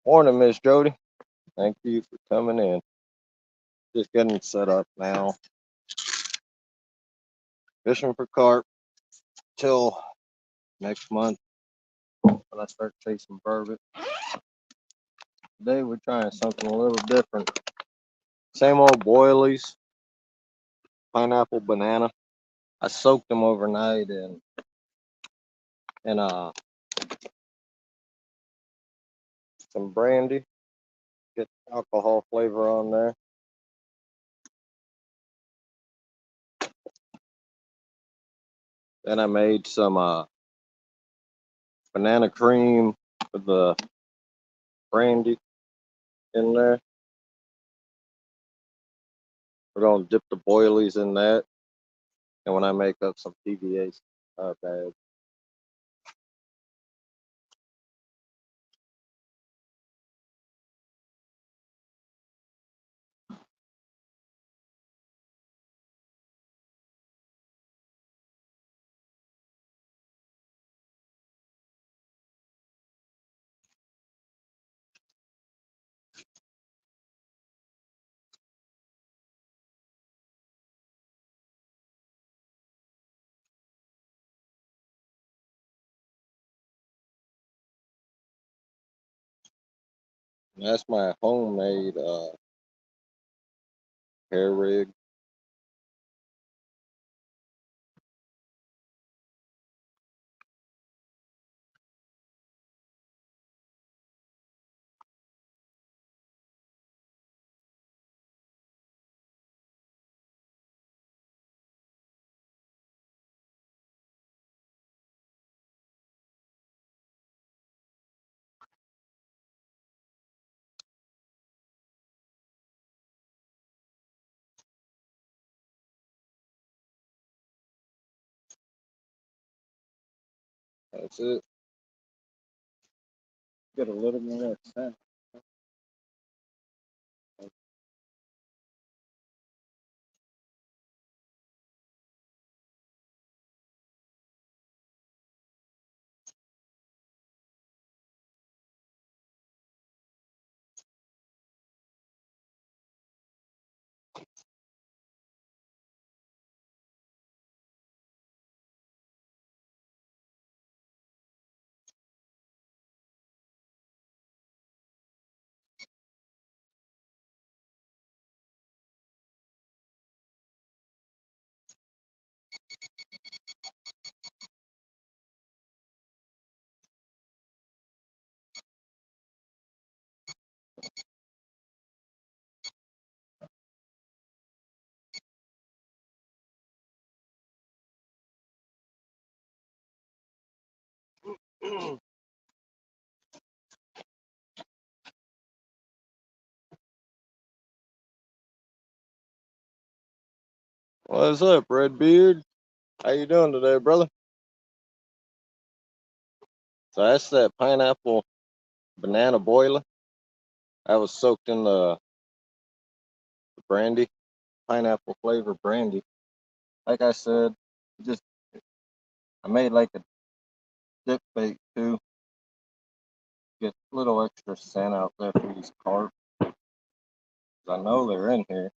Morning, Miss Jody. Thank you for coming in. Just getting set up now. Fishing for carp till next month when I start chasing burbot. Today we're trying something a little different. Same old boilies, pineapple, banana. I soaked them overnight in some brandy. Get alcohol flavor on there. Then I made some banana cream with the brandy in there. We're gonna dip the boilies in that, and when I make up some PBAs bag. And that's my homemade hair rig. That's it. Get a little more scent. What's up, Redbeard? How you doing today, brother? So that's that pineapple banana boiler. I was soaked in the brandy, pineapple flavor brandy. Like I said, just I made like a dip bait too. Get a little extra scent out there for these carp. 'Cause I know they're in here.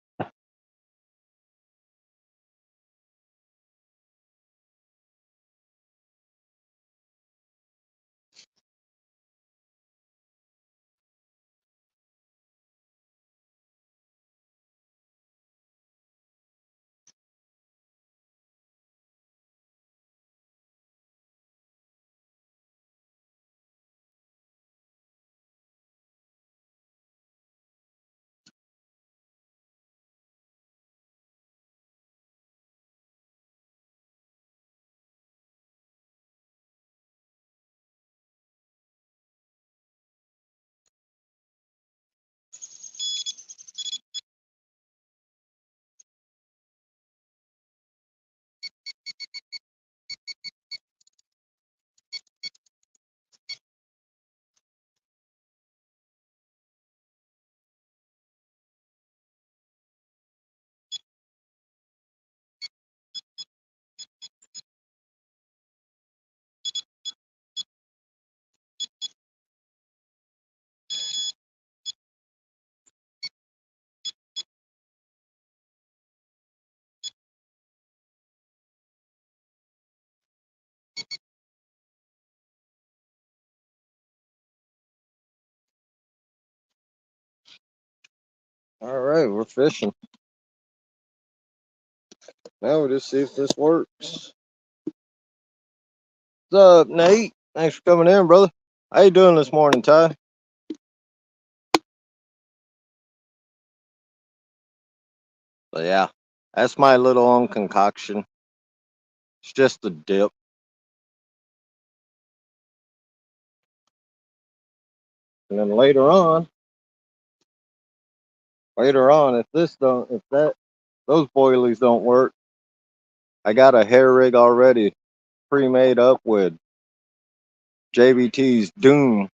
All right, we're fishing. Now we'll just see if this works. What's up, Nate? Thanks for coming in, brother. How you doing this morning, Ty? So yeah, that's my little own concoction. It's just a dip. And then later on, if those boilies don't work, I got a hair rig already pre-made up with JBT's Doom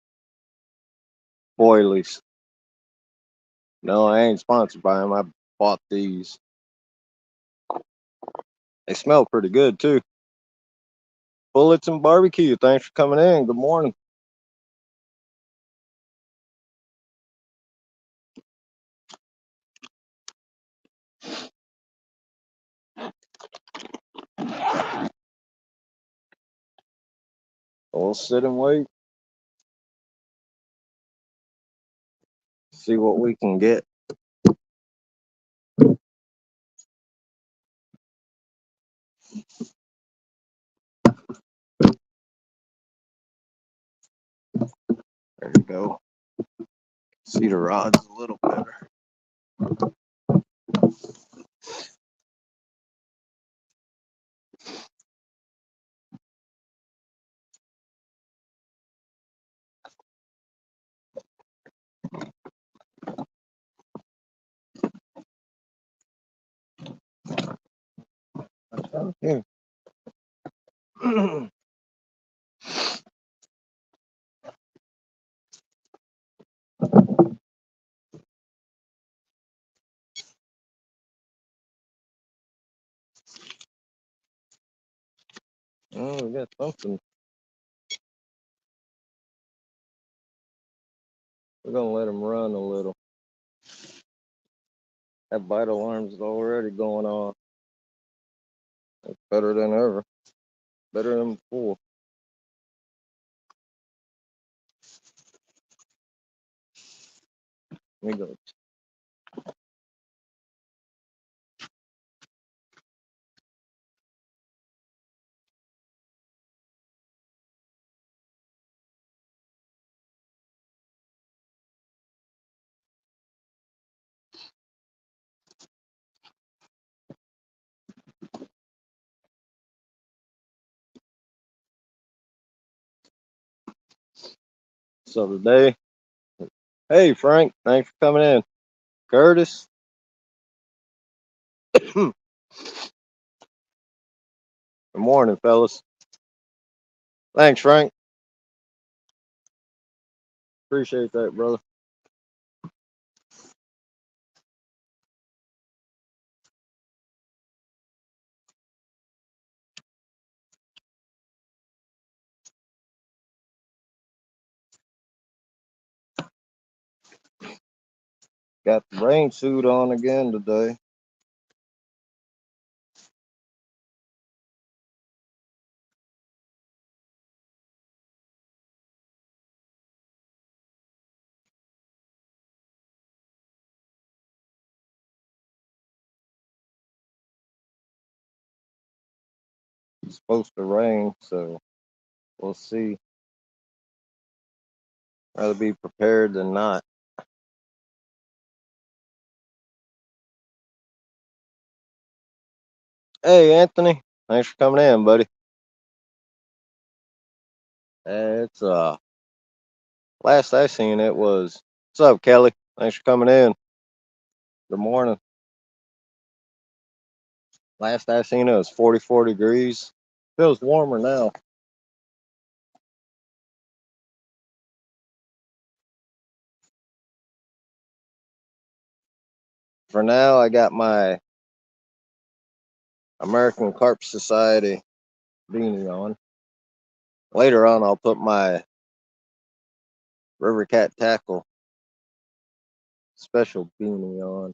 boilies. No, I ain't sponsored by them. I bought these. They smell pretty good too. Bullets and barbecue. Thanks for coming in. Good morning. We'll sit and wait. See what we can get. There you go. See the rods a little better. Here. Oh, we got something. We're gonna let him run a little. That bite alarm's already going on. It's better than ever. Better than before. Let me go. So today, hey Frank, thanks for coming in. Curtis. Good morning, fellas. Thanks, Frank. Appreciate that, brother. Got the rain suit on again today. It's supposed to rain, so we'll see. Rather be prepared than not. Hey, Anthony. Thanks for coming in, buddy. It's last I seen it was. What's up, Kelly? Thanks for coming in. Good morning. Last I seen it was 44 degrees. Feels warmer now. For now, I got my American Carp Society beanie on. Later on, I'll put my River Cat Tackle special beanie on.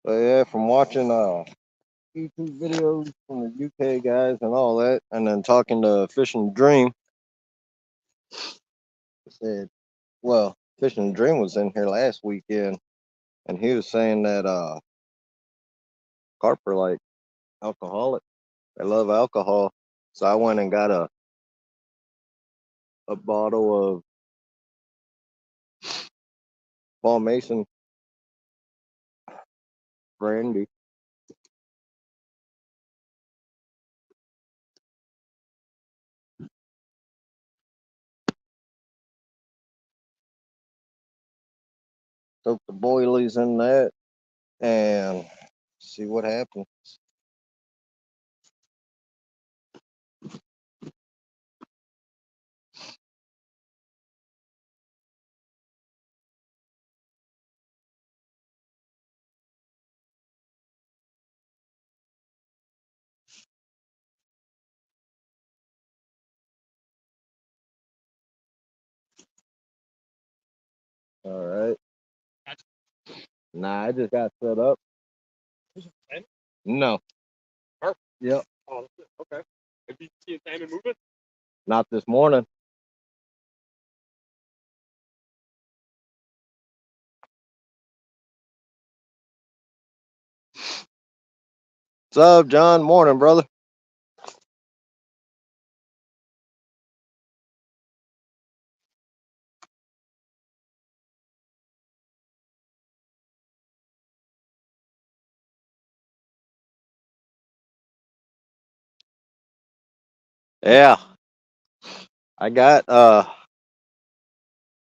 But yeah, from watching YouTube videos from the UK guys and all that, and then talking to Fishing Dream. I said, well, Fishing Dream was in here last weekend, and he was saying that carp are like alcoholic. They love alcohol. So I went and got a bottle of Paul Mason brandy. Soak the boilies in that and see what happens. All right. Nah, I just got set up. No. Perfect. Yep. Oh, that's it. Okay. Have you seen salmon moving? Not this morning. What's up, John? Morning, brother. Yeah, I got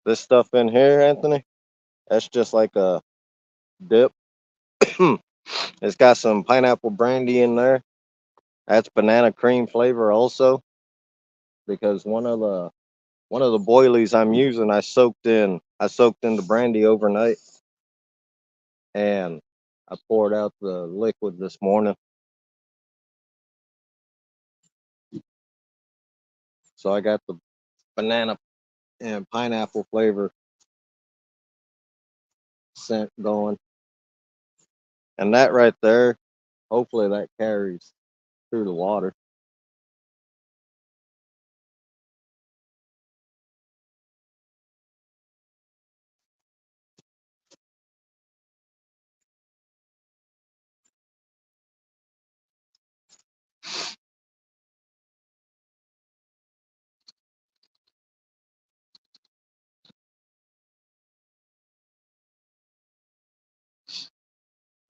this stuff in here, Anthony. That's just like a dip. It's got some pineapple brandy in there. That's banana cream flavor also, because one of the boilies I'm using, I soaked in the brandy overnight, and I poured out the liquid this morning. So I got the banana and pineapple flavor scent going, and that right there, hopefully that carries through the water.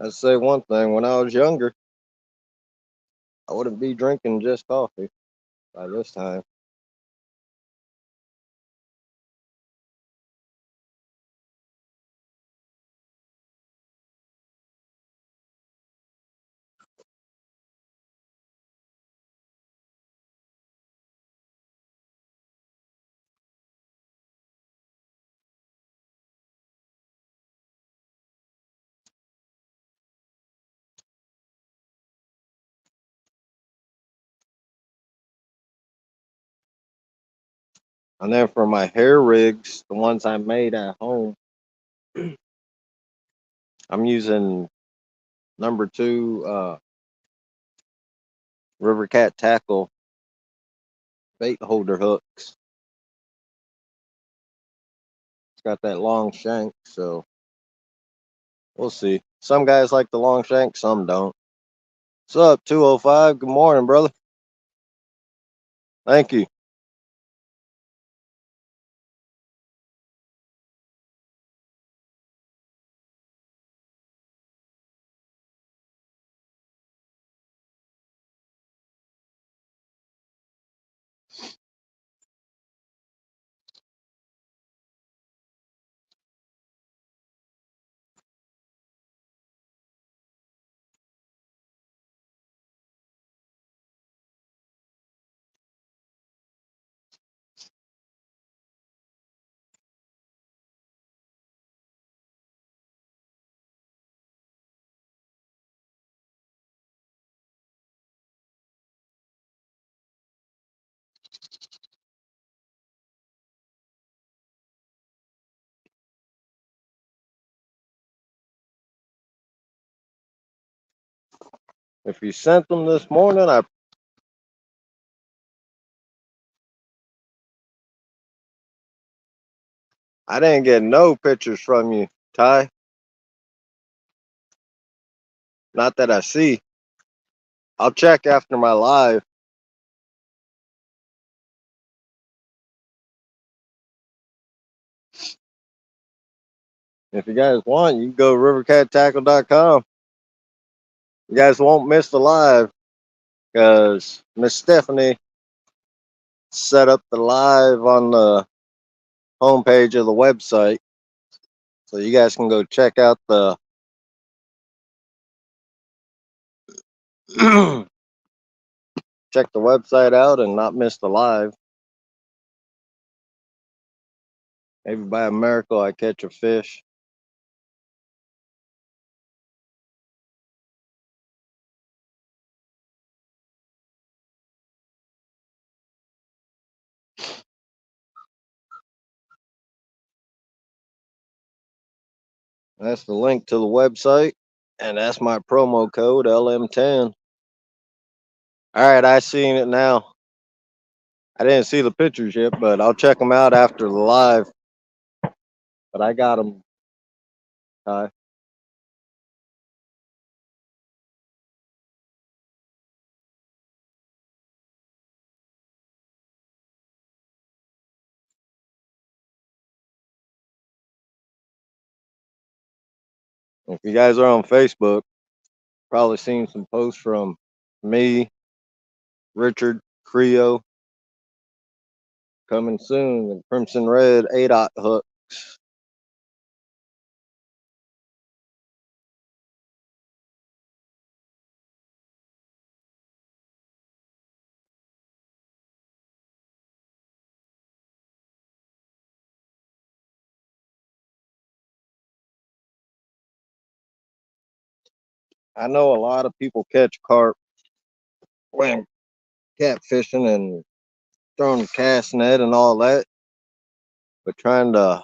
I'd say one thing: when I was younger, I wouldn't be drinking just coffee by this time. And then for my hair rigs, the ones I made at home, I'm using number two River Cat tackle bait holder hooks. It's got that long shank, so we'll see. Some guys like the long shank, some don't. What's up, 205? Good morning, brother. Thank you. If you sent them this morning, I didn't get no pictures from you, Ty. Not that I see. I'll check after my live. If you guys want, you can go to rivercattackle.com. You guys won't miss the live because Miss Stephanie set up the live on the homepage of the website. So you guys can go check out the check the website out and not miss the live. Maybe by a miracle I catch a fish. That's the link to the website, and that's my promo code LM10. All right, I seen it now. I didn't see the pictures yet, but I'll check them out after the live. But I got them. If you guys are on Facebook, probably seen some posts from me, Richard, Creo, coming soon, and Crimson Red 8/0 hooks. I know a lot of people catch carp when catfishing and throwing the cast net and all that, but trying to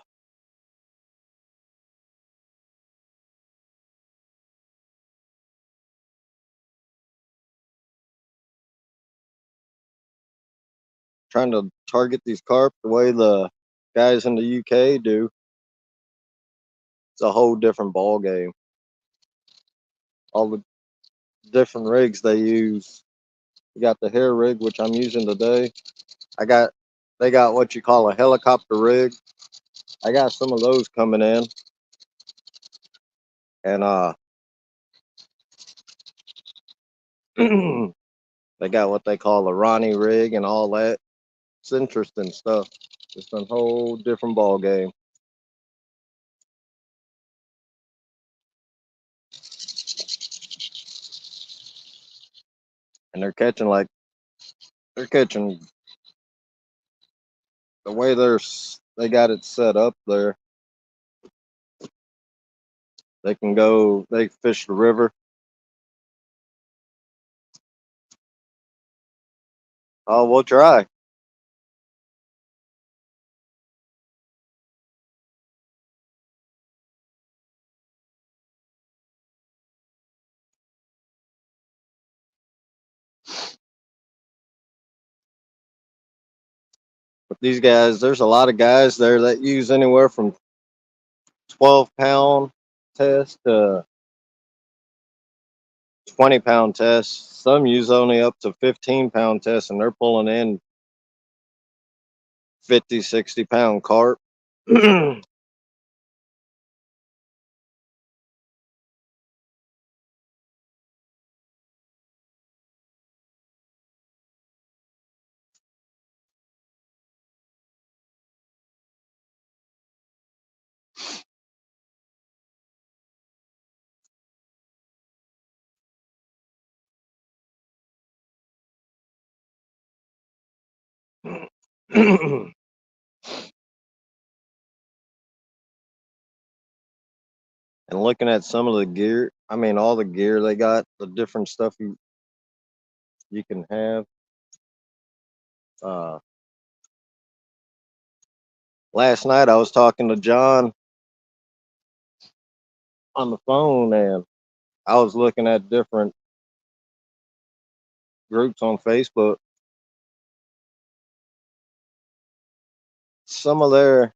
target these carp the way the guys in the UK do. It's a whole different ball game. All the different rigs they use. You got the hair rig, which I'm using today. They got what you call a helicopter rig. I got some of those coming in, and they got what they call a Ronnie rig and all that. It's interesting stuff. It's a whole different ball game. And they're catching the way they got it set up there. They fish the river. Oh, we'll try. But these guys, there's a lot of guys there that use anywhere from 12-pound test to 20-pound tests. Some use only up to 15-pound tests, and they're pulling in 50, 60-pound carp. And looking at some of the gear, I mean, all the gear they got, the different stuff you can have. Uh, Last night I was talking to John on the phone, and I was looking at different groups on Facebook. Some of their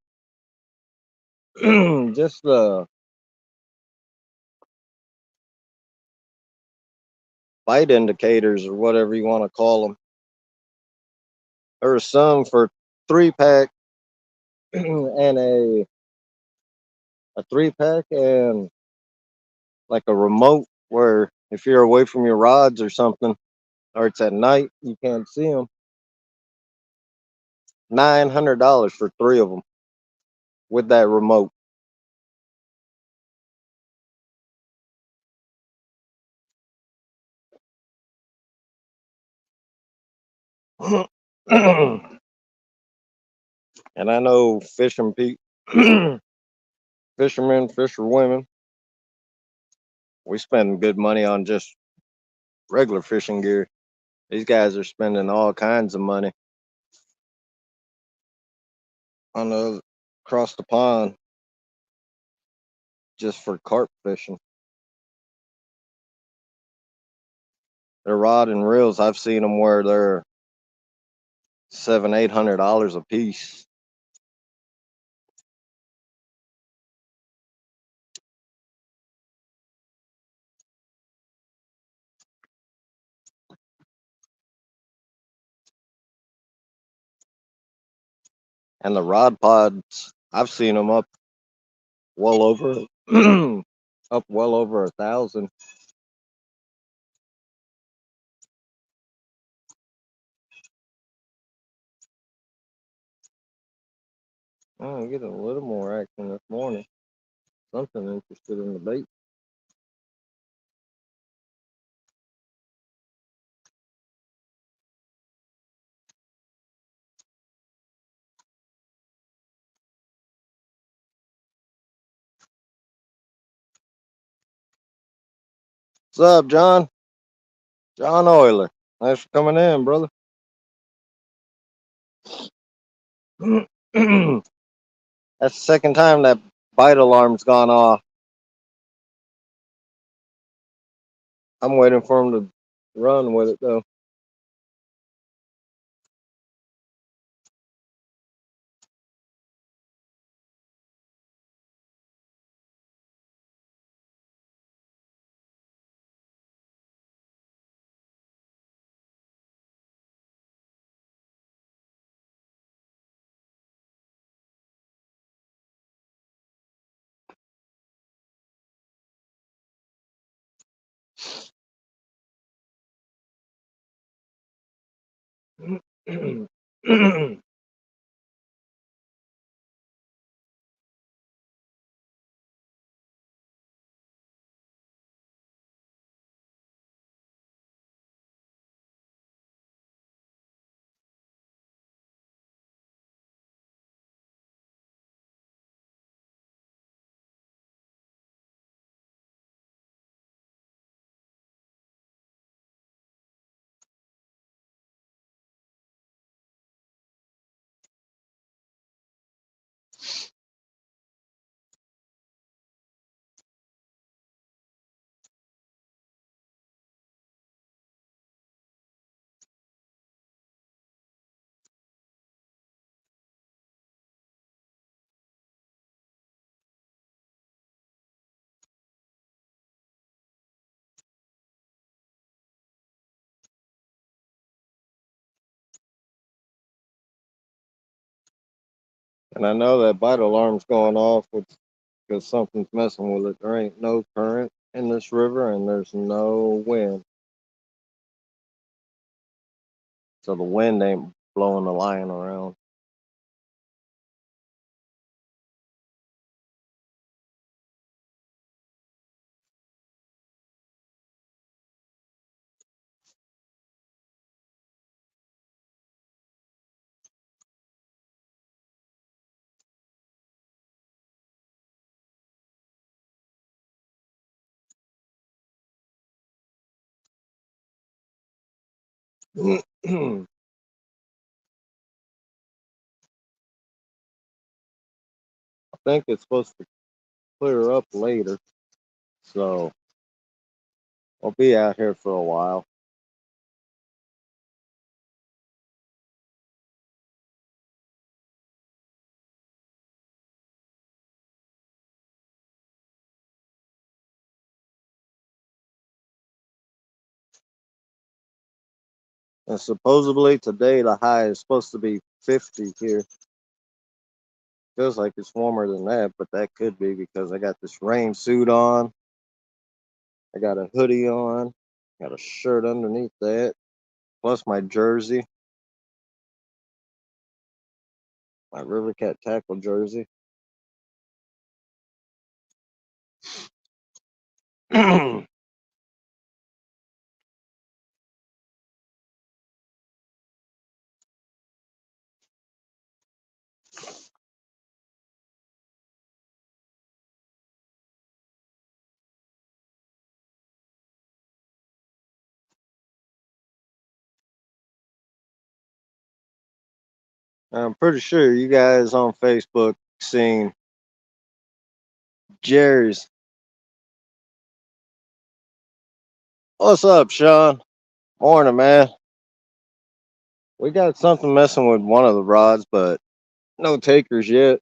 just the bite indicators or whatever you want to call them. There was some for 3-pack and a 3-pack and like a remote where if you're away from your rods or something or it's at night you can't see them. $900 for 3 of them with that remote. And I know fishermen, fisherwomen, we spend good money on just regular fishing gear. These guys are spending all kinds of money on the across the pond just for carp fishing. Their rod and reels, I've seen them where they're $700-800 a piece. And the rod pods, I've seen them up well over up well over 1,000. I'm getting a little more action this morning. Something interested in the bait. What's up, John? John Euler. Thanks for coming in, brother. That's the second time that bite alarm's gone off. I'm waiting for him to run with it, though. And I know that bite alarm's going off because something's messing with it. There ain't no current in this river and there's no wind. So the wind ain't blowing the line around. I think it's supposed to clear up later. So I'll be out here for a while. And supposedly today the high is supposed to be 50 here. Feels like it's warmer than that, but that could be because I got this rain suit on. I got a hoodie on. Got a shirt underneath that. Plus my jersey. My River Cat tackle jersey. I'm pretty sure you guys on Facebook seen Jerry's. What's up, Sean? Morning, man. We got something messing with one of the rods, but no takers yet.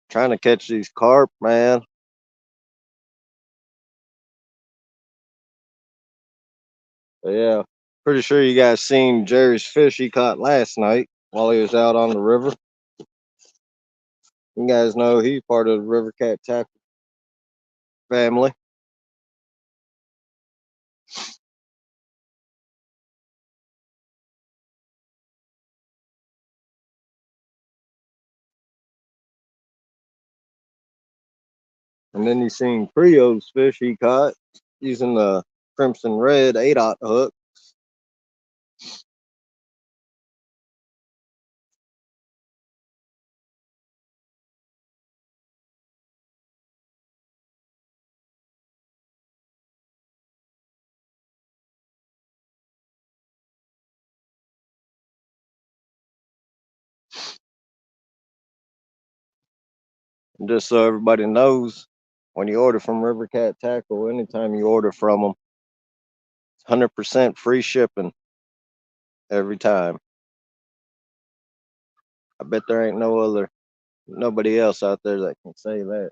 Trying to catch these carp, man. But yeah, pretty sure you guys seen Jerry's fish he caught last night while he was out on the river. You guys know he's part of the River Cat tackle family. And then you seen Creo's fish he caught using the Crimson Red 8/0 hook. And just so everybody knows, when you order from River Cat Tackle, anytime you order from them, 100% free shipping every time. I bet there ain't nobody else out there that can say that.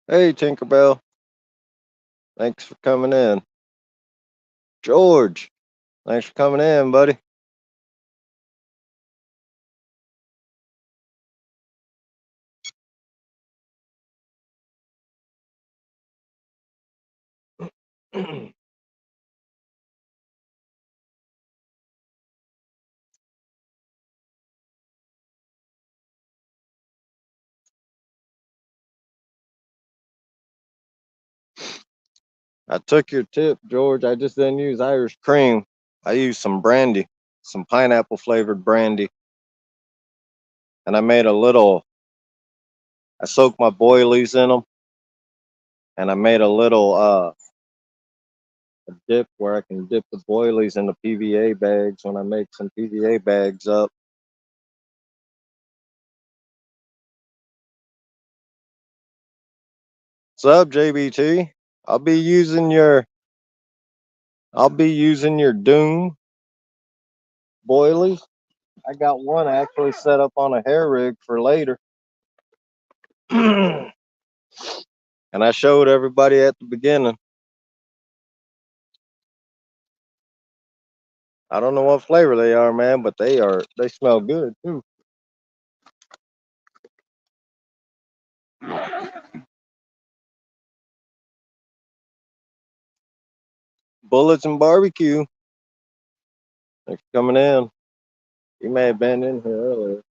Hey, Tinkerbell, thanks for coming in. George, thanks for coming in, buddy. I took your tip, George. I just didn't use Irish cream. I used some brandy, some pineapple flavored brandy, and I soaked my boilies in them, and I made a little a dip where I can dip the boilies in the PVA bags when I make some PVA bags up. What's up, JBT? I'll be using your I'll be using your Doom boilies. I got one actually set up on a hair rig for later. And I showed everybody at the beginning. I don't know what flavor they are, man, but they smell good too. Bullets and barbecue. Thanks for coming in. You may have been in here earlier.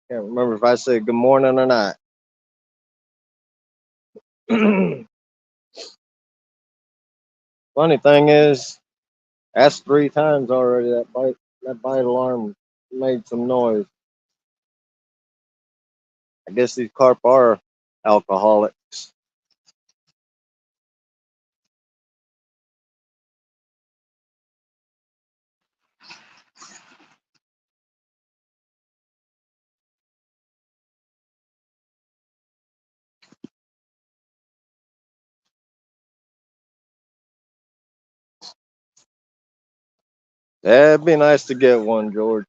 Can't remember if I said good morning or not. Funny thing is, that's 3 times already that bite alarm made some noise. I guess these carp are alcoholics. Yeah, it'd be nice to get one, George.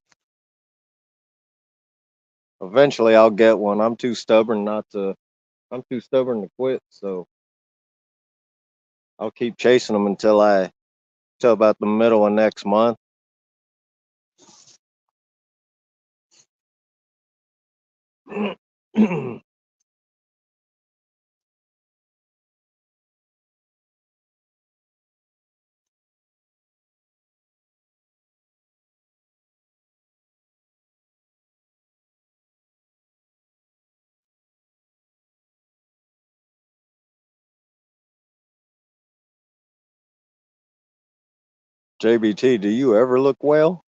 Eventually, I'll get one. I'm too stubborn not to. I'm too stubborn to quit. So I'll keep chasing them till about the middle of next month. You JBT, do you ever look well?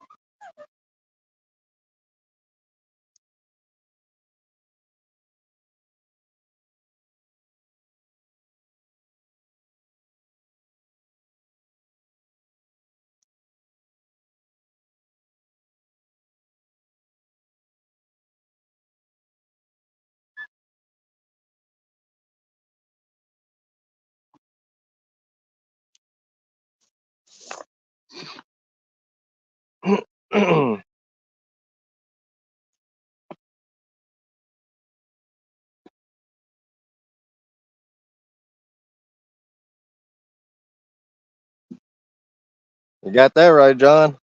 You got that right, John.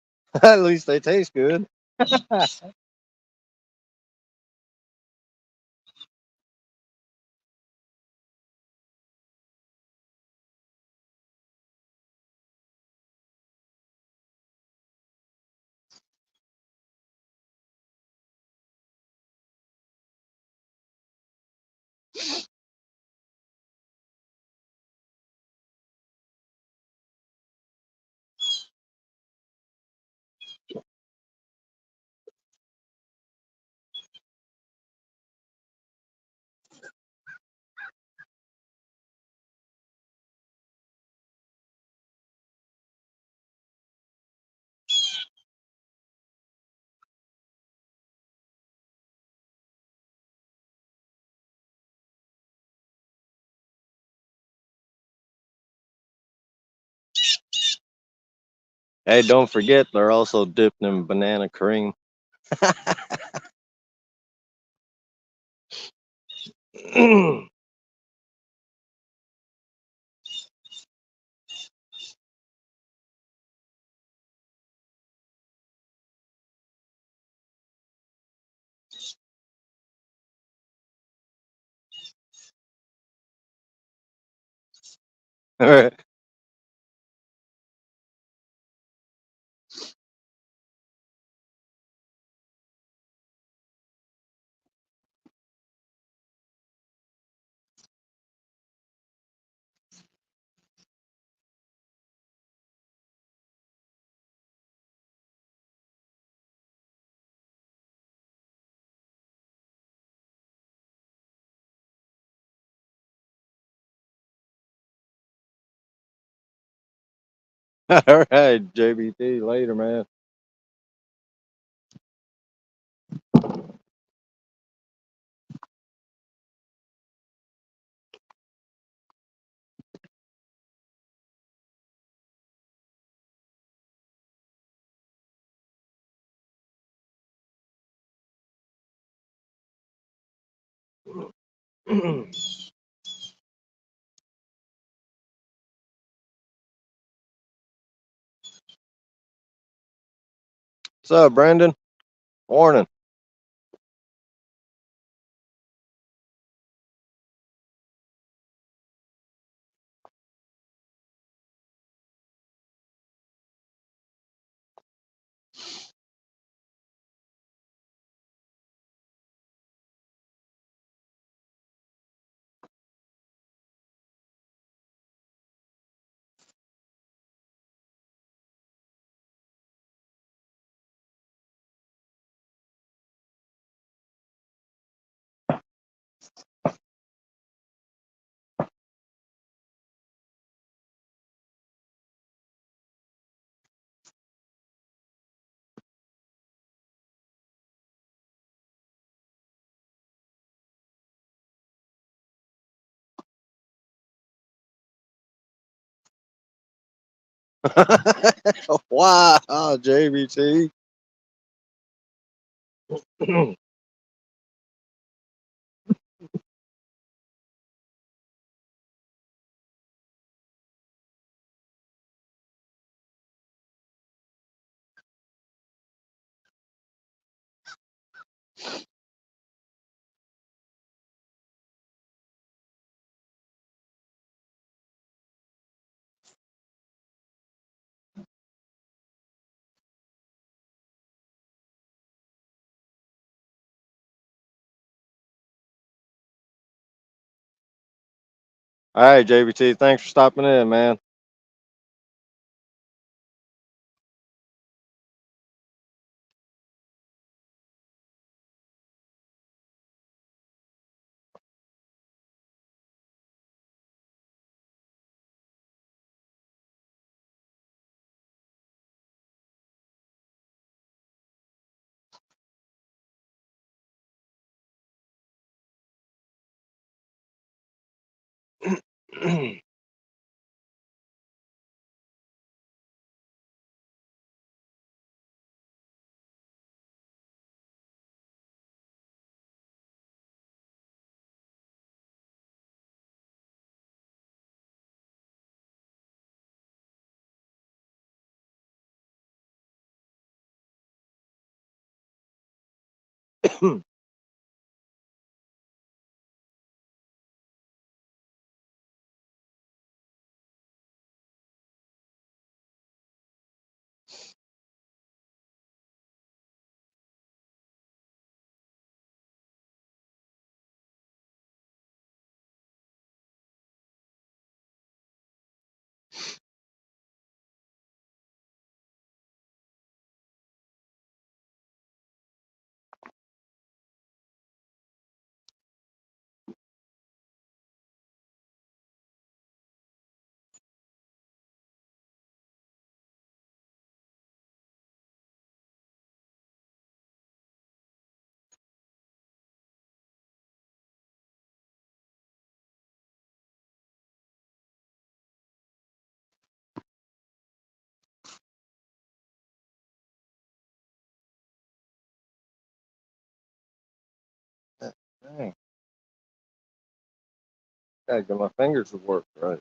At least they taste good. Hey, don't forget they're also dipped in banana cream. All right, JBT, later, man. What's up, Brandon? Morning. Wow, JBT. All right, JBT. Thanks for stopping in, man. Dang, gotta get my fingers to work right.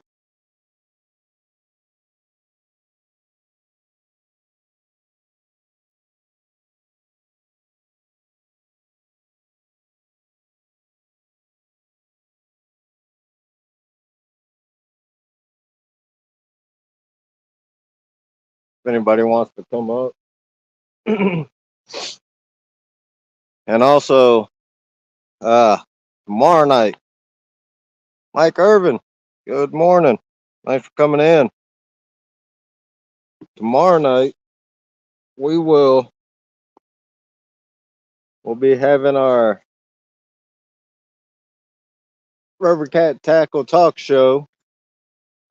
If anybody wants to come up. And also, uh, tomorrow night, Mike Irvin. Good morning. Thanks for coming in. Tomorrow night, we we'll be having our Rubber Cat Tackle Talk Show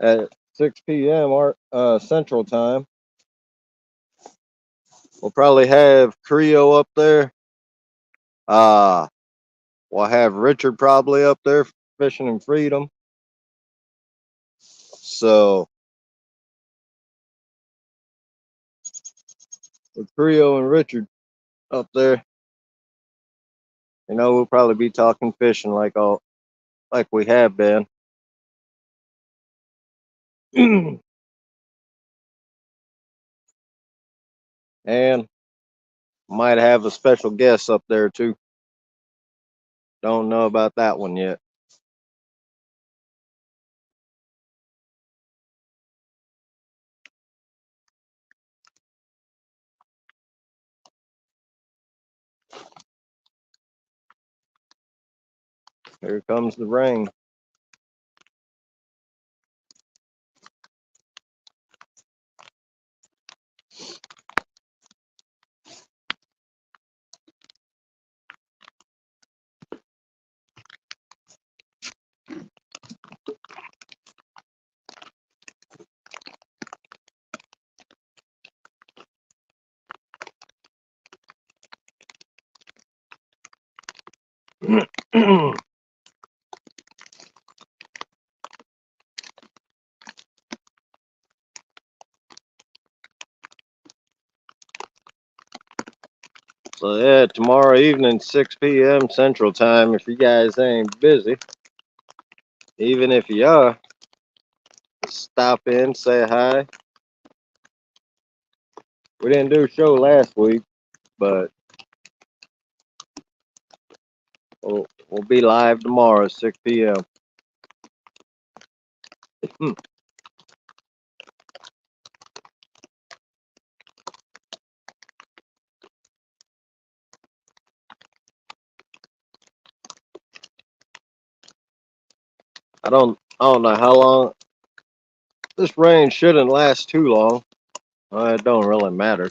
at 6 p.m. Our Central Time. We'll probably have Creo up there. Uh, we'll have Richard probably up there, Fishing and Freedom. So with Creo and Richard up there, we'll probably be talking fishing like we have been. And might have a special guest up there too. Don't know about that one yet. Here comes the rain. So yeah, tomorrow evening, 6 p.m. Central Time. If you guys ain't busy, even if you are, stop in, say hi. We didn't do a show last week, but we'll be live tomorrow, 6 p.m. I don't know how long. This rain shouldn't last too long. It don't really matter.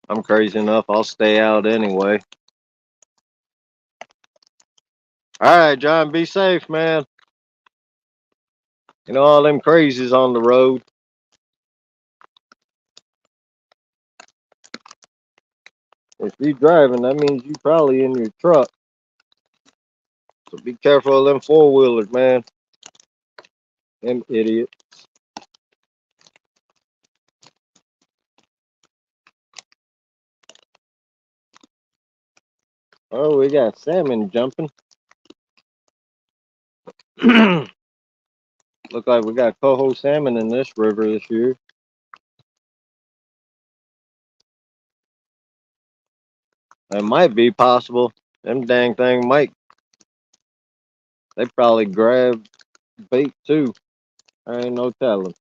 I'm crazy enough. I'll stay out anyway. All right, John, be safe, man. You know all them crazies on the road. If you driving, that means you probably in your truck. So be careful of them four wheelers, man. Them idiot. Oh, we got salmon jumping. Look like we got coho salmon in this river this year. It might be possible. Them dang thing might. They probably grab bait too. I ain't no telling.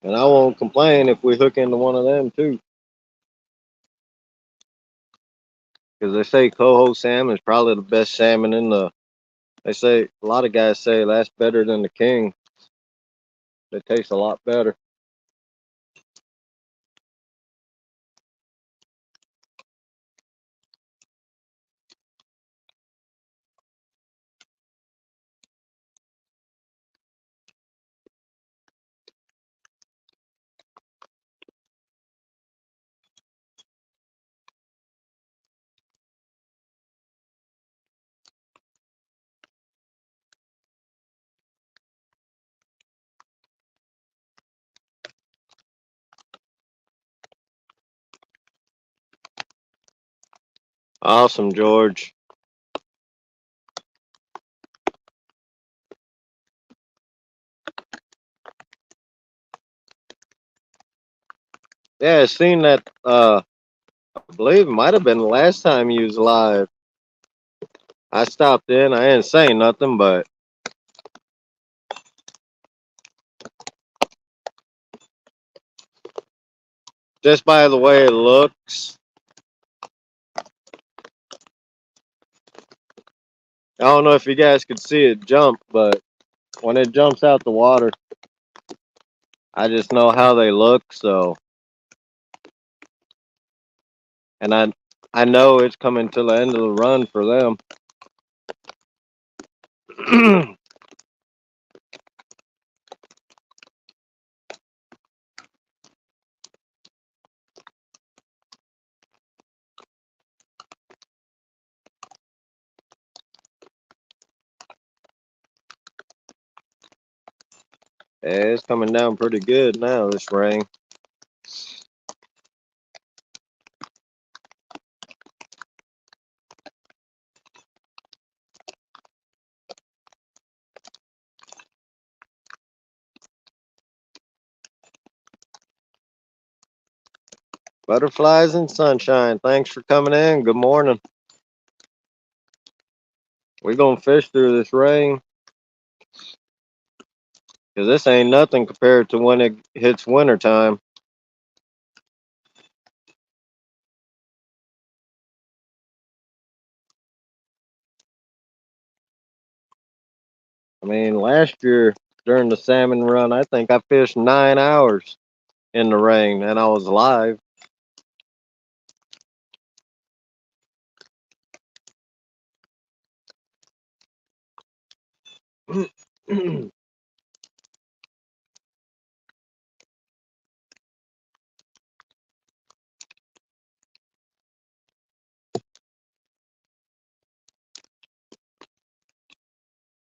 And I won't complain if we hook into one of them too. Because they say coho salmon is probably the best salmon in the. They say a lot of guys say that's better than the king. They taste a lot better. Awesome, George. Yeah, I seen that. I believe it might have been the last time you was live. I stopped in. I didn't say nothing, but just by the way it looks, I don't know if you guys could see it jump, but when it jumps out the water, I just know how they look. So, and I know it's coming to the end of the run for them. Yeah, it's coming down pretty good now. This rain. Butterflies and sunshine. Thanks for coming in. Good morning. We're gonna fish through this rain because this ain't nothing compared to when it hits wintertime. I mean, last year during the salmon run, I think I fished 9 hours in the rain and I was live.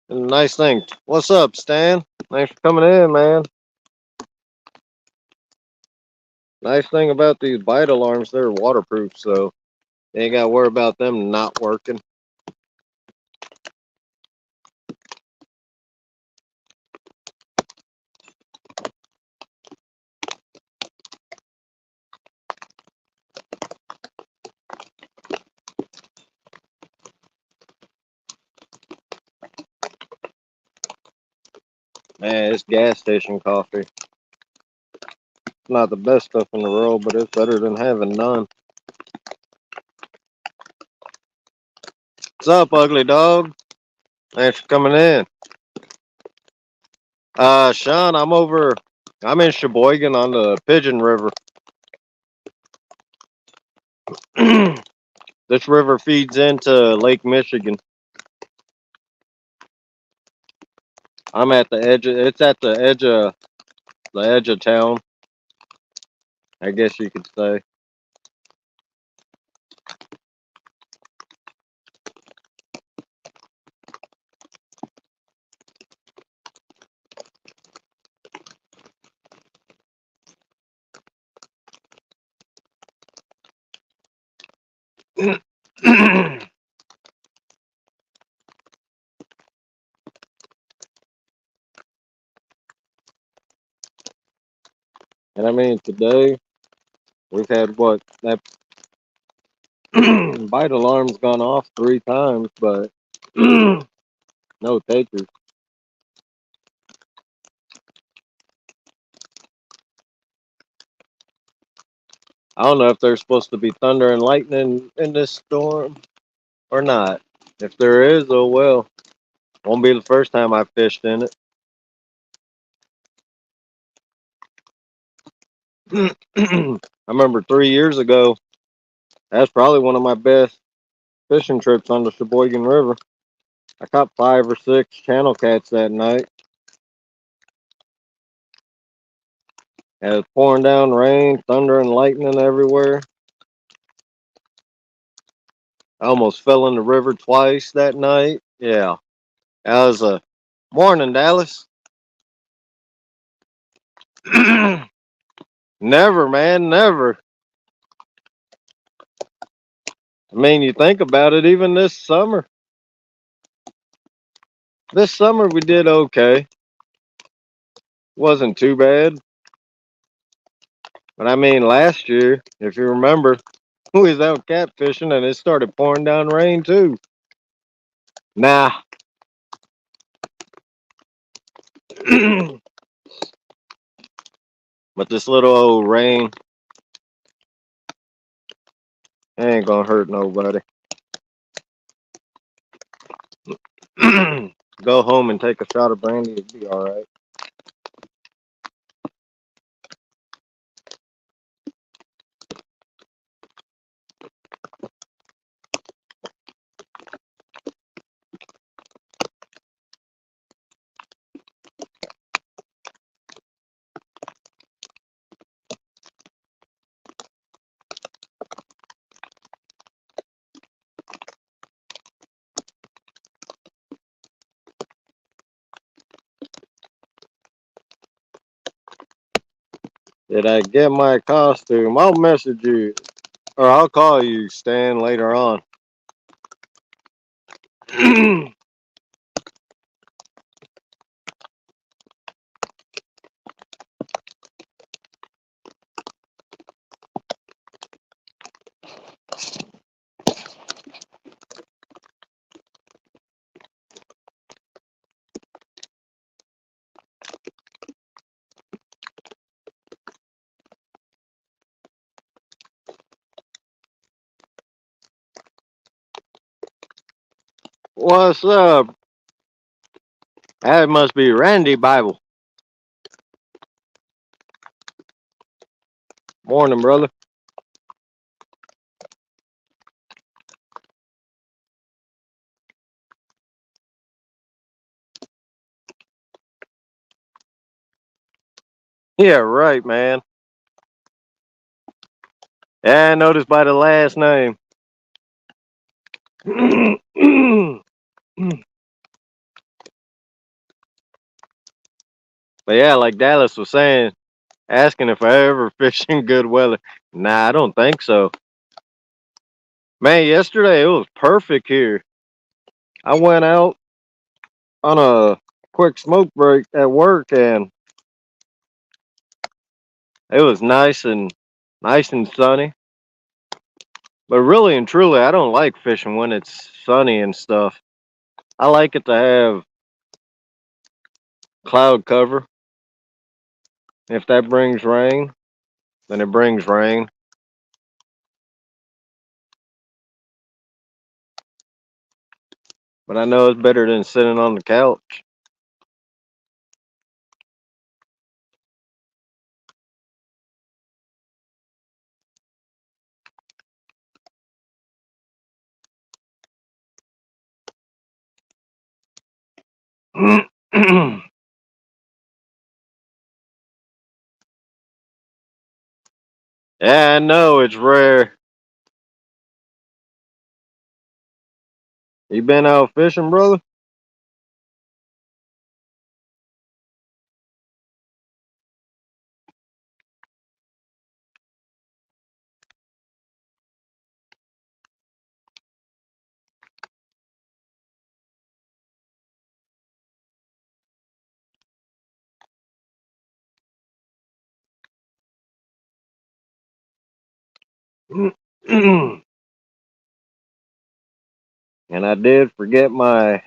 Nice thing. What's up, Stan? Thanks for coming in, man. Nice thing about these bite alarms, they're waterproof, so you ain't got to worry about them not working. Man, it's gas station coffee. It's not the best stuff in the world, but it's better than having none. What's up, ugly dog? Thanks for coming in. Sean, I'm in Sheboygan on the Pigeon River. This river feeds into Lake Michigan. I'm at the edge it's at the edge of town, I guess you could say. And I mean, today we've had what that bite alarm's gone off 3 times, but no takers. I don't know if there's supposed to be thunder and lightning in this storm or not. If there is, oh well. Won't be the first time I fished in it. I remember 3 years ago, that's probably one of my best fishing trips on the Sheboygan River. I caught 5 or 6 channel cats that night. And it was pouring down rain, thunder and lightning everywhere. I almost fell in the river twice that night. Yeah, that was a morning, Dallas. Never, man, never. I mean, you think about it, even this summer. This summer we did okay. Wasn't too bad. But I mean, last year, if you remember, we was out catfishing and it started pouring down rain too. Nah. But this little old rain ain't gonna hurt nobody. Go home and take a shot of brandy, it'd be alright. Did I get my costume? I'll message you, or I'll call you, Stan, later on. What's up? That must be Randy Bible. Morning, brother. Yeah, right, man. Yeah, I noticed by the last name. But yeah, like Dallas was saying, asking if I ever fish in good weather. Nah, I don't think so. Man, yesterday it was perfect here. I went out on a quick smoke break at work and it was nice and sunny. But really and truly, I don't like fishing when it's sunny and stuff. I like it to have cloud cover. If that brings rain, then it brings rain. But I know it's better than sitting on the couch. Yeah, I know it's rare. You been out fishing, brother? And I did forgot my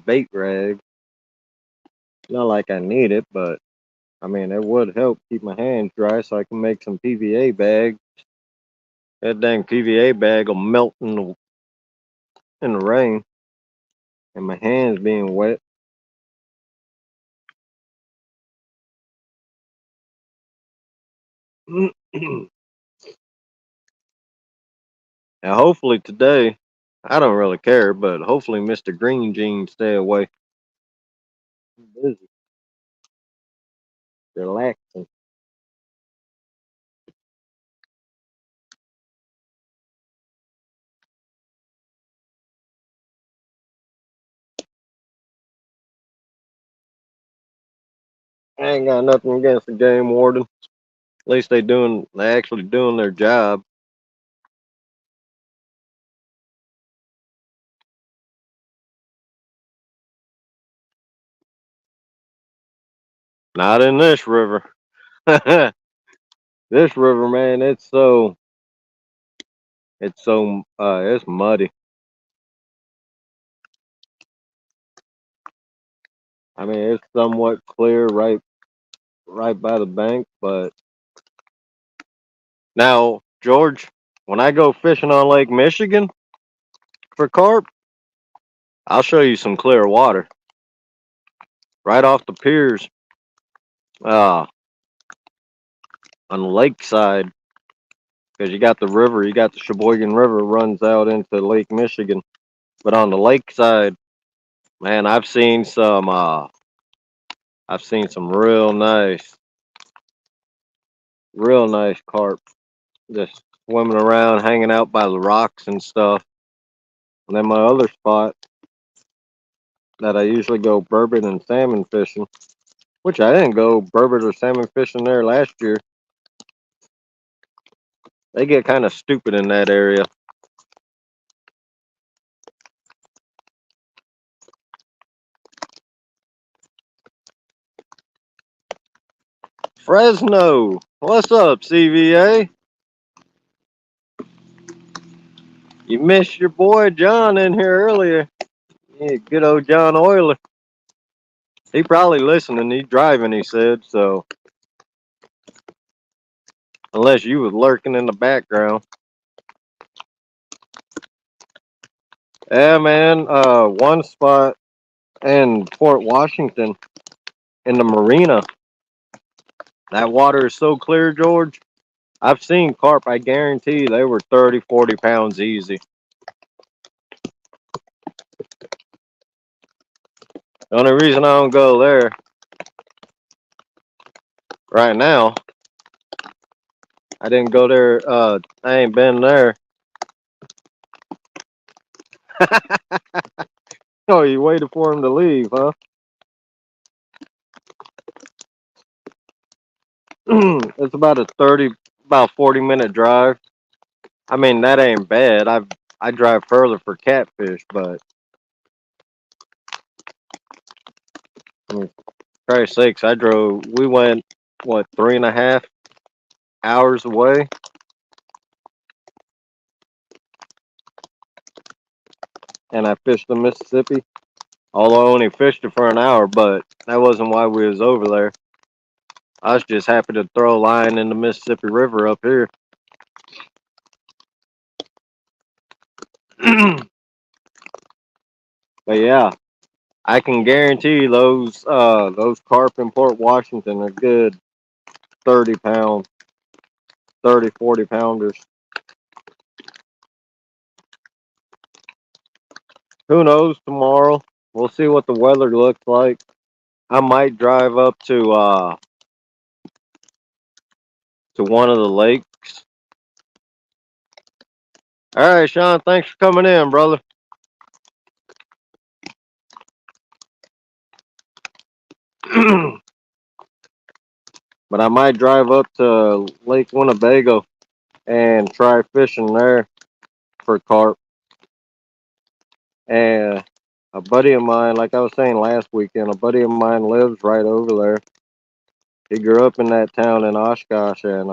bait rag. Not like I need it, but I mean it would help keep my hands dry so I can make some PVA bag. That dang PVA bag will melt in the rain, and my hands being wet. Now, hopefully today, I don't really care, but hopefully Mr. Green Jeans stay away. I'm busy, relaxing. I ain't got nothing against the game warden. At least they actually doing their job. Not in this river. This river, man, it's muddy. I mean, it's somewhat clear right by the bank, but now, George, when I go fishing on Lake Michigan for carp, I'll show you some clear water right off the piers. Uh, on the lakeside, because you got the river, you got the Sheboygan River runs out into Lake Michigan. But on the lakeside, man, I've seen some real nice carp just swimming around, hanging out by the rocks and stuff. And then my other spot that I usually go burbot and salmon fishing, which I didn't go burbot or salmon fishing there last year. They get kind of stupid in that area. Fresno, what's up, CVA? You missed your boy John in here earlier. Yeah, good old John Oyler. He probably listening. He's driving, he said. So unless you was lurking in the background. Yeah, man. One spot in Port Washington in the marina. That water is so clear, George. I've seen carp. I guarantee they were 30, 40 pounds easy. The only reason I don't go there right now, I didn't go there. I ain't been there. Oh, you waited for him to leave, huh? It's about a 40-minute drive. I mean, that ain't bad. I drive further for catfish, but I mean, Christ's sakes, we went, what, 3.5 hours away, and I fished the Mississippi. Although I only fished it for an hour, but that wasn't why we was over there. I was just happy to throw a line in the Mississippi River up here. But yeah, I can guarantee those carp in Port Washington are good 30 pound, 30-40 pounders. Who knows tomorrow? We'll see what the weather looks like. I might drive up to one of the lakes. All right, Sean, thanks for coming in, brother. But I might drive up to Lake Winnebago and try fishing there for carp. And a buddy of mine, like I was saying last weekend, a buddy of mine lives right over there. He grew up in that town in Oshkosh, and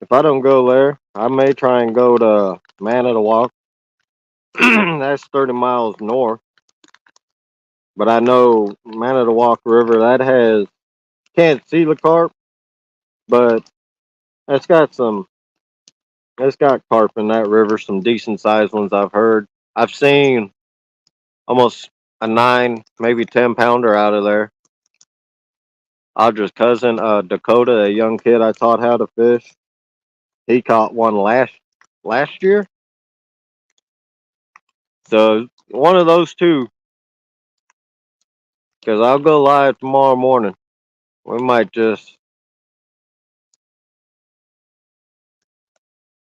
if I don't go there, I may try and go to Manitowoc. That's 30 miles north. But I know Manitowoc River, that has, can't see the carp, but it's got some, it's got carp in that river, some decent sized ones I've heard. I've seen almost a 9, maybe 10 pounder out of there. Audra's cousin, Dakota, a young kid I taught how to fish, he caught one last year. So one of those two, because I'll go live tomorrow morning. We might just.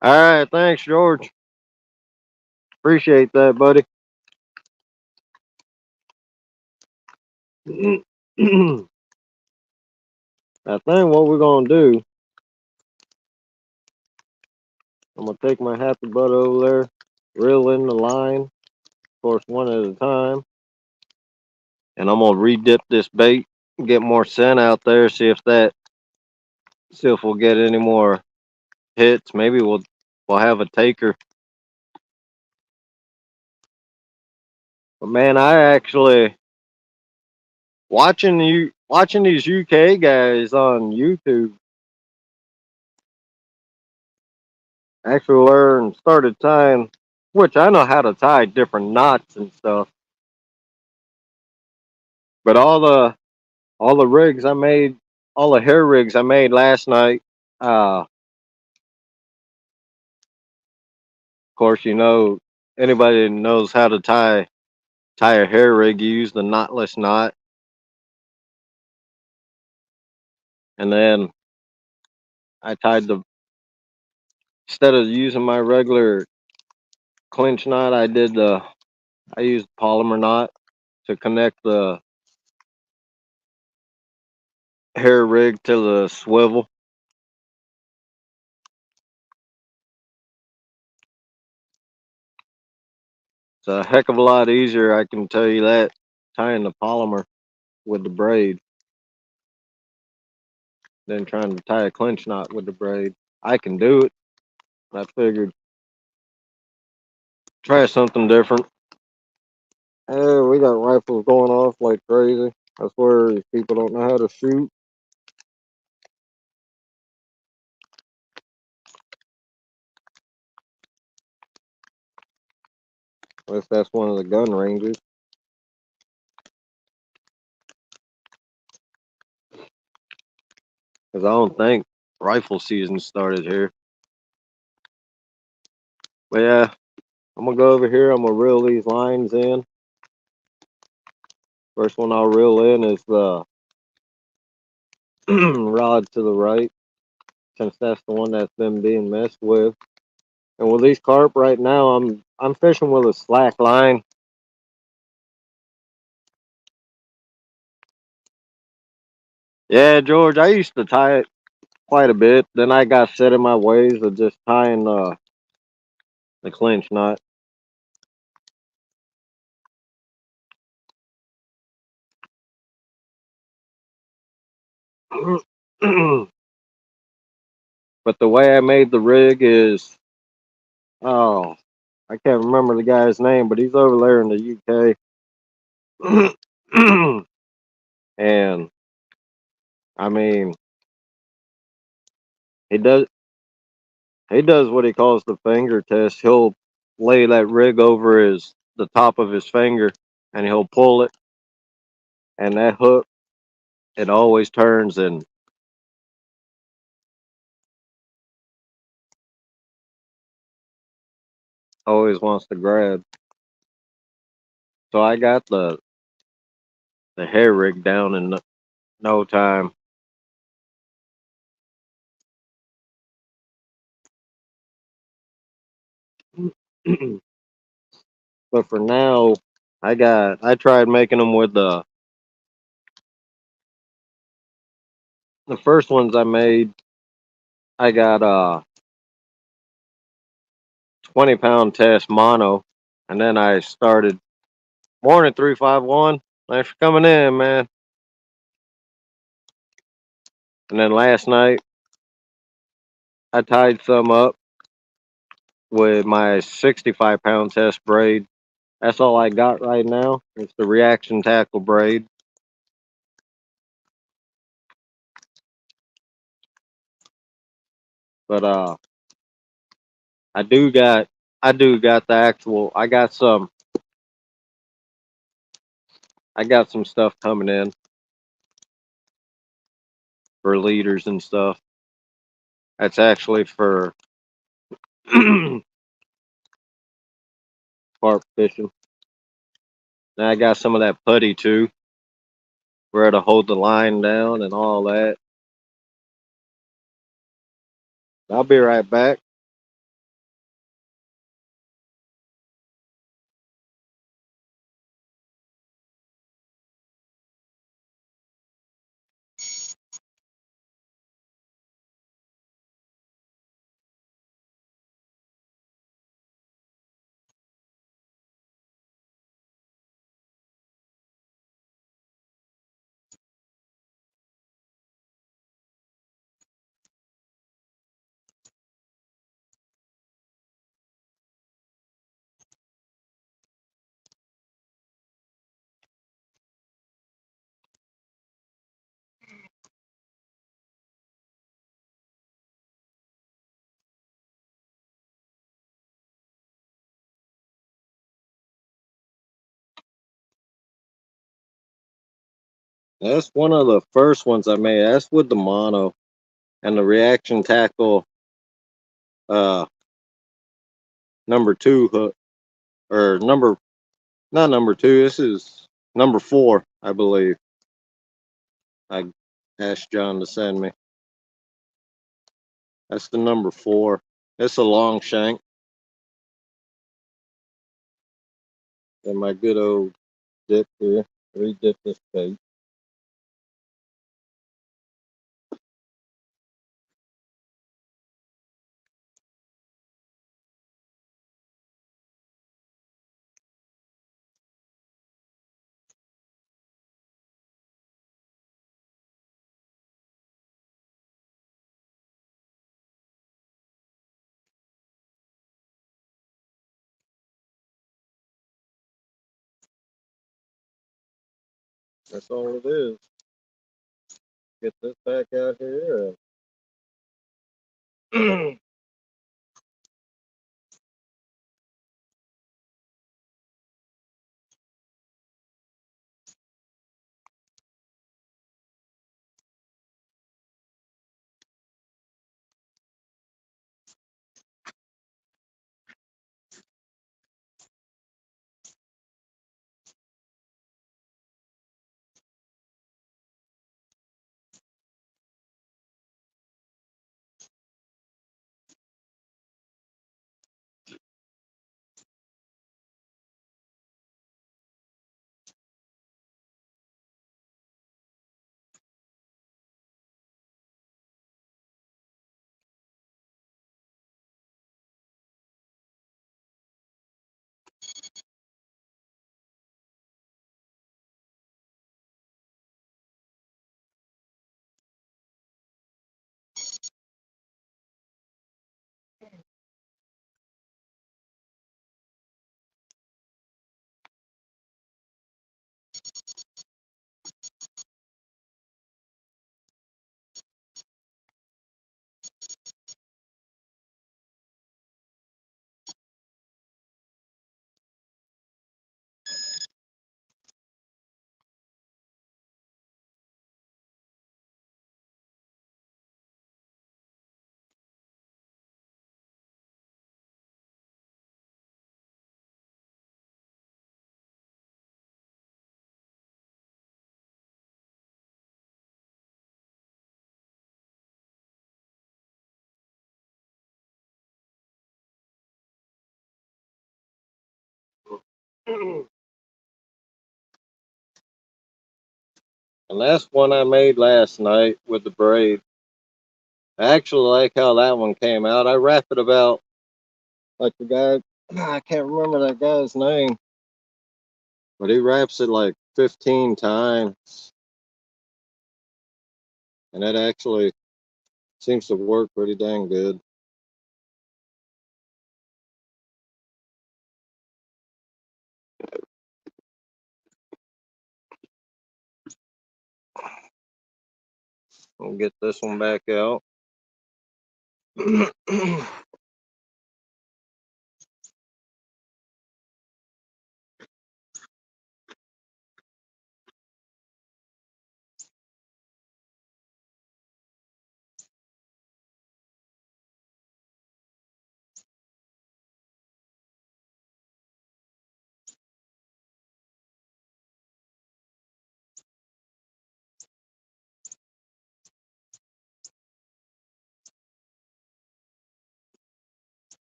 All right, thanks, George. Appreciate that, buddy. I think what we're gonna do, I'm gonna take my happy butt over there, reel in the line, of course, one at a time, and I'm gonna re-dip this bait, get more scent out there, see if we'll get any more hits. Maybe we'll have a taker. But man, I actually watching these UK guys on YouTube. Actually started tying, which I know how to tie different knots and stuff. But all the rigs I made, all the hair rigs I made last night, of course, anybody that knows how to tie a hair rig, you use the knotless knot, and then I tied the instead of using my regular clinch knot, I used polymer knot to connect the hair rig to the swivel. It's a heck of a lot easier, I can tell you that, tying the polymer with the braid than trying to tie a clinch knot with the braid. I can do it, but I figured try something different. Hey, we got rifles going off like crazy. I swear these people don't know how to shoot. Unless that's one of the gun ranges. Because I don't think rifle season started here. But yeah, I'm going to go over here. I'm going to reel these lines in. First one I'll reel in is the rod to the right, since that's the one that's been being messed with. And with these carp right now, I'm fishing with a slack line. Yeah, George, I used to tie it quite a bit. Then I got set in my ways of just tying the clinch knot. But the way I made the rig is, oh, I can't remember the guy's name, but he's over there in the UK. And I mean, he does he does what he calls the finger test. He'll lay that rig over the top of his finger, and he'll pull it, and that hook, it always turns and always wants to grab. So I got the hair rig down in no time. But for now, I tried making them with the first ones I made. I got 20-pound test mono, and then I started morning 351. Thanks for coming in, man. And then last night I tied some up with my 65-pound test braid. That's all I got right now. It's the reaction tackle braid. But I do got I do got the actual I got some stuff coming in for leaders and stuff. That's actually for carp fishing. And I got some of that putty too, where to hold the line down and all that. I'll be right back. That's one of the first ones I made. That's with the mono and the reaction tackle uh number two hook or number not number two. This is number four, I believe. I asked John to send me. That's the number four. It's a long shank. And my good old dip here. Re-dip this bait. That's all it is. Get this back out here. And that's one I made last night with the braid. I actually like how that one came out. I wrap it about like the guy, I can't remember that guy's name, but he wraps it like 15 times, and that actually seems to work pretty dang good. I'll get this one back out.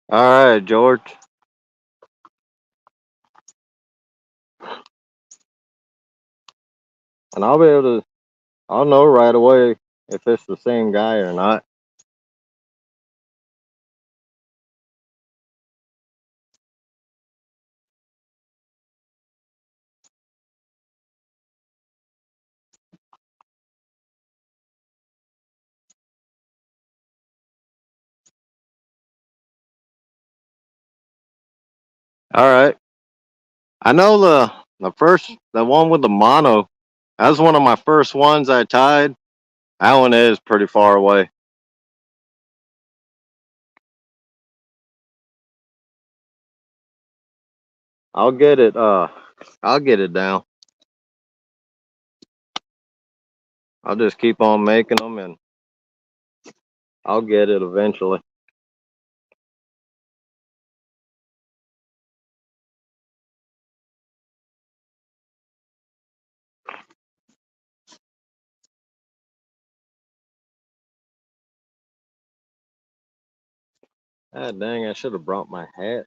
All right, George. And I'll know right away if it's the same guy or not. All right. I know the one with the mono. That was one of my first ones I tied. That one is pretty far away. I'll get it. I'll get it down. I'll just keep on making them, and I'll get it eventually. God dang! I should have brought my hat.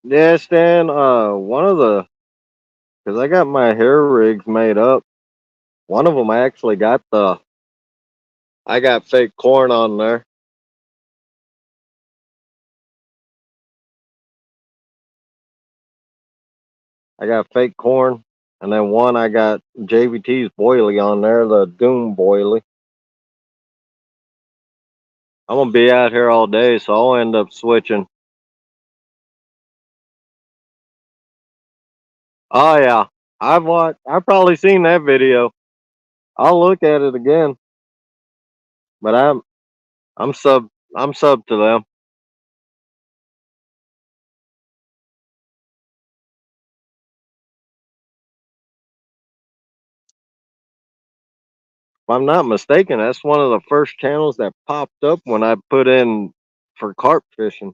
Yeah, Stan. One of the because I got my hair rigs made up. One of them I actually got the. I got fake corn on there. I got fake corn, and then one I got JVT's boilie on there, the Doom boilie. I'm gonna be out here all day, so I'll end up switching. Oh yeah, I've watched. I've probably seen that video. I'll look at it again, but I'm sub I'm sub to them. If I'm not mistaken, that's one of the first channels that popped up when I put in for carp fishing.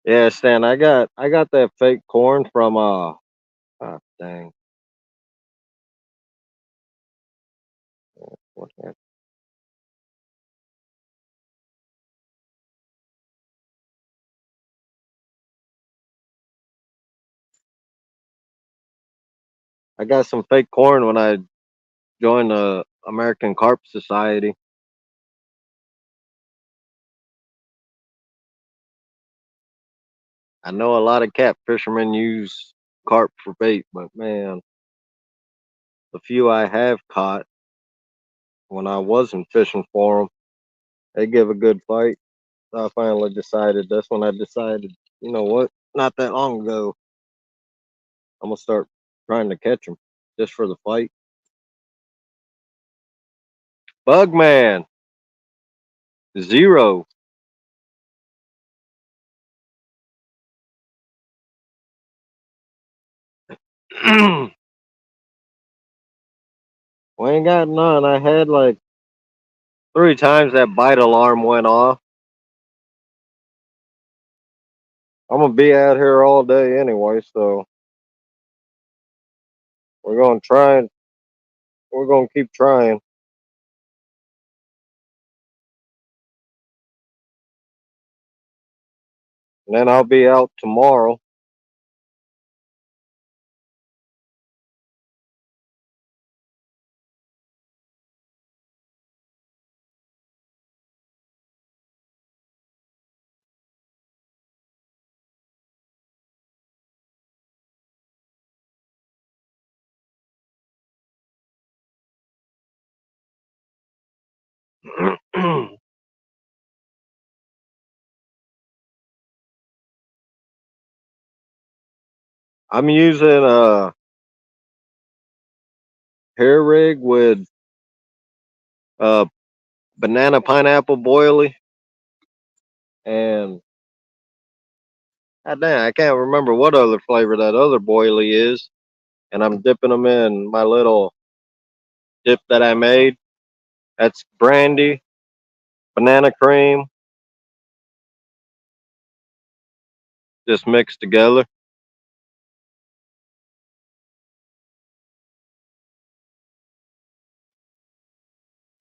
Yeah, Stan, I got that fake corn from dang, what the heck? I got some fake corn when I joined the American Carp Society. I know a lot of cat fishermen use carp for bait, but man, the few I have caught when I wasn't fishing for them, they give a good fight. So I finally decided. That's when I decided. You know what? Not that long ago, I'm gonna start trying to catch them just for the fight. Bugman 0. We ain't got none. I had like 3 times that bite alarm went off. I'm gonna be out here all day anyway, so we're gonna try and we're gonna keep trying. And then I'll be out tomorrow. I'm using a hair rig with a banana pineapple boilie, and god damn, I can't remember what other flavor that other boilie is. And I'm dipping them in my little dip that I made. That's brandy, banana cream, just mixed together.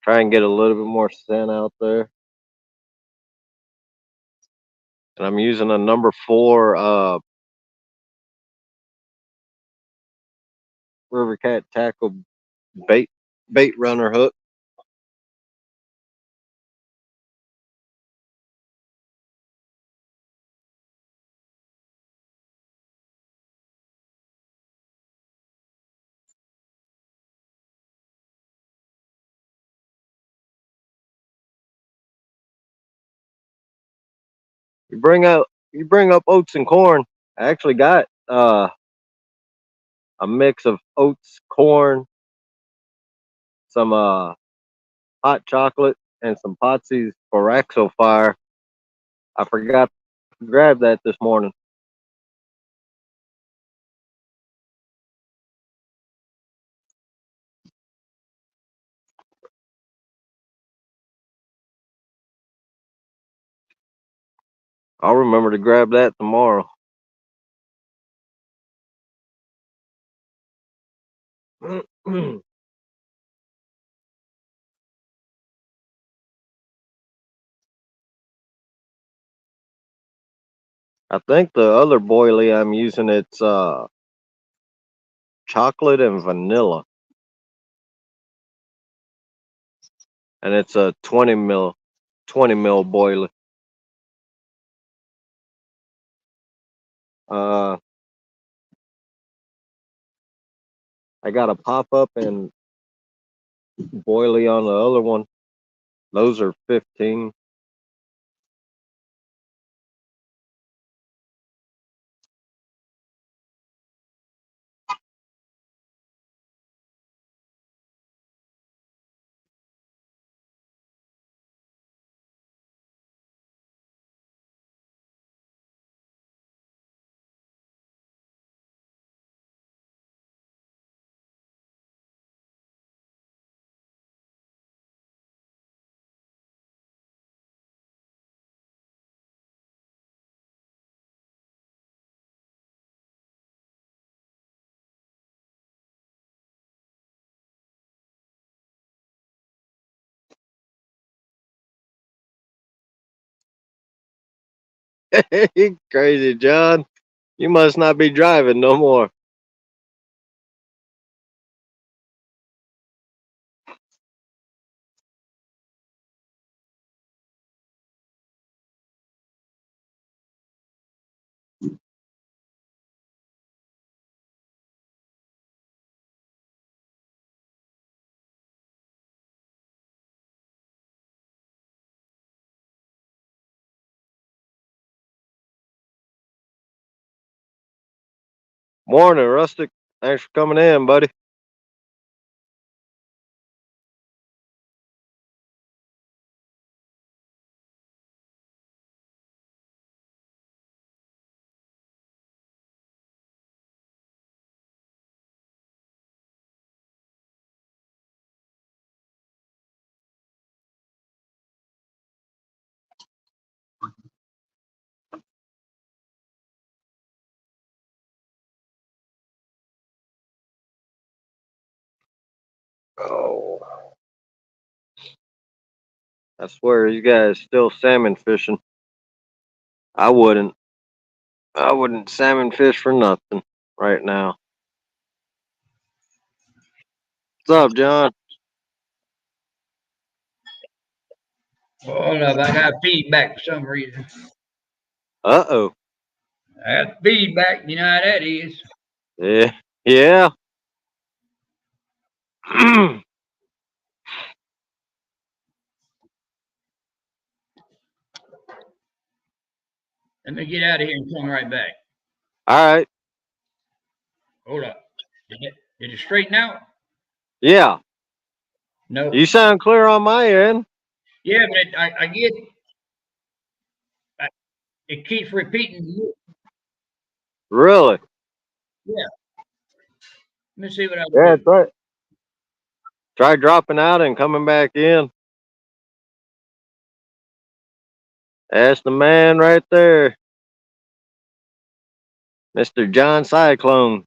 Try and get a little bit more scent out there. And I'm using a number 4 River Cat tackle bait bait runner hook. You bring up oats and corn. I actually got a mix of oats, corn, some hot chocolate, and some Potsy's Boraxo Fire. I forgot to grab that this morning. I'll remember to grab that tomorrow. I think the other boilie I'm using it's chocolate and vanilla, and it's a 20 mil boilie. Uh, I got a pop up and boilie on the other one. Those are 15. Crazy, John. You must not be driving no more. Morning, Rustic. Thanks for coming in, buddy. Oh, I swear, you guys still salmon fishing. I wouldn't. I wouldn't salmon fish for nothing right now. What's up, John? Hold up, I got feedback for some reason. Uh-oh. I got feedback, you know how that is. Yeah. Yeah. Let me get out of here and come right back. All right. Hold up. Did it straighten out? Yeah. No. You sound clear on my end. Yeah, but I get it keeps repeating. Really? Yeah. Let me see what I can Yeah, do. try dropping out and coming back in. That's the man right there. Mr. John Cyclone.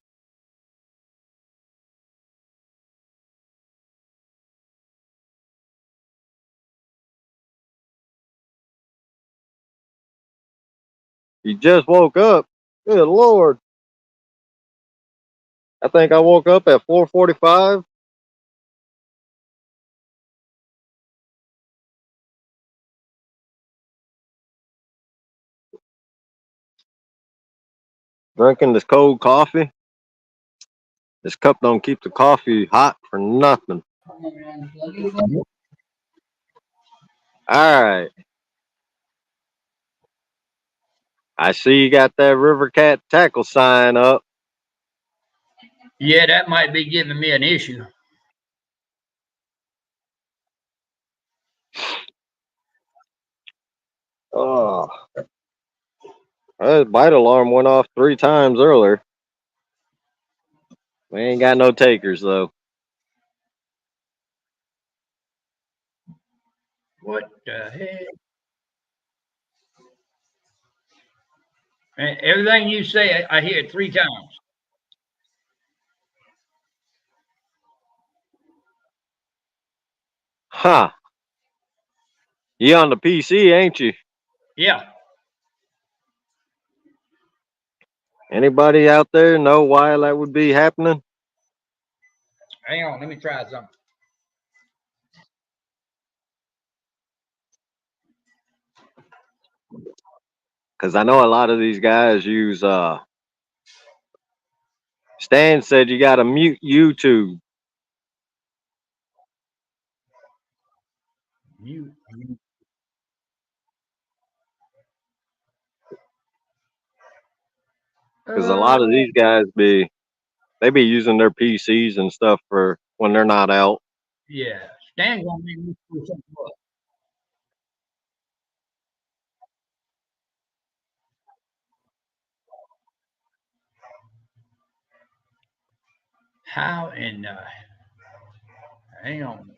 You just woke up. Good Lord. I think I woke up at 4:45. Drinking this cold coffee. This cup don't keep the coffee hot for nothing. All right. I see you got that River Cat tackle sign up. Yeah, that might be giving me an issue. Oh, that bite alarm went off 3 times earlier. We ain't got no takers though. What the heck? Everything you say, I hear it 3 times. Huh. You on the PC, ain't you? Yeah. Anybody out there know why that would be happening? Hang on. Let me try something. Because I know a lot of these guys use Stan said you gotta mute YouTube. You. Because a lot of these guys be using their PCs and stuff for when they're not out. Yeah. Stan's gonna make me do something up. How in hang on.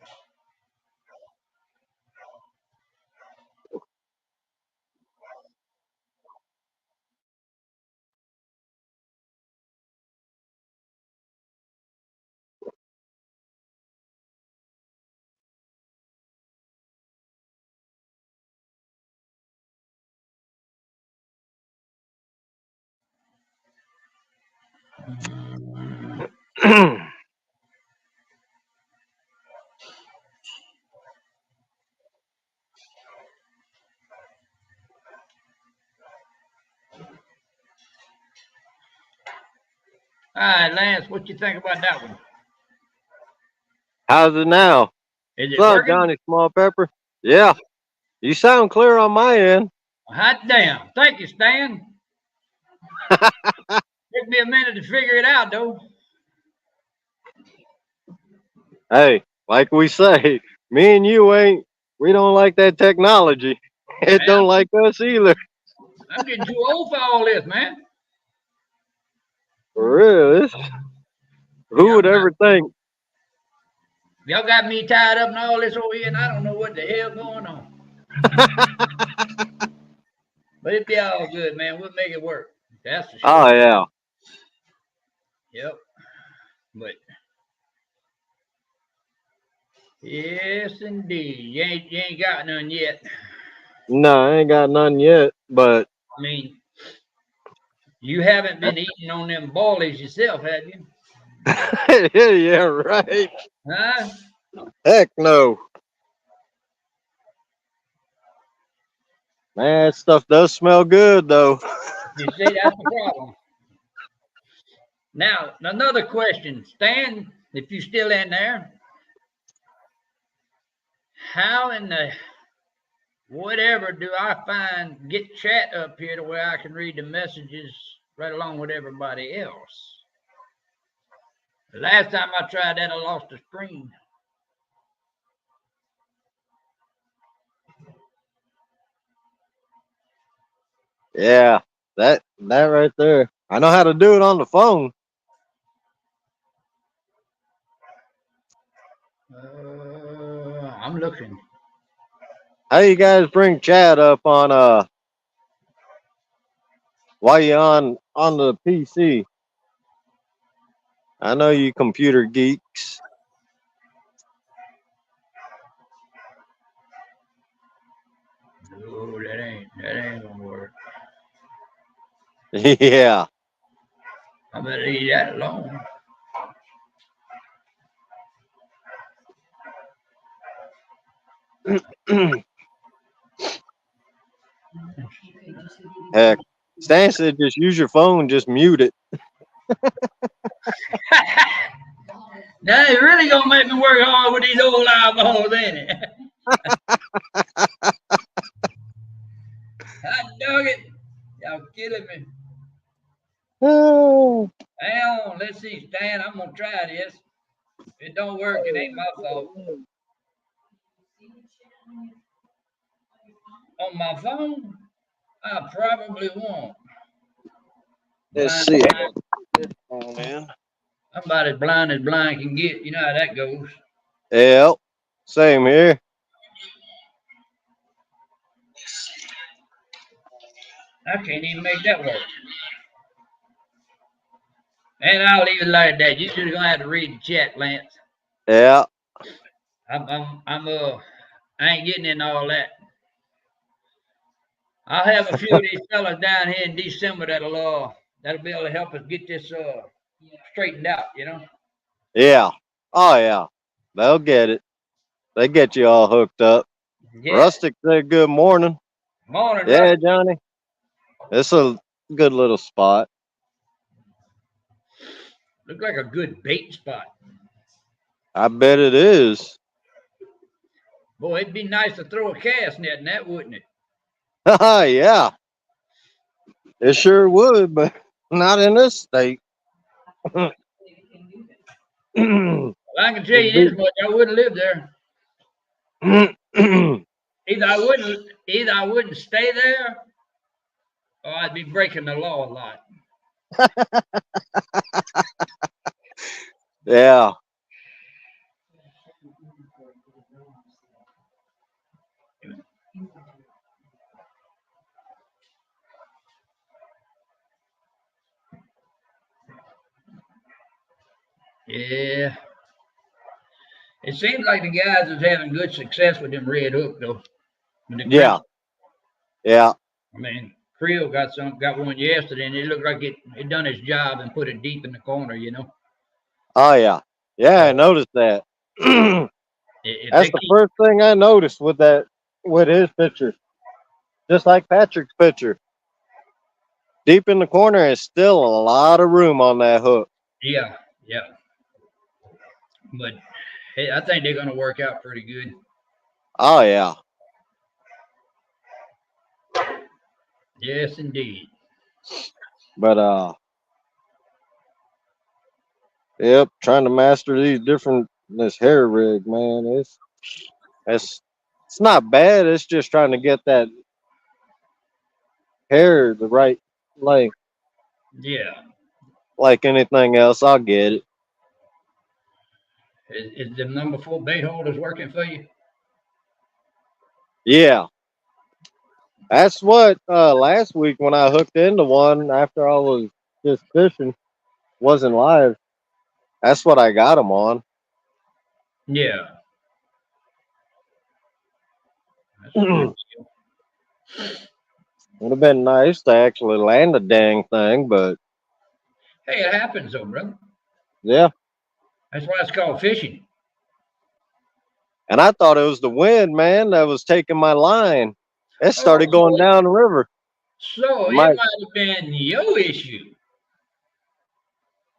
All right, Lance, what you think about that one? How's it now? Is it What's up, working? Johnny Small Pepper? Yeah, you sound clear on my end. Hot damn. Thank you, Stan. Took me a minute to figure it out, though. Hey, like we say, me and you we don't like that technology. It Man, don't like us either. I'm getting too old for all this, man. For real, who Y'all would got, ever think? y'all got me tied up and all this over here, and I don't know what the hell going on. But it'll be all good, man. We'll make it work. That's for Oh sure. yeah. Yep. But yes, indeed. You ain't got none yet. No, I ain't got none yet, but I mean, you haven't been eating on them ballies yourself, have you? yeah, right. Huh? Heck no. Man, that stuff does smell good though. You see, that's the problem. Now, another question. Stan, if you're still in there, how in the whatever do I find get chat up here to where I can read the messages right along with everybody else? The last time I tried that, I lost the screen. Yeah, that right there. I know how to do it on the phone. I'm looking. How you guys bring chat up on while you on the PC? I know you computer geeks. Oh, that ain't gonna work. Yeah. I'm gonna leave that alone. Heck, Stan said just use your phone, just mute it. Now it's really gonna make me work hard with these old eyeballs, ain't it? Hot dog it. Y'all killing me. Oh, Hang on, let's see, Stan. I'm gonna try this. If it don't work, it ain't my fault. On my phone, I probably won't. let's Blind, see. oh, man. I'm about as blind can get. You know how that goes. Yep. Same here. I can't even make that work. And I'll leave it like that. You're just gonna have to read the chat, Lance. Yeah. I ain't getting into all that. I'll have a few of these fellas down here in December that'll be able to help us get this straightened out. Yeah. Oh yeah. They'll get it. They get you all hooked up. Yeah. Rustic said good morning. Morning, Russ. Yeah, Johnny. It's a good little spot. Look like a good bait spot. I bet it is. Boy, it'd be nice to throw a cast net in that, wouldn't it? Yeah. It sure would, but not in this state. Well, I can tell you this much: I wouldn't live there. Either I wouldn't stay there, or I'd be breaking the law a lot. Yeah. Yeah. It seems like the guys is having good success with them red hook though. With the Yeah. crimson. Yeah. I mean, Creel got one yesterday, and it looked like it done its job and put it deep in the corner. Oh yeah. Yeah, I So noticed that. if That's they the keep, first thing I noticed with his picture. Just like Patrick's picture. Deep in the corner is still a lot of room on that hook. yeah, yeah, but hey, I think they're gonna work out pretty good. Oh yeah. Yes, indeed. But yep, trying to master these different this hair rig, man. It's it's not bad. It's just trying to get that hair the right length. Yeah. Like anything else, I'll get it. Is the number 4 bait holders working for you? Yeah. That's what last week when I hooked into one after I was just fishing, wasn't live. That's what I got them on. Yeah, that's a good Would deal. have been nice to actually land the dang thing, but Hey, it happens though, brother. yeah. That's why it's called fishing. And I thought it was the wind, man, that was taking my line. It Oh, started going down the river. so It it might might have been your issue.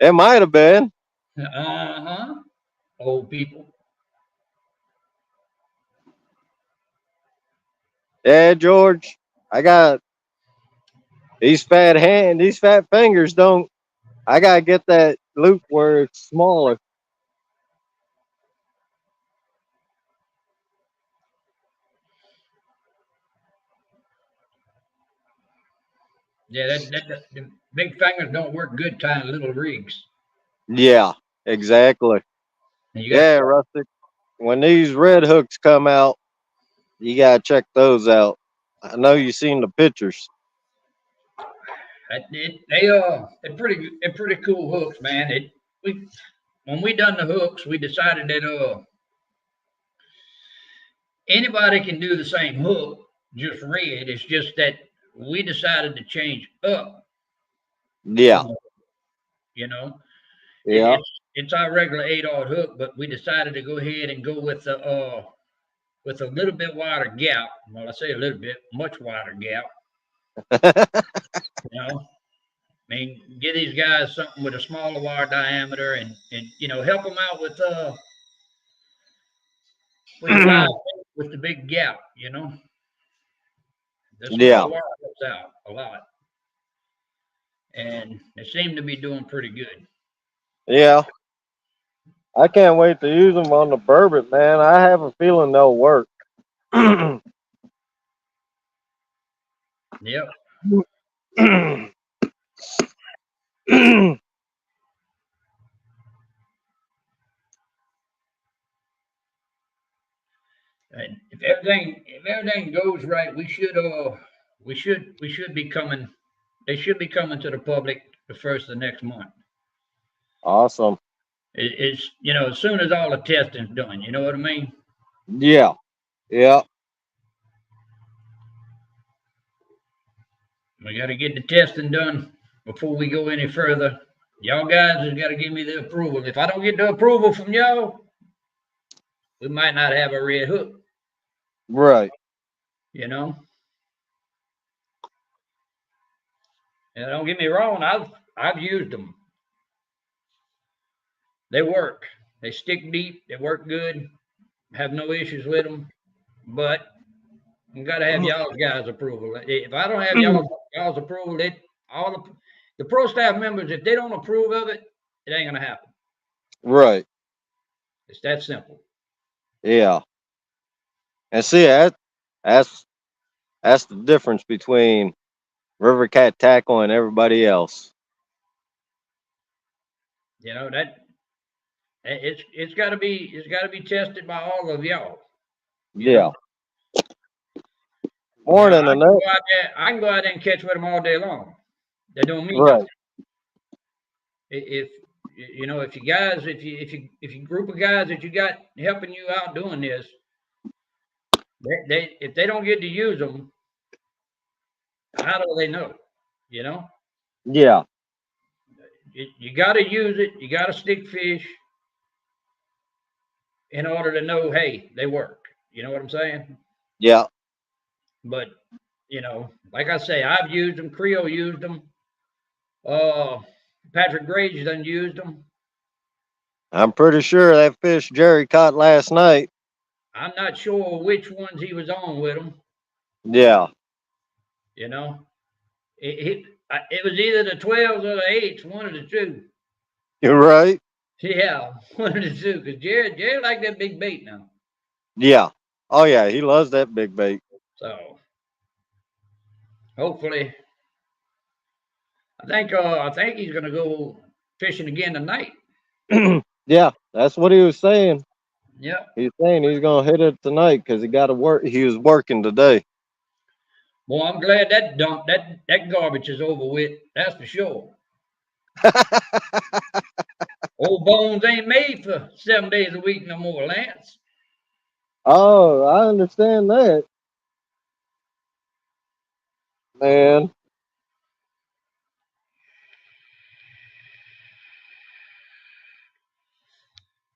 it might have been. Uh huh. Old people. Yeah, George. I got these fat fingers don't I gotta get that loop where it's smaller. Yeah, the big fingers don't work good tying little rigs. Yeah, exactly. And you got Yeah, Rustic. When these red hooks come out, you gotta check those out. I know you seen the pictures. they're pretty cool hooks, man. It we When we done the hooks, we decided that anybody can do the same hook, just red. It's just that we decided to change up Yeah, on the hook, you know. It, yeah. it's our regular 8/0 hook, but we decided to go ahead and go with a little bit wider gap. Well, I say a little bit, much wider gap. I mean, give these guys something with a smaller wire diameter, and help them out with the live with the big gap. The Yeah, small wire helps out a lot, and they seem to be doing pretty good. yeah. I can't wait to use them on the bourbon, man. I have a feeling they'll work. Yep. And if everything goes right, we should be coming. They should be coming to the public the first of next month. Awesome. It's as soon as all the testing's done. You know what I mean? Yeah. Yeah. We got to get the testing done before we go any further. Y'all guys has got to give me the approval. If I don't get the approval from y'all, we might not have a red hook. Right. You know. And don't get me wrong, I've used them. They work. They stick deep. They work good. Have no issues with them. But you got to have y'all guys' approval. If I don't have y'all's approval, all the pro staff members, if they don't approve of it, it ain't gonna happen. Right. It's that simple. Yeah. And see that's the difference between River Cat Tackle and everybody else. You know that it's got to be tested by all of y'all. Yeah. More Morning, Annette. I can go out there and catch with them all day long. They don't mean Right. nothing. If if you group of guys that you got helping you out doing this, if they don't get to use them, how do they know? You know? Yeah. You got to use it. You got to stick fish in order to know, hey, they work. You know what I'm saying? Yeah. But like I say, I've used them. Creo used them. Patrick Graves done used them. I'm pretty sure that fish Jerry caught last night. I'm not sure which ones he was on with them. Yeah. You know, it was either the 12s or the 8s, one of the two. You're right. Yeah, one of the two. Because Jerry liked that big bait now. Yeah. Oh yeah, he loves that big bait. So hopefully, I think he's gonna go fishing again tonight. Yeah, that's what he was saying. Yeah. He's saying he's gonna hit it tonight because he got to work. He was working today. Well, I'm glad that garbage is over with. That's for sure. Old bones ain't made for 7 days a week no more, Lance. Oh, I understand that, man.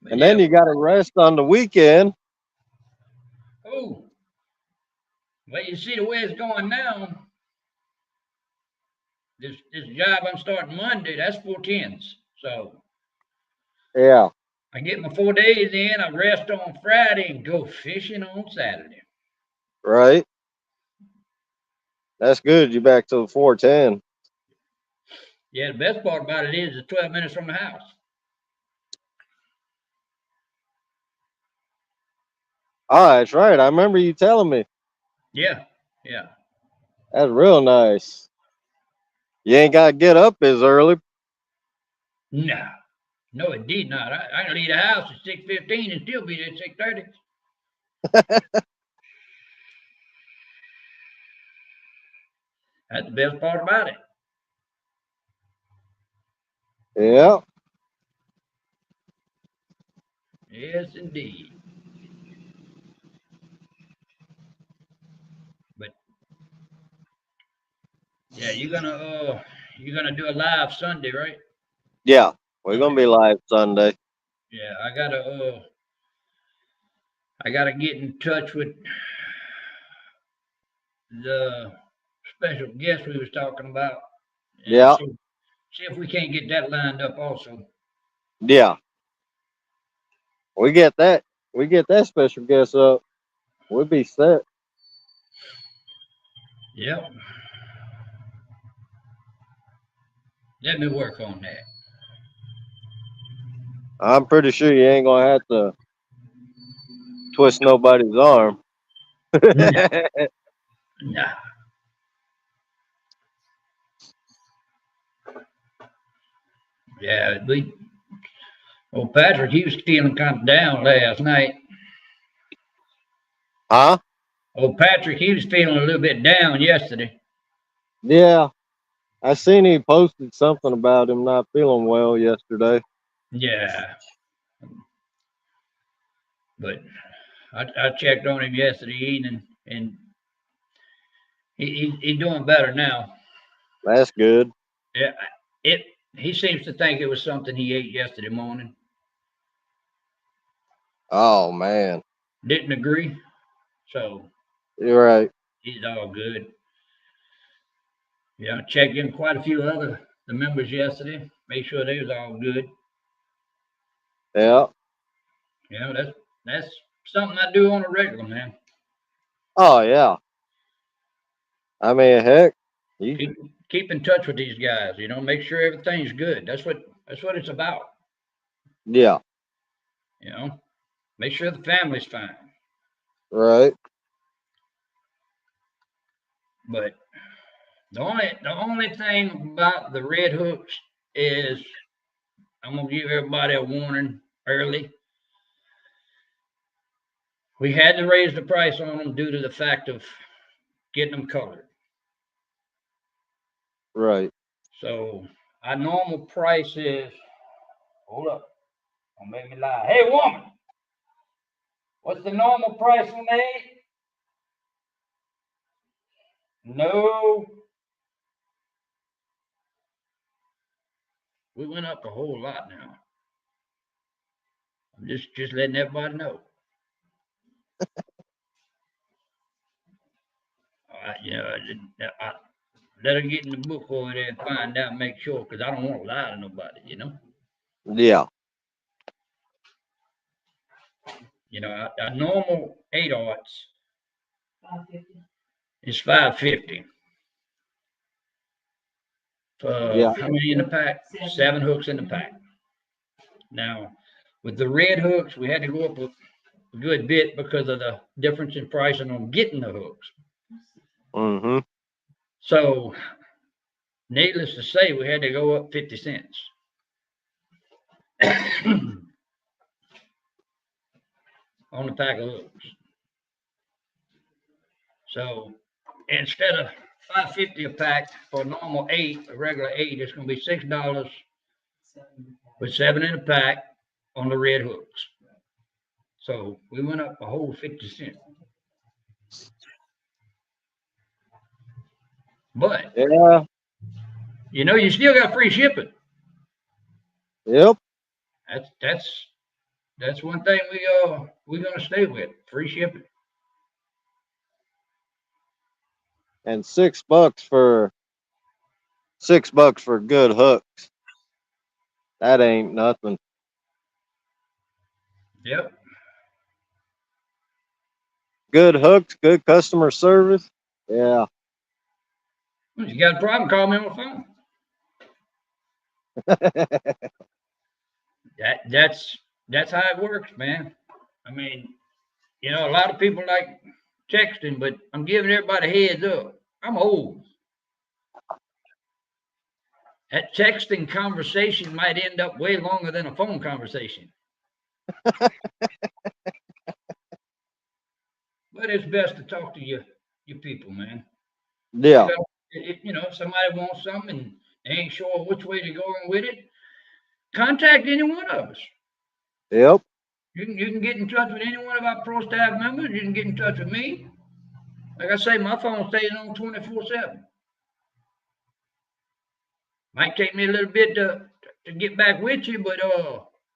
But And yeah. then you got to rest on the weekend. Oh, well, you see the way it's going now. This job I'm starting Monday, that's 4 10s. So Yeah. I get my 4 days in, I rest on Friday and go fishing on Saturday. Right. That's good. You back to the 410. Yeah, the best part about it is it's 12 minutes from the house. Oh, that's right. I remember you telling me. Yeah, yeah. That's real nice. You ain't got to get up as early. No, indeed not. I can leave the house at 6:15 and still be there at 6:30. That's the best part about it. Yeah. Yes, indeed. But yeah, you're gonna do a live Sunday, right? Yeah. We're Okay. gonna be live Sunday. Yeah, I gotta get in touch with the special guest we was talking about and Yeah. see if we can't get that lined up also. Yeah. We get that. We get that special guest up. We'll be set. Yep. Let me work on that. I'm pretty sure you ain't gonna have to twist nobody's arm. Nah, nah. Yeah, Patrick, he was feeling kind of down last night. Huh? Patrick, he was feeling a little bit down yesterday. Yeah, I seen he posted something about him not feeling well yesterday. Yeah, but I checked on him yesterday evening, and he's doing better now. That's good. Yeah, it. He seems to think it was something he ate yesterday morning. Oh man, Didn't agree, so you're right. he's all good. Yeah, I checked in quite a few other the members yesterday. Make sure they was all good. Yeah. That's something I do on a regular, man. Oh yeah. I mean, heck, you. Keep keep in touch with these guys. Make sure everything's good. That's what it's about. Yeah. You know, make sure the family's fine. Right. But the only thing about the red hooks is I'm gonna give everybody a warning early. We had to raise the price on them due to the fact of getting them colored. Right. So our normal price is, hold up, don't make me lie. Hey woman, what's the normal price on eight? No, we went up a whole lot now. I'm just letting everybody know. I let her get in the book over there and find out, make sure, because I don't want to lie to nobody. Yeah. Our normal 8 aughts is 550. Yeah. How many in the pack? 7 hooks in the pack. Now, with the red hooks, we had to go up a good bit because of the difference in pricing on getting the hooks. Mm-hmm. So, needless to say, we had to go up 50 cents. On the pack of hooks. So instead of 550 a pack for a normal eight, a regular eight, it's going to be $6 with 7 in a pack on the red hooks. So we went up a whole 50 cents. But Yeah. you still got free shipping. Yep. That's one thing we're gonna stay with, free shipping. And $6 for good hooks. That ain't nothing. Yep. Good hooks, good customer service. Yeah. You got a problem? Call me on the phone. That's how it works, man. I mean, a lot of people like texting, but I'm giving everybody a heads up. I'm old. That texting conversation might end up way longer than a phone conversation. But it's best to talk to your people, man. You Yeah. got, if somebody wants something and they ain't sure which way to go with it, contact any one of us. Yep. You can get in touch with any one of our pro staff members. You can get in touch with me. Like I say, my phone stays on 24/7. Might take me a little bit to get back with you, but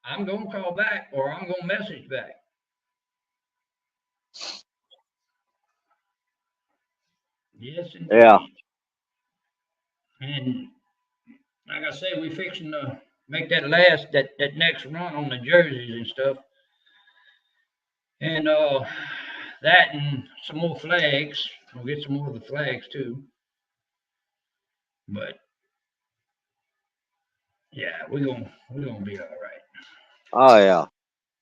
I'm gonna call back or I'm gonna message back. Yes, Yeah. indeed. And like I say, we fixing to make that next run on the jerseys and stuff, and that and some more flags. We'll get some more of the flags too. But yeah, we're gonna be all right. Oh yeah.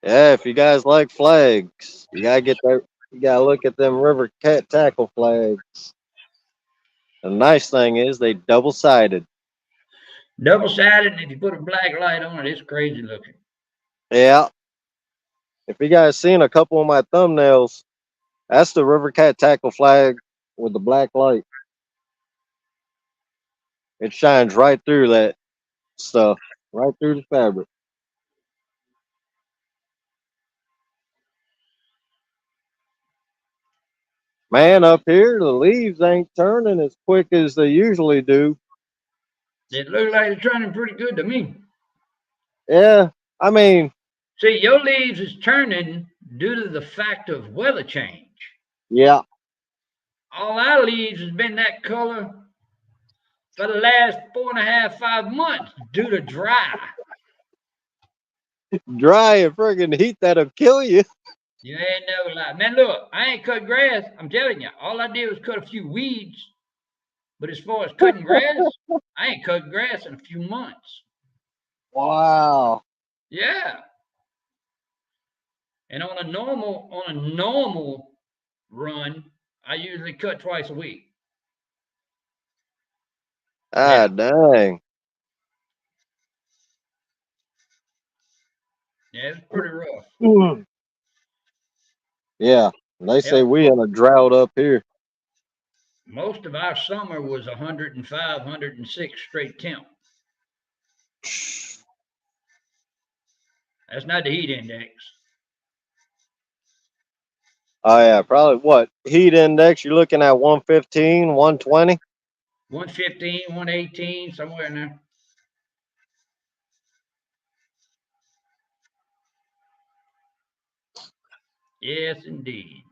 Yeah. If you guys like flags, you gotta get that. You gotta look at them river cat tackle flags. The nice thing is they double sided. Double sided, and if you put a black light on it, it's crazy looking. Yeah. If you guys seen a couple of my thumbnails, that's the river cat tackle flag with the black light. It shines right through that stuff, right through the fabric. Man, up here the leaves ain't turning as quick as they usually do. It looks like it's turning pretty good to me. Yeah, I mean, See, your leaves is turning due to the fact of weather change. yeah, All our leaves has been that color for the last 4.5, 5 months due to dry. dry and friggin' heat that'll kill you. You ain't never lied. Man, look, I ain't cut grass. I'm telling you, all I did was cut a few weeds. But as far as cutting grass, I ain't cut grass in a few months. Wow. Yeah. And on a normal run, I usually cut twice a week. Ah, Yeah. dang. Yeah, it's pretty rough. Yeah, they say Hell, we in a drought up here. most of our summer was 105, 106 straight temp. That's not the heat index. Oh yeah, probably what heat index? You're looking at 115, 120. 115, 118, somewhere in there. Yes, indeed.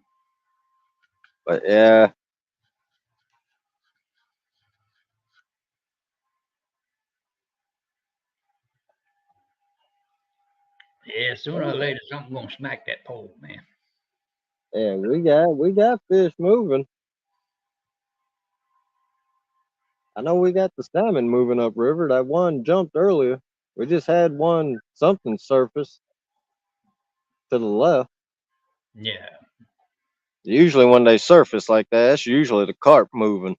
But yeah, Yeah, sooner or later, something gonna smack that pole, man. yeah, we got fish moving. I know we got the salmon moving upriver. That one jumped earlier. We just had one something surface to the left. Yeah, Usually when they surface like that, that's usually the carp moving.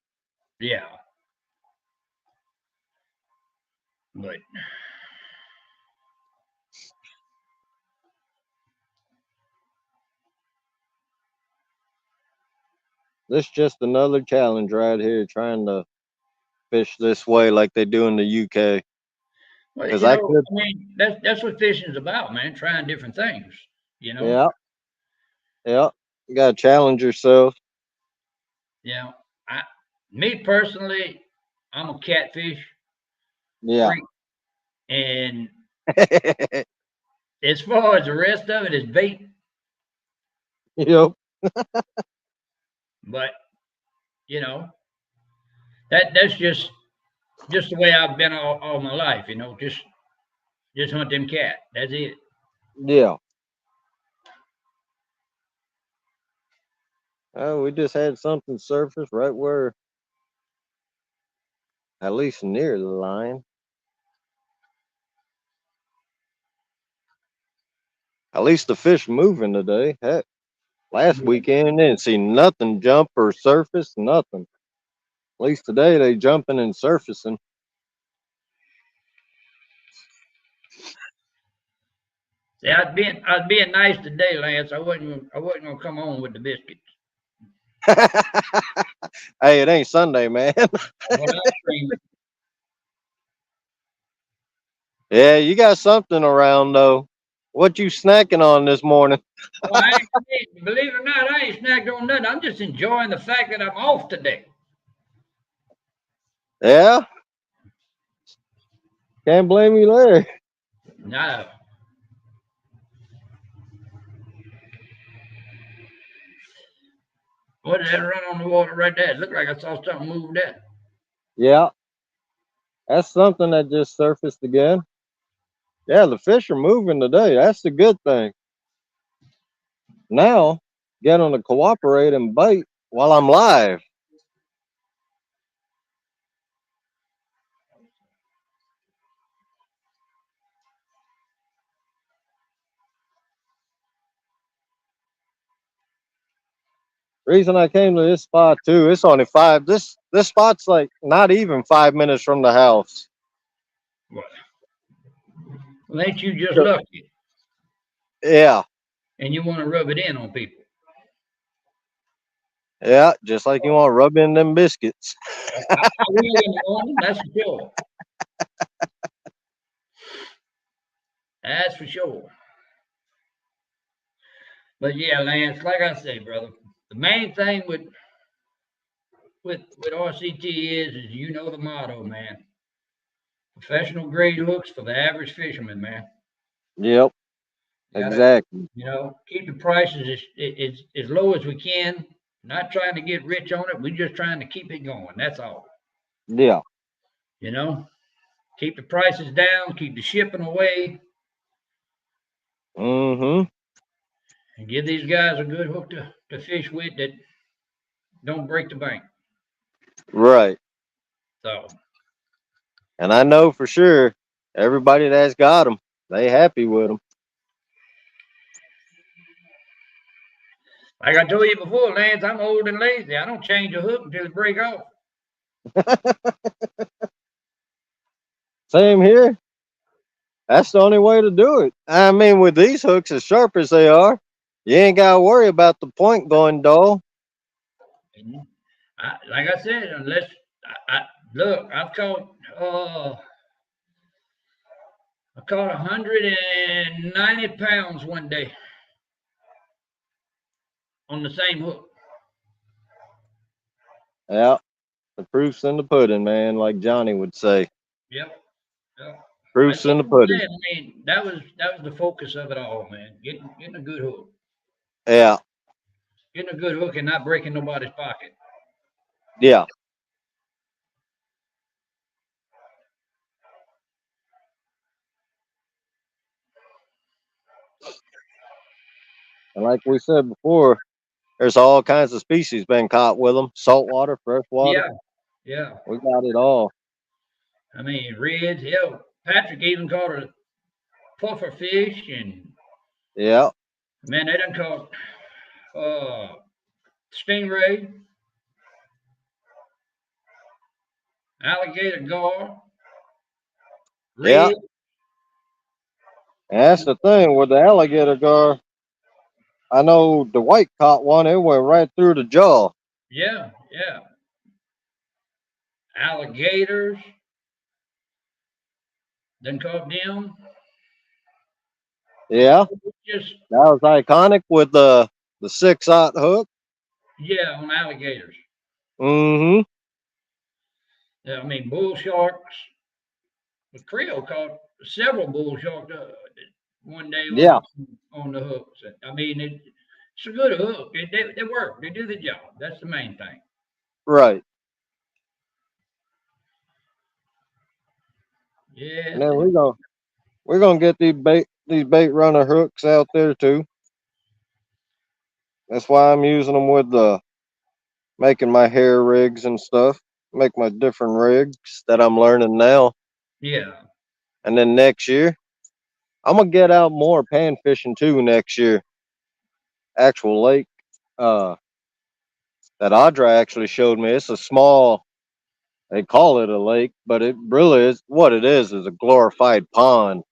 yeah. But This just another challenge right here, trying to fish this way like they do in the UK. well, Because I could, I mean, that's what fishing's about, man. Trying different things. You know, yeah, yeah, you gotta challenge yourself. you know. I, me personally, I'm a catfish Yeah, freak, and as far as the rest of it is bait. yep, But you know, that's just the way I've been all my life. You know, just hunt them cat. That's it. yeah. Oh, we just had something surface right where, at least near the line. At least the fish moving today. Heck, last Yeah. weekend didn't see nothing jump or surface, nothing. At least today they jumping and surfacing. See, I was being nice today, Lance. I wasn't gonna come on with the biscuits. Hey, it ain't Sunday, man. Well, I'm screaming. Yeah, you got something around though. What you snacking on this morning? Oh, believe it or not, I ain't snacked on nothing. I'm just enjoying the fact that I'm off today. Yeah, can't blame you there. No. What did that run on the water right there? It looked like I saw something move that. Yeah, that's something that just surfaced again. Yeah, the fish are moving today. That's the good thing. Now, get them to cooperate and bite while I'm live. Reason I came to this spot too, it's only five. This spot's like not even 5 minutes from the house. What? Well, ain't you just lucky? Yeah, And you want to rub it in on people. Yeah, just like you want to rub in them biscuits. I will in the morning, that's for sure. That's for sure. But yeah, Lance, like I say, brother, the main thing with RCT is you know the motto, man. Professional grade hooks for the average fisherman, man. Yep, You gotta, exactly. keep the prices as low as we can. Not trying to get rich on it. We're just trying to keep it going. That's all. Yeah. You know, keep the prices down, keep the shipping away, Mm-hmm. and give these guys a good hook to fish with that don't break the bank. Right. So, And I know for sure everybody that's got them, they happy with them. like I told you before, Lance, I'm old and lazy. I don't change a hook until it break off. Same here. That's the only way to do it. I mean, with these hooks as sharp as they are, you ain't got to worry about the point going dull. And like I said, unless I look, I caught 190 pounds one day on the same hook. Yeah, the proof's in the pudding, man, like Johnny would say. Yep. Yep. That's Proof's in what the I'm pudding. saying. I mean, that was the focus of it all, man. Getting a good hook, Yeah, getting a good hook, and not breaking nobody's pocket. yeah. And like we said before, there's all kinds of species been caught with them: saltwater, freshwater. Yeah, yeah. We got it all. I mean, reds. Hell, Patrick even caught a puffer fish, and Yeah, man, they done caught uh, stingray, alligator gar, yeah. red. And that's the thing with the alligator gar. I know the white caught one. It went right through the jaw. Yeah, yeah. Alligators. Done caught them. Yeah, Just that was iconic with the 6/0 hook. yeah, on alligators. Mm-hmm. Yeah, I mean, bull sharks. The Creole caught several bull sharks one day Yeah, on the hooks. I mean, it's a good hook. They work. They do the job. That's the main thing. right. And Yes, then it, we're gonna get these bait runner hooks out there too. That's why I'm using them with the making my hair rigs and stuff. Make my different rigs that I'm learning now. yeah. And then next year, I'm gonna get out more pan fishing too next year. Actual lake. Uh that Audra actually showed me. It's a small, they call it a lake, but it really is what it is a glorified pond.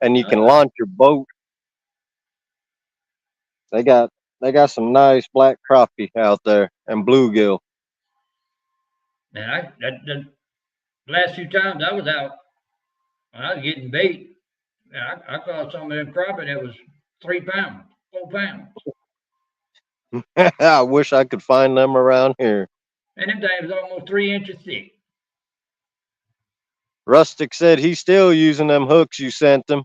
And you can Oh, launch your boat. They got they got some nice black crappie out there and bluegill. man, the last few times I was out, when I was getting bait, I caught some of them crappie that was 3 pounds, 4 pounds, I wish I could find them around here. and them things was almost 3 inches thick. Rustic said he's still using them hooks you sent him,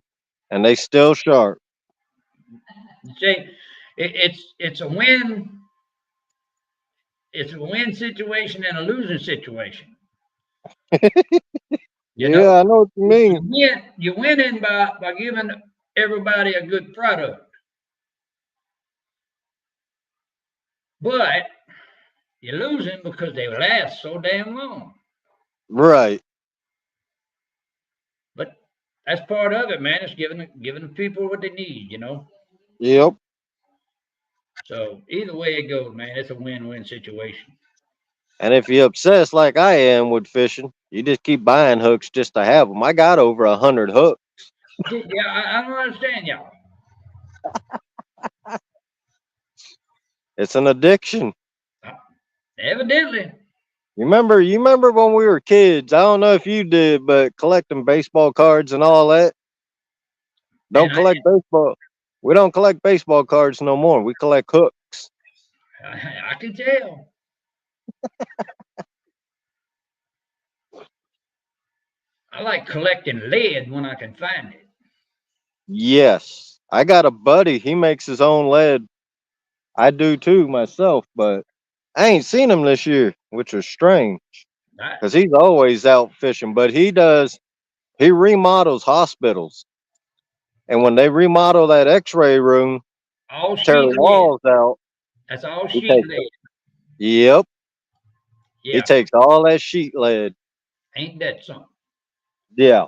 and they still sharp. You see, it's a win. It's a win situation and a losing situation. You know, Yeah, I know what you you mean. win. You're winning by giving everybody a good product, but you're losing because they last so damn long. Right. But that's part of it, man. It's giving the people what they need. Yep. So either way it goes, man, it's a win-win situation. And if you obsess like I am with fishing, you just keep buying hooks just to have them. I got over 100 hooks. Yeah, I don't understand y'all. It's an addiction. Evidently. You remember when we were kids? I don't know if you did, but collecting baseball cards and all that. Man, Don't collect baseball. We don't collect baseball cards no more. We collect hooks. I can tell. I like collecting lead when I can find it. Yes, I got a buddy. He makes his own lead. I do too myself, but I ain't seen him this year, which is strange I, because he's always out fishing. But he remodels hospitals, and when they remodel that X-ray room, all tear the sheet lead. walls out, That's all he sheet takes. lead. Yep, he Yeah, takes all that sheet lead. ain't that something? Yeah,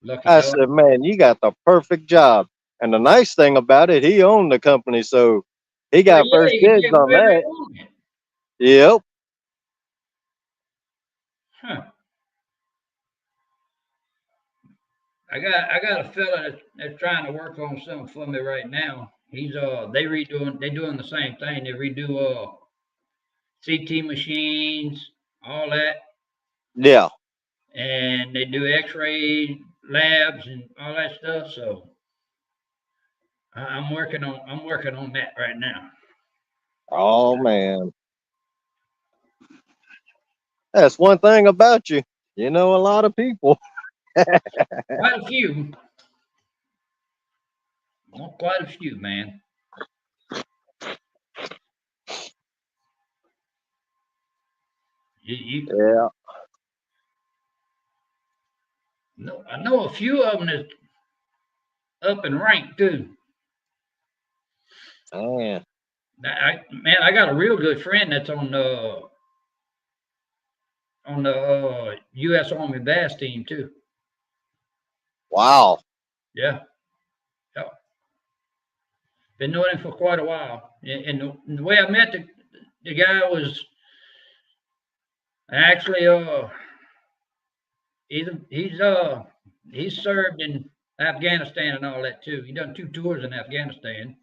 Lucky I dog. said, man, you got the perfect job. And the nice thing about it, he owned the company, so he Well, got yeah, first you can dibs take on whatever you that. want. Yep. Huh. I got a fella that's trying to work on something for me right now. He's they doing the same thing. They redo CT machines, all that, Yeah. and they do X-ray labs and all that stuff. So I'm working on that right now. Oh man, that's one thing about you. You know a lot of people. Quite a few, well, quite a few, man. You Yeah. know, I know a few of them is up in rank too. Man. Man, I got a real good friend that's on the U.S. Army bass team too. Wow. Yeah, yeah. Been knowing him for quite a while. And the way I met the guy was actually he's served in Afghanistan and all that too. He done 2 tours in Afghanistan.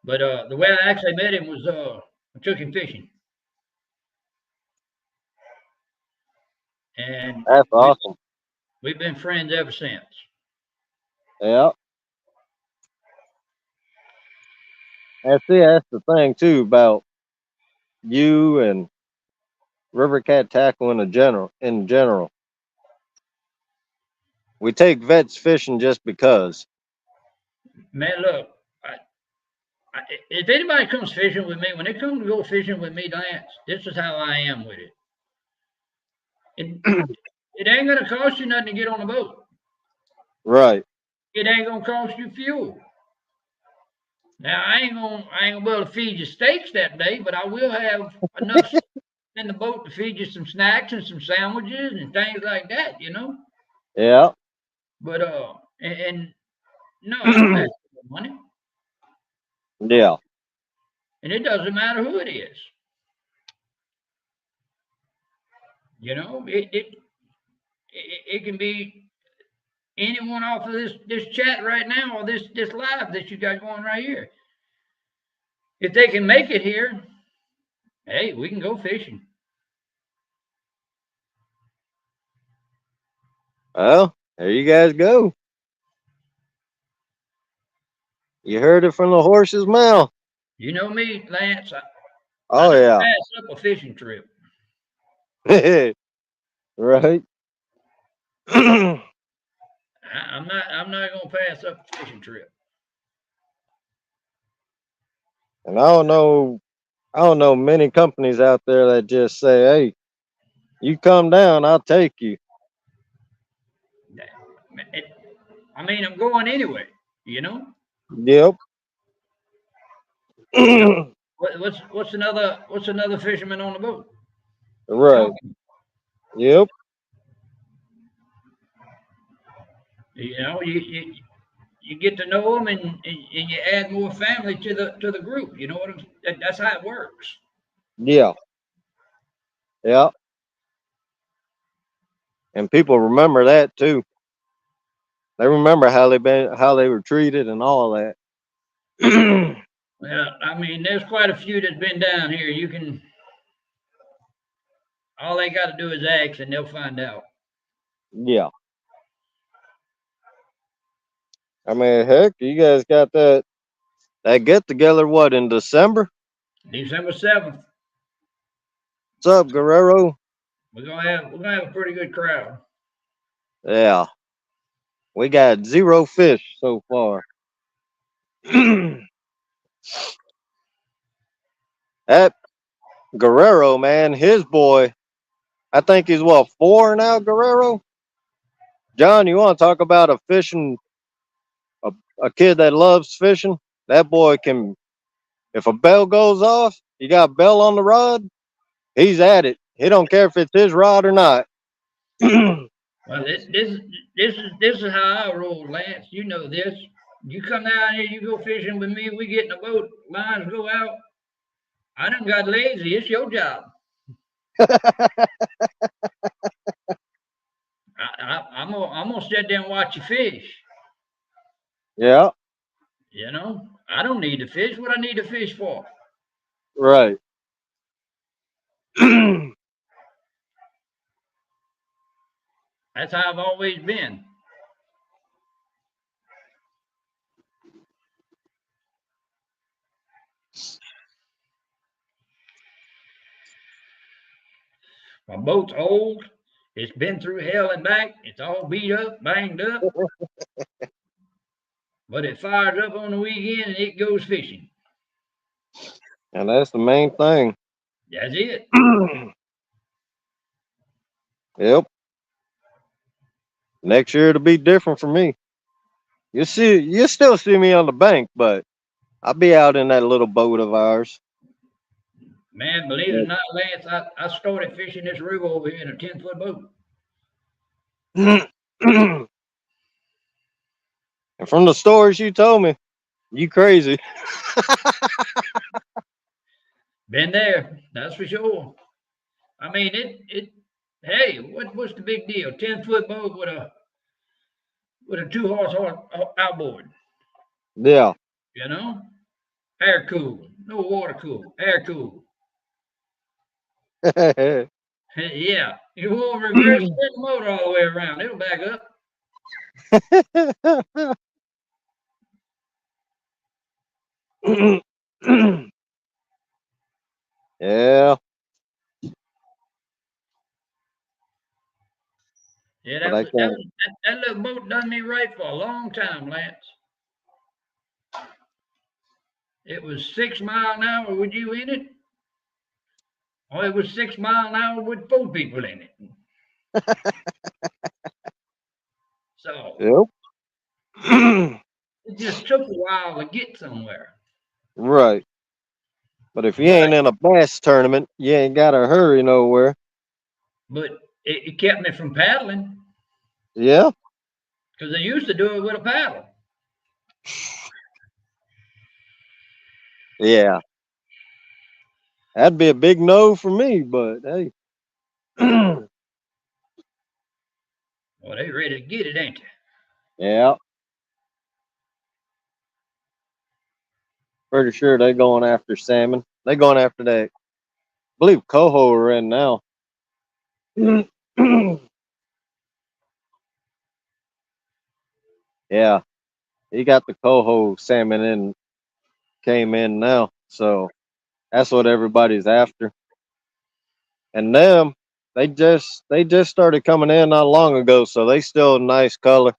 But the way I actually met him was I took him fishing, and That's awesome. we've been friends ever since. Yeah. And see, that's the thing too about you and river cat tackle in general. In general, we take vets fishing just because. Man, look, I, if anybody comes fishing with me, when they come to go fishing with me, Lance, this is how I am with it. It, it ain't gonna cost you nothing to get on a boat. Right. It ain't gonna cost you fuel. Now I ain't gonna be able to feed you steaks that day, but I will have enough in the boat to feed you some snacks and some sandwiches and things like that, you know. Yeah. But and no, I don't ask for money, Yeah. and it doesn't matter who it is. You know, it can be anyone off of this chat right now or this live that you got going right here. If they can make it here, hey, we can go fishing. Well, there you guys go. You heard it from the horse's mouth. You know me, Lance. I Oh don't yeah. pass up a fishing trip. Right. And I'm not gonna pass up a fishing trip. I don't know many companies out there that just say, "Hey, you come down, I'll take you." It, I mean, I'm going anyway. You know. Yep. You know. What's another fisherman on the boat? Right. Company. Yep. You know, you get to know them and you add more family to the group. You know what that's how it works. Yeah. Yeah. And people remember that too. They remember how they were treated and all that. Well, I mean, there's quite a few that's been down here. You can. All they got to do is ask, and they'll find out. Yeah. I mean, heck, you guys got that get together what in December? December 7th, What's up, Guerrero? we're gonna have a pretty good crowd. Yeah. We got zero fish so far. That Guerrero, man, his boy, I think he's what, 4 now, Guerrero? John, you want to talk about a, a kid that loves fishing? That boy can, if a bell goes off, you got a bell on the rod, he's at it. He don't care if it's his rod or not. Well, this is how I roll, Lance. You know this. You come down here, you go fishing with me. We get in a boat, lines go out. I done got lazy. It's your job. I'm gonna sit there and watch you fish. Yeah, You know, I don't need to fish. What I need to fish for? right. That's how I've always been. My boat's old. It's been through hell and back. It's all beat up, banged up, but it fires up on the weekend and it goes fishing. And that's the main thing. That's it. Yep. Next year it'll be different for me. You still see me on the bank, but I'll be out in that little boat of ours. Man, believe it or not, Lance, I started fishing this river over here in a 10-foot boat. And from the stories you told me, you crazy. Been there, that's for sure. I mean, hey, what's the big deal? 10-foot boat with a 2 horse outboard, Yeah. you know? Air cool, no water cool, air cool. Yeah, you won't reverse spin the motor all the way around. It'll back up. Yeah, Yeah, but that I was that can't. was that little boat done me right for a long time, Lance. It was 6 mile an hour with you in it, or it was 6 mile an hour with 4 people in it. So Yep. it just took a while to get somewhere. Right. But if you But ain't in a bass tournament, you ain't got to hurry nowhere. but it kept me from paddling Yeah. because I used to do it with a paddle. Yeah. That'd be a big no for me, but hey. Well, they ready to get it, ain't they? Yeah. Pretty sure they going after salmon. They going after that. I believe coho are in now. Yeah. He got the coho salmon in came in now. So that's what everybody's after. And them, they just started coming in not long ago, so they still a nice color.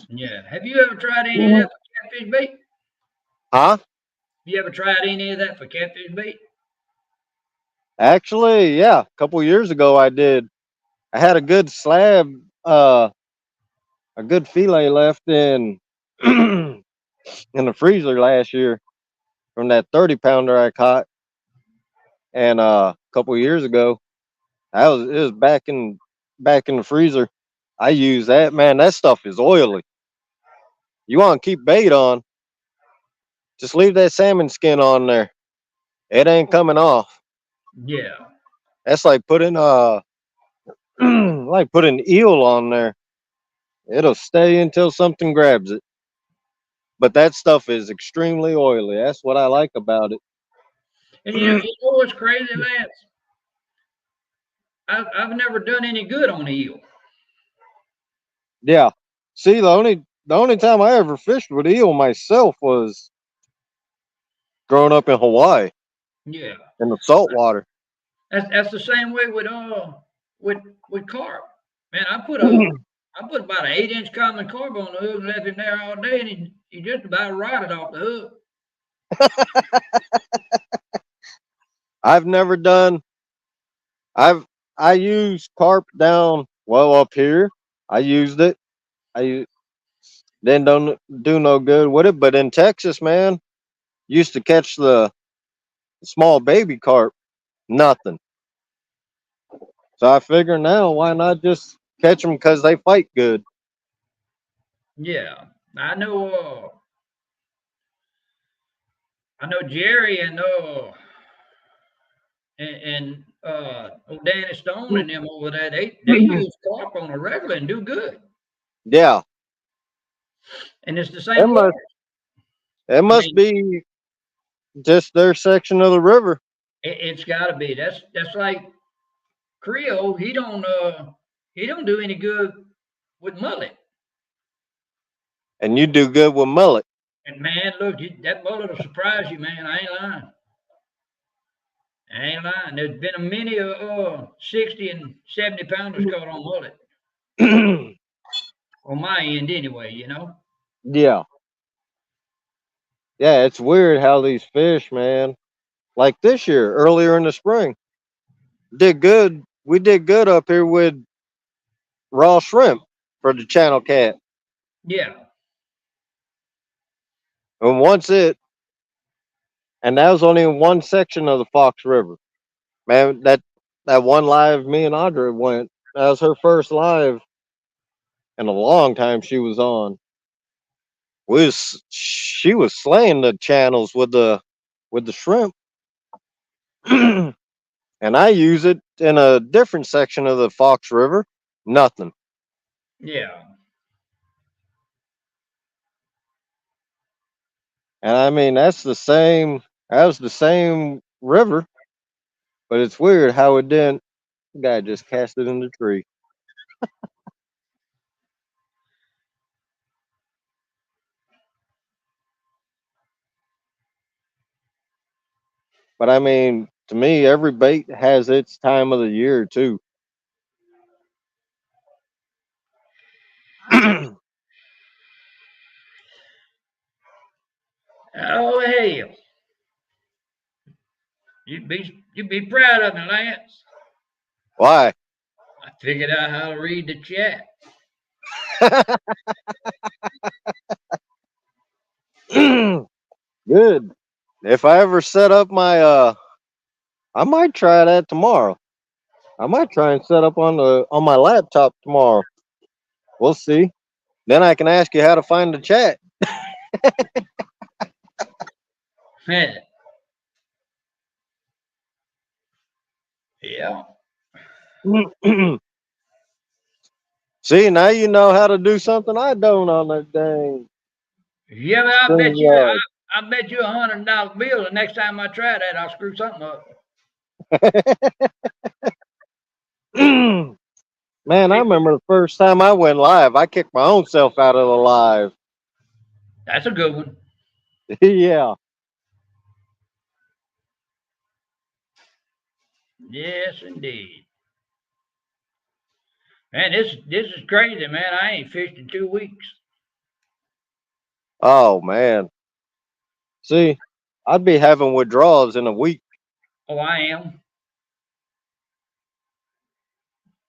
Yeah. Have you ever tried any of that for catfish bait? Huh? You ever tried any of that for catfish bait? Actually, yeah. A couple years ago I did. I had a good slab, a good fillet left in the freezer last year from that 30 pounder I caught. And a couple years ago, it was back in the freezer. I use that, man. That stuff is oily. You want to keep bait on, just leave that salmon skin on there. It ain't coming off. Yeah. That's like putting like putting eel on there. It'll stay until something grabs it. But that stuff is extremely oily. That's what I like about And you know, it. you know what's crazy, Lance? I've never done any good on eel. Yeah. See, the only time I ever fished with eel myself was growing up in Hawaii Yeah, in the salt water. that's the same way with with carp. Man, I put about an 8-inch common carp on the hook and left him there all day, and he just about rotted off the hook. I've never done. I used carp down well up here. I used it. Then don't do no good with it. But in Texas, man, used to catch the small baby carp. Nothing. So I figure now, why not just catch them because they fight good? Yeah, I know. I know Jerry and old Danny Stone and them over there. They use carp on a regular and do good, Yeah, and it's the it same water. must it I must mean, be just their section of the river, it's got to be. That's like Creole. He don't do any good with mullet. and you do good with mullet. And man, look, that mullet will surprise you, man. I ain't lying. I ain't lying. There's been a many 60 and 70 pounders caught on mullet on my end, anyway. Yeah, yeah. It's weird how these fish, man. Like this year, earlier in the spring, did good. We did good up here with raw shrimp for the channel cat. Yeah, And once it, and that was only in one section of the Fox River. Man, that one live me and Audra went. That was her first live in a long time she was on. She was slaying the channels with the shrimp. And I use it in a different section of the Fox River. Nothing. yeah, And I mean that was the same river, but it's weird how it didn't. The guy just cast it in the tree. But I mean, to me, every bait has its time of the year too. Oh hell, you'd be proud of me, Lance. Why? I figured out how to read the chat. Good. If I ever set up my I might try that tomorrow. I might try and set up on my laptop tomorrow. We'll see. Then I can ask you how to find the chat. Yeah. See, now you know how to do something I don't on that dang Yeah, string yard. I bet you $100 bill the next time I try that I'll screw something up. Man, I See, remember the first time I went live, I kicked my own self out of the live. that's a good one. Yeah. Yes, indeed. Man, this is crazy, man. I ain't fished in 2 weeks. Oh man. See, I'd be having withdrawals in a week. Oh, I am.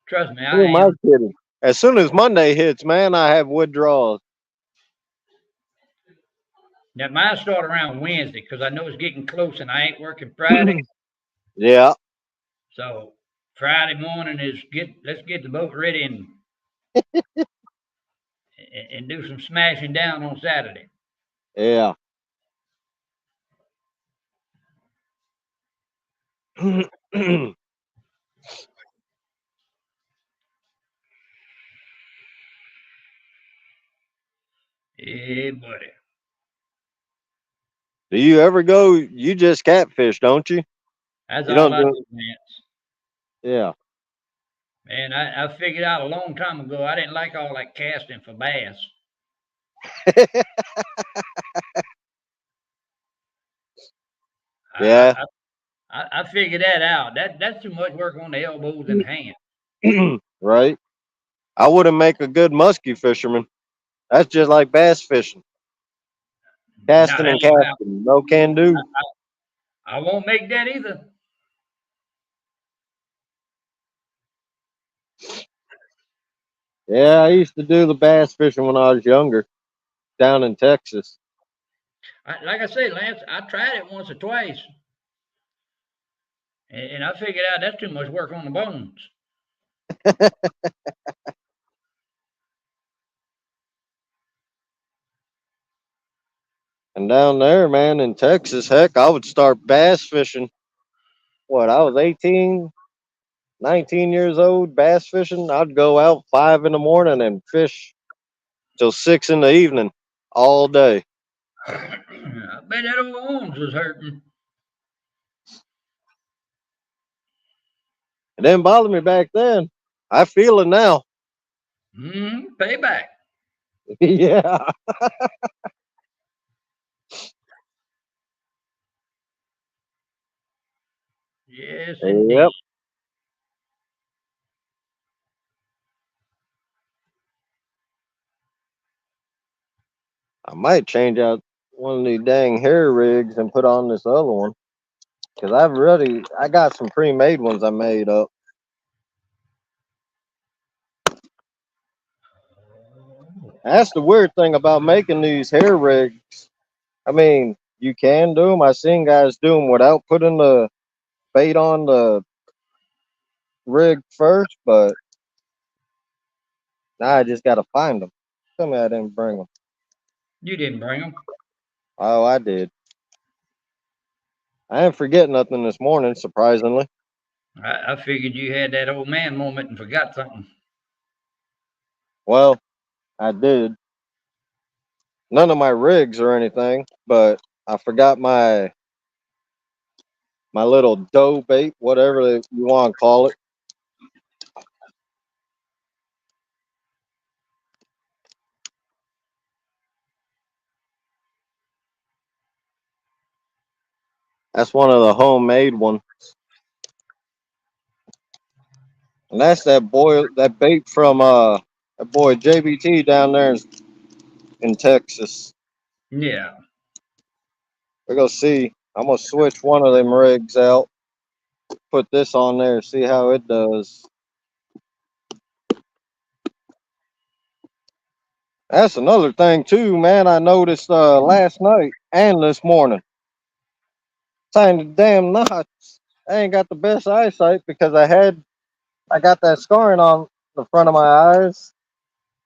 Trust me, Who I am I am. kidding? As soon as Monday hits, man, I have withdrawals. Now mine start around Wednesday because I know it's getting close and I ain't working Friday. Yeah. So Friday morning is let's get the boat ready and do some smashing down on Saturday. Yeah. Do Yeah, buddy. you ever go? You just catfish, don't you? That's You all don't I do. do, Lance. Yeah. And I figured out a long time ago I didn't like all that casting for bass. Yeah. I, I figured that out. That's too much work on the elbows and hands. Right. I wouldn't make a good musky fisherman. That's just like bass fishing. Now Casting that and casting. No can do. I won't make that either. Yeah, I used to do the bass fishing when I was younger down in Texas. Like I say, Lance, I tried it once or twice, and I figured out that's too much work on the bones. And down there, man, in Texas, heck, I would start bass fishing. What, I was 18, 19 years old, bass fishing. I'd go out 5 in the morning and fish till 6 in the evening all day. I bet that old arms was hurting. It didn't bother me back then. I feel it now. Payback. Yeah. Yes, Yep. indeed. I might change out one of these dang hair rigs and put on this other one. Because I got some pre-made ones I made up. That's the weird thing about making these hair rigs. I mean, you can do them. I seen guys do them without putting the bait on the rig first, but now I just got to find them. Tell me I didn't bring them. You didn't bring them. Oh, I did. I didn't forget nothing this morning, surprisingly. I figured you had that old man moment and forgot something. Well, I did. None of my rigs or anything, but I forgot my little dough bait, whatever you want to call it. That's one of the homemade ones. And that's that bait from that boy JBT down there in Texas. Yeah. We're gonna see. I'm gonna switch one of them rigs out, put this on there, see how it does. That's another thing too, man. I noticed last night and this morning. Tiny damn knots. I ain't got the best eyesight because I got that scarring on the front of my eyes.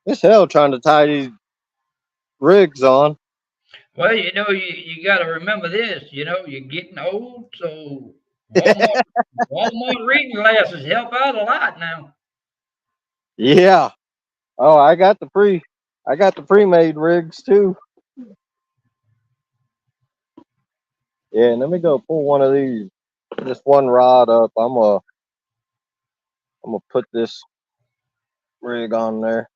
It's hell trying to tie these rigs on. Well, you got to remember this. You're getting old, so Walmart reading glasses help out a lot now. Yeah. Oh, I got the pre-made rigs too. Yeah, let me go pull one of these, this one rod up. I'm gonna put this rig on there.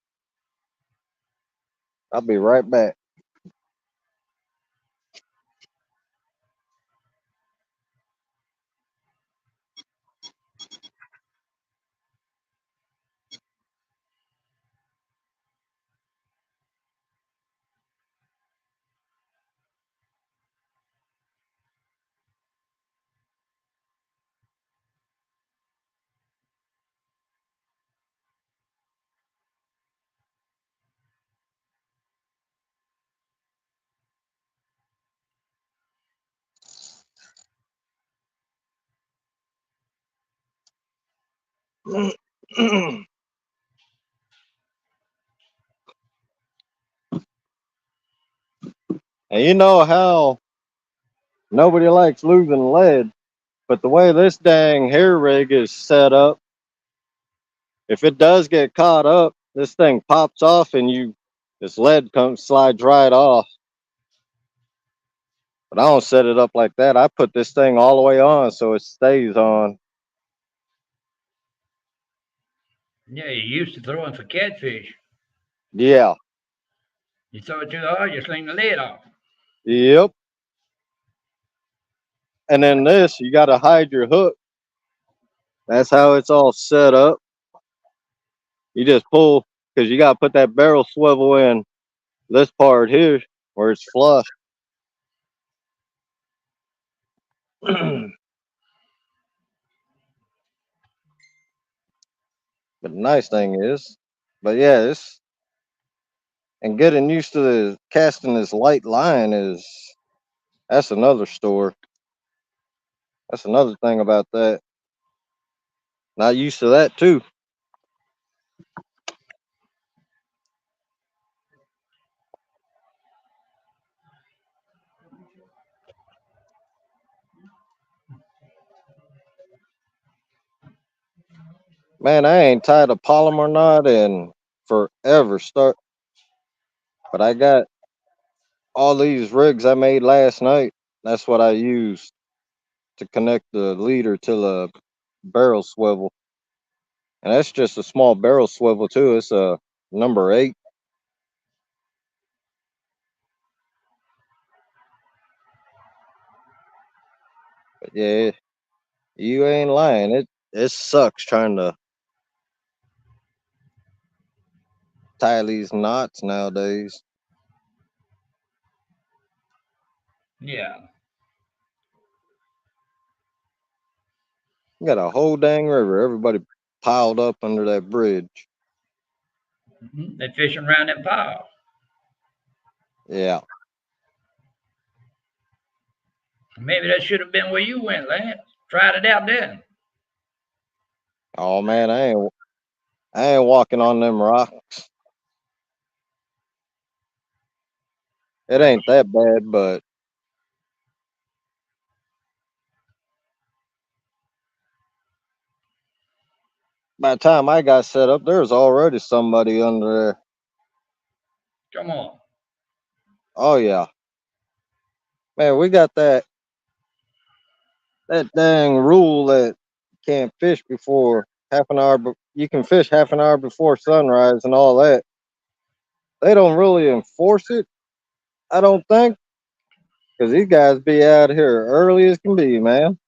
I'll be right back. And you know how nobody likes losing lead, but the way this dang hair rig is set up, if it does get caught up, this thing pops off and this lead slides right off. But I don't set it up like that. I put this thing all the way on so it stays on. Yeah, you used to throwing for catfish. Yeah. You throw it too hard, you sling the lid off. Yep. And then this, you got to hide your hook. That's how it's all set up. You just pull because you got to put that barrel swivel in this part here where it's flush. But the nice thing is, but yeah, this and getting used to the casting this light line is that's another story. That's another thing about that. Not used to that too. Man, I ain't tied a polymer knot in forever. But I got all these rigs I made last night. That's what I used to connect the leader to the barrel swivel. And that's just a small barrel swivel too. It's a number 8. But yeah, you ain't lying. It sucks trying to tie these knots nowadays. Yeah. You got a whole dang river. Everybody piled up under that bridge. They fishing around them piles. Yeah. Maybe that should have been where you went, Lance. Tried it out then. Oh man, I ain't walking on them rocks. It But ain't that bad, but by the time I got set up, there was already somebody under there. come on. Oh yeah, man, we got that dang rule that you can't fish before half an hour. You can fish half an hour before sunrise and all that. They don't really enforce it, I don't think, because these guys be out here early as can be, man.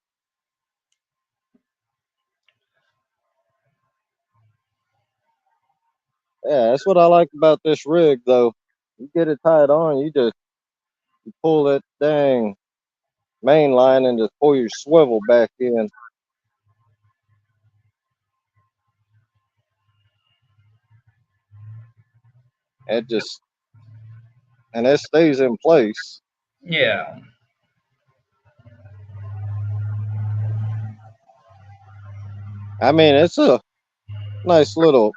Yeah, that's what I like about this rig, though. You get it tied on, you pull that dang main line and just pull your swivel back in. It just and it stays in place. Yeah. I mean, it's a nice little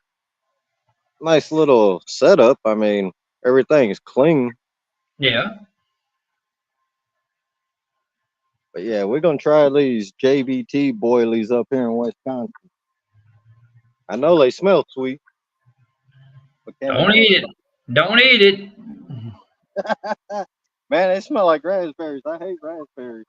nice little setup. I mean, everything is clean. Yeah. But yeah, we're gonna try these JBT boilies up here in Wisconsin. I know they smell sweet, but can they Don't taste? eat it. Don't eat it. Man, they smell like raspberries. I hate raspberries.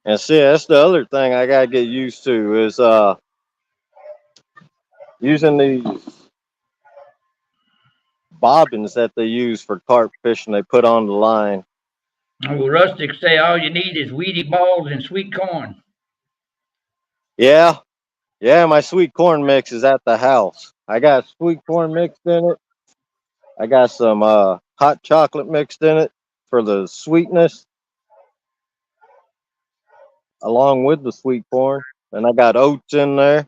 And see, that's the other thing I gotta get used to is using these bobbins that they use for carp fishing. They put on the line. Oh, rustics say all you need is weedy balls and sweet corn. Yeah, yeah. My sweet corn mix is at the house. I got sweet corn mixed in it. I got some hot chocolate mixed in it for the sweetness, along with the sweet corn. And I got oats in there.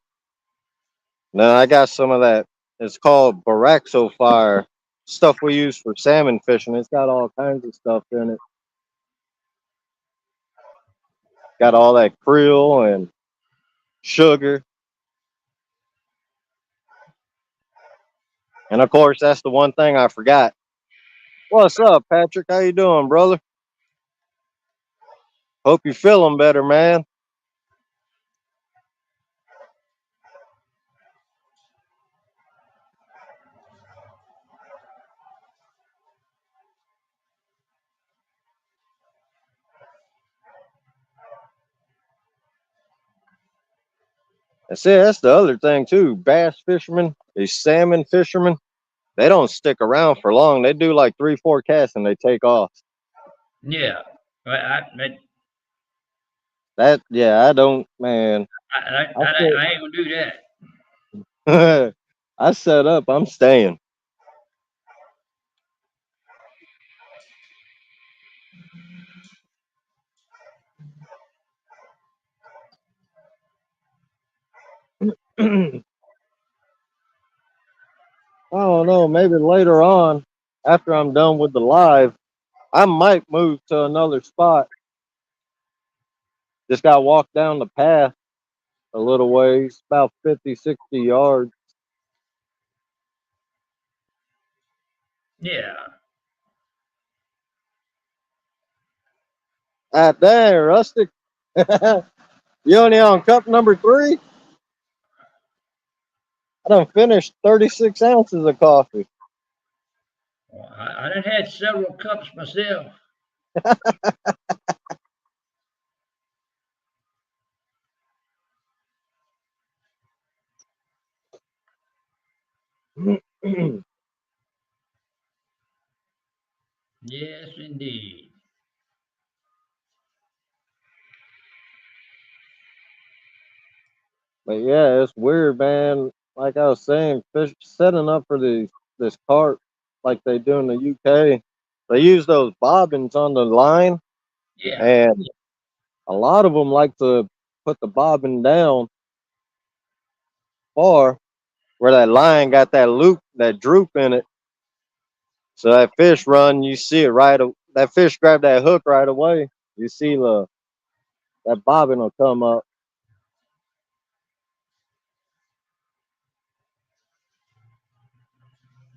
Then I got some of that. It's called Baraxo fire stuff we use for salmon fishing. It's got all kinds of stuff in it. Got all that krill and sugar. And of course, that's the one thing I forgot. What's up, Patrick? How you doing, brother? Hope you're feeling better, man. And see, that's the other thing too. Bass fishermen, these salmon fishermen, they don't stick around for long. They do like 3, 4 casts and they take off. Yeah, That yeah, I don't, man. I I ain't gonna do that. set, I set up. I'm staying. I don't know. Maybe later on, after I'm done with the live, I might move to another spot. Just got to walk down the path a little ways, about 50, 60 yards. Yeah. Ah, dang, Rustic. You only on cup number 3? I done finished 36 ounces of coffee. Well, I done had several cups myself. Yes, indeed. But yeah, it's weird, man. Like I was saying, fish setting up for this carp like they do in the UK. They use those bobbins on the line, Yeah. and a lot of them like to put the bobbin down far where that line got that loop, that droop in it. So that fish run, you see it right. That fish grab that hook right away. You see that bobbin will come up.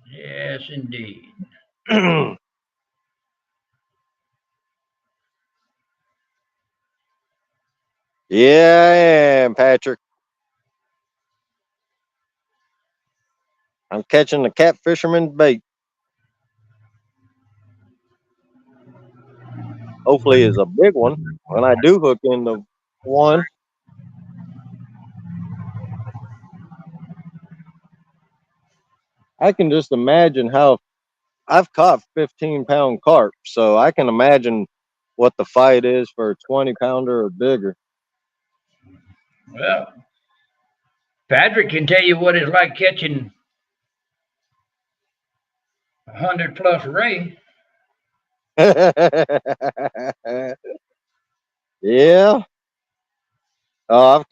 Yes, indeed. Yeah, I am, Patrick. I'm catching the cat fisherman's bait. Hopefully, it's a big one. When I do hook into one, I can just imagine how I've caught 15-pound carp, so I can imagine what the fight is for a 20-pounder or bigger. Well, Patrick can tell you what it's like catching 100 plus ray. Yeah. I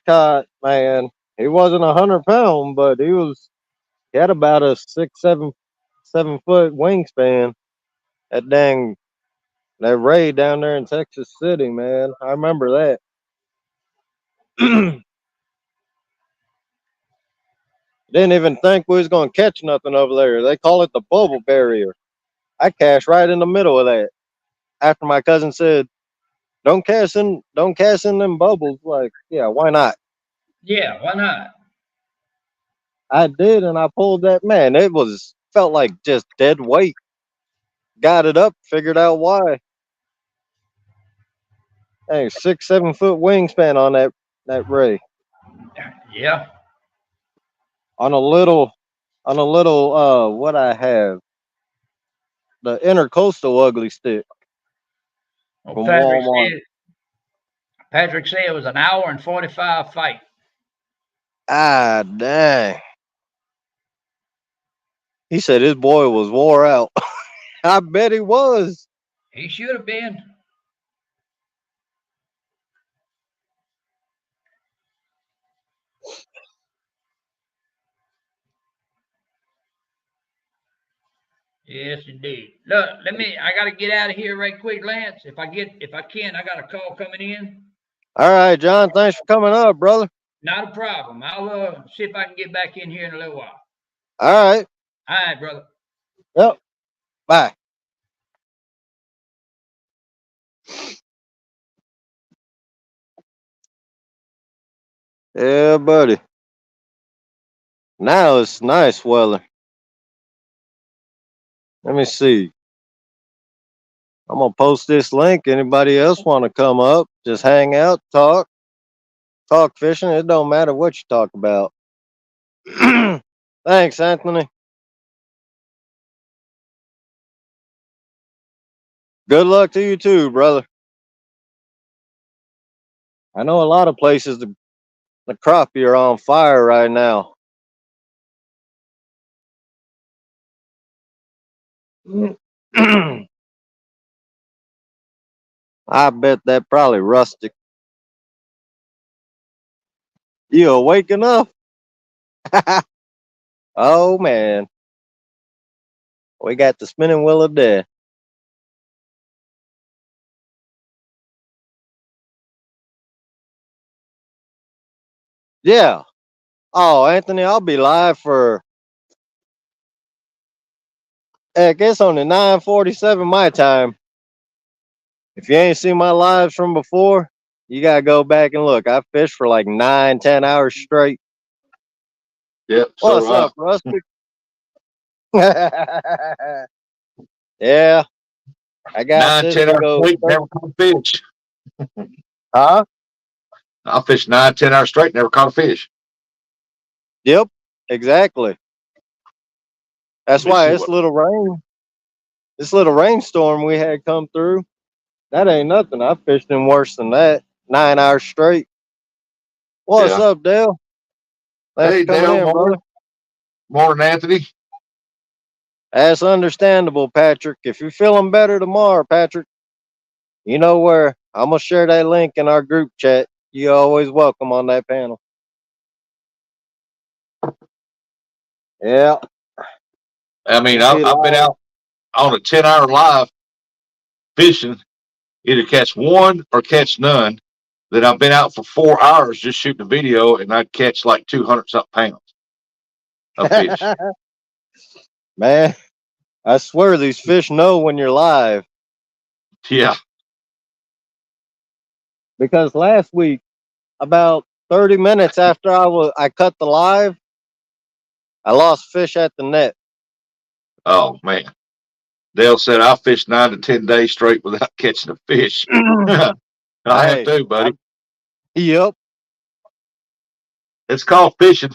caught, man, he wasn't 100 pound, but he had about a 7 foot wingspan. That dang, that Ray down there in Texas City, man. I remember that. Didn't even think we was going to catch nothing over there. They call it the bubble barrier. I cashed right in the middle of that. After my cousin said, don't cast in them bubbles." Like, yeah, why not? Yeah, why not? I did, and I pulled that, man. It was felt like just dead weight. Got it up, figured out why. Hey, 6, 7 foot wingspan on that Ray Yeah. on a little on a little what I have, the intercoastal ugly stick Well, from Walmart. Patrick said it was an hour and 45 fight. Ah, dang. He said his boy was wore out. I bet he was. He should have been. Yes, indeed. Look, I gotta get out of here right quick, Lance. If I can, I got a call coming in. All right, John. Thanks for coming up, brother. Not a problem. I'll see if I can get back in here in a little while. All right. All right, brother. Yep. Bye. Yeah, buddy. Now it's nice weather. Let me see. I'm gonna post this link. Anybody else want to come up? Just hang out, talk fishing. It don't matter what you talk about. Thanks, Anthony. Good luck to you too, brother. I know a lot of places the crappie are on fire right now. I bet that probably rustic. You awake enough? Oh man, we got the spinning wheel of death. Yeah. Oh, Anthony, I'll be live for. Heck, it's only 9:47 my time. If you ain't seen my lives from before, you gotta go back and look. I fished for like 9, 10 hours straight. Yep. What's up, Rusty? Yeah, I got Nine, this 10 to hours go. straight, never caught a fish. Huh? I fished 9, 10 hours straight, never caught a fish. Yep, exactly. Let That's me why see what. this little rainstorm we had come through, that ain't nothing. I fished in worse than that. 9 hours straight. What's Yeah. up, Dale? Thanks Hey, for coming Dale, in, brother. morning, Anthony. That's understandable, Patrick. If you're feeling better tomorrow, Patrick, you know where. I'm gonna share that link in our group chat. You're always welcome on that panel. Yeah, I mean, we'll be I've been live. out on a 10-hour live fishing, either catch one or catch none. Then I've been out for 4 hours just shooting a video, and I'd catch like 200 something pounds of fish. Man, I swear these fish know when you're live. Yeah. Because last week, about 30 minutes after I cut the live, I lost fish at the net. Oh, man. Dale said I fished 9 to 10 days straight without catching a fish. I have Hey, too, buddy. yep. It's called fishing.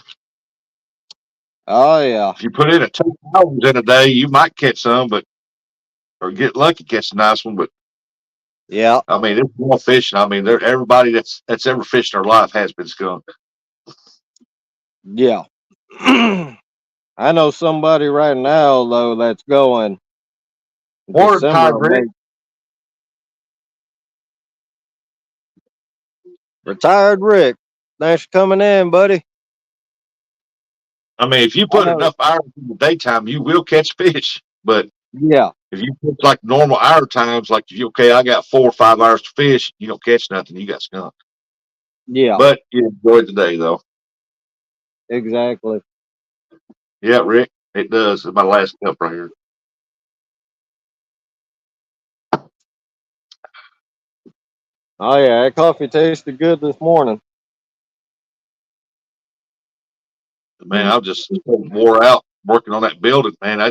Oh yeah. If you put in a 2 hours in a day, you might catch some, but or get lucky catch a nice one. But Yeah. I mean, it's more fishing. I mean, everybody that's ever fished in their life has been skunked. Yeah. I know somebody right now though that's going Morning, December Tide or Rick. May. Retired Rick. Thanks for coming in, buddy. I mean, if you I put know. enough hours in the daytime, you will catch fish. But Yeah. if you put like normal hour times, like if you I got 4 or 5 hours to fish, you don't catch nothing, you got skunked. Yeah. But you enjoyed the day though. Exactly. Yeah, Rick, it does. It's my last cup right here. Oh yeah, that coffee tasted good this morning. Man, I was just wore out working on that building. Man, I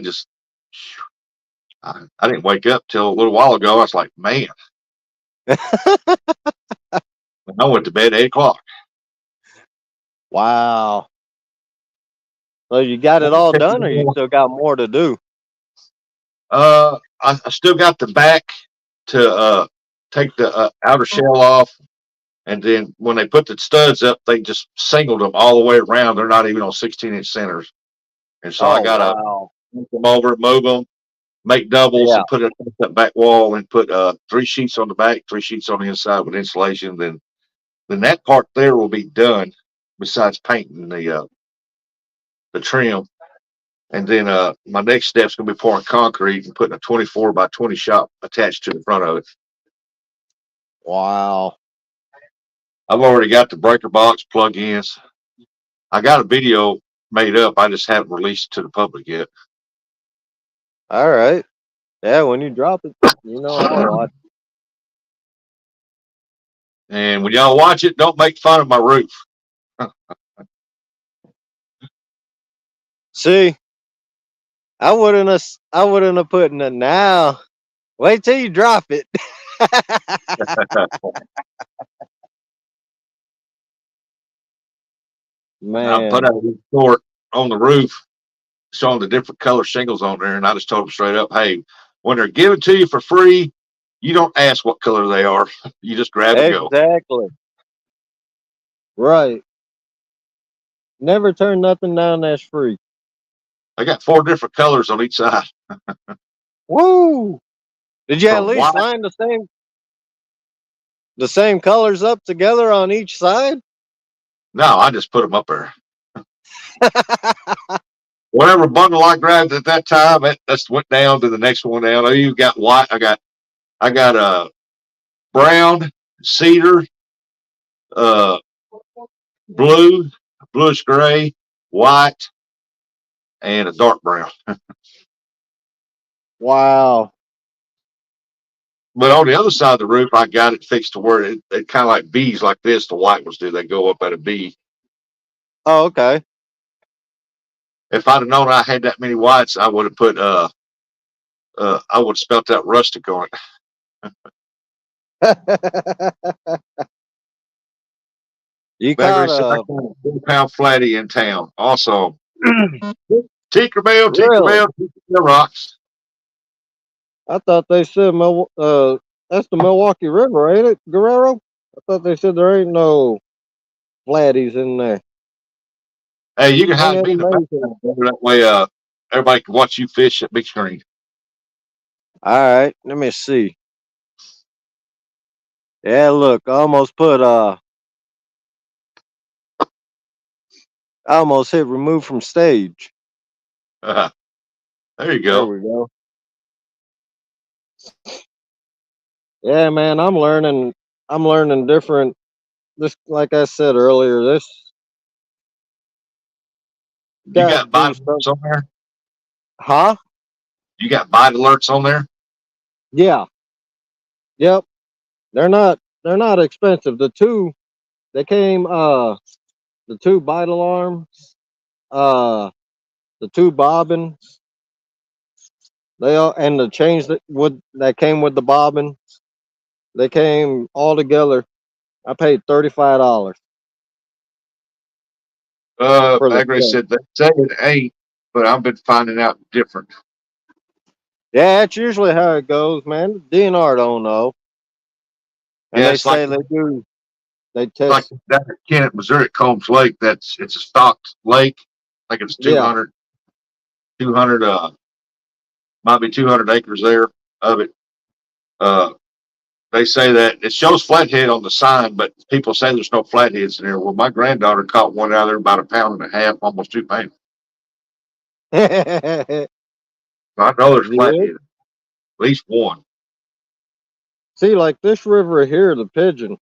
didn't wake up till a little while ago. I was like, man, I went to bed at 8 o'clock. Wow. So you got it all done, or you still got more to do? I still got the back to take the outer shell off, and then when they put the studs up, they just singled them all the way around. They're not even on 16-inch centers, and so I Oh gotta wow. move them over, move them, make doubles, Yeah. and put it on that back wall, and put 3 sheets on the back, 3 sheets on the inside with insulation. Then that part there will be done. Besides painting the trim, and then my next step is going to be pouring concrete and putting a 24 by 20 shop attached to the front of it. Wow. I've already got the breaker box plug-ins. I got a video made up. I just haven't released it to the public yet. All right. Yeah, when you drop it, I'll watch. And when y'all watch it, don't make fun of my roof. See, I wouldn't have put it now. Wait till you drop it. I put Man. out a report on the roof showing the different color shingles on there, and I just told them straight up, hey, when they're given to you for free, you don't ask what color they are. You just grab and go. Exactly. Right. Never turn nothing down that's free. I got 4 different colors on each side. Woo! Did you at From white. least line the same colors up together on each side? No, I just put them up there. Whatever bundle I grabbed at that time, it just went down to the next one down. Oh, you got white. I got brown, cedar, uh, blue, bluish gray, white, and a dark brown. Wow. But on the other side of the roof, I got it fixed to where it kind of like B's like this. The white ones do. They go up at a B. Oh, okay. If I'd have known I had that many whites, I would have put I would have spelt out rustic on it. You Baggery caught said I a got a 4 pound flatty in town. Also, Tinkerbell, really? Tinkerbell, Tinkerbell rocks. I thought they said that's the Milwaukee River, ain't it, Guerrero? I thought they said there ain't no flatties in there. Hey, you can Ain't hide it me in the amazing? background that way. Everybody can watch you fish at big screen. All right, let me see. Yeah, look, I almost hit remove from stage. There you There go. we go. Yeah, man, I'm learning different. This, like I said earlier, this You got to got bite do alerts something. on there. Huh? You got bite alerts on there. Yeah. Yep. They're not expensive. They came the two bite alarms, uh the two bobbins, they all and the chains that came with the bobbin, they came all together. I paid $35 for the Baggery set. said they say it ain't, but I've been finding out different. Yeah, that's usually how it goes, man. DNR don't know. And Yeah, they it's like say they do they like test. that at Kennett, Missouri, at Combs Lake. It's a stocked lake. I think it's Yeah. 200 might be 200 acres there of it. Uh, they say that it shows flathead on the sign, but people say there's no flatheads in there. Well, my granddaughter caught one out there about 1.5 pounds, almost 2 pounds. Yeah. So I know there's flathead, at least one. See, like this river here, the Pigeon,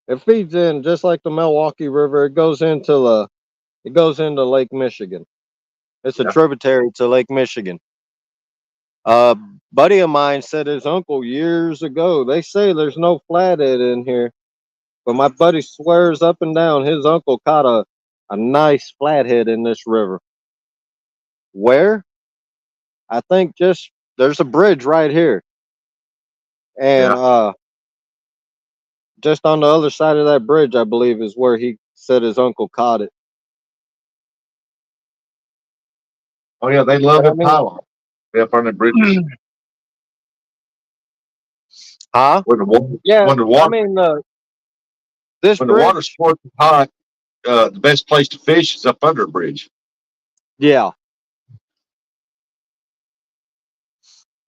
it feeds in just like the Milwaukee River. It goes into Lake Michigan. It's a Yeah. tributary to Lake Michigan. A buddy of mine said his uncle years ago. They say there's no flathead in here, but my buddy swears up and down his uncle caught a nice flathead in this river. Where? I think just there's a bridge right here, and Yeah. just on the other side of that bridge, I believe, is where he said his uncle caught it. Oh yeah, they love But I them mean, pylons up on the bridges huh? when the water Yeah, when the I water mean, this when the water's bridge, scorching hot. The best place to fish is up under a bridge. yeah,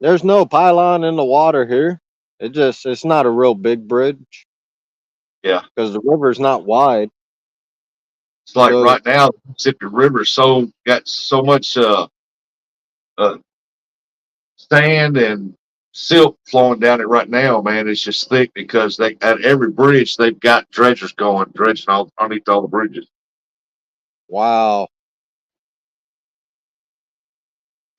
there's no pylon in the water here. It's not a real big bridge Yeah, because the river's not wide. it's like So, right now, the Mississippi River so got so much uh, sand and silt flowing down it right now, man. It's just thick because they at every bridge they've got dredgers going, dredging all underneath all the bridges. wow,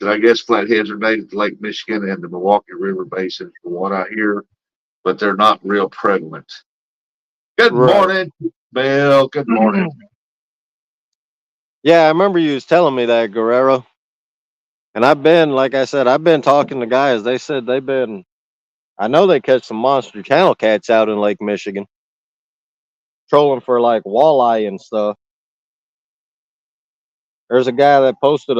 And I guess flatheads are native to Lake Michigan and the Milwaukee River Basin, from what I hear, but they're not real prevalent. Good right. morning, Bill. Good morning. Yeah, I remember you was telling me that, Guerrero. And like I said, I've been talking to guys. They said I know they catch some monster channel cats out in Lake Michigan, trolling for like walleye and stuff. There's a guy that posted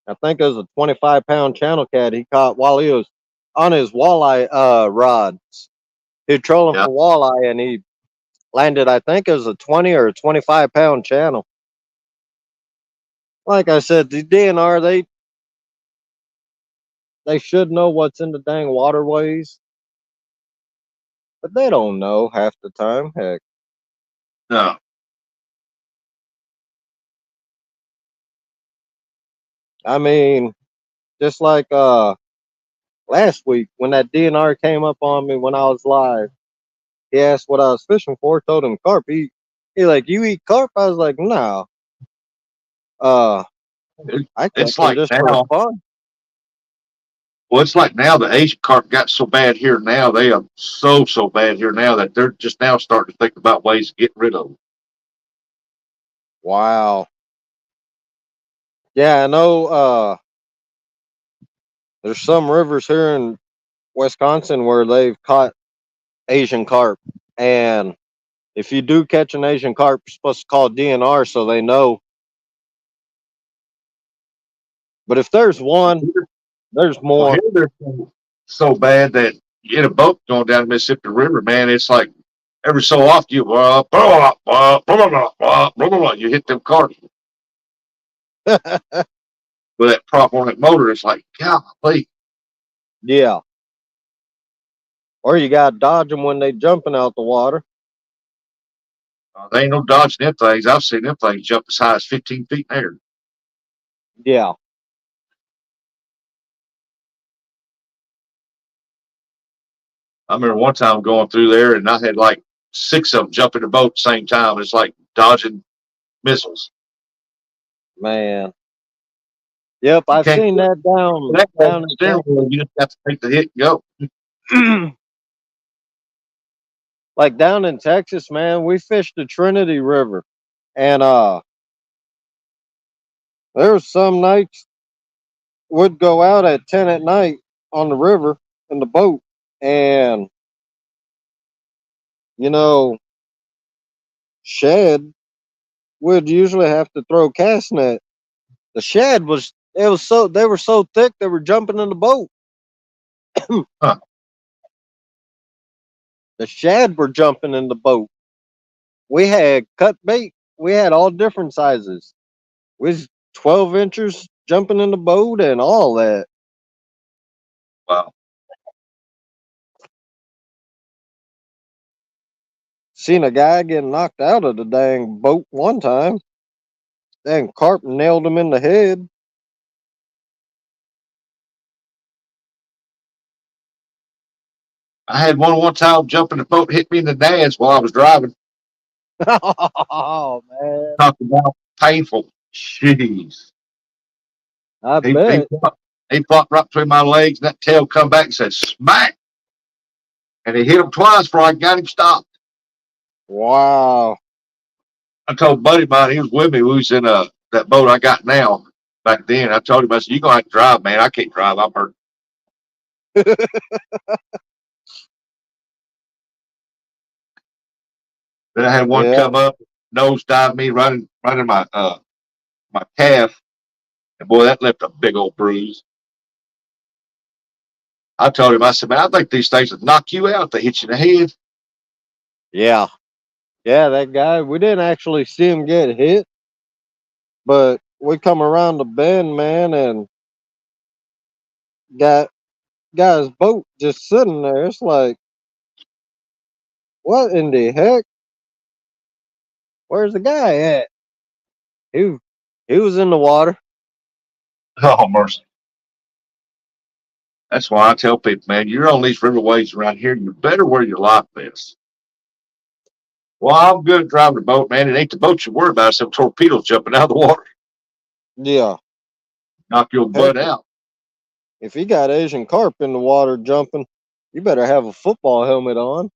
I think it was a 25-pound channel cat he caught while he was on his walleye rods. He was trolling Yeah, for walleye and he landed, I think it was a 20 or a 25-pound channel. Like I said, the DNR, they should know what's in the dang waterways, but they don't know half the time. Heck, no, I mean, just like last week when that DNR came up on me when I was live, he asked what I was fishing for. Told him carp. He like, you eat carp? I was like, no. Uh, it, I catch it's them like just for now. fun. Well, it's like now the Asian carp got so bad here now. They are so bad here now that they're just now starting to think about ways to get rid of them. Wow. Yeah, I know. There's some rivers here in Wisconsin where they've caught Asian carp, and if you do catch an Asian carp, you're supposed to call DNR so they know. But if there's one, there's Well, here more. they're so bad that in a boat going down the Mississippi River, man, it's like every so often you hit them carp with that prop on that motor. It's like, golly, Yeah. Or you got to dodge them when they jumping out the water. they ain't no dodging them things. I've seen them things jump as high as 15 feet in the air. Yeah. I remember one time going through there and I had like 6 of them jump in the boat at the same time. It's like dodging missiles. Man. Yep, You I've can't seen do that that on down the in steering wheel. You just have to take the hit and go. Texas. Like down in Texas, man, we fished the Trinity River. And there was some nights would go out at 10 at night on the river in the boat. And, you know, shad would usually have to throw cast net. The shad was it was so they were so thick they were jumping in the boat. Huh. The shad were jumping in the boat. We had cut bait. We had all different sizes. We was 12 inches jumping in the boat and all that. Wow. Seen a guy getting knocked out of the dang boat one time. Dang carp nailed him in the head. I had one time jump in the boat, hit me in the nads while I was driving. Oh man. Talk about painful. Jeez. I He, he, bet. flopped, he flopped right between my legs, and that tail come back and said, smack. And he hit him twice before I got him stopped. Wow. I told a buddy of mine, he was with me, we was in that boat I got now. Back then, I told him, I said, you're going to have to drive, man. I can't drive. I'm hurt. Then I had one Yeah. come up, nose dive me, running my calf. And boy, that left a big old bruise. I told him, I said, man, I think these things would knock you out if they hit you in the head. Yeah. Yeah, that guy, we didn't actually see him get hit, but we come around the bend, man, and got his boat just sitting there. It's like, what in the heck? Where's the guy at? He he was in the water. Oh, mercy. That's why I tell people, man, you're on these riverways around here, you better wear your life vest. Well, I'm good at driving a boat, man. It ain't the boat you worry about, it's some torpedoes jumping out of the water, Yeah. knock your Heck, butt out. if you got Asian carp in the water jumping, you better have a football helmet on.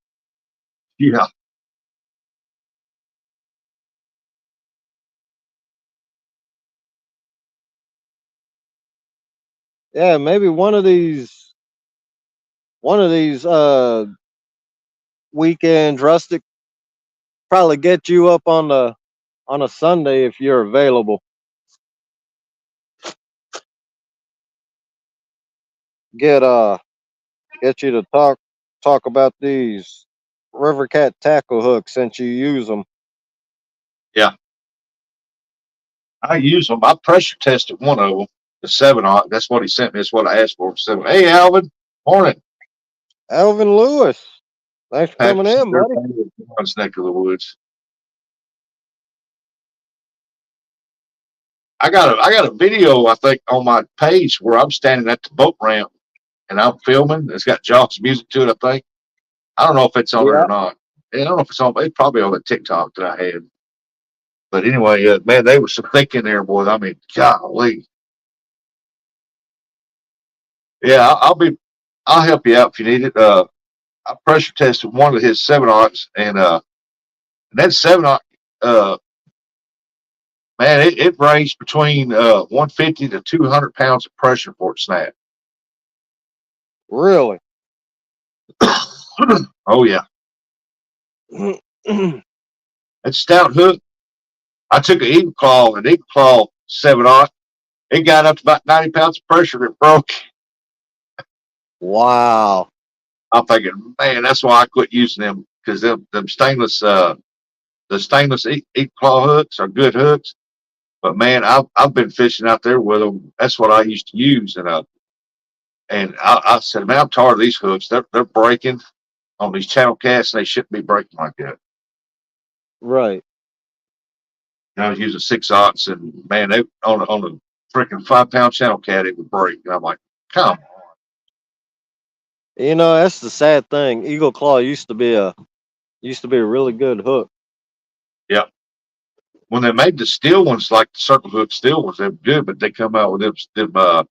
Yeah. Yeah, maybe one of these weekends, Rustic, probably get you up on a Sunday if you're available. Get get you to talk about these river cat tackle hooks since you use them. Yeah. I use them. I pressure tested one of them, the 7-aught. That's what he sent me. That's what I asked for. So, hey, Alvin, morning. Alvin Lewis, thanks for coming Patterson, in, they're buddy. John's neck of the woods. I got a video, I think, on my page where I'm standing at the boat ramp and I'm filming. It's got Jaws music to it, I think. I don't know if it's on there Yeah, or not. I don't know if it's on. It's probably on the TikTok that I had. But anyway, man, they were so thick in there, boys. I mean, golly. Yeah, I'll help you out if you need it. I pressure tested one of his 7-aughts, and that 7-aught, uh, man, it ranged between 150 to 200 pounds of pressure before it snapped. really. Oh yeah, that stout hook. I took an eagle claw 7-aught. It got up to about 90 pounds of pressure and it broke. Wow. I'm thinking, man, that's why I quit using them because them stainless the stainless eagle claw hooks are good hooks. But man, I've been fishing out there with them. That's what I used to use, and I said, man, I'm tired of these hooks. They're breaking on these channel casts, and they shouldn't be breaking like that. Right. And I was using 6-aughts, and man, they on a freaking 5-pound channel cat, it would break. And I'm like, come on. You know, that's the sad thing. Eagle claw used to be a really good hook. Yeah. When they made the steel ones, like the circle hook steel ones, they're good, but they come out with them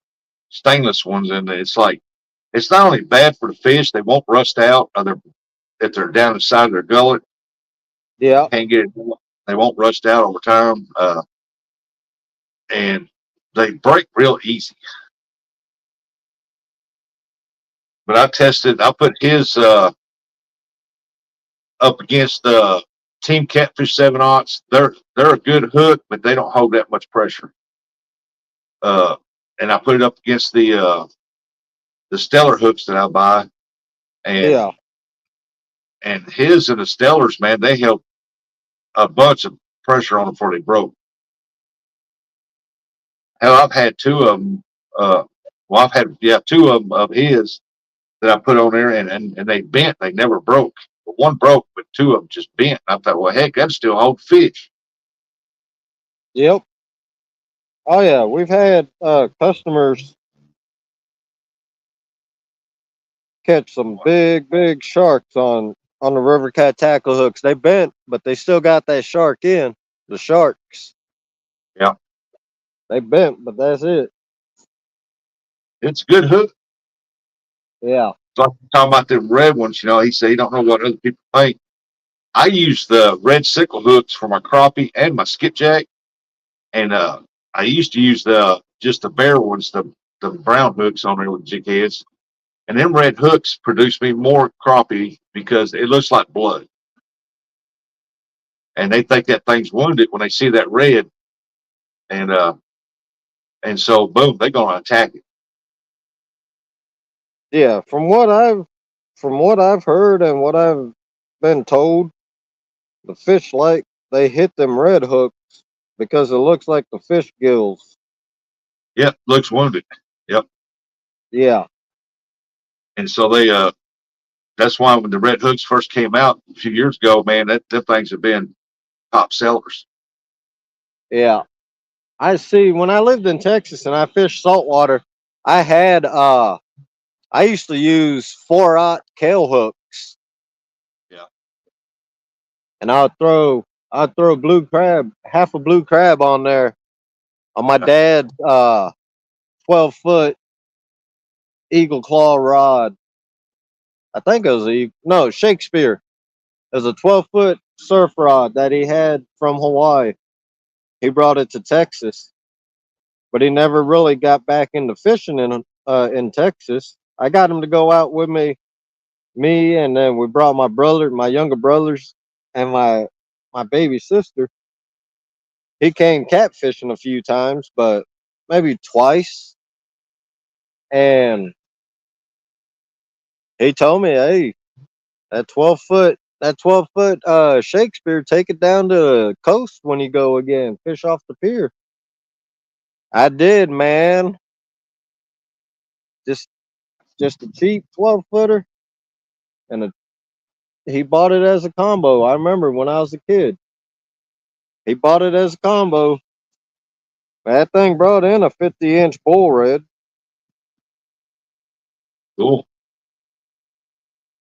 stainless ones, and it's like it's not only bad for the fish, they won't rust out, or if they're down the side of their gullet, Yeah. can't get it. They won't rust out over time, and they break real easy. But I put his up against the Team Catfish 7-aughts. They're a good hook, but they don't hold that much pressure. Uh, and I put it up against the Stellar hooks that I buy, and Yeah. his and the Stellars, man, they held a bunch of pressure on them before they broke. Hell, I've had two of them. Well, I've had two of them of his that I put on there, and they bent. They never broke. But one broke, but two of them just bent. I thought, well, heck, that still hold fish. Yep. Oh yeah, we've had customers catch some big sharks on the river cat tackle hooks. They bent, but they still got that shark in. The sharks, Yeah, they bent, but that's it. it's a good hook. Yeah. It's like talking about them red ones. He said he don't know what other people think. I use the red sickle hooks for my crappie and my skipjack, and I used to use the bare ones, the brown hooks on there with jig heads. And them red hooks produce me more crappie because it looks like blood. And they think that thing's wounded when they see that red. And And so, boom, they're going to attack it. Yeah, from what I've heard and what I've been told, the fish like they hit them red hooks because it looks like the fish gills. Yep, looks wounded. Yep. Yeah, And so that's why when the red hooks first came out a few years ago, man, them things have been top sellers. yeah. I see. When I lived in Texas and I fished saltwater, I had I used to use 4/0 kale hooks, Yeah. and I'd throw blue crab, half a blue crab on there on my dad's 12-foot eagle claw rod. I think it was no Shakespeare. It was a 12-foot surf rod that he had from Hawaii. He brought it to Texas, but he never really got back into fishing in Texas. I got him to go out with me, and then we brought my brother, my younger brothers, and my baby sister. He came catfishing a few times, but maybe twice, and he told me, "Hey, that 12-foot Shakespeare, take it down to the coast when you go again, fish off the pier." I did, man. Just just a cheap 12-footer, and he bought it as a combo. I remember when I was a kid, he bought it as a combo. That thing brought in a 50-inch bull red Cool.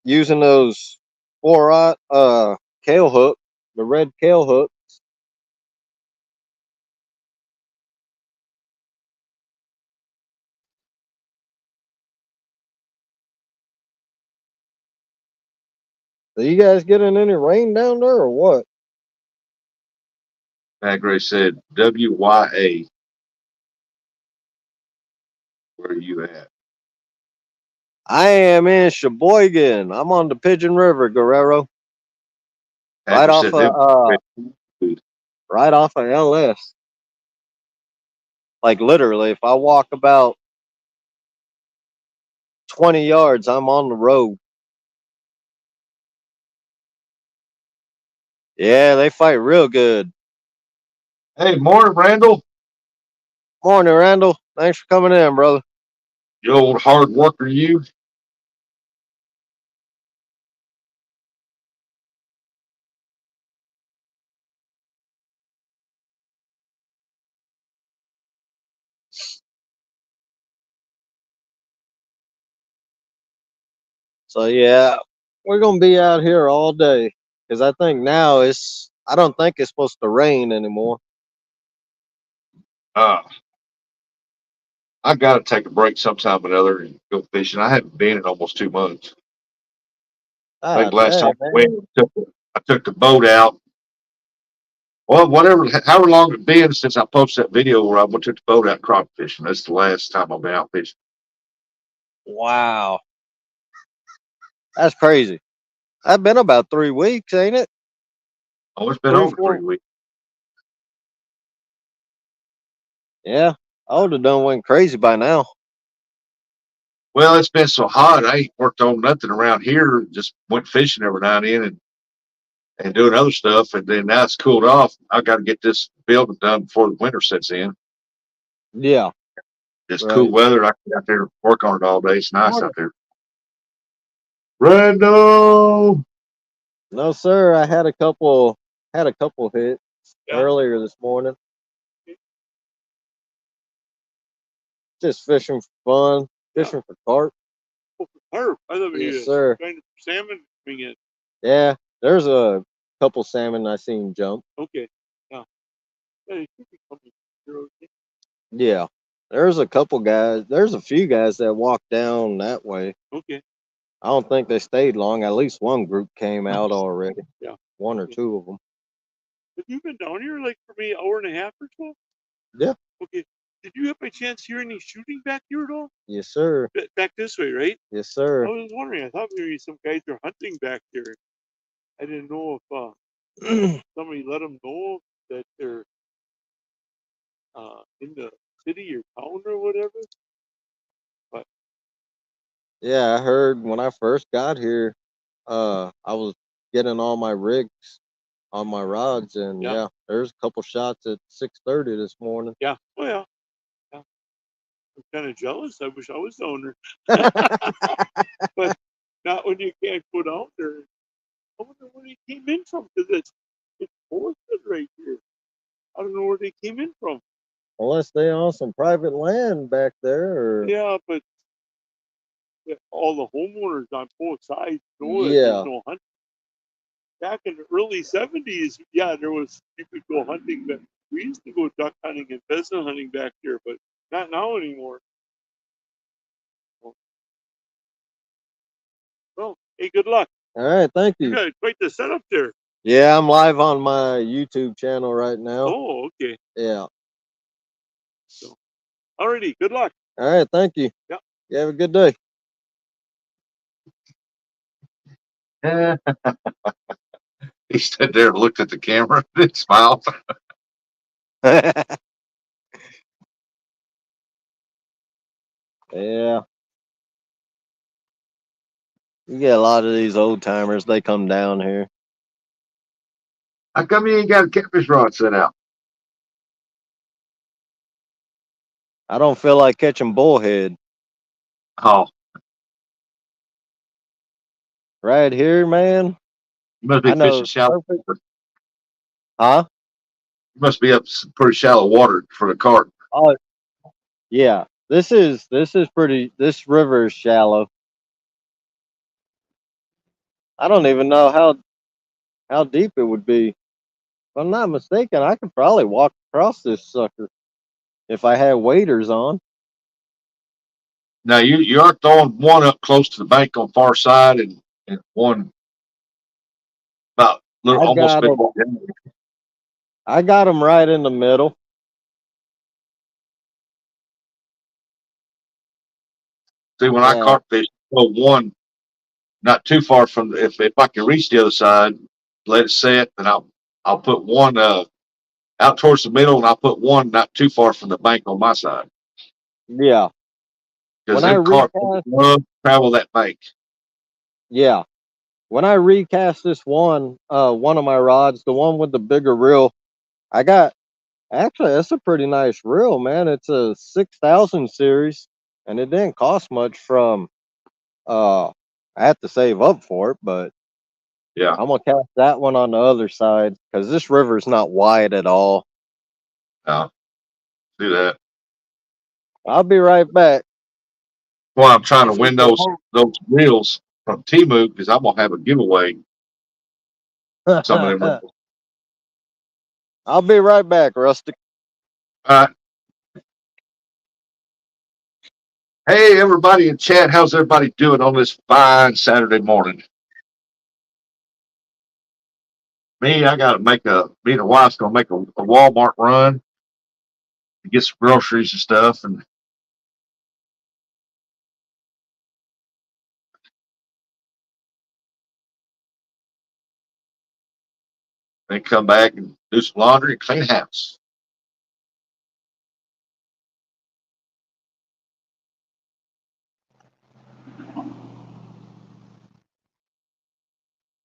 using those 4/0 kale hook, the red kale hook. Are you guys getting any rain down there or what? Agray said, WYA, where are you at? I am in Sheboygan. I'm on the Pigeon River, Guerrero. Right Agray off said, of them uh food. right off of LS. Like literally, if I walk about 20 yards, I'm on the road. Yeah, they fight real good. Hey, morning, Randall. Morning, Randall. Thanks for coming in, brother. You old hard worker, you. So yeah, we're gonna be out here all day because I think now I don't think it's supposed to rain anymore. Uh, I got to take a break sometime or another and go fishing. I haven't been in almost 2 months. I Ah, think last time dang, I went, man. I took the boat out. Well, whatever, however long it's been since I posted that video where I went took the boat out crop fishing. That's the last time I've been out fishing. Wow, that's crazy. I've been about 3 weeks, ain't it? Oh, it's been Three, over 4. 3 weeks. Yeah, I would have done went crazy by now. Well, it's been so hot. I ain't worked on nothing around here. Just went fishing every now and then and doing other stuff. And then now it's cooled off. I got to get this building done before the winter sets in. Yeah, It's cool right. weather. I can get out there and work on it all day. It's nice Morning. out there. Randall. No, sir. I had a couple hits earlier this morning. Just fishing for fun, fishing for carp. Carp. I thought Yes, you sir. trying to salmon bring it. Yeah, there's a couple salmon I seen jump. Okay. Yeah. Yeah, you should be coming. Yeah, there's a couple guys. There's a few guys that walked down that way. Okay. I don't think they stayed long. At least one group came out already. Yeah. One or Okay. two of them. Have you been down here like for maybe an hour and a half or so? Yeah. Okay. Did you have by chance hear any shooting back here at all? Yes, sir. Back this way, right? Yes, I sir. was wondering. I thought maybe some guys are hunting back there. I didn't know if somebody let them know that they're in the city or town or whatever. But Yeah, I heard when I first got here, I was getting all my rigs on my rods, and yeah, yeah, there's a couple shots at 6:30 this morning. yeah, oh yeah, yeah. I'm kind of jealous. I wish I was the owner, but not when you can't go down there. I wonder where they came in from because it's forested right here. I don't know where they came in from. Unless they on some private land back there, or Yeah, but all the homeowners on both sides know that there's yeah, no hunting. Back in the early 70s, yeah, there was, you could go hunting, but we used to go duck hunting and pheasant hunting back there, but not now anymore. Well, hey, good luck. all right, thank You you. got quite the setup there. Yeah, I'm live on my YouTube channel right now. Oh, okay. Yeah. So, alrighty, good luck. All right, thank you. Yeah. You have a good day. Yeah. He stood there and looked at the camera and smiled. Yeah. You get a lot of these old timers, they come down here. How come you ain't got a catfish rod set out? I don't feel like catching bullhead. Oh, Right here, man. you must I be fishing know shallow. perfect. You Huh? must be up some pretty shallow water for the carp. Oh, yeah. This is pretty. This river is shallow. I don't even know how deep it would be. If I'm not mistaken, I could probably walk across this sucker if I had waders on. Now you are throwing one up close to the bank on far side and one about little I almost got 'em- midway. I got them right in the middle. See, when I Yeah, carp fish, throw one not too far from if I can reach the other side, let it set, and I'll put one out towards the middle, and I'll put one not too far from the bank on my side yeah. because When I them carp recast, love to travel that bank. yeah. When I recast this one of my rods, the one with the bigger reel, I got actually that's a pretty nice reel, man. It's a 6,000 series, and it didn't cost much from uh I had to save up for it, but Yeah, I'm gonna cast that one on the other side because this river is not wide at all. I'll do that. I'll be right back. Well, I'm trying to Okay, win so those reels from Timu because I'm gonna have a giveaway. Some of them. I'll be right back, Rustic. Uh, hey, everybody in chat, how's everybody doing on this fine Saturday morning? Me, I got to me and the wife's going to make a Walmart run to get some groceries and stuff and then come back and do some laundry and clean the house.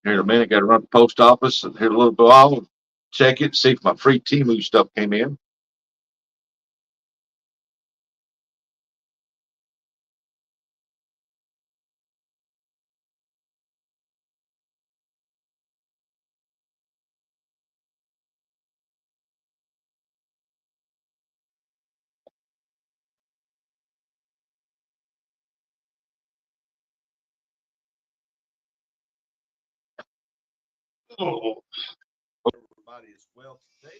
Here in a minute, got to run to the post office and here a little bit while, check it, see if my free Timu stuff came in. Oh, everybody is well today.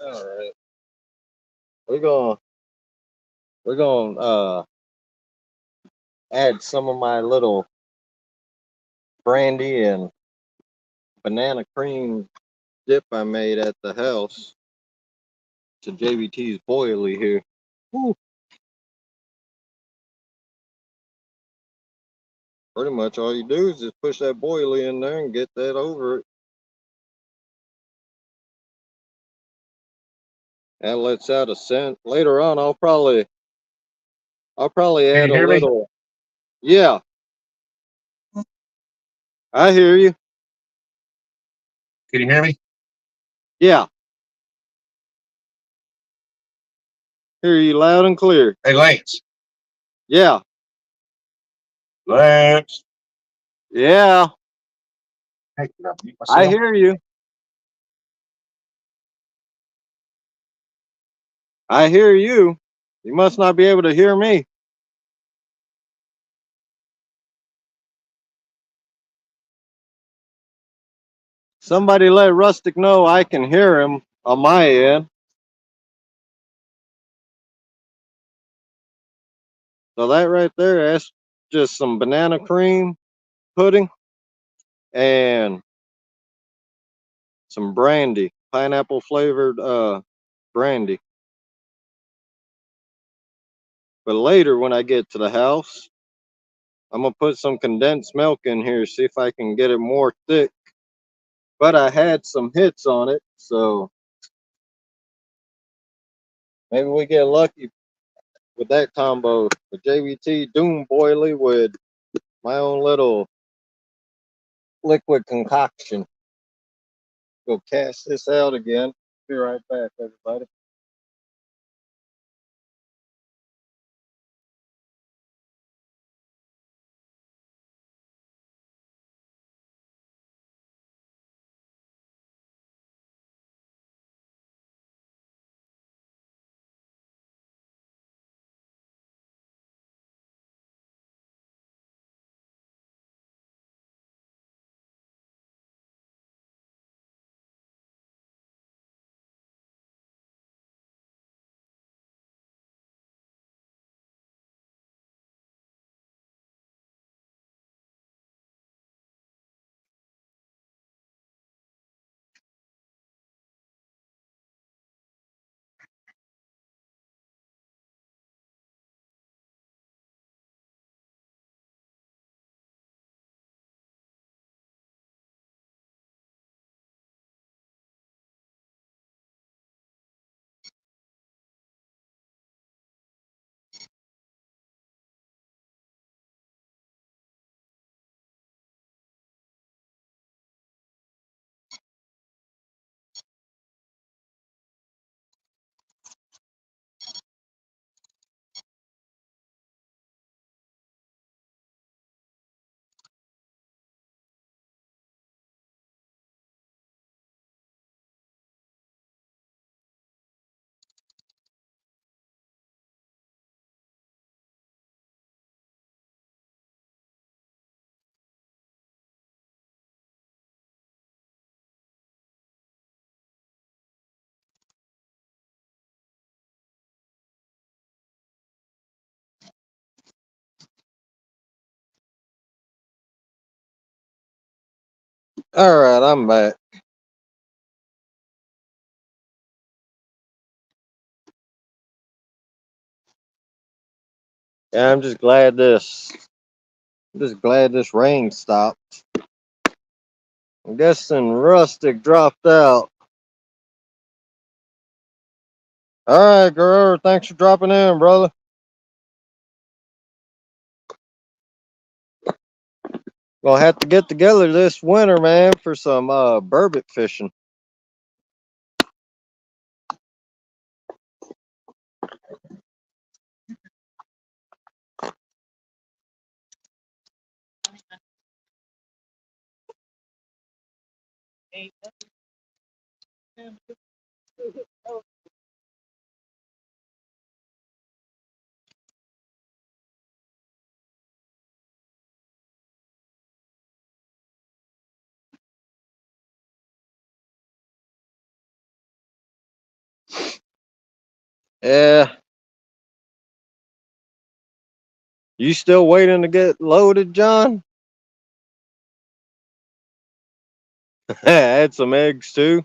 All right. We're gonna we're gonna add some of my little brandy and banana cream dip I made at the house to JVT's boilie here. Woo. Pretty much all you do is just push that boilie in there and get that over it. That lets out a scent. Later on, I'll probably Can add you a hear me? little. Yeah, I hear you. Can you hear me? Yeah, hear you loud and clear. Hey, Lance. Yeah, Lance. yeah, Hey, can I mute I myself? hear you. I hear you. You must not be able to hear me. Somebody let Rustic know I can hear him on my end. So that right there, that's just some banana cream pudding and some brandy, pineapple flavored brandy. But later when I get to the house, I'm gonna put some condensed milk in here, see if I can get it more thick. But I had some hits on it, so maybe we get lucky with that combo. The JVT Doom Boilie with my own little liquid concoction. Go cast this out again. Be right back, everybody. All right, I'm back. Yeah, I'm just glad this rain stopped. I'm guessing Rustic dropped out. All right, Guerrero, thanks for dropping in, brother. Gonna have to get together this winter, man, for some burbot fishing. Yeah. You still waiting to get loaded, John? I had some eggs too.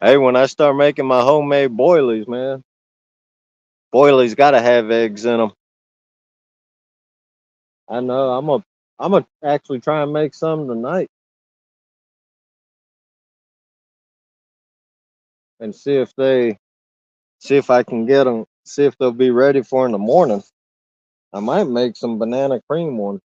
Hey, when I start making my homemade boilies, man, boilies gotta have eggs in them. I know. I'm gonna actually try and make some tonight and see if I can get them. See if they'll be ready for in the morning. I might make some banana cream one.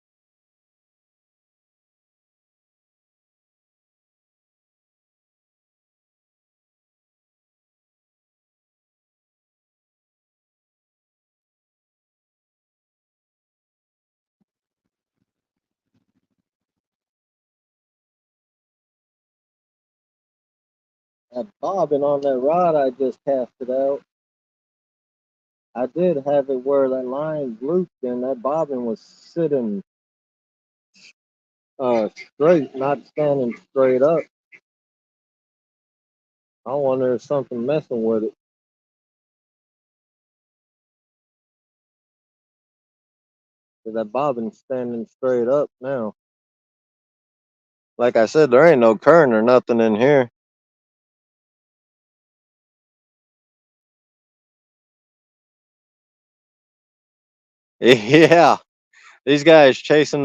That bobbin on that rod I just casted out. I did have it where that line looped and that bobbin was sitting straight, not standing straight up. I wonder if something messing with it. 'Cause that bobbin's standing straight up now. Like I said, there ain't no current or nothing in here. Yeah, these guys chasing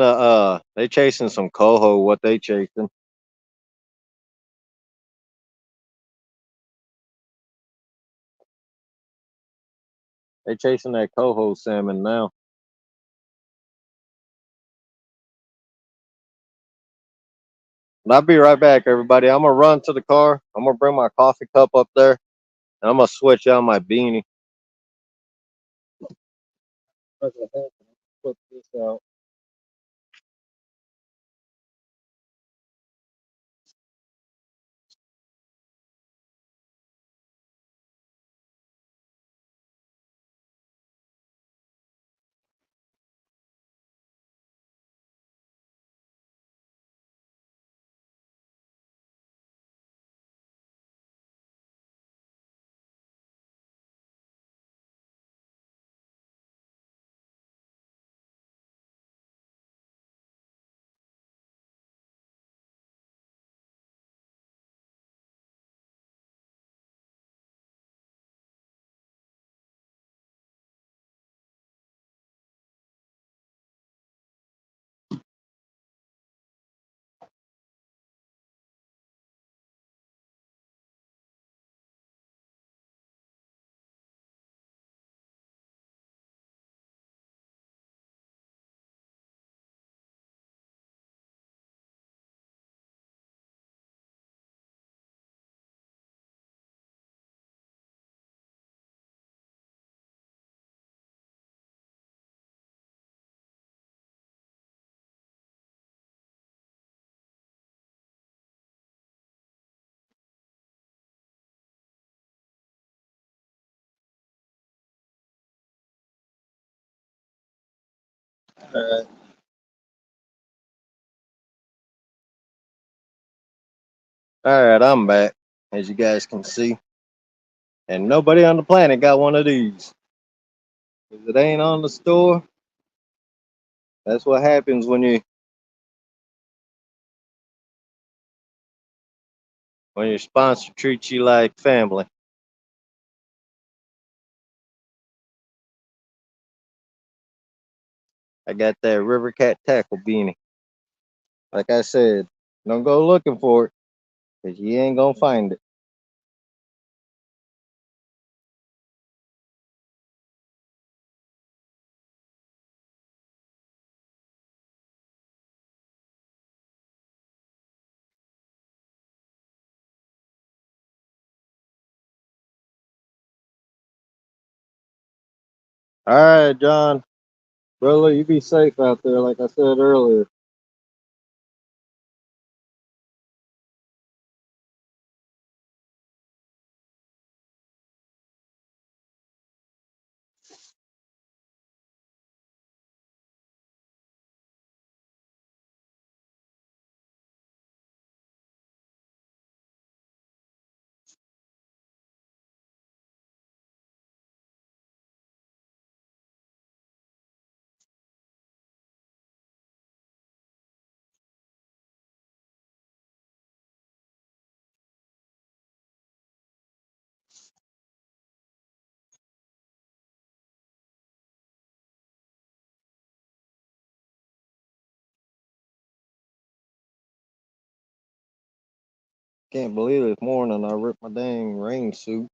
they chasing some coho. What they chasing? They chasing that coho salmon now. But I'll be right back, everybody. I'm gonna run to the car. I'm gonna bring my coffee cup up there, and I'm gonna switch out my beanie. Put this out. All right, I'm back, as you guys can see, and nobody on the planet got one of these. If it ain't on the store, that's what happens when your sponsor treats you like family. I got that River Cat tackle beanie. Like I said, don't go looking for it, cause you ain't gonna find it. All right, John, brother, you be safe out there, like I said earlier. Can't believe this morning I ripped my dang rain suit.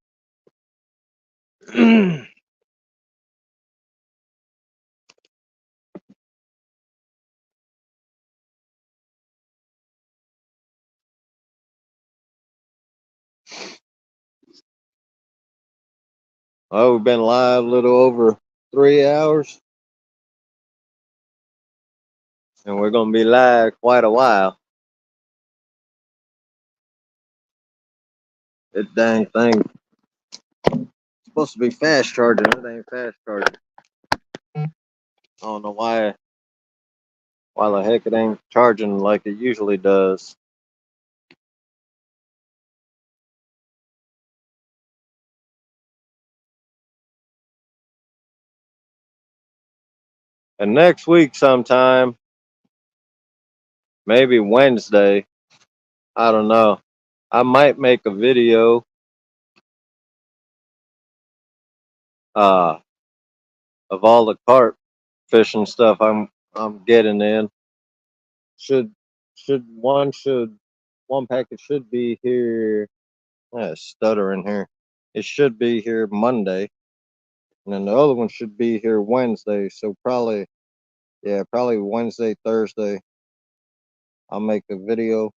Oh, we've been live a little over 3 hours, and we're gonna be live quite a while. That dang thing supposed to be fast charging. It ain't fast charging. I don't know why the heck it ain't charging like it usually does. And next week sometime, maybe Wednesday, I don't know. I might make a video uh of all the carp fishing stuff I'm getting in. Should should one package should be here. Stuttering here. It should be here Monday, and then the other one should be here Wednesday. So probably Wednesday, Thursday. I'll make a video,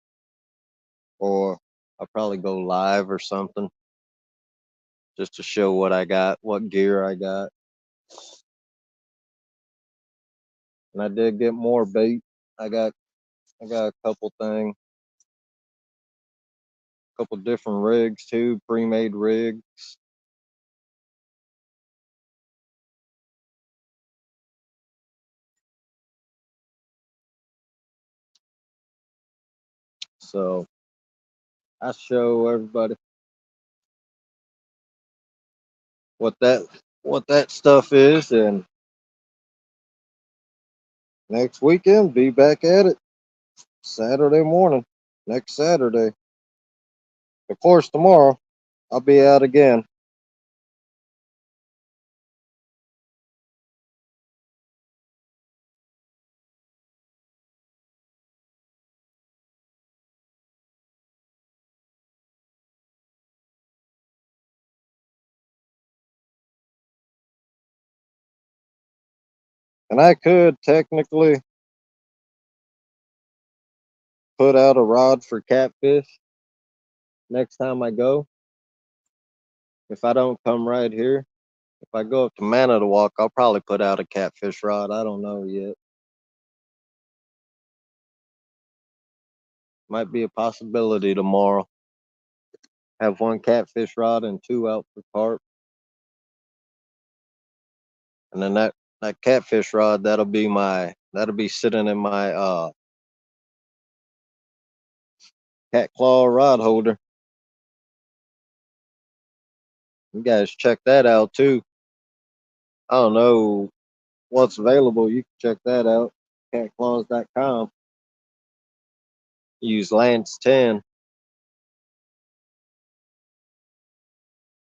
or I'll probably go live or something just to show what I got, what gear I got. And I did get more bait. I got a couple things, couple different rigs too, pre-made rigs. So I show everybody what that stuff is, and next weekend be back at it. Saturday morning, next Saturday. Of course, tomorrow I'll be out again. And I could technically put out a rod for catfish next time I go. If I don't come right here, if I go up to Manitowoc, I'll probably put out a catfish rod. I don't know yet. Might be a possibility tomorrow. Have one catfish rod and two out for carp. And then that catfish rod, that'll be sitting in my cat claw rod holder. You guys check that out too. I don't know what's available. You can check that out. Catclaws.com. Use Lance 10.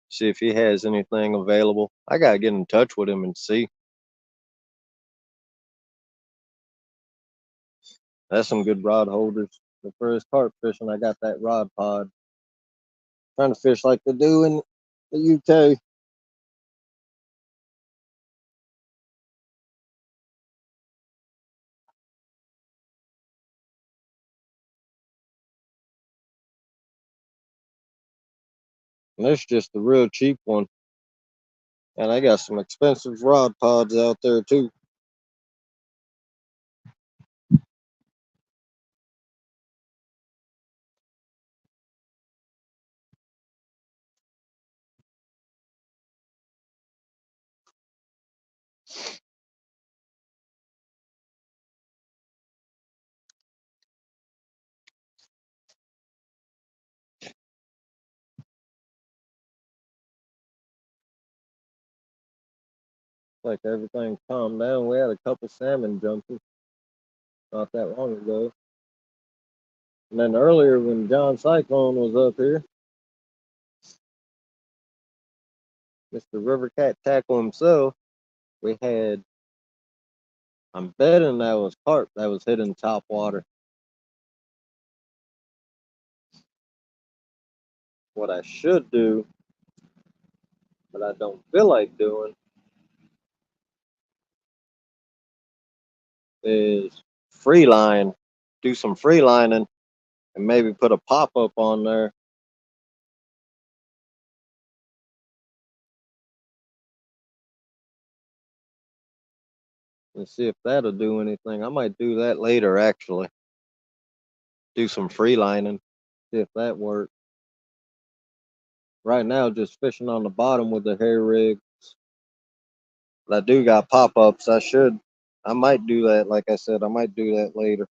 See if he has anything available. I gotta get in touch with him and see. That's some good rod holders. The first carp fishing, I got that rod pod. Trying to fish like they do in the UK. And that's just the real cheap one. And I got some expensive rod pods out there too. Like everything calmed down. We had a couple salmon jumpers not that long ago. And then earlier when John Cyclone was up here, Mr. River Cat Tackle himself, we had, I'm betting that was carp that was hitting top water. what I should do, but I don't feel like doing, is free line, do some free lining, and maybe put a pop-up on there. And see if that'll do anything. I might do that later, actually. Do some free lining, see if that works. Right now, just fishing on the bottom with the hair rig. But I do got pop-ups. I might do that. Like I said, I might do that later.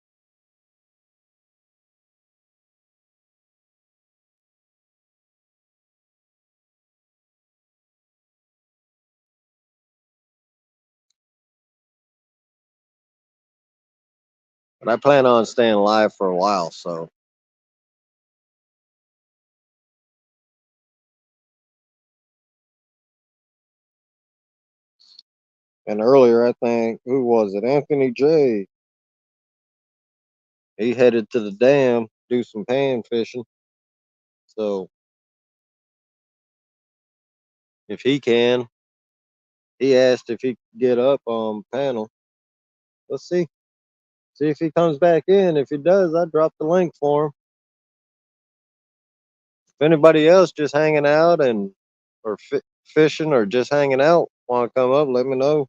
But I plan on staying live for a while, so. And earlier, I think, who was it? Anthony J. He headed to the dam, do some pan fishing. So if he can, he asked if he could get up on panel. Let's see. See if he comes back in. If he does, I drop the link for him. If anybody else just hanging out and or fishing or just hanging out want to come up, let me know.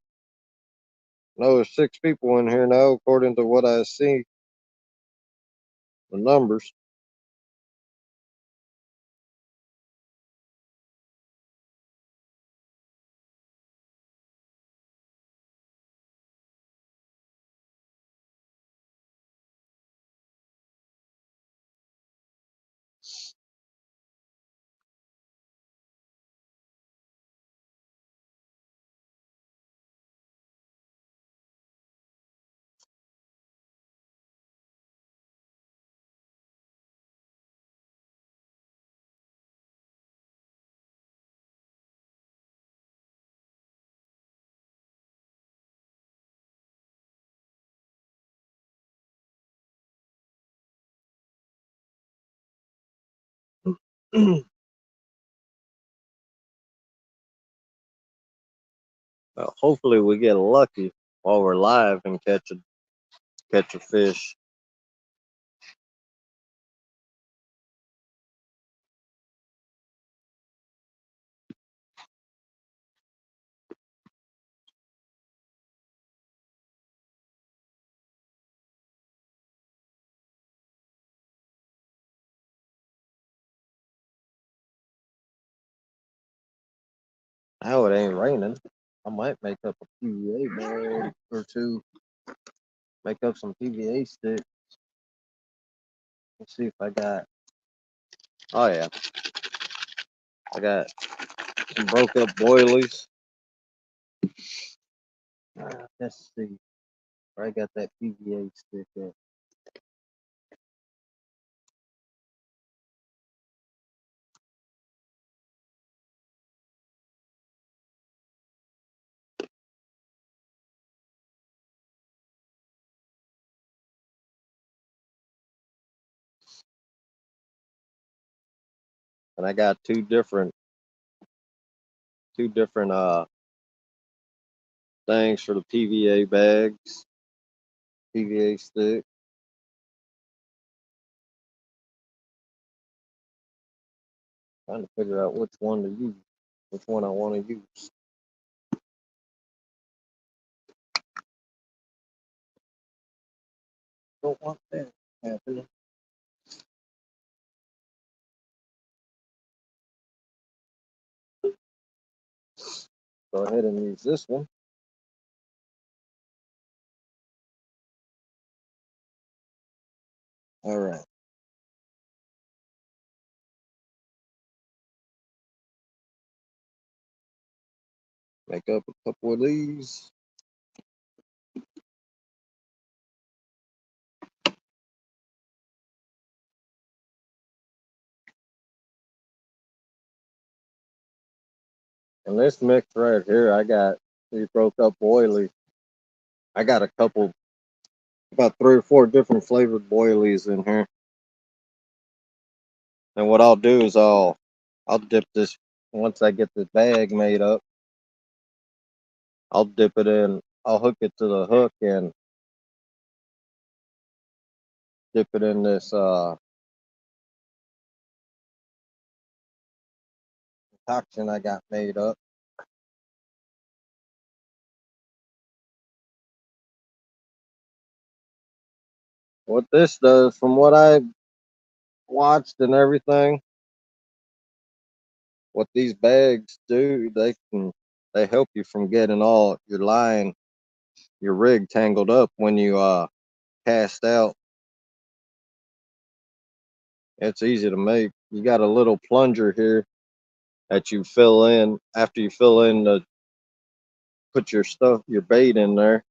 I know there's 6 people in here now, according to what I see, the numbers. Hopefully we get lucky while we're live and catch a fish. Now it ain't raining. I might make up a PVA bag or two. Make up some PVA sticks. Let's see if I got. Oh yeah, I got some broke up boilies. Let's see where I got that PVA stick at. And I got two different things for the PVA bags, PVA stick. Trying to figure out which one to use, which one I want to use. Don't want that happening. Go ahead and use this one. All right. Make up a couple of these. And this mix right here, I got these broke up boilies. I got a couple, about 3 or 4 different flavored boilies in here. And what I'll do is I'll I'll dip this once I get the bag made up. I'll dip it in. I'll hook it to the hook and dip it in this concoction I got made up. What this does, from what I watched and everything, what these bags do, they help you from getting all your line, your rig tangled up when you cast out. It's easy to make. You got a little plunger here that you fill in after you fill in the put your stuff, your bait in there.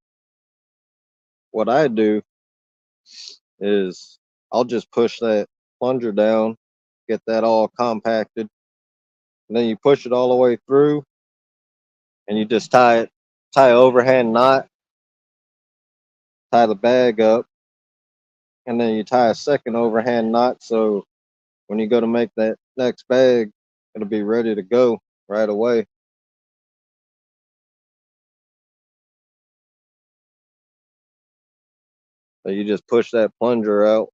What I do is I'll just push that plunger down, get that all compacted, and then you push it all the way through, and you just tie an overhand knot, tie the bag up, and then you tie a second overhand knot. So when you go to make that next bag, it'll be ready to go right away. So you just push that plunger out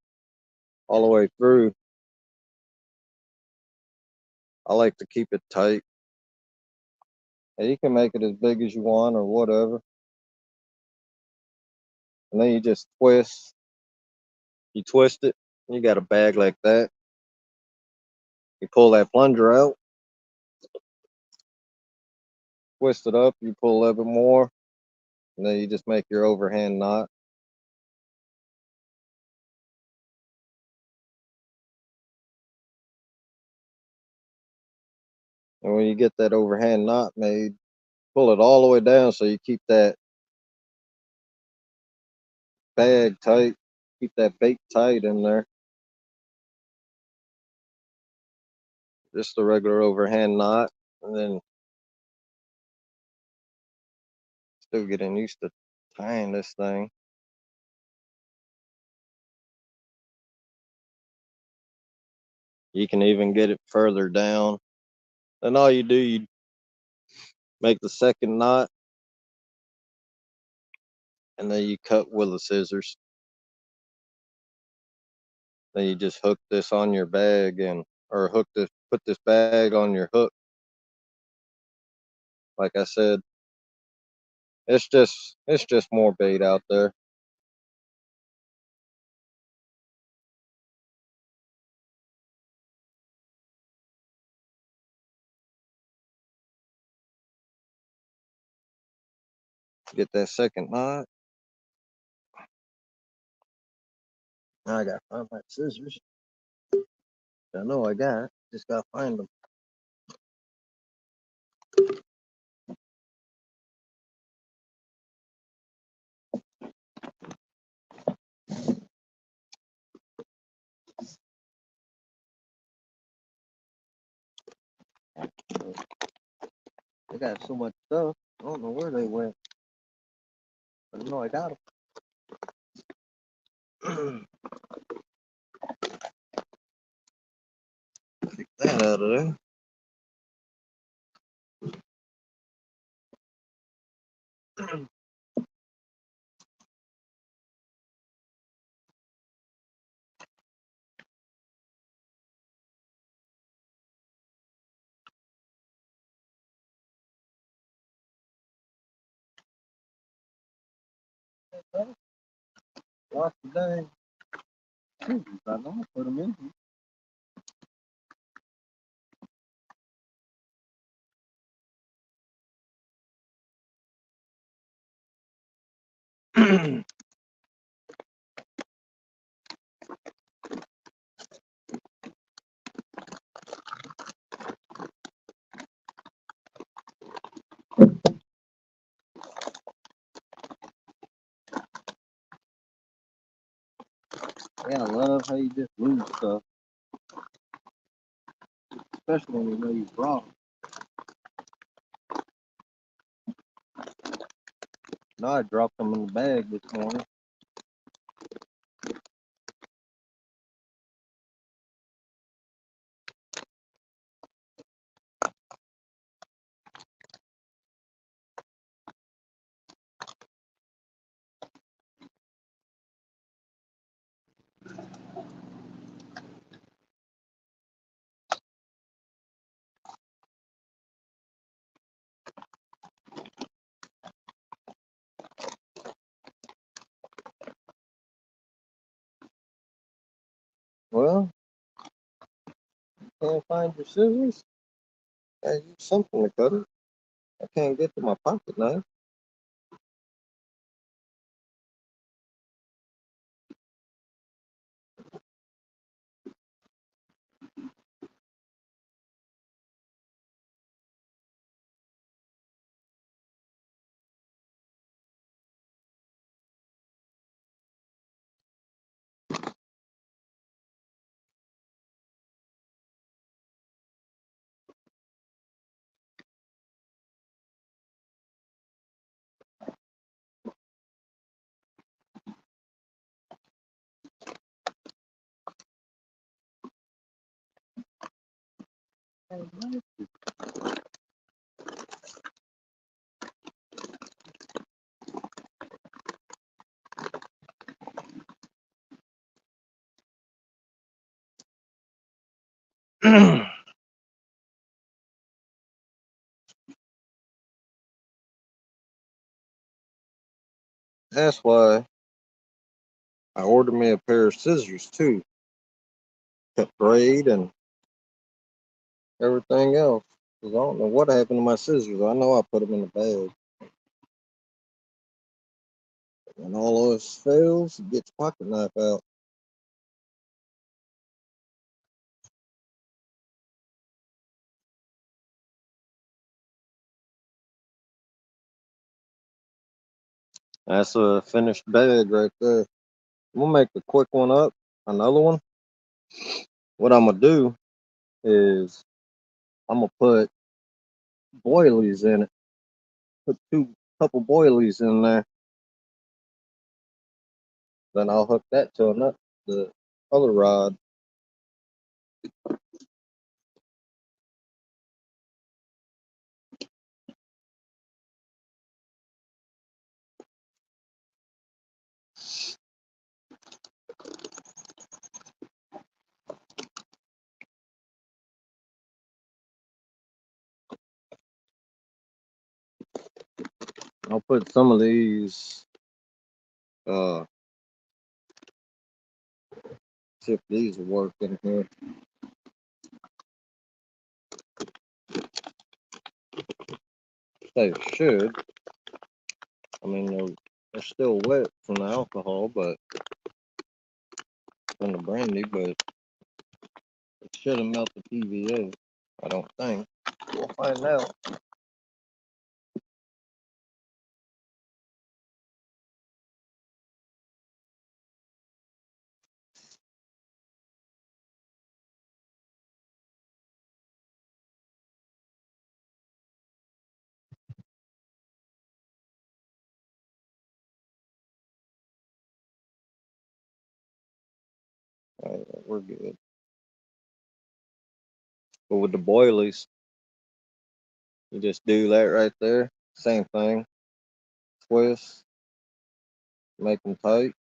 all the way through. I like to keep it tight. And you can make it as big as you want or whatever. And then you just twist. You twist it. You got a bag like that. You pull that plunger out, twist it up. You pull a little bit more, and then you just make your overhand knot. And when you get that overhand knot made, pull it all the way down so you keep that bag tight, keep that bait tight in there. Just a regular overhand knot, and then still getting used to tying this thing. You can even get it further down. Then all you do, you make the second knot, and then you cut with the scissors. Then you just hook this on your bag or put this bag on your hook. Like I said, it's just more bait out there. Get that second knot. Now I gotta find my scissors. I know I got. Just gotta find them. I got so much stuff. I don't know where they went. But I know I got them. Take that out of there. Wash the dang scissors. I know I put them in here. Yeah, I love how you just lose stuff, especially when you know you brought them. No, I dropped them in the bag this morning. Can't find your scissors? I use something to cut it. I can't get to my pocket knife. That's why I ordered me a pair of scissors too. Cut braid and everything else. 'Cause I don't know what happened to my scissors. I know I put them in the bag. When all else fails, get your pocket knife out. That's a finished bag right there. I'm gonna make a quick one up, another one. What I'm gonna do is I'm gonna put boilies in it. Put couple boilies in there. Then I'll hook that to the other rod. I'll put some of these. See if these will work in here. They should. I mean, they're still wet from the alcohol, but from the brandy, but it shouldn't melt the PVA. I don't think. We'll find out. All right, we're good. But with the boilies, you just do that right there. Same thing. Twist, make them tight,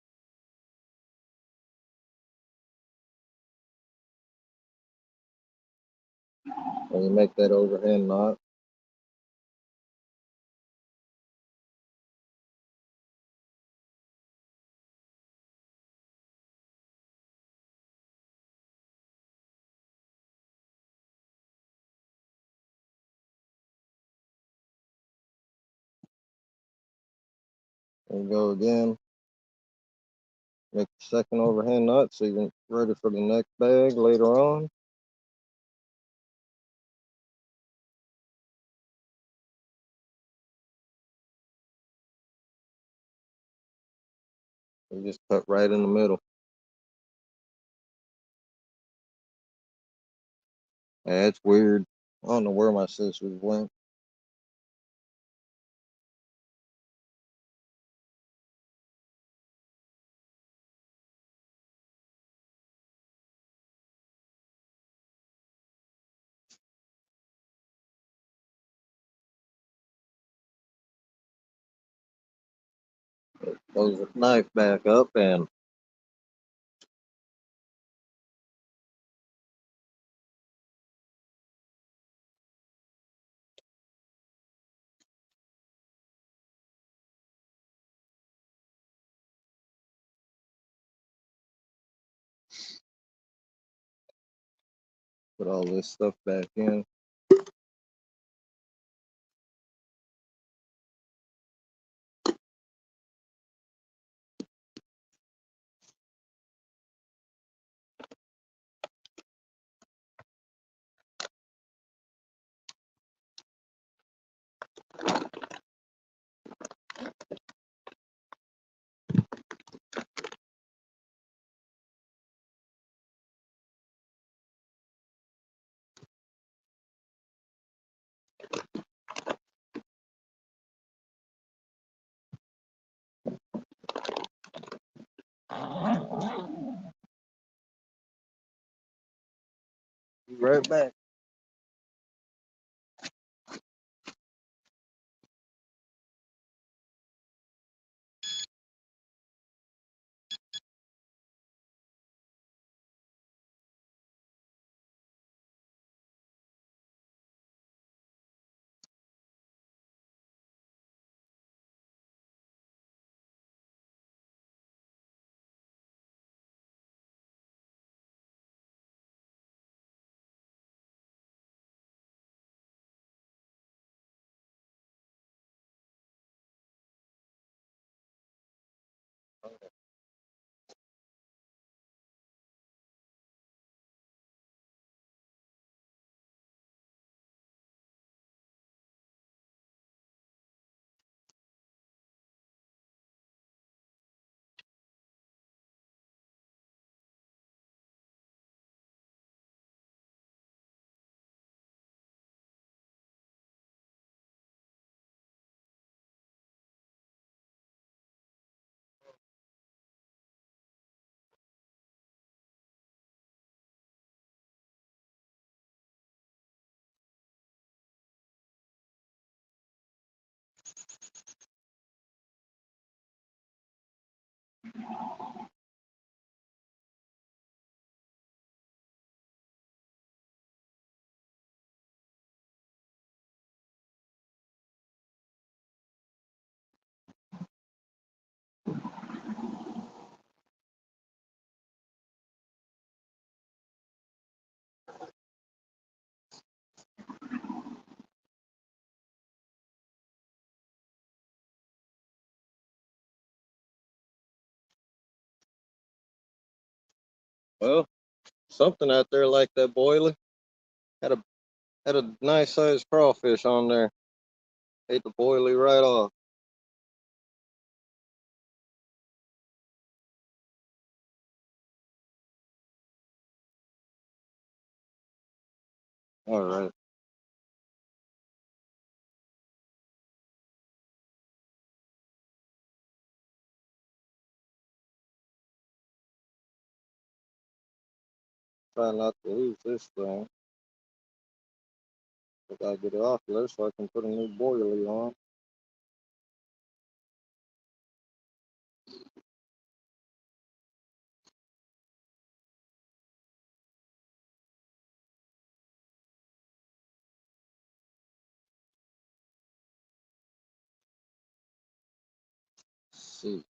and you make that overhand knot. And go again. Make the second overhand knot so you're ready for the next bag later on. You just cut right in the middle. Yeah, it's weird. I don't know where my scissors went. Close the knife back up and Put all this stuff back in. Be right back. Well, something out there like that boiler had a nice sized crawfish on there. Ate the boilie right off. All right. Try not to lose this thing. I gotta get it off there so I can put a new boilie on. Let's see.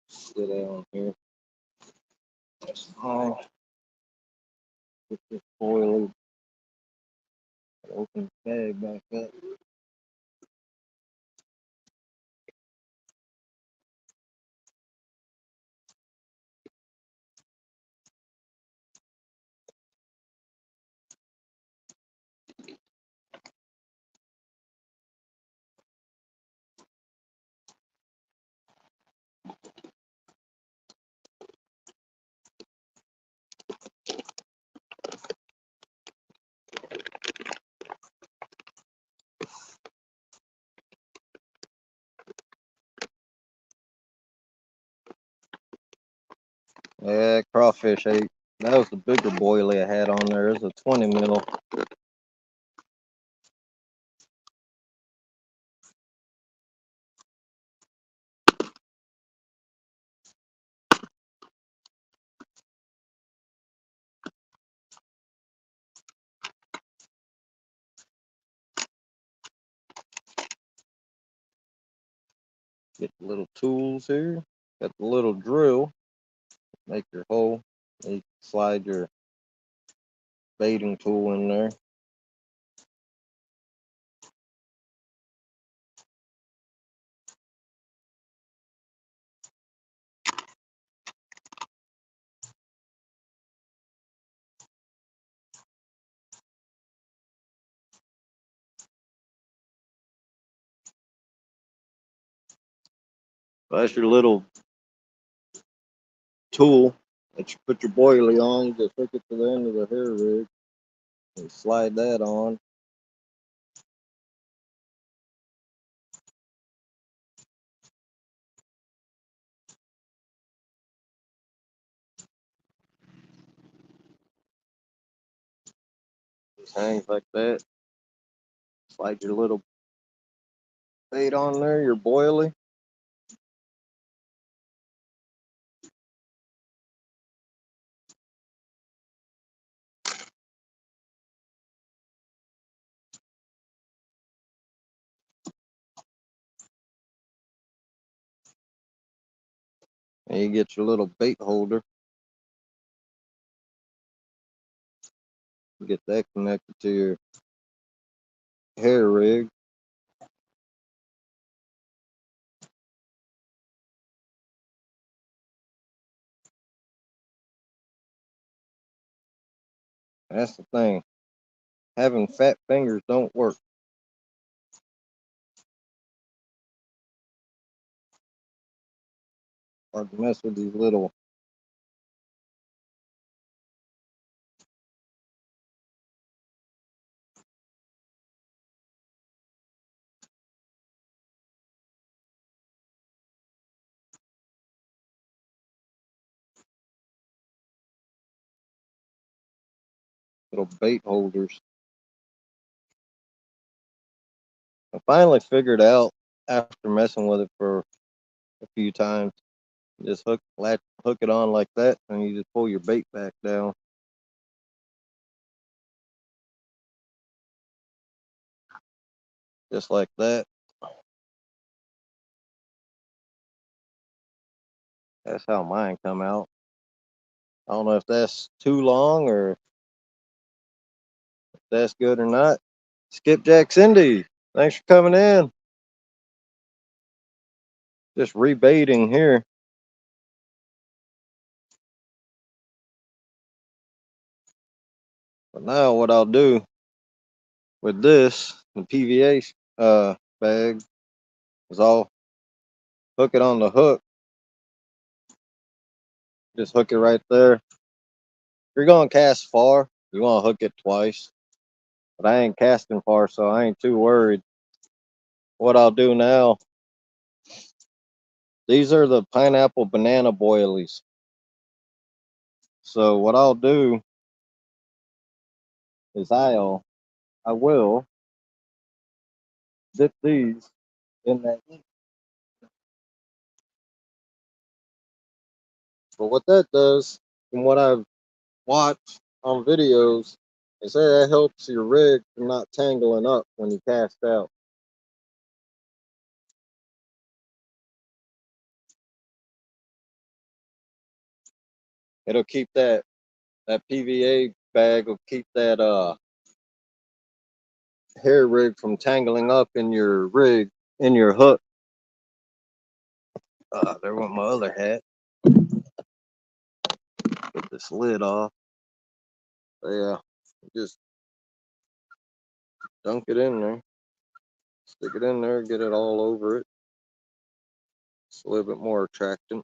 Sit down here. That's fine. Get this boilie. Open the bag back up. Yeah, crawfish ate. That was the bigger boilie I had on there. It was a 20 mil. Get the little tools here. Got the little drill. Make your hole. You can slide your baiting tool in there. That's your little tool that you put your boilie on. You just hook it to the end of the hair rig and slide that on. Just hangs like that. Slide your little bait on there, your boilie. And you get your little bait holder. Get that connected to your hair rig. That's the thing. Having fat fingers don't work. Hard to mess with these little bait holders. I finally figured out after messing with it for a few times. Just hook it on like that, and you just pull your bait back down. Just like that. That's how mine come out. I don't know if that's too long or if that's good or not. Skipjack Cindy, thanks for coming in. Just rebaiting here. But now what I'll do with this, the PVA bag, is I'll hook it on the hook. Just hook it right there. If you're going to cast far, you want to hook it twice. But I ain't casting far, so I ain't too worried. What I'll do now, these are the pineapple banana boilies. So what I'll do is I will dip these in that ink. But what that does, from what I've watched on videos, is that helps your rig from not tangling up when you cast out. It'll keep that PVA bag will keep that hair rig from tangling up in your rig, in your hook. There went my other hat. Get this lid off. But yeah, just dunk it in there. Stick it in there, get it all over it. It's a little bit more attractant.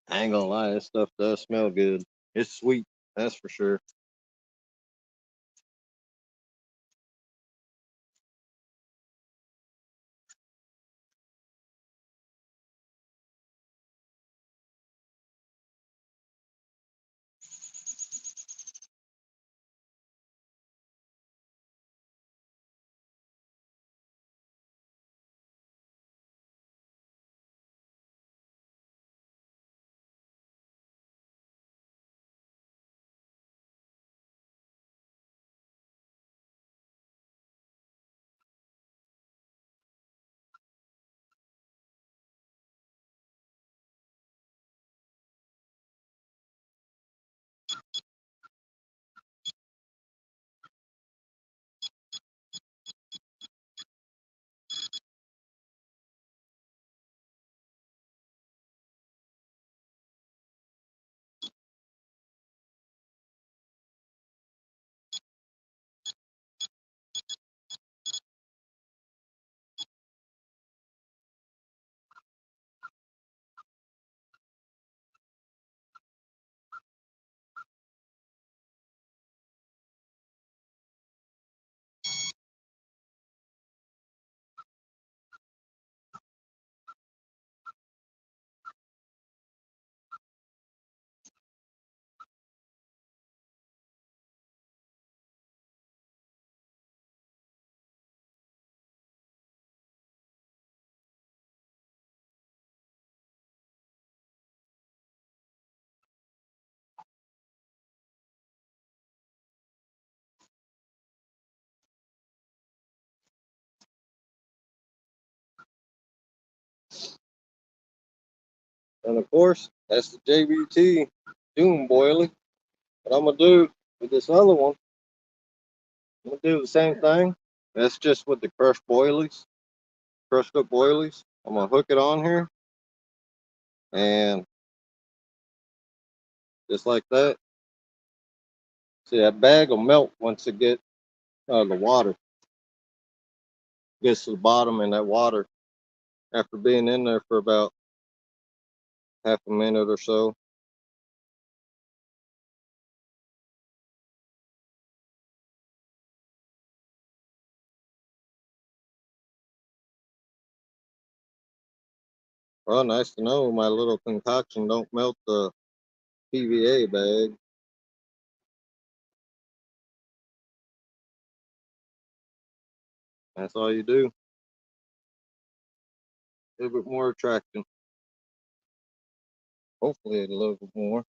I ain't gonna lie, this stuff does smell good. It's sweet, that's for sure. And of course, that's the JBT Doom boilie. What I'm gonna do with this other one, I'm gonna do the same thing. That's just with the crushed boilies, crushed up boilies. I'm gonna hook it on here, and just like that. See, that bag will melt once it get the water gets to the bottom, and that water, after being in there for about half a minute or so. Well, nice to know my little concoction don't melt the PVA bag. That's all you do. A little bit more attracting. Hopefully a little bit more.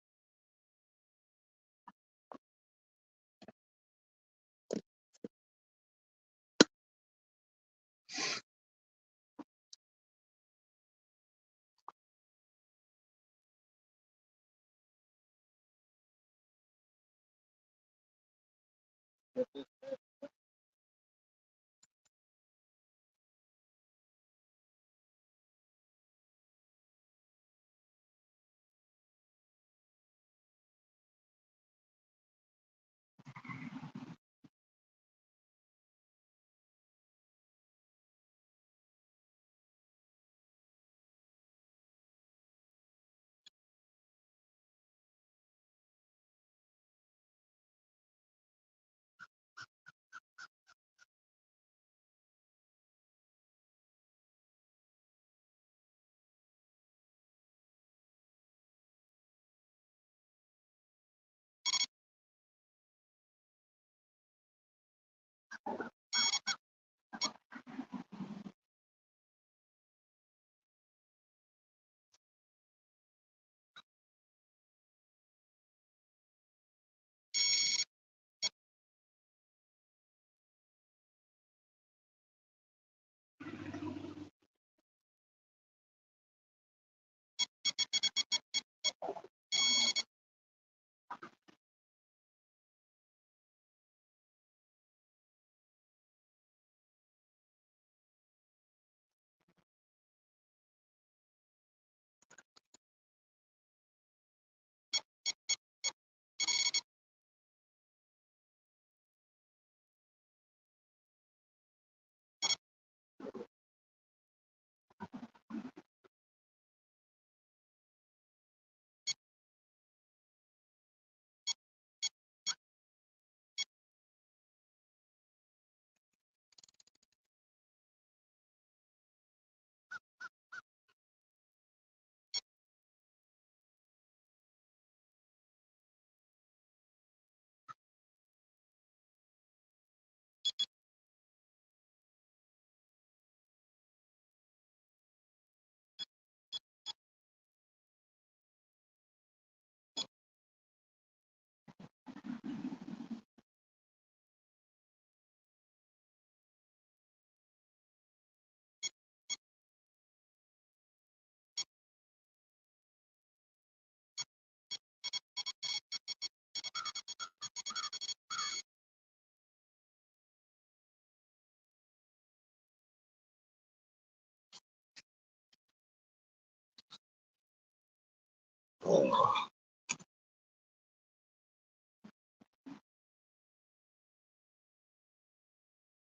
Oh.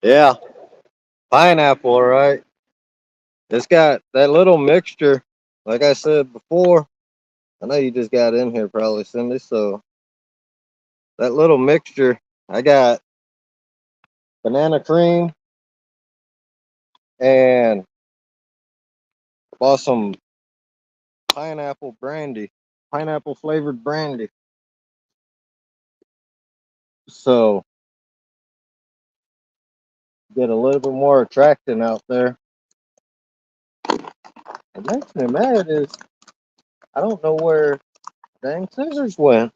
Yeah, pineapple, right? It's got that little mixture. Like I said before, I know you just got in here probably, Cindy. So that little mixture, I got banana cream and bought some pineapple brandy, pineapple flavored brandy. So get a little bit more attracting out there. What makes me mad is I don't know where dang scissors went.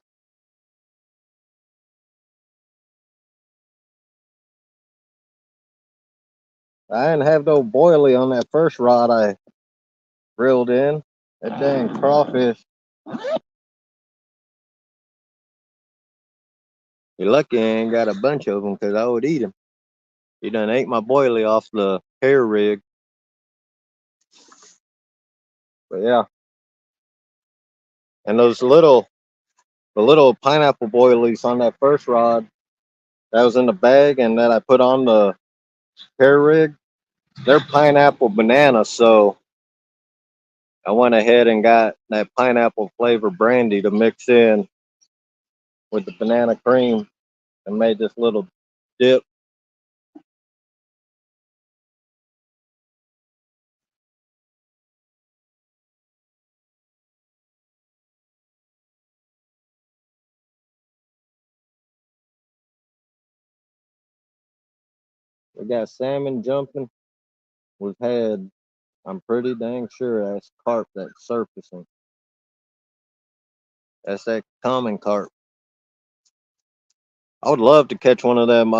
I didn't have no boilie on that first rod I drilled in. That dang crawfish. You're lucky I ain't got a bunch of them because I would eat them. He done ate my boilie off the hair rig. But yeah. And the little pineapple boilies on that first rod that was in the bag and that I put on the hair rig, they're pineapple banana. So I went ahead and got that pineapple flavor brandy to mix in with the banana cream and made this little dip. We got salmon jumping. We've had, I'm pretty dang sure that's carp that's surfacing. That's that common carp. I would love to catch one of them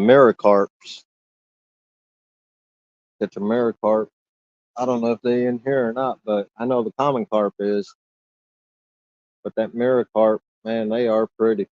mirror carps. Catch a mirror carp. I don't know if they in here or not, but I know the common carp is. But that mirror carp, man, they are pretty.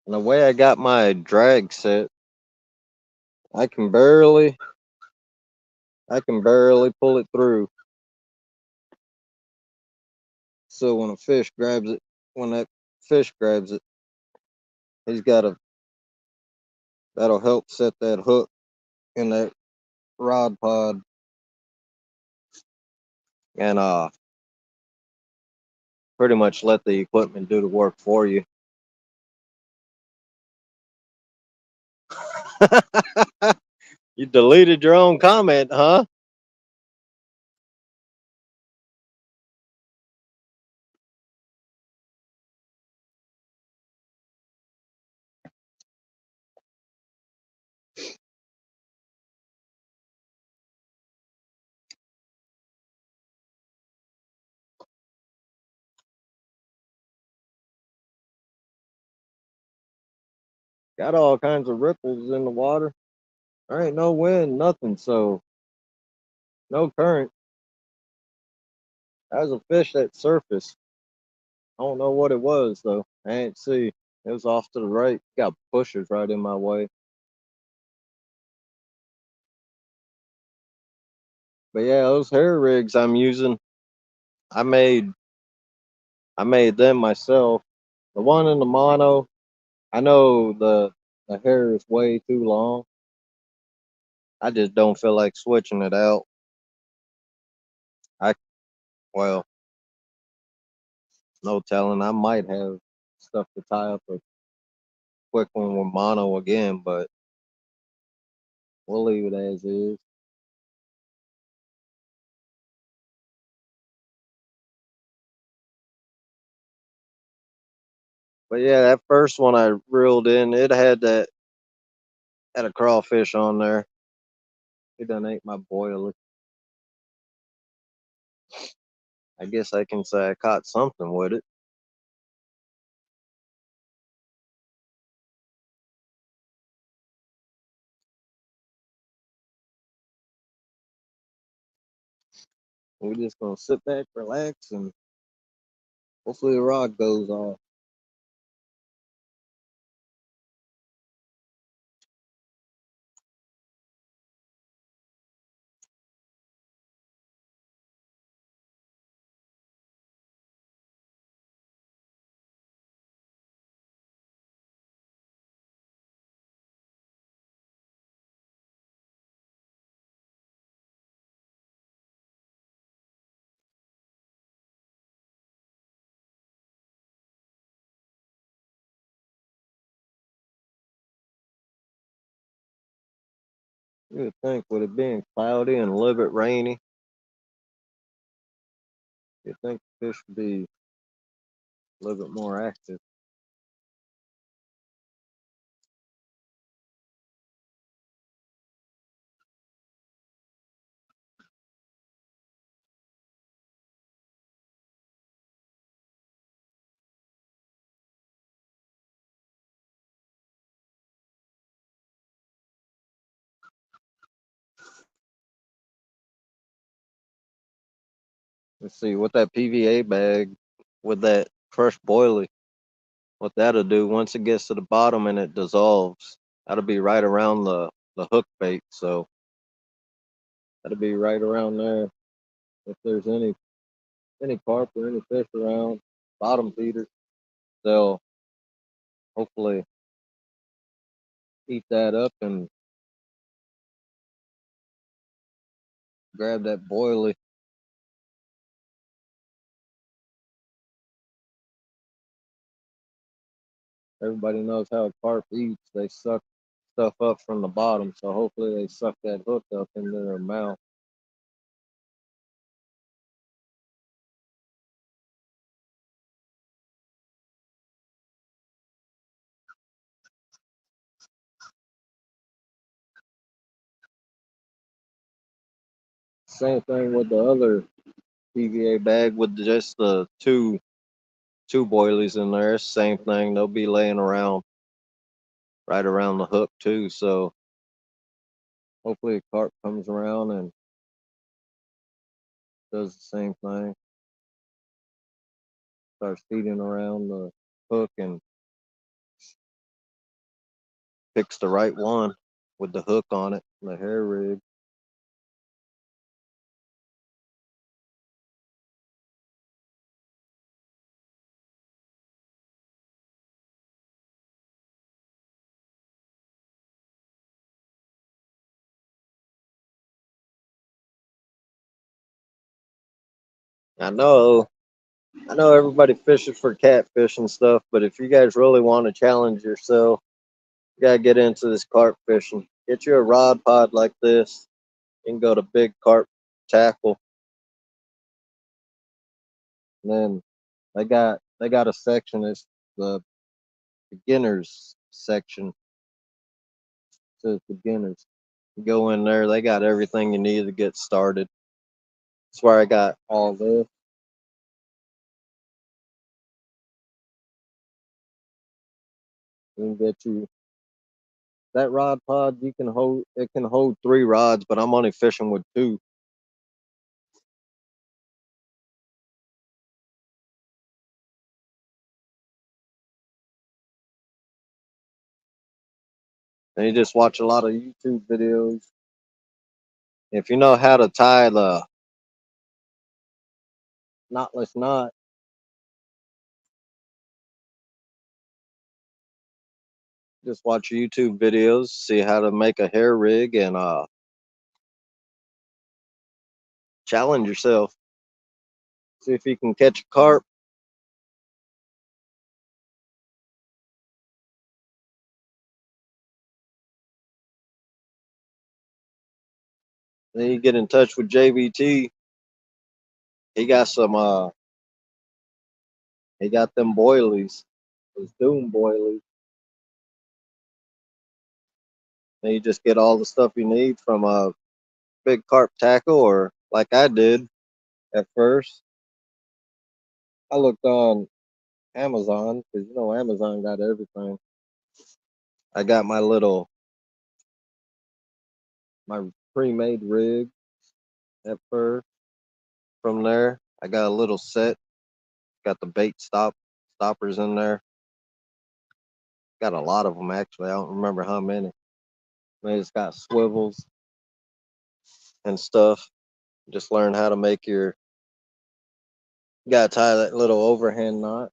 And the way I got my drag set, I can barely pull it through. So when a fish grabs it, when that fish grabs it, he's got a that'll help set that hook in that rod pod and pretty much let the equipment do the work for you. You deleted your own comment, huh? Got all kinds of ripples in the water. There ain't no wind, nothing, so no current. That was a fish that surfaced. I don't know what it was though. I ain't see. It was off to the right. Got pushers right in my way. But yeah, those hair rigs I'm using, I made I made them myself. The one in the mono, I know the hair is way too long. I just don't feel like switching it out. I well, no telling. I might have stuff to tie up a quick one with mono again, but we'll leave it as is. But yeah, that first one I reeled in, it had a crawfish on there. It done ate my boiler. I guess I can say I caught something with it. We're just gonna sit back, relax, and hopefully the rod goes off. You would think with it being cloudy and a little bit rainy, You think fish would be a little bit more active. Let's see what that PVA bag with that crushed boilie, what that'll do once it gets to the bottom and it dissolves. That'll be right around the hook bait, so that'll be right around there. If there's any carp or any fish around, bottom feeders, they'll hopefully eat that up and grab that boilie. Everybody knows how a carp eats. They suck stuff up from the bottom, so hopefully they suck that hook up into their mouth. Same thing with the other PVA bag with just the two boilies in there. Same thing. They'll be laying around right around the hook too. So hopefully a carp comes around and does the same thing. Starts feeding around the hook and picks the right one with the hook on it, the hair rig. I know everybody fishes for catfish and stuff, but if you guys really want to challenge yourself, you gotta get into this carp fishing. Get you a rod pod like this. You can go to Big Carp Tackle. And then they got a section. It's the beginners section. It says beginners. You go in there, they got everything you need to get started. That's where I got all this. You can get you that rod pod. You can hold it can hold 3 rods, but I'm only fishing with 2. And you just watch a lot of YouTube videos. If you know how to tie the knotless knot, just watch YouTube videos, see how to make a hair rig, and challenge yourself. See if you can catch a carp. Then you get in touch with JVT. He got some he got them boilies, those doom boilies. And you just get all the stuff you need from a Big Carp Tackle, or like I did at first. I looked on Amazon because Amazon got everything. I got my pre-made rig at first. From there, I got a little set. Got the bait stoppers in there. Got a lot of them actually. I don't remember how many. It's got swivels and stuff. Just learn how to make you gotta tie that little overhand knot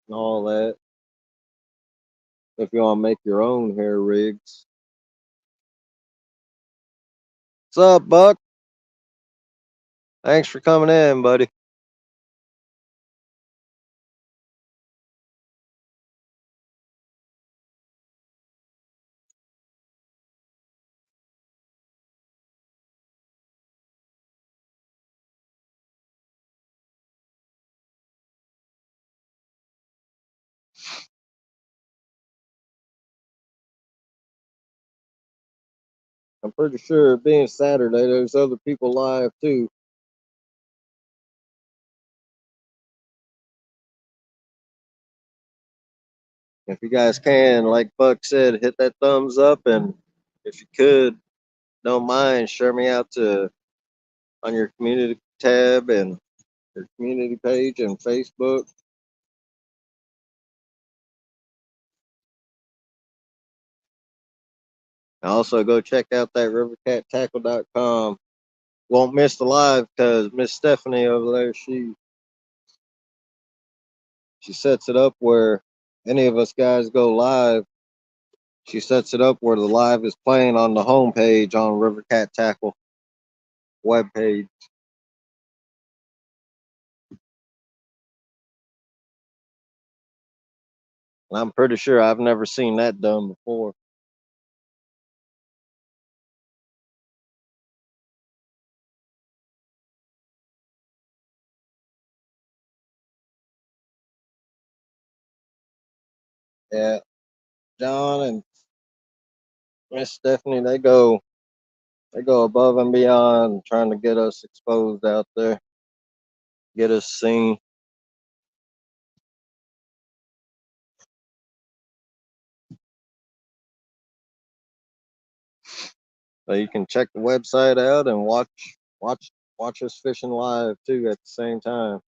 and all that. If you want to make your own hair rigs. What's up, Buck? Thanks for coming in, buddy. I'm pretty sure being Saturday, there's other people live too. If you guys can, like Buck said, hit that thumbs up, and if you could, don't mind, share me out to on your community tab and your community page and Facebook. And also go check out that rivercattackle.com. Won't miss the live because Miss Stephanie over there, she sets it up where any of us guys go live. She sets it up where the live is playing on the homepage on River Cat Tackle webpage. And I'm pretty sure I've never seen that done before. Yeah, John and Miss Stephanie, they go above and beyond trying to get us exposed out there, get us seen. So you can check the website out and watch watch us fishing live too at the same time.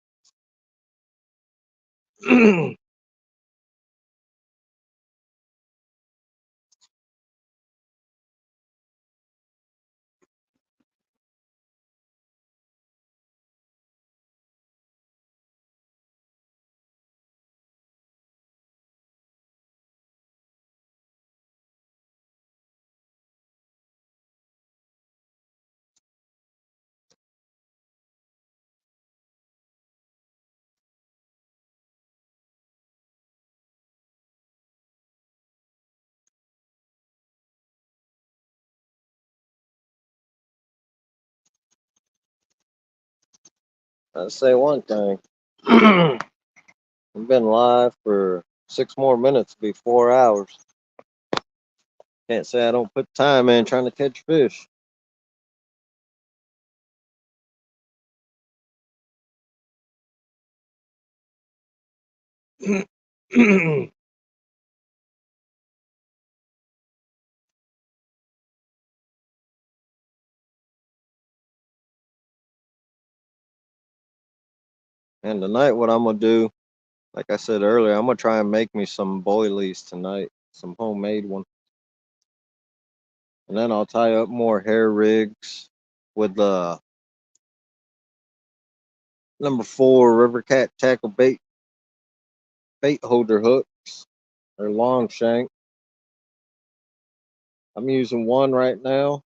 I'll say one thing. We've been live for 6 more minutes, be 4 hours. Can't say I don't put time in trying to catch fish. And tonight, what I'm gonna do, like I said earlier, I'm gonna try and make me some boilies tonight, some homemade one, and then I'll tie up more hair rigs with the #4 River Cat tackle bait holder hooks. They're long shank. I'm using one right now.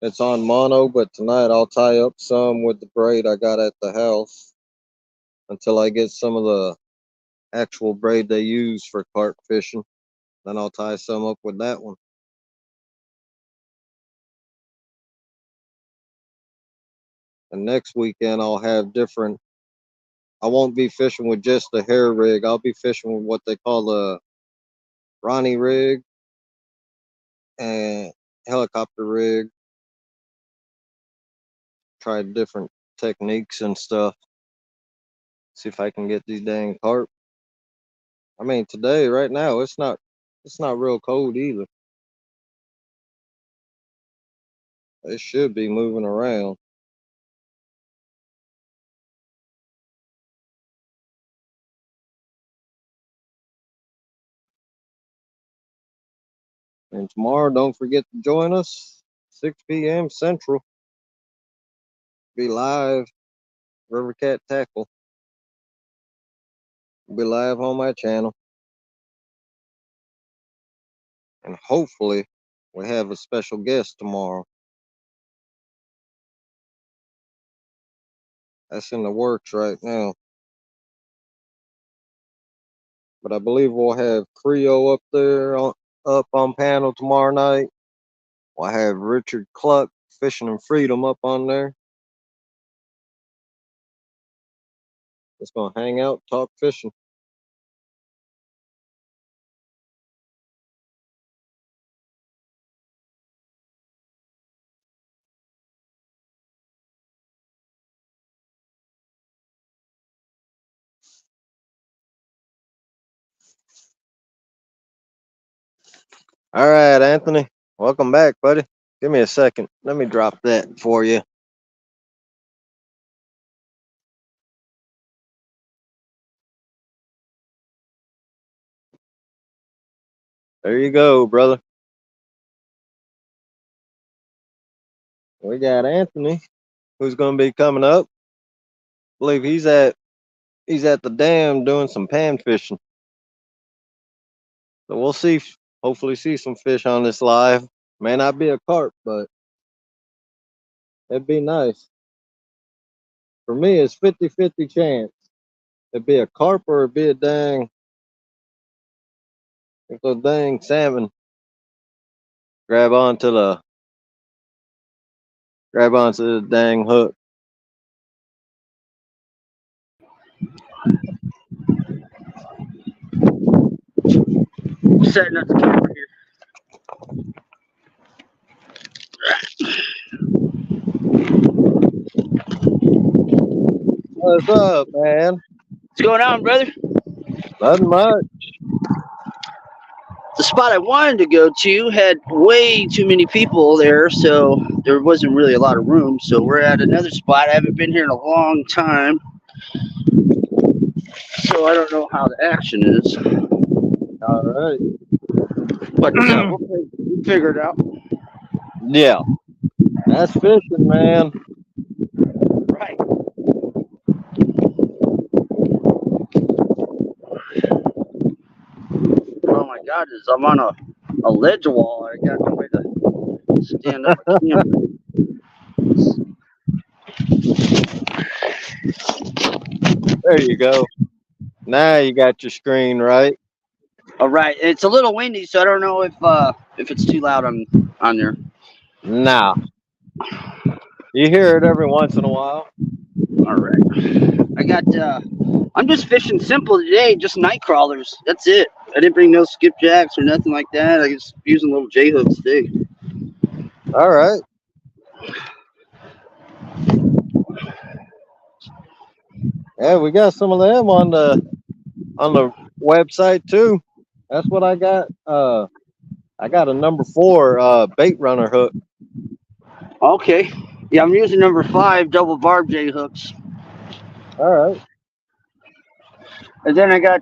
It's on mono, but tonight I'll tie up some with the braid I got at the house until I get some of the actual braid they use for carp fishing. Then I'll tie some up with that one. And next weekend I'll have different. I won't be fishing with just the hair rig. I'll be fishing with what they call the Ronnie rig and helicopter rig. Try different techniques and stuff. See if I can get these dang carp. I mean, today, right now, it's not real cold either. It should be moving around. And tomorrow, don't forget to join us, 6 p.m. Central. Be live, River Cat Tackle. Be live on my channel. And hopefully, we have a special guest tomorrow. That's in the works right now. But I believe we'll have Creo up there, up on panel tomorrow night. We'll have Richard Cluck, Fishing and Freedom, up on there. Just gonna hang out, talk fishing. All right, Anthony. Welcome back, buddy. Give me a second. Let me drop that for you. There you go, brother. We got Anthony, who's going to be coming up. I believe he's at the dam doing some pan fishing. So we'll see. Hopefully, see some fish on this live. May not be a carp, but it'd be nice. For me, it's 50-50 chance. It'd be a carp or it'd be a dang salmon. Grab onto the dang hook. Setting up the camera here. What's up, man? What's going on, brother? Nothing much. The spot I wanted to go to had way too many people there, so there wasn't really a lot of room. So we're at another spot. I haven't been here in a long time, so I don't know how the action is. All right. But we'll figure it out. Yeah. That's fishing, man. Right. Oh my God, I'm on a ledge wall. I got no way to stand up my camera. There you go. Now you got your screen right. All right, it's a little windy, so I don't know if it's too loud on there. Nah. You hear it every once in a while. All right. I got. I'm just fishing simple today, just night crawlers. That's it. I didn't bring no skipjacks or nothing like that. I just using little J hooks today. All right. Yeah, we got some of them on the website too. That's what I got. I got a number 4 bait runner hook. Okay. Yeah, I'm using number 5 double barb J hooks, All right. and then I got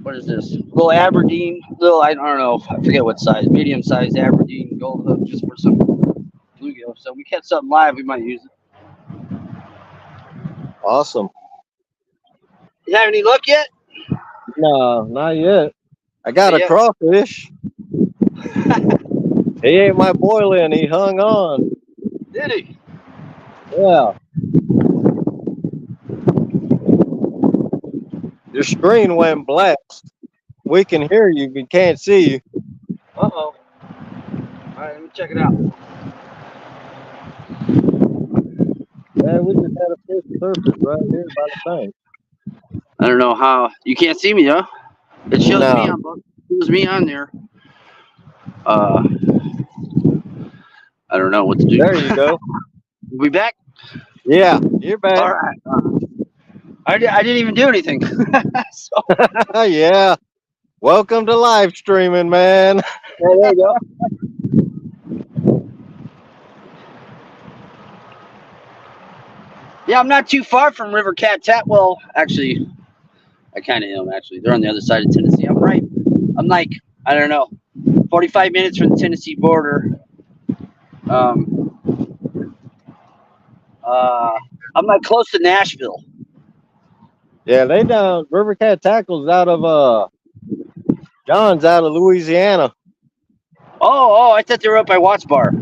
what is this? Little Aberdeen, I don't know, I forget what size, medium size Aberdeen gold hook, just for some bluegill. So we catch something live, we might use it. Awesome. You have any luck yet? No, not yet. I got a Yeah. crawfish. He ate my boiling. He hung on. Did he? Yeah. Your screen went black. We can hear you, we can't see you. Uh-oh. All right, let me check it out. Yeah, we just had a fish surface right here by the tank. I don't know how. You can't see me, huh? It shows No. me on both. It shows me on there. I don't know what to do. There you go. We back? Yeah, you're back. All right. I didn't even do anything. So, Yeah. Welcome to live streaming, man. there you go. Yeah, I'm not too far from River Cat Tap. Well, actually, I kind of am. Actually, they're on the other side of Tennessee. I'm like, I don't know, 45 minutes from the Tennessee border. I'm like close to Nashville. Yeah, they down River Cat Tackles out of John's out of Louisiana. Oh, I thought they were up by Watts Bar.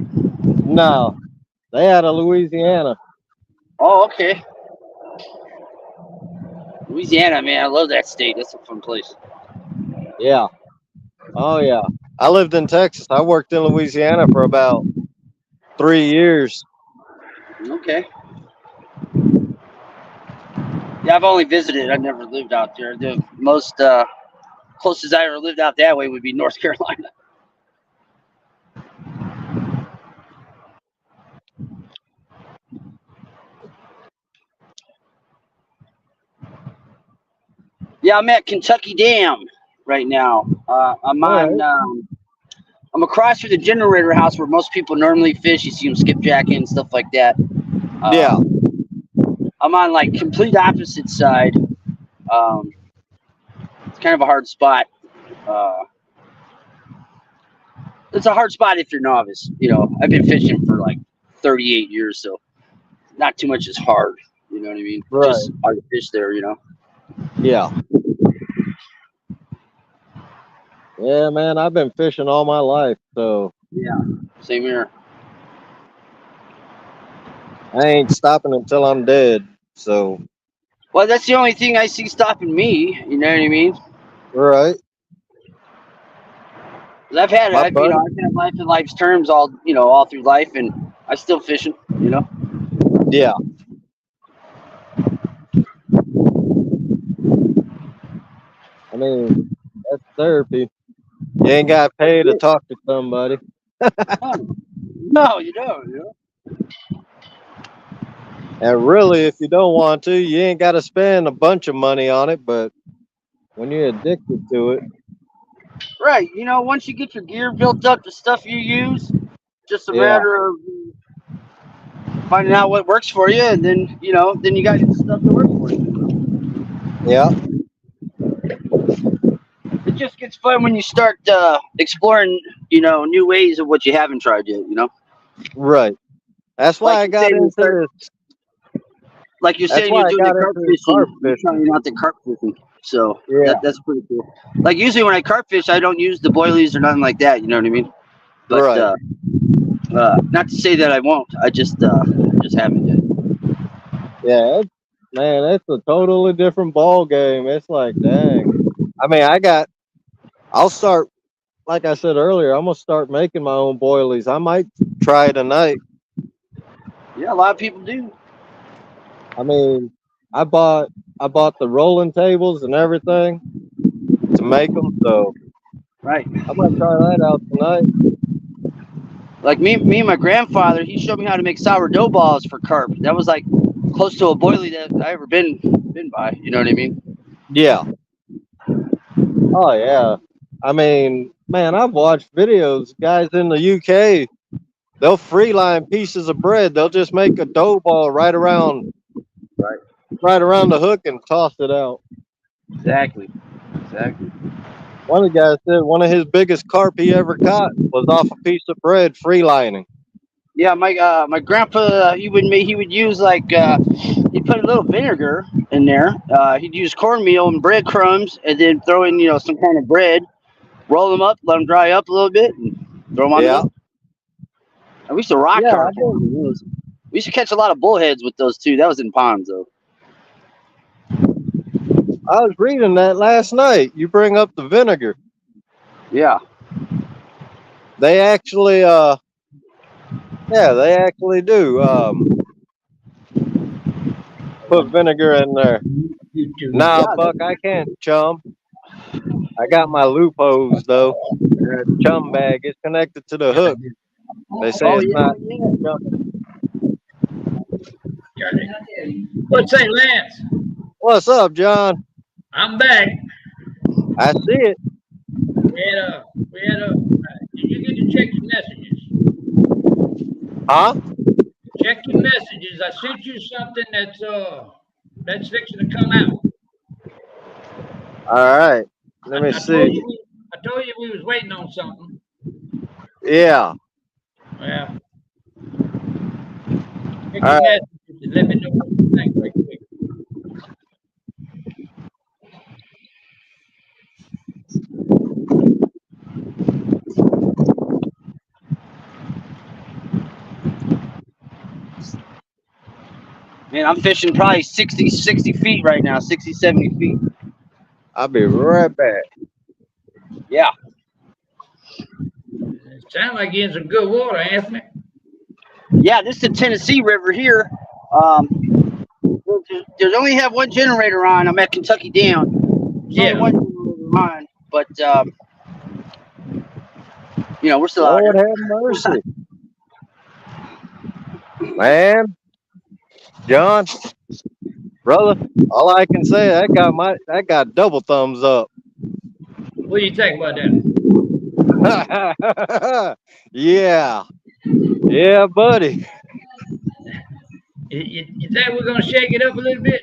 No, they out of Louisiana. Oh, okay. Louisiana, man, I love that state. That's a fun place. Yeah. Oh yeah. I lived in Texas. I worked in Louisiana for about 3 years. Okay. Yeah, I've only visited. I've never lived out there. The most closest I ever lived out that way would be North Carolina. Yeah, I'm at Kentucky Dam right now. I'm All right. on. I'm across from the generator house where most people normally fish. You see them skipjacking and stuff like that. Yeah. I'm on like complete opposite side. Um, it's kind of a hard spot. Uh, it's a hard spot if you're novice. You know, I've been fishing for like 38 years, so not too much is hard. You know what I mean? Right. Just hard to fish there. You know. Yeah. Yeah, man. I've been fishing all my life, so Yeah. Same here. I ain't stopping until I'm dead. So, Well, that's the only thing I see stopping me. You know what I mean? right. 'Cause I've had My I've buddy. had life and life's terms all through life, and I still fishing. You know. Yeah. I mean, that's therapy. You ain't got paid to talk to somebody. No, you don't. You know? And really, if you don't want to, you ain't got to spend a bunch of money on it. But when you're addicted to it, Right. You know, once you get your gear built up, the stuff you use, just a yeah, matter of finding out what works for you, and then then you got the stuff that works for you. yeah, It just gets fun when you start exploring, new ways of what you haven't tried yet. You know, right. That's why like I you got say, you into start, this. like you're That's saying, why you're I doing the got carp into this carp fishing. You're fishing. trying out the carp fishing, so Yeah, that's pretty cool. Like usually when I carp fish, I don't use the boilies or nothing like that. You know what I mean? But right. not to say that I won't. I just haven't yet. Yeah, man, it's a totally different ball game. It's like, dang. I mean, I'll start, like I said earlier, I'm gonna start making my own boilies. I might try tonight. Yeah, a lot of people do. I mean, I bought I bought the rolling tables and everything to make them, so Right. I might try that out tonight. Like me and my grandfather, he showed me how to make sourdough balls for carp. That was like close to a boilie that I ever been by. You know what I mean? Yeah. Oh yeah. I mean, man, I've watched videos. Guys in the UK, they'll free line pieces of bread. They'll just make a dough ball Right. right around the hook and toss it out. Exactly. Exactly. One of the guys said one of his biggest carp he ever caught was off a piece of bread free lining. Yeah, my grandpa he would use like he'd put a little vinegar in there. He'd use cornmeal and breadcrumbs, and then throw in some kind of bread, roll them up, let them dry up a little bit, and throw them on the Yeah. hook. And we used to rock Yeah, carp on those. We used to catch a lot of bullheads with those too. That was in ponds though. I was reading that last night. You bring up the vinegar. Yeah. They actually they actually do put vinegar in there. YouTube. Nah, Yeah. Buck, I can't chum. I got my loop hose though. The chum bag is connected to the hook. They say Oh it's yeah, not yeah. chumming. What's say, Lance? What's up, John? I'm back. I see it. Did you get to check your messages? Huh? Check your messages. I sent you something that's fixing to come out. All right. Let me I told see. you we was waiting on something. Yeah. Well, check All your right. messages and let me know what you think right quick. Man, I'm fishing probably 60 feet right now, 60, 70 feet. I'll be right back. Yeah. It sounds like you're in some good water, Anthony. Yeah, this is the Tennessee River here. There's only have one generator on. I'm at Kentucky Dam. There's only Yeah. one generator on, but we're still out Lord here. have mercy. Man, John, brother, all I can say, that got double thumbs up. What do you think about that? Yeah. Yeah, buddy. You think we're gonna shake it up a little bit?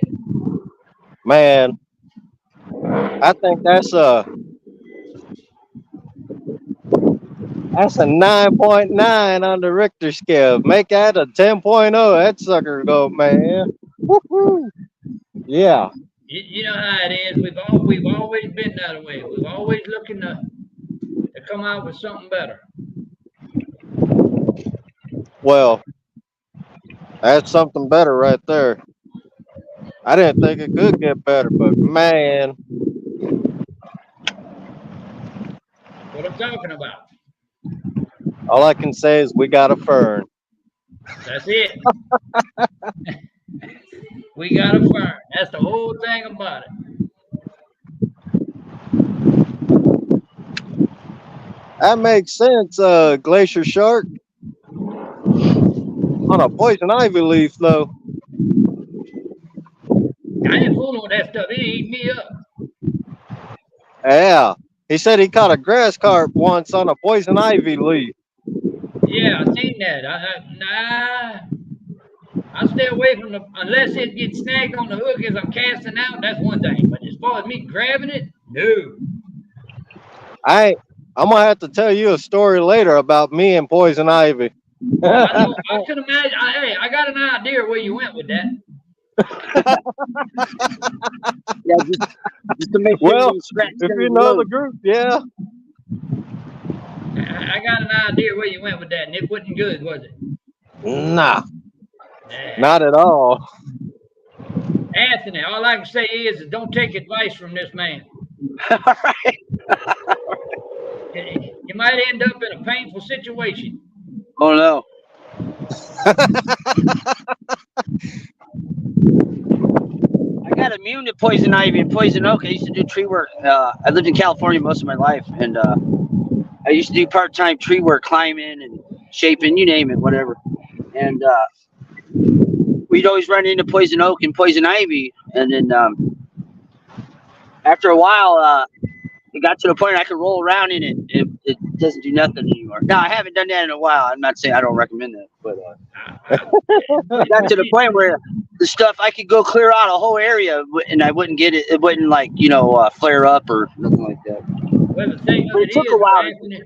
Man, I think that's a 9.9 on the Richter scale. Make that a 10.0. That sucker go, man. Woo-hoo. Yeah. You know how it is. We've always been that way. We've always looking to come out with something better. Well, that's something better right there. I didn't think it could get better, but man, What I'm talking about. all I can say is we got a fern. That's it. We got a fern. That's the whole thing about it. That makes sense, Glacier Shark. On a poison ivy leaf, though. I ain't fooling with that stuff. It eat me up. Yeah. He said he caught a grass carp once on a poison ivy leaf. Yeah, I seen that. I stay away from unless it gets snagged on the hook as I'm casting out. That's one thing. But as far as me grabbing it, no. I'm gonna have to tell you a story later about me and poison ivy. I can imagine. Hey, I got an idea where you went with that. Yeah, just to make sure Well, you scratch if down you the know the road. group, yeah. I got an idea where you went with that, and it wasn't good, was it? Nah, Nah. not at all. Anthony, all I can say is don't take advice from this man. All right. You might end up in a painful situation. Oh no. I got immune to poison ivy and poison oak. I used to do tree work. I lived in California most of my life, and I used to do part-time tree work, climbing and shaping, you name it, whatever. And we'd always run into poison oak and poison ivy, and then after a while, it got to the point I could roll around in it. It doesn't do nothing anymore. Now I haven't done that in a while. I'm not saying I don't recommend that, but it got to the point where the stuff I could go clear out a whole area and I wouldn't get it. It wouldn't like flare up or nothing like that. Well, the thing But of it it took is, a while. Anthony,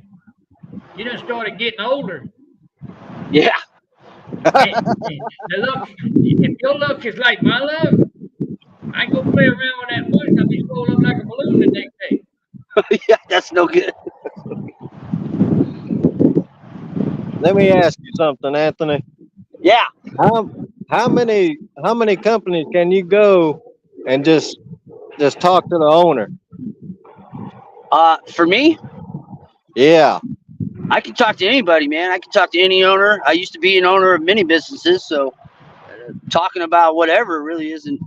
you done started getting older. Yeah. And the luck, if your luck is like my luck, I go play around with that bush and I'll be swollen up like a balloon the next day. Yeah, that's no good. Let me ask you something, Anthony. Yeah. How many companies can you go and just talk to the owner? For me, Yeah. I can talk to anybody, man. I can talk to any owner. I used to be an owner of many businesses, so talking about whatever really isn't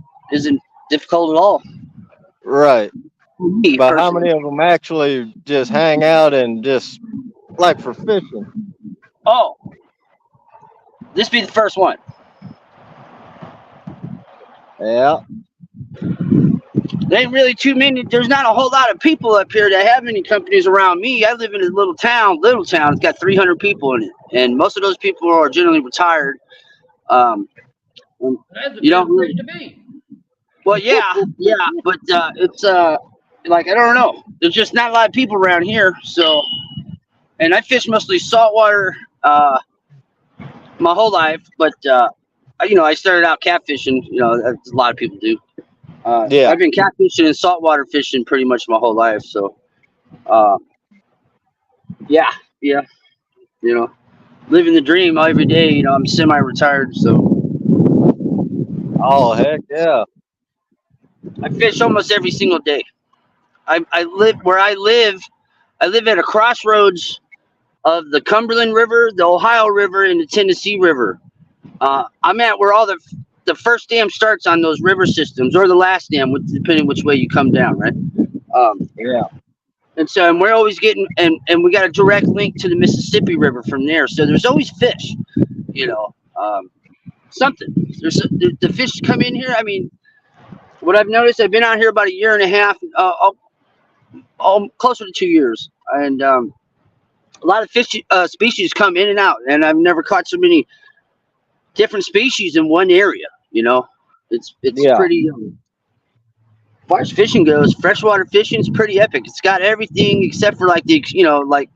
difficult at all. Right. Me, But how personally. many of them actually just hang out and just like for fishing? Oh, this be the first one. Yeah. There ain't really too many. There's not a whole lot of people up here that have any companies around me. I live in a little town. It's got 300 people in it, and most of those people are generally retired. That's a You good don't place to be. Well, yeah, but it's like I don't know. There's just not a lot of people around here. So, and I fish mostly saltwater my whole life, but I started out catfishing. As a lot of people do. Yeah. I've been catfishing and saltwater fishing pretty much my whole life. So, yeah, living the dream every day. I'm semi-retired, so Oh heck yeah. I fish almost every single day. I live where I live. I live at a crossroads of the Cumberland River, the Ohio River, and the Tennessee River. I'm at where all the first dam starts on those river systems, or the last dam, depending which way you come down, right? Yeah. And so we're always getting, and we got a direct link to the Mississippi River from there. So there's always fish, something. There's the fish come in here. I mean, what I've noticed, I've been out here about a year and a half, closer to 2 years, and a lot of fish species come in and out, and I've never caught so many different species in one area. It's Yeah. pretty. As far as fishing goes, freshwater fishing is pretty epic. It's got everything except for like like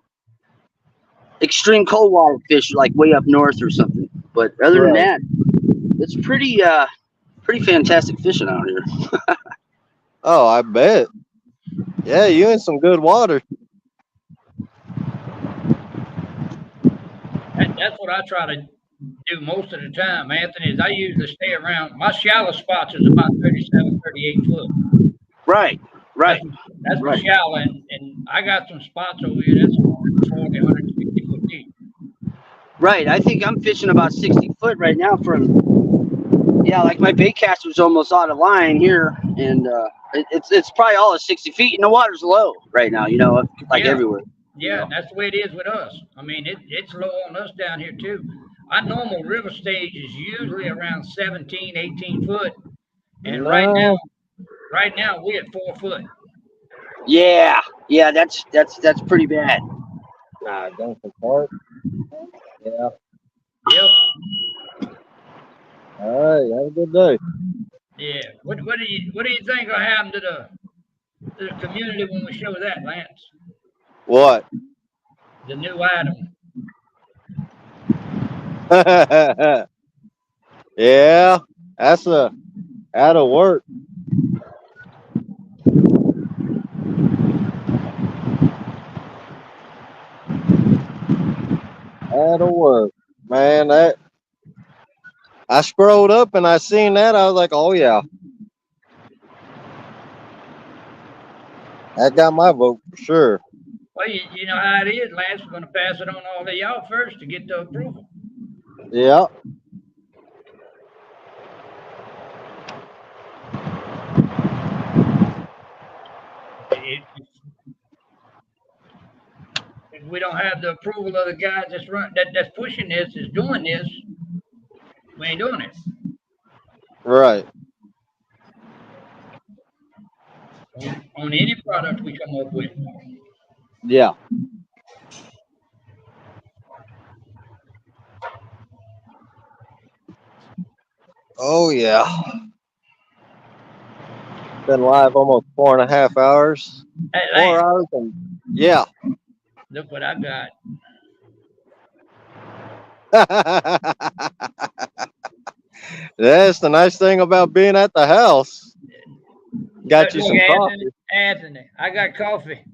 extreme cold water fish, like way up north or something. But other than Right. that, it's pretty fantastic fishing out here. Oh, I bet. Yeah, you in some good water. That's what I try to do most of the time, Anthony, is I usually stay around. My shallow spots is about 37, 38 foot. Right, right, That's my right, shallow, and I got some spots over here that's 140, 160 foot deep. right. I think I'm fishing about 60 foot right now like my bait cast was almost out of line here, and it's probably all at 60 feet, and the water's low right now. Like Yeah. everywhere. Yeah, that's the way it is with us. I mean, it's low on us down here too. Our normal river stage is usually around 17, 18 foot. And right No. now we're at 4 foot. Yeah, that's pretty bad. Nah, Duncan Park. Yeah. Yep. All right. Have a good day. Yeah. What do you think will happen to the community when we show that, Lance? What? The new item. Yeah, that's that'll work. That'll work, man. I scrolled up and I seen that. I was like, oh yeah, that got my vote for sure. Well, you know how it is, Lance. We're going to pass it on all to y'all first to get the approval. Yeah. If we don't have the approval of the guys that's pushing this, is doing this, we ain't doing it. Right. On any product we come up with. Yeah. Oh yeah. Been live almost 4.5 hours. Hey, 4 Lance, hours and yeah. look what I got. That's the nice thing about being at the house. Got you Look, some coffee. Anthony, I got coffee.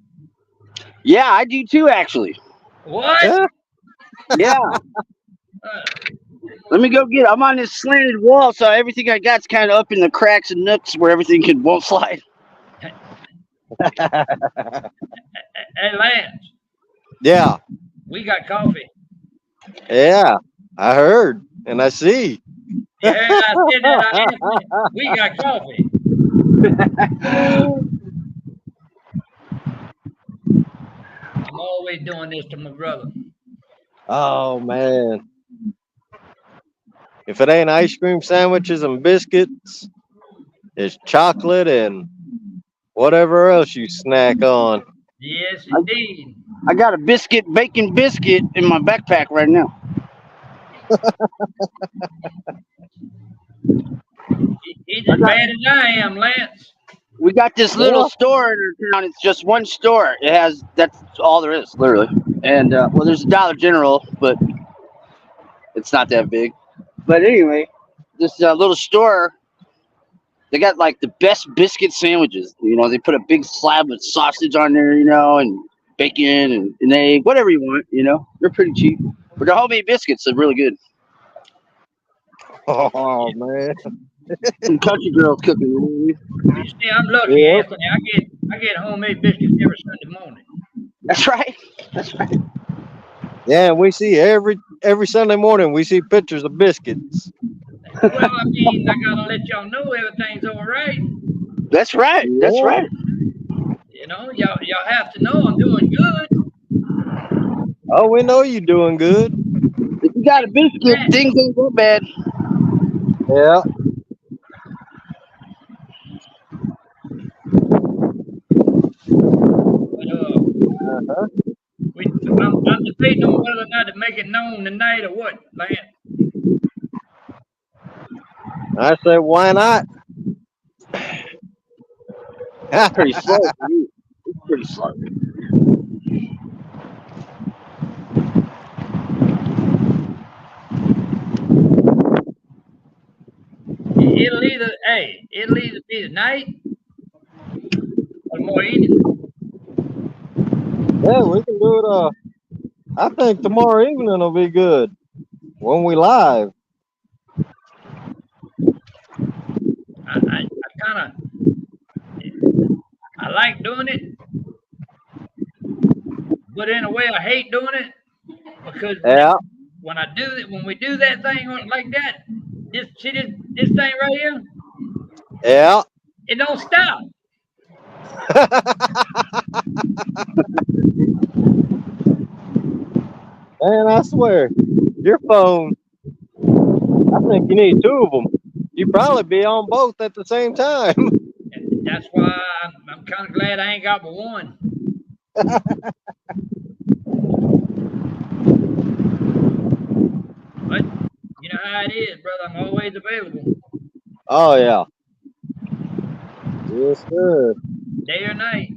Yeah, I do too, actually. What? Yeah. Yeah. Let me go get it. I'm on this slanted wall, so everything I got's kind of up in the cracks and nooks where everything won't slide. Hey, Lance, Yeah. we got coffee. Yeah. I heard and I see. You heard I said that, Anthony? We got coffee. I'm always doing this to my brother. Oh man. If it ain't ice cream sandwiches and biscuits, it's chocolate and whatever else you snack on. Yes, indeed. I got a bacon biscuit in my backpack right now. He's as bad as I am, Lance. We got this little store in our town. It's just one store. That's all there is, literally. And well, there's a Dollar General, but it's not that big. But anyway, this little store, they got like the best biscuit sandwiches. They put a big slab of sausage on there, and bacon and an egg, whatever you want. They're pretty cheap, but they're homemade biscuits. They're really good. Oh man. Some country girls cooking. You see, I'm lucky, Yeah. Anthony. I get homemade biscuits every Sunday morning. That's right. That's right. Yeah, and we see every Sunday morning we see pictures of biscuits. Well, I mean, I gotta let y'all know everything's all right. That's right. That's Yeah. right. Y'all have to know I'm doing good. Oh, we know you doing good. If you got a biscuit, things ain't go bad. Yeah. Uh-huh. I'm debating on whether or not to make it known tonight or what, Lance. I said, why not? Pretty slow for you. It's pretty slow. It'll either be tonight or tomorrow evening. Yeah, we can do it. I think tomorrow evening will be good when we live. I kind of I like doing it, but in a way I hate doing it because Yeah, when we do that thing like that, this thing right here, yeah. it don't stop. Man, I swear, your phone. I think you need two of them. You probably be on both at the same time. That's why I'm kind of glad I ain't got but one. But you know how it is, brother. I'm always available, Oh yeah. Yes, sir. day or night.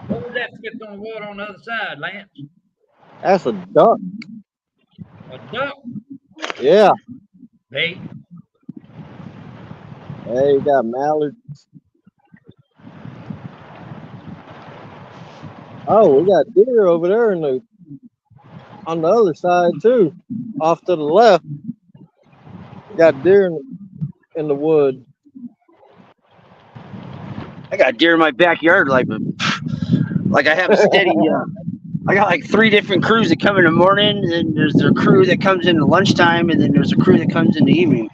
What was that flipped on the water on the other side, Lance? That's a duck. A duck, Yeah. bait. Hey, you got mallard. Oh, we got deer over there on the other side too. Off to the left, got deer in the wood. I got deer in my backyard, like I have a steady. I got like 3 different crews that come in the morning, and then there's a crew that comes in the lunchtime, and then there's a crew that comes in the evening.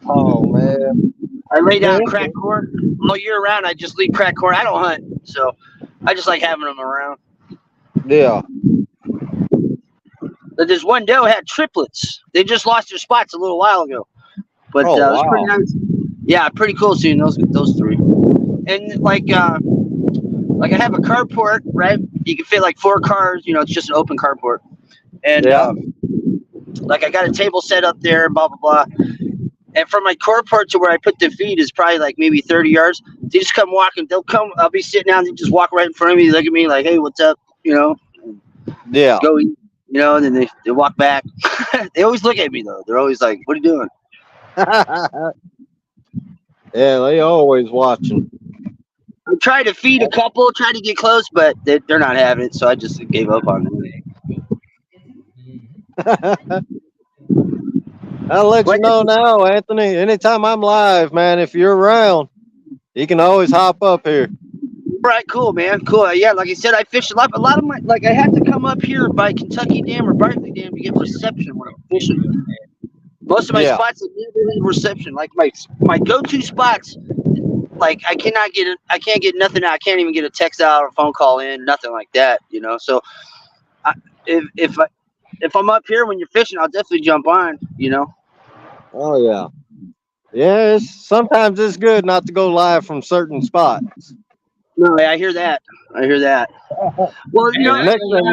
Oh man. I lay down Yeah. crack corn all year round. I just leave crack corn. I don't hunt, so I just like having them around. Yeah. But this one doe had triplets. They just lost their spots a little while ago, but Oh it was pretty wow. nice. Yeah, pretty cool seeing those 3. And like I have a carport, right? You can fit like 4 cars. You know, it's just an open carport. And Yeah. like I got a table set up there, blah blah blah. And from my carport to where I put the feed is probably like maybe 30 yards. They just come walking. They'll come. I'll be sitting down. They just walk right in front of me, look at me like, "Hey, what's up?" You know, Yeah. go eat. You know, and then they walk back. They always look at me though. They're always like, "What are you doing?" Yeah, they always watching. I tried to feed a couple, tried to get close, but they're not having it, so I just gave up on them. I'll let you But know now, Anthony. Anytime I'm live, man, if you're around, you can always hop up here. right, cool, man, cool. Yeah, like I said, I fish a lot. A lot of my, like, I have to come up here by Kentucky Dam or Barkley Dam to get reception when I'm fishing. Most of my Yeah. spots have never had reception. Like my go-to spots, like I can't get nothing out. I can't even get a text out or a phone call in, nothing like that. You know, so if I'm up here when you're fishing, I'll definitely jump on. You know. Oh yeah. Yeah, sometimes it's good not to go live from certain spots. No, I hear that. Well, you Man, know, I Next go thing,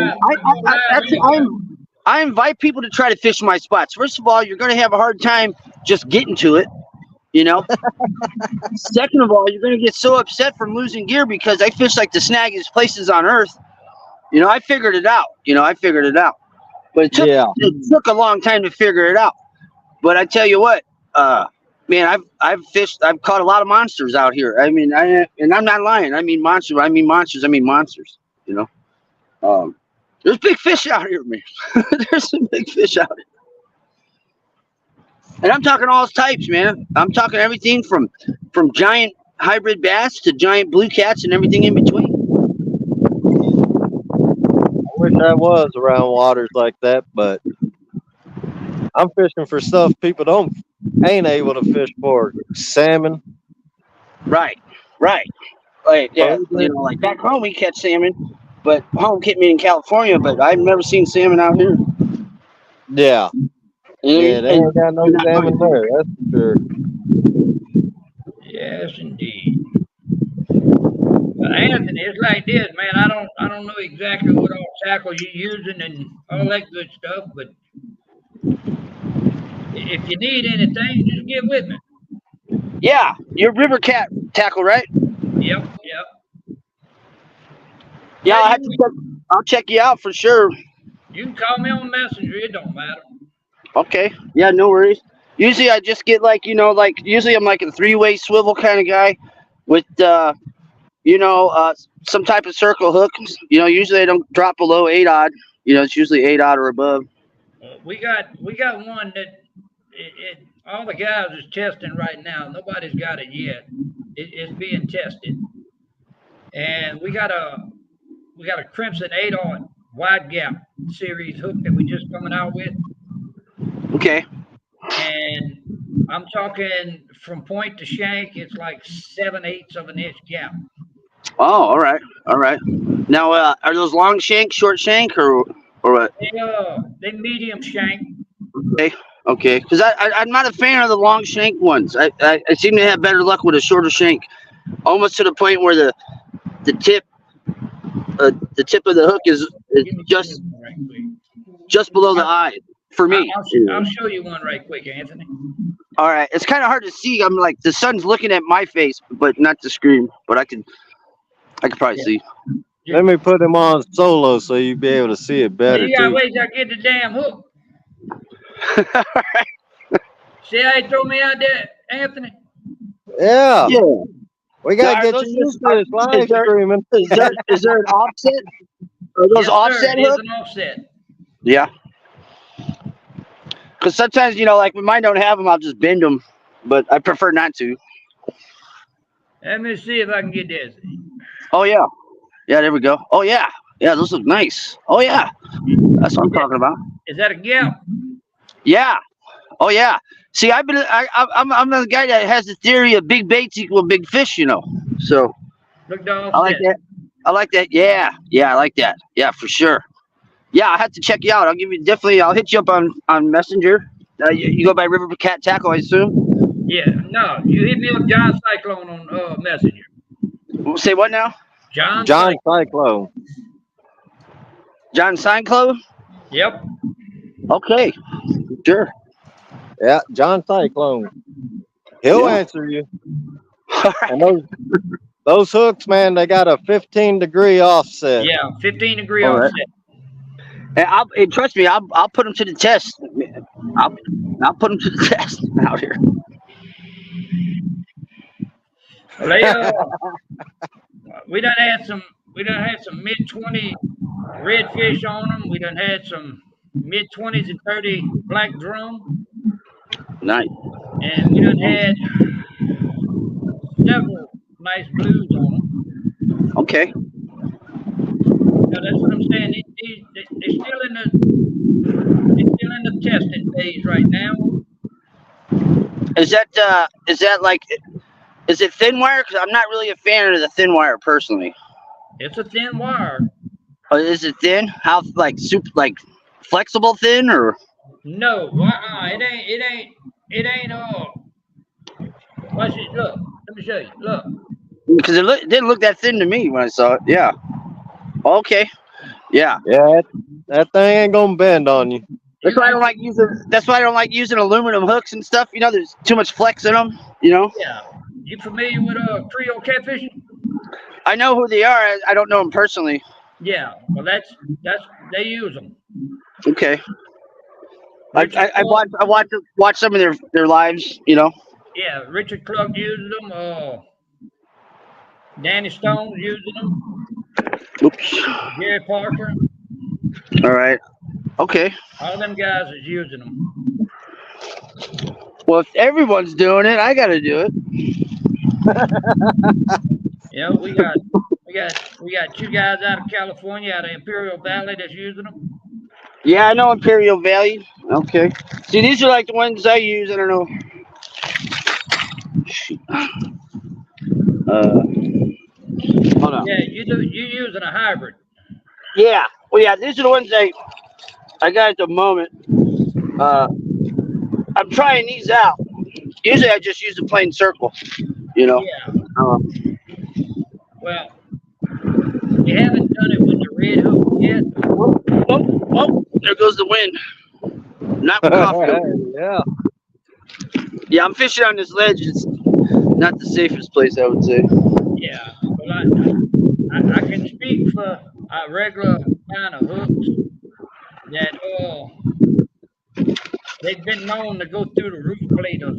live I invite people to try to fish my spots. First of all, you're going to have a hard time just getting to it. You know. Second of all, you're going to get so upset from losing gear because I fish like the snaggiest places on earth. You know, I figured it out. But it took a long time to figure it out. But I tell you what, man, I've fished, I've caught a lot of monsters out here. I mean, and I'm not lying. I mean monsters. You know, there's big fish out here, man. There's some big fish out here, and I'm talking all types, man. I'm talking everything from giant hybrid bass to giant blue cats and everything in between. I wish I was around waters like that, but I'm fishing for stuff people ain't able to fish for. Salmon. Right. Like, yeah, you know, like back home we catch salmon, but home kept me in California. But I've never seen salmon out here. Yeah. Yeah, they ain't got no salmon there, that's for sure. Yes, indeed. Anthony, it's like this, man. I don't know exactly what all tackle you're using and all that good stuff, but if you need anything, just get with me. Yeah, you're River Cat tackle, right? Yep, yep. Yeah, Yeah, I'll have to check. I'll check you out for sure. you can call me on Messenger. It don't matter. Okay. Yeah, no worries. Usually I just get like usually I'm like a 3-way swivel kind of guy with some type of circle hook. Usually I don't drop below 8 odd. It's usually 8 odd or above. We got one that all the guys is testing right now. Nobody's got it yet. It's being tested, and we got a Crimson 8-aught wide gap series hook that we just coming out with, Okay. and I'm talking from point to shank. It's like 7/8 of an inch gap. Oh, all right, all right. Now, are those long shank, short shank, or what? They medium shank. Okay, okay. Because I'm not a fan of the long shank ones. I seem to have better luck with a shorter shank, almost to the point where the tip the tip of the hook is Give me just one right quick. just below the eye for me. I'll show you one right quick, Anthony. All right, it's kind of hard to see. I'm like the sun's looking at my face, but not the screen. But I can probably see. Let me put him on solo so you'll be able to see it better You gotta too. wait till I get the damn hook. See how he threw me out there, Anthony? Yeah, Yeah. we gotta Now, get those you used to this live there- streaming. Is there an offset? Are those Yes, sir. offset It is hooks? an offset. Yeah. Because sometimes like when mine don't have them, I'll just bend them, but I prefer not to. Let me see if I can get this. Oh yeah, yeah. There we go. Oh yeah, yeah. Those look nice. Oh yeah, that's what I'm talking about. Is that a gap? Yeah. Oh yeah. See, I'm the guy that has the theory of big baits equal big fish. So Look the offset. I like that. I like that. Yeah, yeah. I like that. Yeah, for sure. Yeah, I have to check you out. I'll hit you up on Messenger. You go by River Cat Tackle, I assume. Yeah, no. You hit me up, John Cyclone, on Messenger. Say what now? John Cyclone. John Cyclone? Yep. Okay, sure. Yeah, John Cyclone. He'll Yeah. answer you. And those hooks, man, they got a 15-degree offset. Yeah, 15-degree All right. offset. And trust me, I'll put them to the test. I'll put them to the test out here. Well, we done had some mid-20 redfish on them. We done had some mid-20s and 30 black drum, Nice. and we done had several nice blues on them. Okay. That's what I'm saying. They're still in the testing phase right now. Is it thin wire? Because I'm not really a fan of the thin wire personally. It's a thin wire. Oh, is it thin? How flexible thin or? No, it ain't watch it. Look, let me show you. Look. Because it didn't look that thin to me when I saw it. Yeah. Okay. Yeah. Yeah, that thing ain't gonna bend on you. That's why I don't like using. That's why I don't like using aluminum hooks and stuff. There's too much flex in them. Yeah. You familiar with Creole catfishing? I know who they are. I don't know them personally. Yeah. Well, that's they use them. Okay. I watched some of their lives. Yeah, Richard Clark uses them. Danny Stone's using them. Oops. Jerry Parker. All right. Okay. All them guys is using them. Well, if everyone's doing it, I got to do it. Yeah, we got 2 guys out of California, out of Imperial Valley, that's using them. Yeah, I know Imperial Valley. Okay. See, these are like the ones I use. I don't know. Hold on. Yeah, you're using a hybrid. Yeah. Well, yeah, these are the ones I got at the moment. I'm trying these out. Usually I just use a plain circle, you know. Yeah. Um, Well, we haven't done it with the red hook yet. oh, there goes the wind. Not coffee. Yeah. Yeah, I'm fishing on this ledge. It's not the safest place, I would say. Yeah. Well, I can speak for our regular kind of hooks that they've been known to go through the roof plate of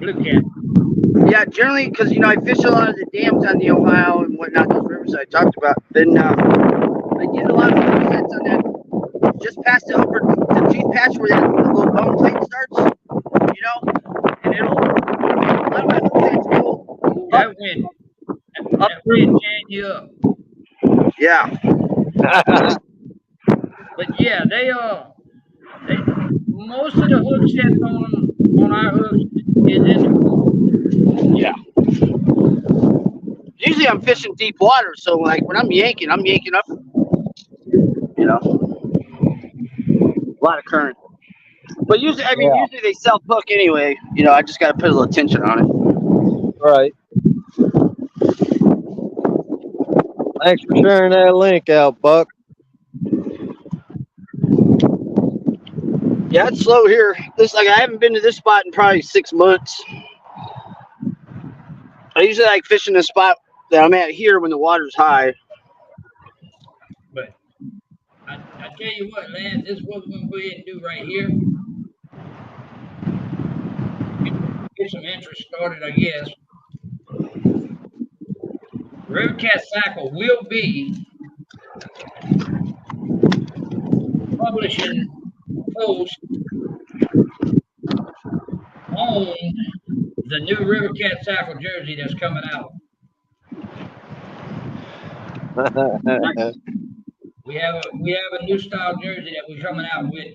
blue cat. Yeah, generally, because I fish a lot of the dams on the Ohio and whatnot, those rivers I talked about. Then I get a lot of hook sets on that, just past the upper the teeth patch where that little bone plate starts, and it'll a lot of my hook sets go Ooh, up, that wind jam you up. yeah. But yeah, they most of the hook sets on our hooks is in the pool. Yeah. Usually I'm fishing deep water, so like when I'm yanking up, a lot of current. But usually, Yeah. usually they self hook anyway. I just got to put a little tension on it. Right. Thanks for sharing that link out, Buck. Yeah, it's slow here. I haven't been to this spot in probably 6 months. I usually like fishing the spot that I'm at here when the water's high. But I tell you what, Lance, this is what we're gonna go ahead and do right here. Get some interest started, I guess. River Cat Cycle will be publishing posts on the new River Cat Cycle jersey that's coming out. We have a new style jersey that we're coming out with.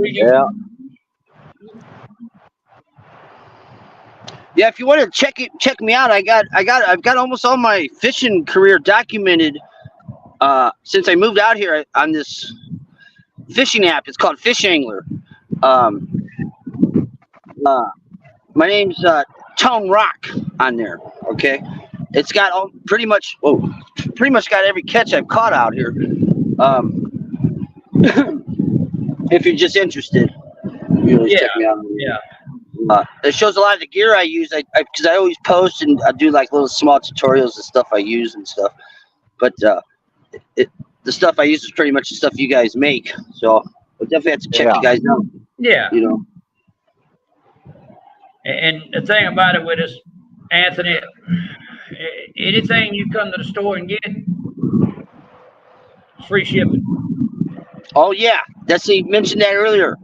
Yeah. Yeah, if you want to check me out. I've got almost all my fishing career documented since I moved out here on this fishing app. It's called Fish Angler. My name's Tone Rock on there. Okay, it's got pretty much got every catch I've caught out here. If you're just interested, check me out. Yeah. It shows a lot of the gear I use. Because I always post and I do like little small tutorials and stuff I use and stuff. But the stuff I use is pretty much the stuff you guys make. So we'll definitely have to check you guys out. Yeah. And the thing about it with us, Anthony, anything you come to the store and get, free shipping. Oh yeah, you mentioned that earlier.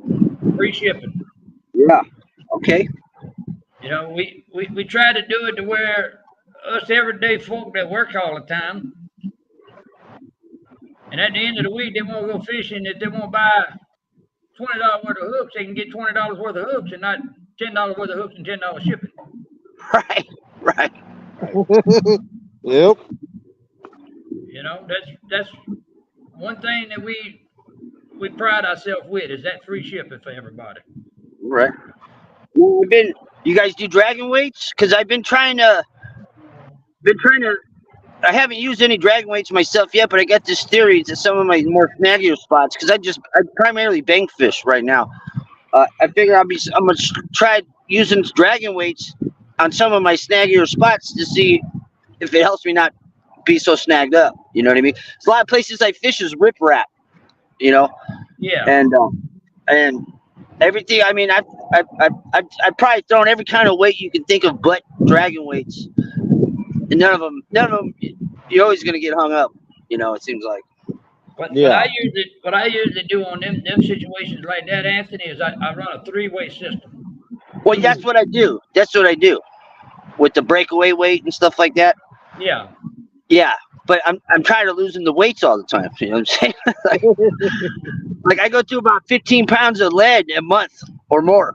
Free shipping. Yeah. Okay. We try to do it to where us everyday folk that work all the time, and at the end of the week they want to go fishing. If they want to buy $20 worth of hooks, they can get $20 worth of hooks and not $10 worth of hooks and $10 shipping. Right. Yep. That's one thing that we pride ourselves with is that free shipping for everybody. Right. You guys do dragon weights? Because I've been trying to. I haven't used any dragon weights myself yet, but I got this theory to some of my more snaggier spots because I primarily bank fish right now. I figure I'm gonna try using dragon weights on some of my snaggier spots to see if it helps me not be so snagged up. You know what I mean? There's a lot of places I fish is riprap. Yeah. And everything. I mean, I've probably thrown every kind of weight you can think of, but dragon weights, and none of them. You're always gonna get hung up. It seems like. What I usually do on them situations like that, Anthony, is I run a 3-way system. Well, that's what I do. With the breakaway weight and stuff like that. Yeah. Yeah, but I'm tired of losing the weights all the time. You know what I'm saying? like I go through about 15 pounds of lead a month or more.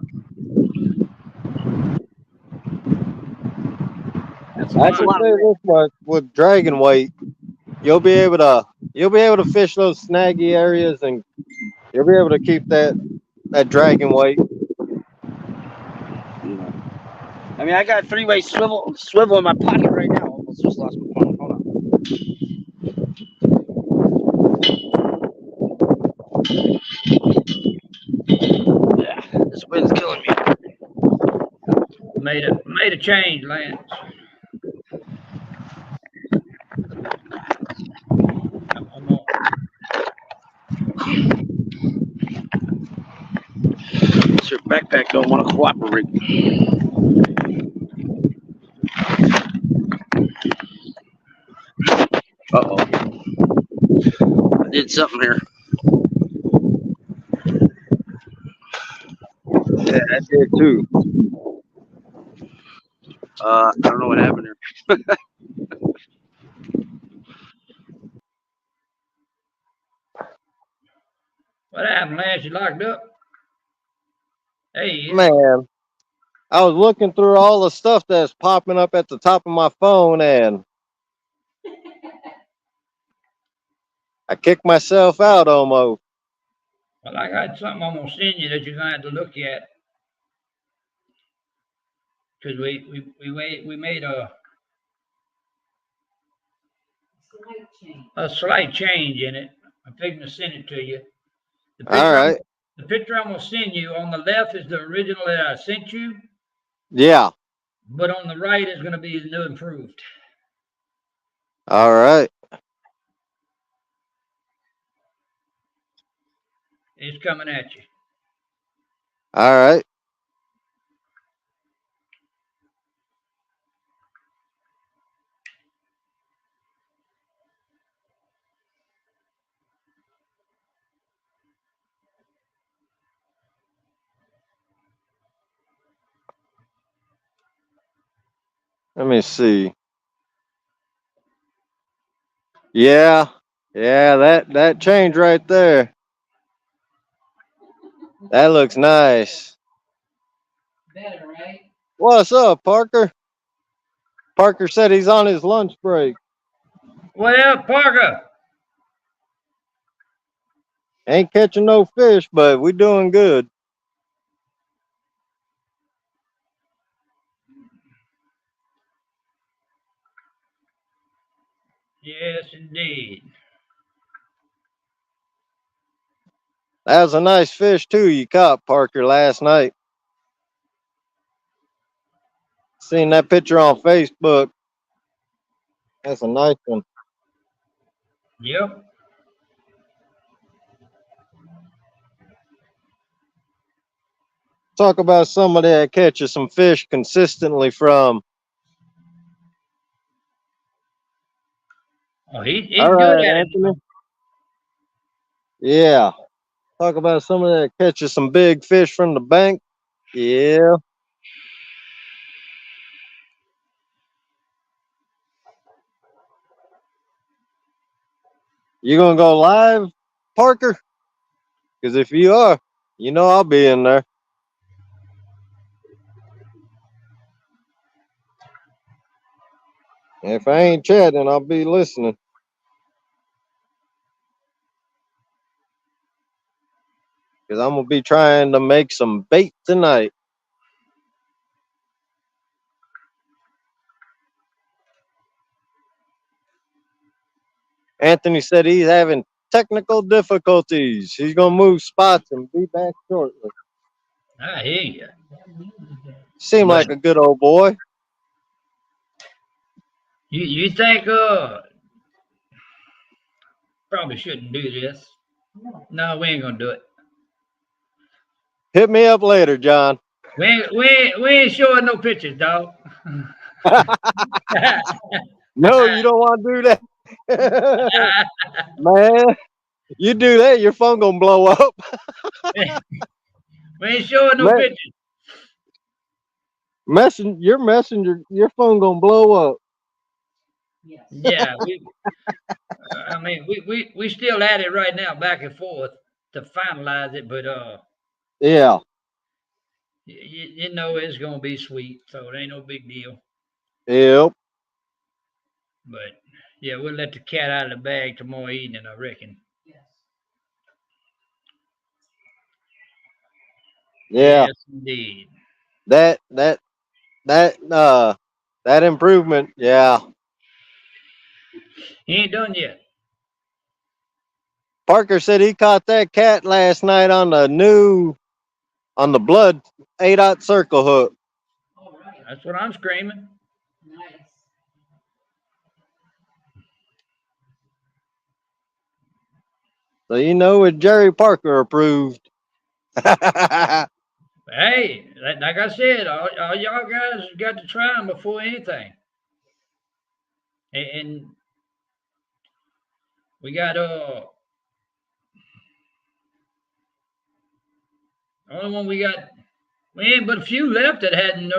I can say this much: with dragon weight, you'll be able to fish those snaggy areas and You'll be able to keep that dragging weight. Yeah. I mean, I got a 3-way swivel in my pocket right now. Almost just lost my phone. Hold on. Yeah, this wind's killing me. Made a change, Lance. I'm gonna, Your backpack don't want to cooperate. Uh-oh. I did something here. Yeah, I did too. I don't know what happened here. what happened, Lance? You locked up? Hey, Man, I was looking through all the stuff that's popping up at the top of my phone, and I kicked myself out almost. well, I got something I'm gonna send you that you're gonna have to look at because we made a slight change in it. I'm fixing to send it to you. The All picture I'm, right. the picture I'm gonna send you on the left is the original that I sent you, Yeah. but on the right is gonna be the new improved. All right. It's coming at you. All right. Let me see. Yeah. Yeah, that change right there. That looks nice. Better, right? What's up, Parker? Parker said he's on his lunch break. What up, Parker? Ain't catching no fish, but we doing good. Yes, indeed. That was a nice fish too you caught, Parker, last night. Seen that picture on Facebook. That's a nice one. Yep. Talk about somebody that catches some fish consistently from. Oh, he's All good right, at it Anthony. now. Yeah. Talk about somebody that catches some big fish from the bank. Yeah. You gonna go live, Parker? Because if you are, you know I'll be in there. If I ain't chatting, I'll be listening. Because I'm gonna be trying to make some bait tonight. Anthony said he's having technical difficulties. He's gonna move spots and be back shortly. I hear you. Seem But like a good old boy. you think probably shouldn't do this. No, we ain't gonna do it. Hit me up later, John. We ain't showing no pictures, dog. No, you don't want to do that. Man, you do that, your phone gonna blow up. we ain't showing no pictures. Your phone gonna blow up. Yeah, I mean, we still at it right now, back and forth to finalize it, but Yeah. you know it's gonna be sweet, so it ain't no big deal. Yep. But yeah, we'll let the cat out of the bag tomorrow evening, I reckon. Yeah, Yes, indeed. that that that improvement. Yeah, He ain't done yet. Parker said he caught that cat last night on the blood 8/0 circle hook. That's what I'm screaming. So you know it's Jerry Parker approved. Hey, like I said, all y'all guys got to try them before anything. And we got only one we ain't but a few left that hadn't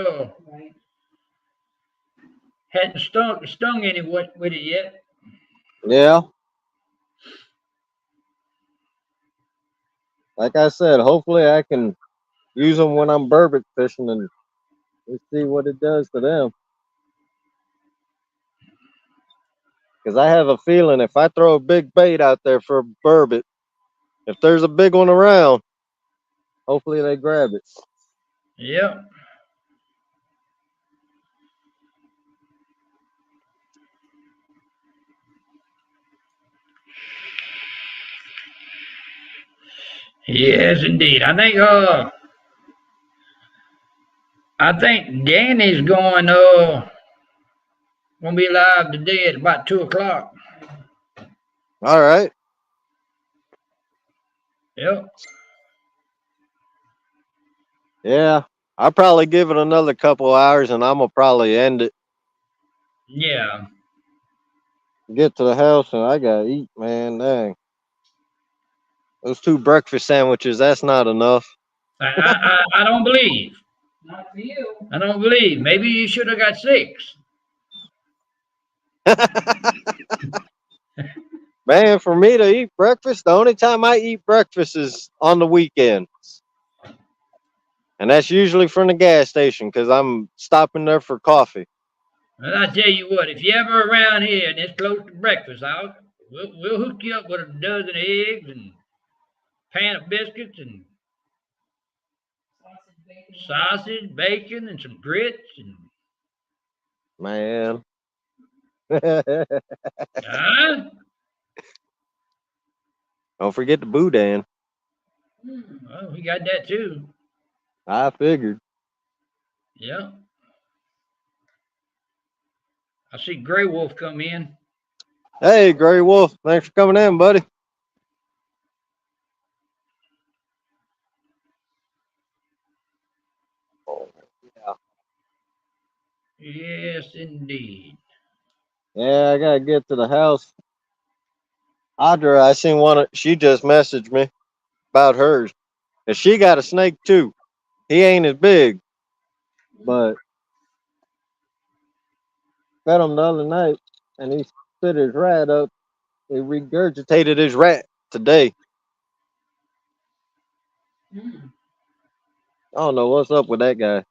stung any with it yet. Yeah, like I said, hopefully I can use them when I'm burbot fishing and let's see what it does to them. Because I have a feeling if I throw a big bait out there for burbot, if there's a big one around, hopefully they grab it. Yep. Yes, indeed. I think Danny's gonna be live today at about 2 o'clock. All right. Yep. Yeah. I'll probably give it another couple hours and I'm going to probably end it. Yeah. Get to the house and I got to eat, man. Dang. Those 2 breakfast sandwiches, that's not enough. I don't believe. Not for you. I don't believe. Maybe you should have got 6. Man, for me to eat breakfast, the only time I eat breakfast is on the weekends. And that's usually from the gas station because I'm stopping there for coffee. Well, I tell you what, if you ever around here and it's close to breakfast, we'll hook you up with a dozen eggs and pan of biscuits and sausage, bacon, and some grits and Man. Don't forget the boudin. Well, we got that too. I figured. Yeah. I see Gray Wolf come in. Hey, Gray Wolf. Thanks for coming in, buddy. Yeah. Yes, indeed. Yeah, I got to get to the house. Audra, I seen she just messaged me about hers. And she got a snake too. He ain't as big, but fed him the other night and he spit his rat up. He regurgitated his rat today. I don't know what's up with that guy.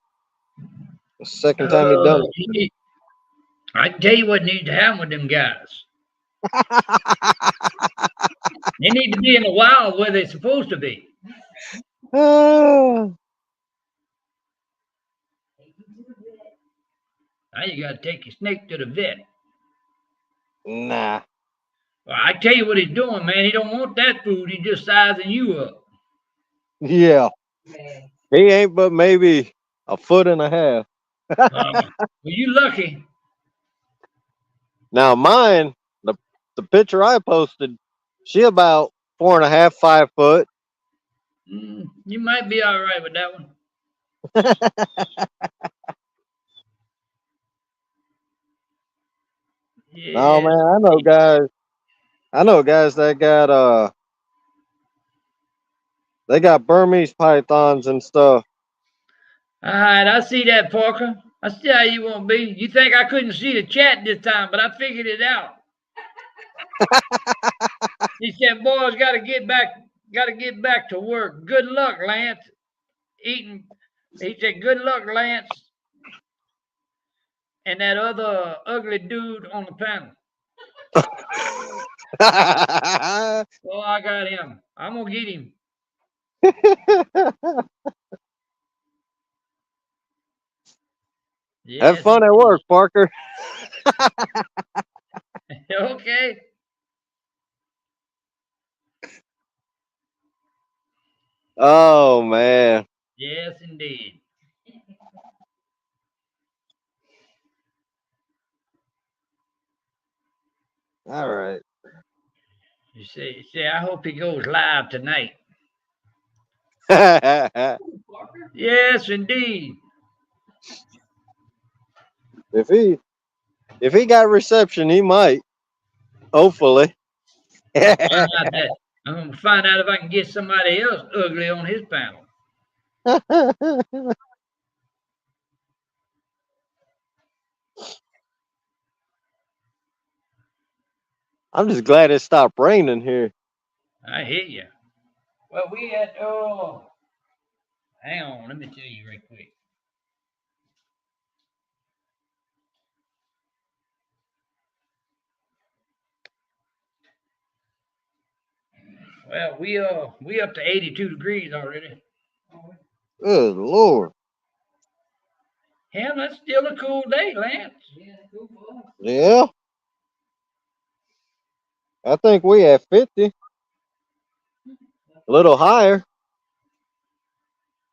The second time he done I can tell you what needs to happen with them guys. They need to be in the wild where they're supposed to be. it. Now you got to take your snake to the vet. Nah. Well, I tell you what he's doing, man. He don't want that food. He's just sizing you up. Yeah. He ain't but maybe a foot and a half. Well, you lucky. Now mine, the picture I posted, she about 4.5, 5 foot. You might be all right with that one. No man, I know guys that got they got Burmese pythons and stuff. All right, I see that, Parker. I see how you want to be. You think I couldn't see the chat this time, but I figured it out. He said, "Boys, got to get back to work. Good luck, Lance. Eating." He said, "Good luck, Lance, and that other ugly dude on the panel." Oh, I got him. I'm gonna get him. Have Yes, fun at indeed. work, Parker. Okay. Oh man. Yes, indeed. All right. You say, I hope he goes live tonight. Yes, indeed. if he got reception, he might. Hopefully. I'll find out that. I'm gonna find out if I can get somebody else ugly on his panel. I'm just glad it stopped raining here. I hear you. Well, we had hang on, let me tell you right quick. Well, we up to 82 degrees already. Good Lord. Hell, that's still a cool day, Lance. Yeah. I think we at 50. A little higher.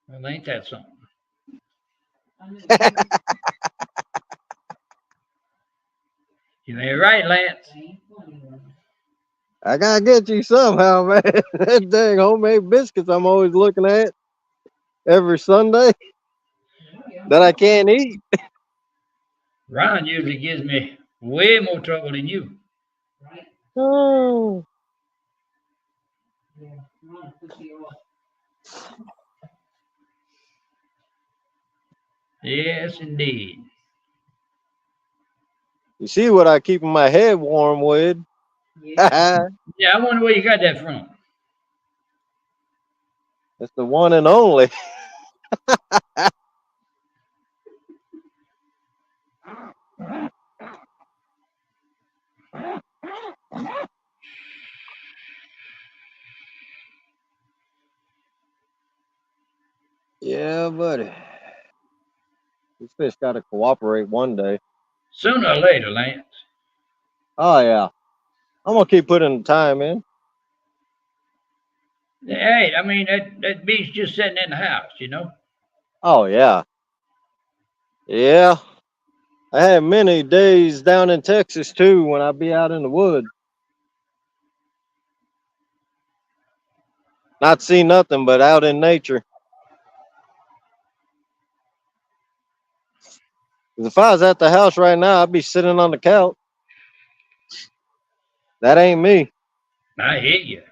Well, ain't that something? You ain't right, Lance. I gotta get you somehow, man. That dang homemade biscuits I'm always looking at every Sunday that I can't eat. Ron usually gives me way more trouble than you. Oh. Yes, indeed. You see what I keep my head warm with? That's Yeah, I wonder where you got that from. the one and only. Yeah, buddy. This fish got to cooperate one day. Sooner or later, Lance. Oh, yeah. I'm going to keep putting the time in. Hey, I mean that beast just sitting in the house, you know. Oh, yeah. Yeah. I had many days down in Texas, too, when I be out in the woods. Not see nothing but out in nature. 'Cause if I was at the house right now, I'd be sitting on the couch. That ain't me. I hear you.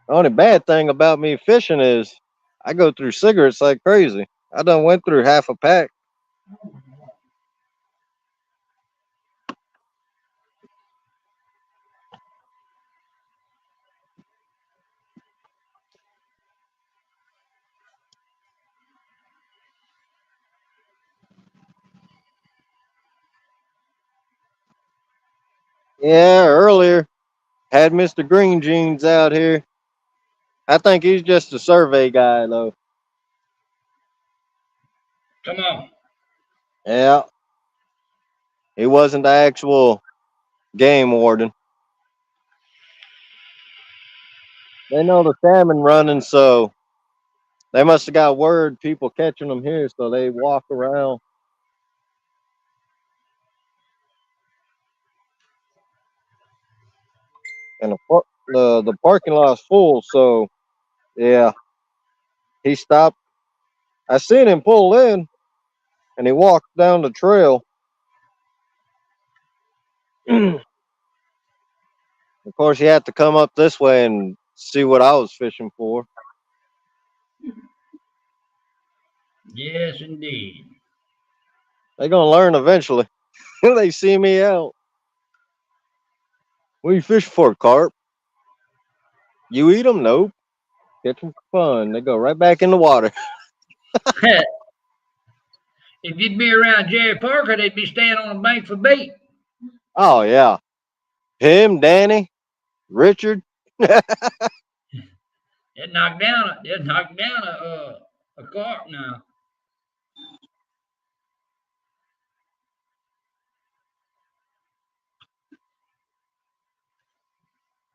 The only bad thing about me fishing is I go through cigarettes like crazy. I done went through half a pack. Yeah, earlier had Mr. Green Jeans out here. I think he's just a survey guy though. Come on. Yeah, he wasn't the actual game warden. They know the salmon running, so they must have got word people catching them here, so they walk around. And the parking lot's full, so yeah, he stopped. I seen him pull in, and he walked down the trail. Of course, he had to come up this way and see what I was fishing for. Yes, indeed. They gonna learn eventually. They see me out. What you fish for, carp? You eat them? Nope. Catch them for fun. They go right back in the water. If you'd be around Jerry Parker, they'd be standing on the bank for bait. Oh yeah, him, Danny, Richard. It knocked down a carp now.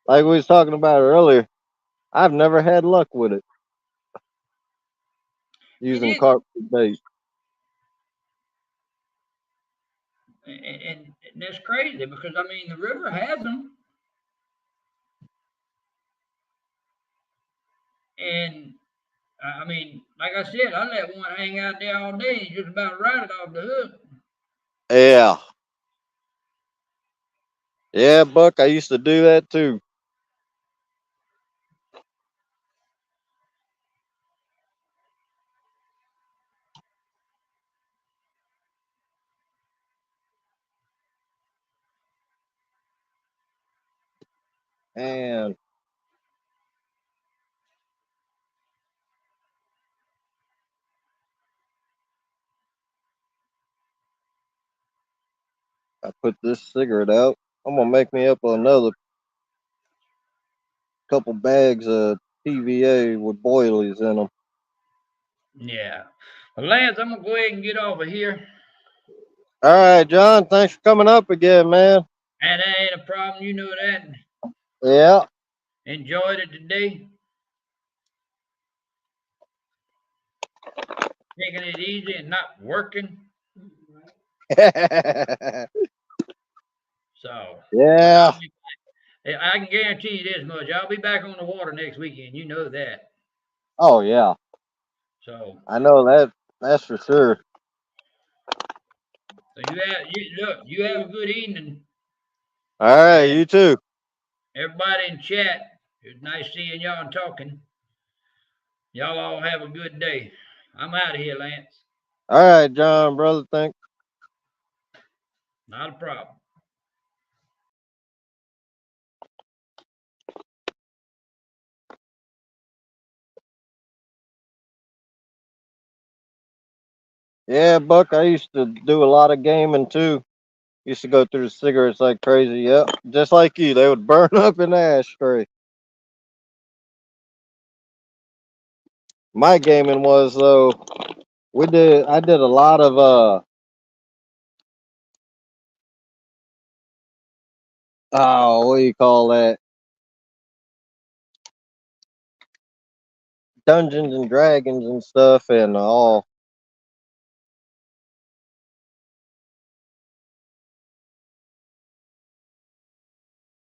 Like we was talking about earlier, I've never had luck with it It using is, carp for bait. and that's crazy because I mean the river has them, and I mean, like I said, I let one hang out there all day and just about ride it off the hook. Yeah, yeah, Buck. I used to do that too. And I put this cigarette out. I'm gonna make me up another couple bags of TVA with boilies in them. Yeah. Well, Lance, I'm gonna go ahead and get over here. All right, John. Thanks for coming up again, man. And that ain't a problem, you know that. Yeah. Enjoyed it today. Taking it easy and not working. So, Yeah. I can guarantee you this much: I'll be back on the water next weekend. You know that. Oh yeah. So, I know that. That's for sure. you have a good evening, All right. and You too. everybody in chat. It was nice seeing y'all and talking. Y'all all have a good day. I'm out of here, Lance. All right, John, brother. Thanks. Not a problem. Yeah, Buck. I used to do a lot of gaming too. Used to go through the cigarettes like crazy. Yep. Just like you, they would burn up in the ashtray. My gaming was though. I did a lot of oh, what do you call that? Dungeons and Dragons and stuff, and all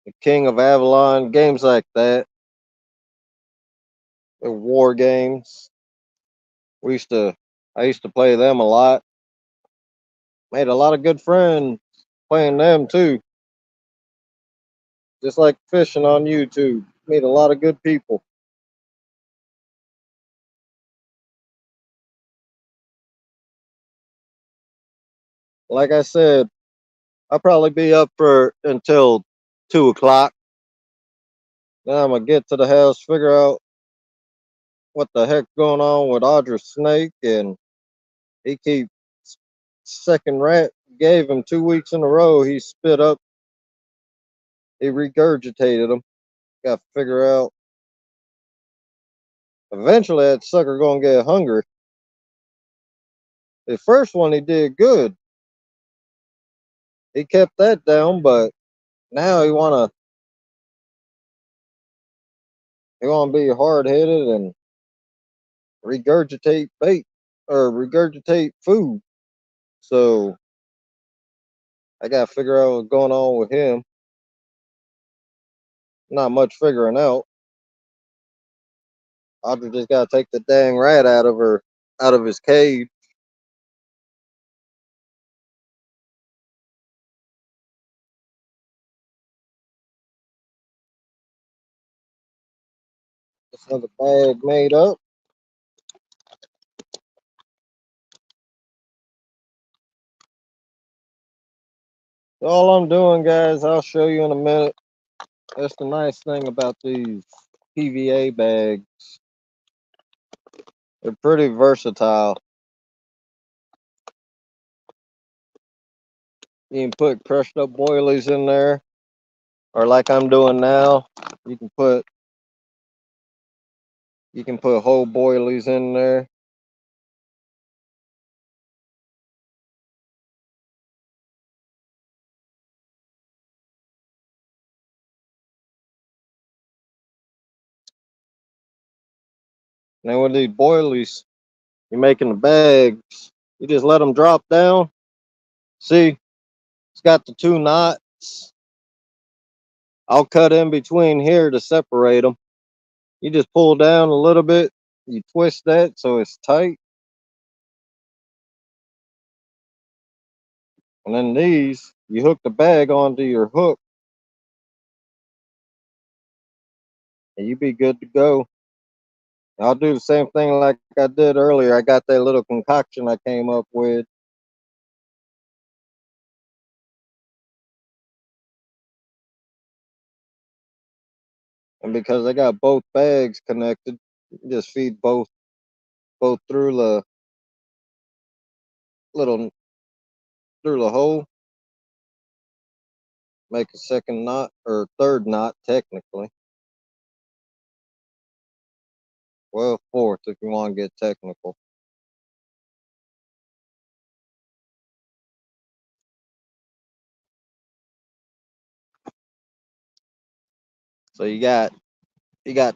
the King of Avalon games like that. The war games. We used to. I used to play them a lot. Made a lot of good friends playing them too. Just like fishing on YouTube. Meet a lot of good people. Like I said, I'll probably be up for until 2 o'clock. Then I'm gonna get to the house, figure out what the heck's going on with Audra Snake, and he keeps second rat. Gave him 2 weeks in a row. He spit up. He regurgitated them. Got to figure out. Eventually, that sucker gonna get hungry. The first one he did good. He kept that down, but now he wanna be hard headed and regurgitate bait or regurgitate food. So I gotta figure out what's going on with him. Not much figuring out. Audrey just gotta take the dang rat out of his cage. Just have a bag made up. All I'm doing, guys, I'll show you in a minute. That's the nice thing about these PVA bags. They're pretty versatile. You can put crushed up boilies in there, or like I'm doing now, you can put whole boilies in there. And then with these boilies, you're making the bags. You just let them drop down. See, it's got the 2 knots. I'll cut in between here to separate them. You just pull down a little bit. You twist that so it's tight. And then these, you hook the bag onto your hook, and you be good to go. I'll do the same thing like I did earlier. I got that little concoction I came up with. And because I got both bags connected, you just feed both through the little through the hole. Make a second knot or third knot technically. Well, fourth if you want to get technical. So you got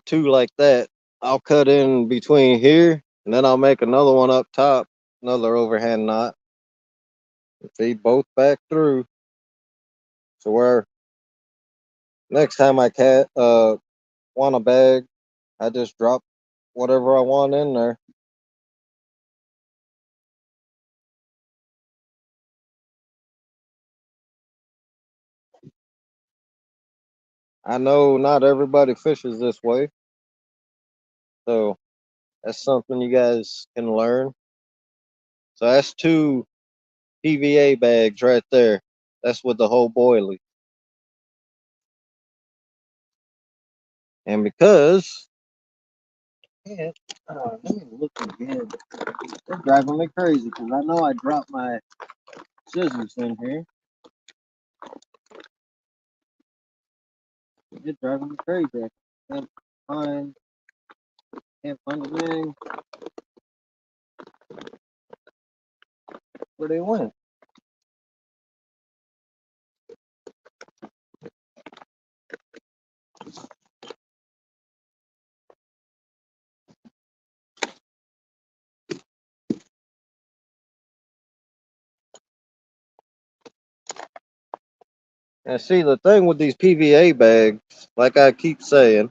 2 like that. I'll cut in between here, and then I'll make another one up top, another overhand knot. Feed both back through. So where next time I want a bag, I just drop whatever I want in there. I know not everybody fishes this way, so that's something you guys can learn. So that's 2 PVA bags right there. That's with the whole boilie. And because let me look again. They're driving me crazy because I know I dropped my scissors in here. It's driving me crazy. I can't find the thing. Where they went. And see, the thing with these PVA bags, like I keep saying,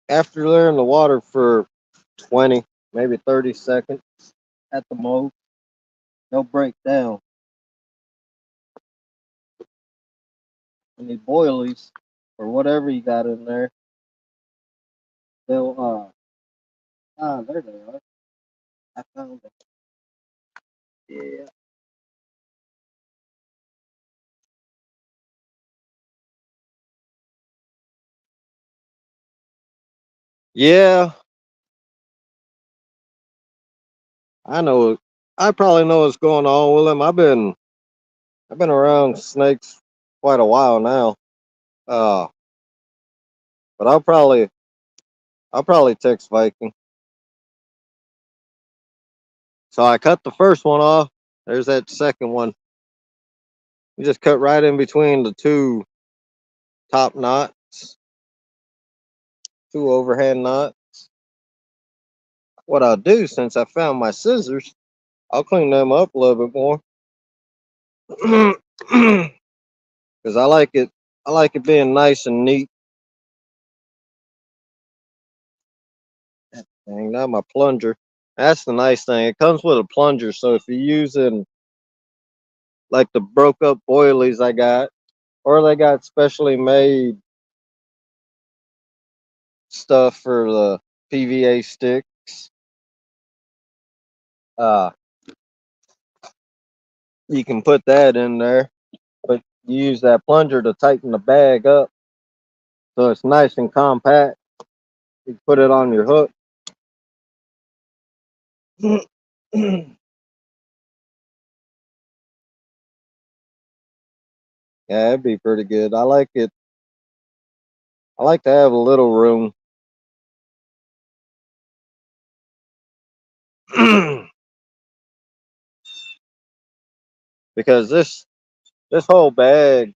after they're in the water for 20, maybe 30 seconds at the most, they'll break down. And these boilies, or whatever you got in there, they'll, there they are. I found them. Yeah. Yeah, I know. I probably know what's going on with them. I've been around snakes quite a while now. Uh, but I'll probably text Viking. So I cut the first one off. There's that second one. You just cut right in between the 2 top knots, 2 overhand knots. What I'll do, since I found my scissors, I'll clean them up a little bit more. Because I like it. I like it being nice and neat. Dang, not my plunger. That's the nice thing. It comes with a plunger, so if you're using like the broke up boilies I got, or they got specially made stuff for the PVA sticks, uh, you can put that in there, but you use that plunger to tighten the bag up so it's nice and compact. You put it on your hook. Yeah, it'd be pretty good. I like it. I like to have a little room. Because this whole bag.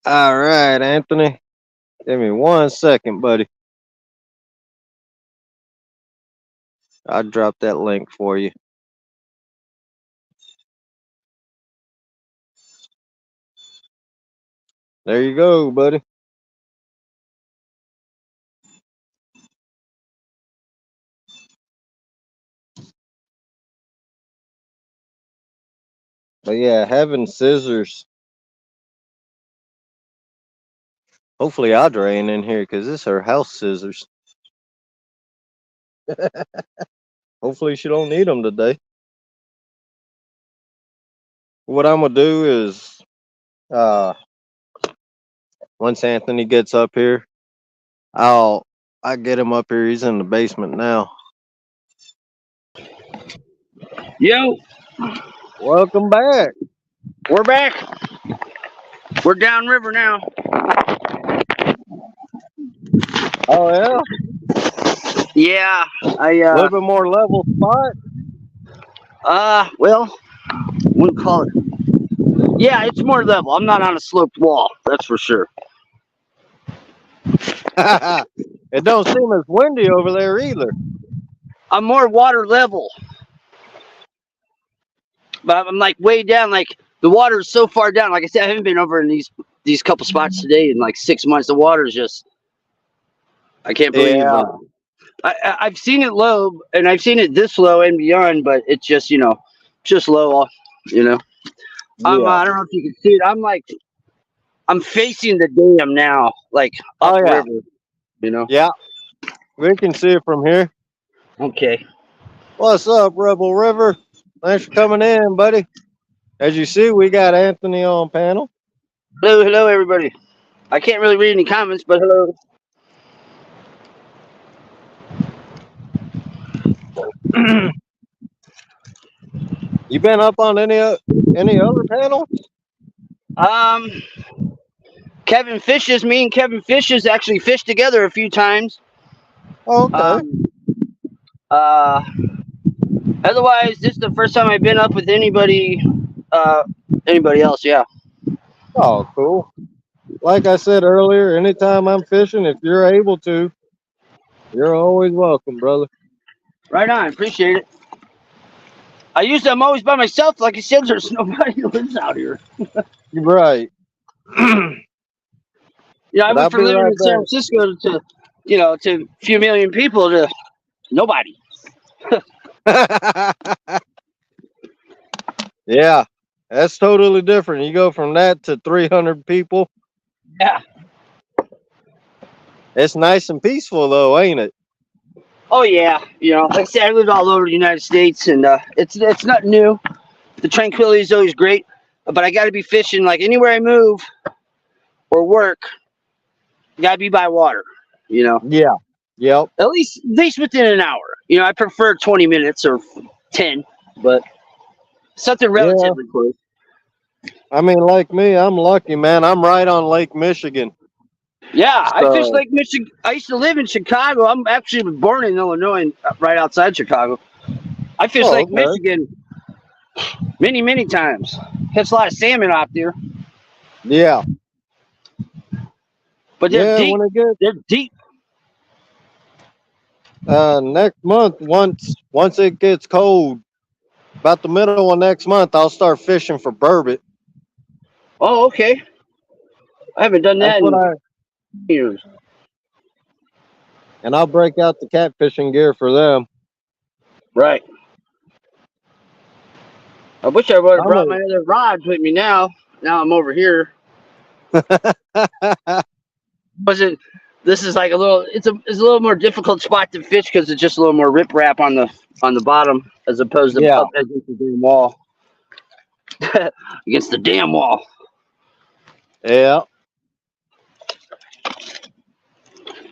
All right, Anthony. Give me 1 second, buddy. I'll drop that link for you. There you go, buddy. But yeah, having scissors. Hopefully Audrey ain't in here because this is her house scissors. Hopefully she don't need them today. What I'm gonna do is, once Anthony gets up here, I get him up here. He's in the basement now. Yo, Welcome back. we're back. We're downriver now. Oh yeah, Yeah, a little bit more level spot. well, wouldn't call it. Yeah, it's more level. I'm not on a sloped wall, that's for sure. It don't seem as windy over there either. I'm more water level, but I'm like way down. Like the water is so far down. Like I said, I haven't been over in these couple spots today in like 6 months. The water is just, I can't believe. Yeah. I've seen it low, and I've seen it this low and beyond, but it's just just low. Yeah. I don't know if you can see it. I'm facing the dam now, like Oh, yeah. upriver. Yeah, we can see it from here. Okay. What's up, Rebel River? Thanks for coming in, buddy. As you see, we got Anthony on panel. Hello, everybody. I can't really read any comments, but hello. You been up on any other panels? Kevin Fishes, me and Kevin Fishes actually fished together a few times. Oh, okay. Otherwise, this is the first time I've been up with anybody else. Yeah. Oh, cool. Like I said earlier, anytime I'm fishing, if you're able to, you're always welcome, brother. Right on. Appreciate it. I'm always by myself. Like I said, there's nobody who lives out here. You're right. I went from living in San Francisco to a few million people to nobody. Yeah, that's totally different. You go from that to 300 people. Yeah. It's nice and peaceful, though, ain't it? Oh yeah. Like I said, I lived all over the United States, and it's not new. The tranquility is always great, but I got to be fishing like anywhere I move or work. Got to be by water. Yeah. Yep. At least within an hour. I prefer 20 minutes or 10, but something relatively close. I mean, like me, I'm lucky, man. I'm right on Lake Michigan. Yeah, I fished Lake Michigan. I used to live in Chicago. I'm actually born in Illinois, right outside Chicago. I fished Lake Michigan many, many times. Catch a lot of salmon out there. Yeah. But they're deep. They're deep. Next month, once it gets cold, about the middle of next month, I'll start fishing for burbot. Oh, okay. I haven't done that in years. And I'll break out the catfishing gear for them. Right. I wish I would have brought my other rods with me now. Now I'm over here. This is like it's a little more difficult spot to fish because it's just a little more riprap on the bottom as opposed to up against the damn wall. Against the damn wall. Yeah.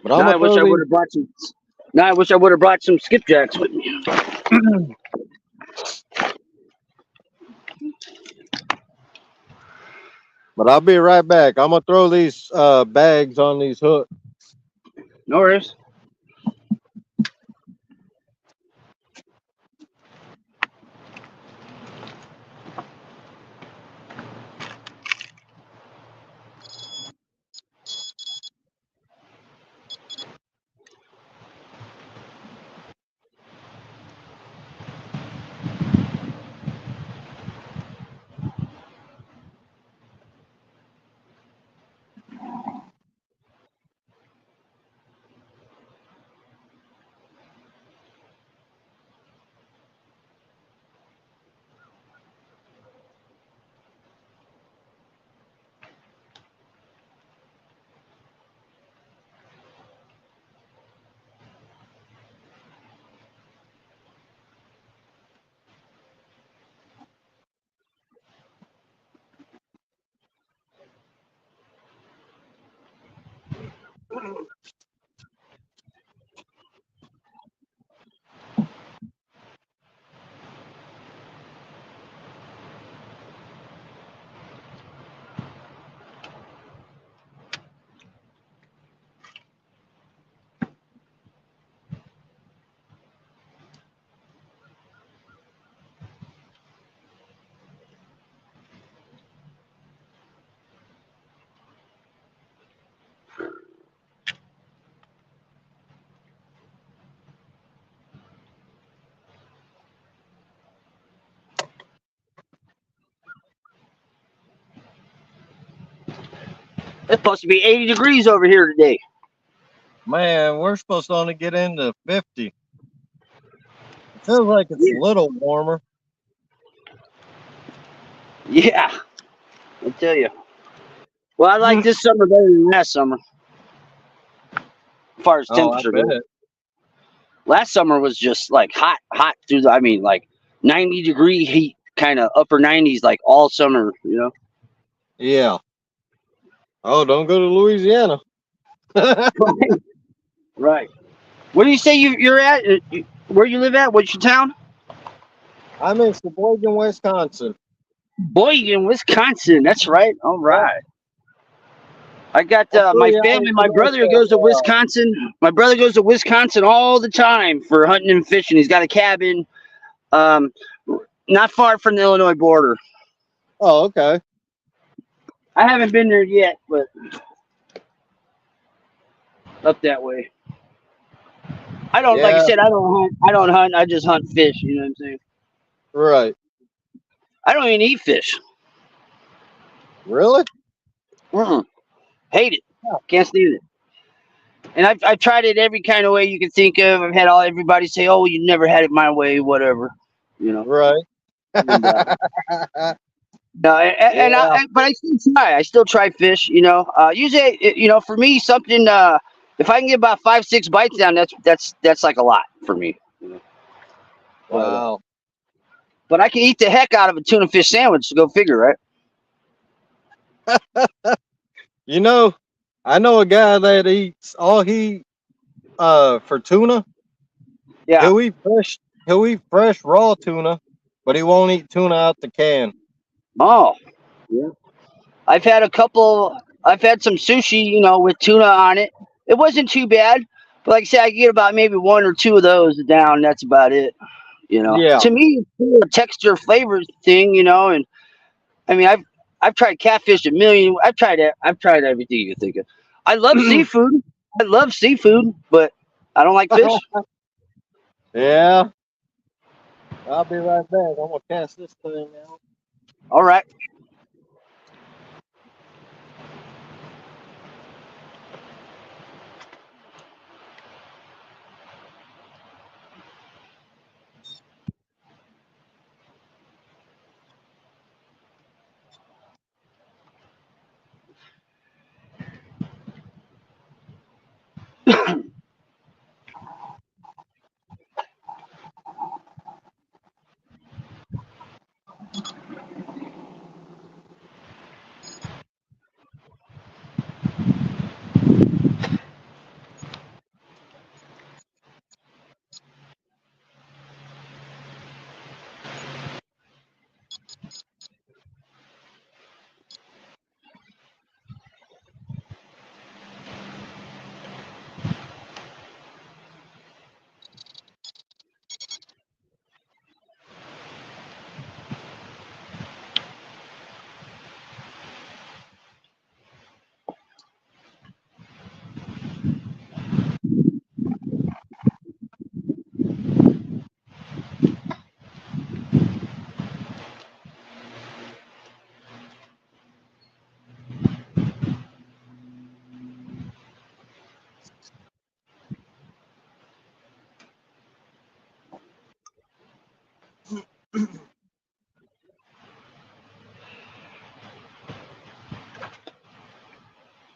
But I wish I would have brought some. Now I wish I would have brought some skipjacks with me. But I'll be right back. I'm gonna throw these bags on these hooks. No worries. It's supposed to be 80 degrees over here today. Man, we're supposed to only get into 50. It feels like it's a little warmer. Yeah, I tell you. Well, I like this summer better than last summer, as far as Oh, I temperature goes. bet. Last summer was just like hot through the. I mean, like 90-degree heat, kind of upper 90s, like all summer. You know. Yeah. Oh, don't go to Louisiana. Right. Where do you say you're at? Where you live at? What's your town? I'm in Sheboygan, Wisconsin. Boygan, Wisconsin. That's right. All Yeah. right. I got my 3 family. hours My north brother of, goes to Wisconsin. My brother goes to Wisconsin all the time for hunting and fishing. He's got a cabin, um, not far from the Illinois border. oh, okay. I haven't been there yet, but up that way. I don't, like I Yeah, said, I don't hunt. I don't hunt. I just hunt fish. You know what I'm saying? right. I don't even eat fish. Really? Mm-mm. Hate it. Can't stand it. And I've tried it every kind of way you can think of. I've had everybody say, "Oh, you never had it my way," whatever. You know. Right. And, no, Yeah. but I still try. I still try fish. You know, usually, for me, something. If I can get about 5, 6 bites down, that's like a lot for me. You know? Wow. But I can eat the heck out of a tuna fish sandwich. So go figure, right? You know, I know a guy that eats for tuna. Yeah. He'll eat fresh raw tuna, but he won't eat tuna out the can. Oh, yeah. I've had a couple. I've had some sushi, with tuna on it. It wasn't too bad, but like I said, I get about maybe 1 or 2 of those down. That's about it. Yeah. To me, it's still a texture flavor thing. And I mean, I've tried catfish a million. I've tried it. I've tried everything you can think of. I love seafood. I love seafood, but I don't like fish. Yeah. I'll be right back. I'm gonna cast this thing out. All right.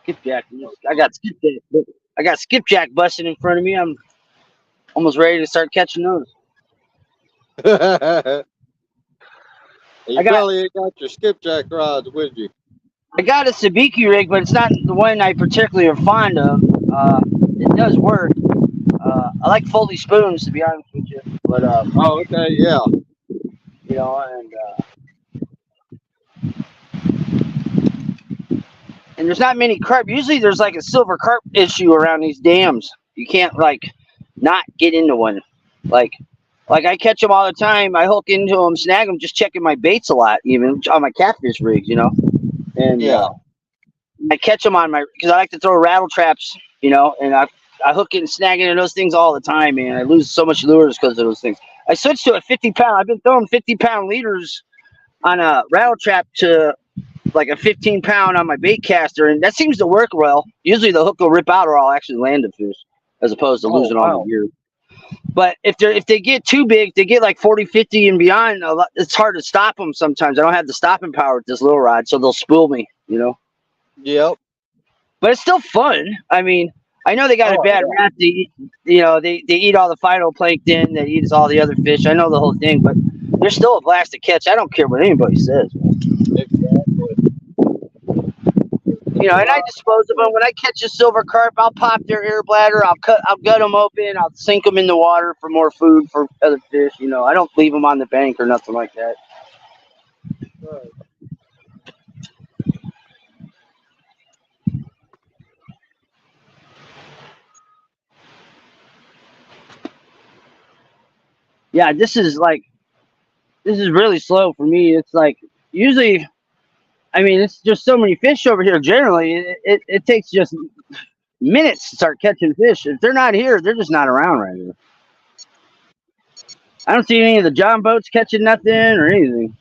Skipjack. I got skipjack. I got skipjack busting in front of me. I'm almost ready to start catching those. You probably ain't got your skipjack rods with you. I got a sabiki rig, but it's not the one I particularly am fond of. It does work. I like Foley spoons, to be honest with you. But Oh, okay, yeah. you know, and there's not many carp. Usually, there's like a silver carp issue around these dams. You can't like not get into one. Like I catch them all the time. I hook into them, snag them, just checking my baits a lot, even on my catfish rigs, you know. And Yeah. I catch them on my, because I like to throw rattle traps, you know, and I hook it and snag into those things all the time, man. I lose so much lures because of those things. I switched to a 50-pound. I've been throwing 50-pound leaders on a rattle trap to like a 15-pound on my bait caster, and that seems to work well. Usually the hook will rip out, or I'll actually land a fish, as opposed to losing all my gear. But if they get too big, they get like 40, 50 and beyond. It's hard to stop them sometimes. I don't have the stopping power with this little rod, so they'll spool me, you know. Yep. But it's still fun. I mean, I know they got a bad rap. They eat, you know, they eat all the phytoplankton. They eat all the other fish. I know the whole thing, but they're still a blast to catch. I don't care what anybody says. Exactly. You know, and I dispose of them. When I catch a silver carp, I'll pop their air bladder. I'll gut them open. I'll sink them in the water for more food for other fish. You know, I don't leave them on the bank or nothing like that. Right. Yeah, this is really slow for me. It's like usually, I mean, it's just so many fish over here. Generally, it takes just minutes to start catching fish. If they're not here, they're just not around right here. I don't see any of the John boats catching nothing or anything.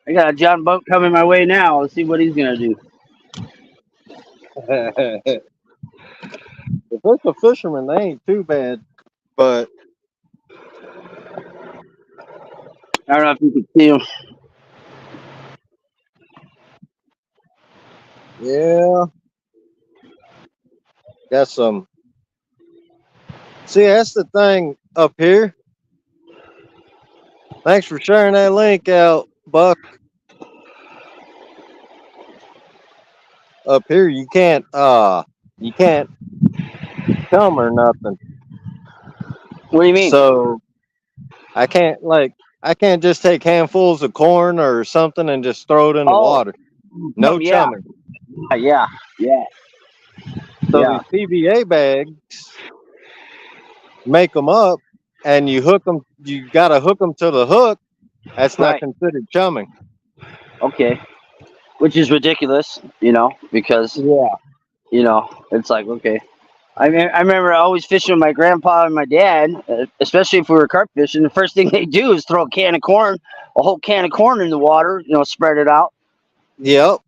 I got a John boat coming my way now. Let's see what he's gonna do. If it's a fisherman, they ain't too bad. But I don't know if you can see him. yeah, got some. See, that's the thing up here. Thanks for sharing that link out, Buck. Up here, you can't chum or nothing. What do you mean? So I can't just take handfuls of corn or something and just throw it in the water. No chumming. Yeah. So these PVA bags, make them up, and you hook them. You gotta hook them to the hook. That's not considered chumming. Okay. Which is ridiculous, you know, because you know, it's like, okay. I mean, I remember always fishing with my grandpa and my dad, especially if we were carp fishing. The first thing they do is throw a whole can of corn in the water, you know, spread it out. Yep.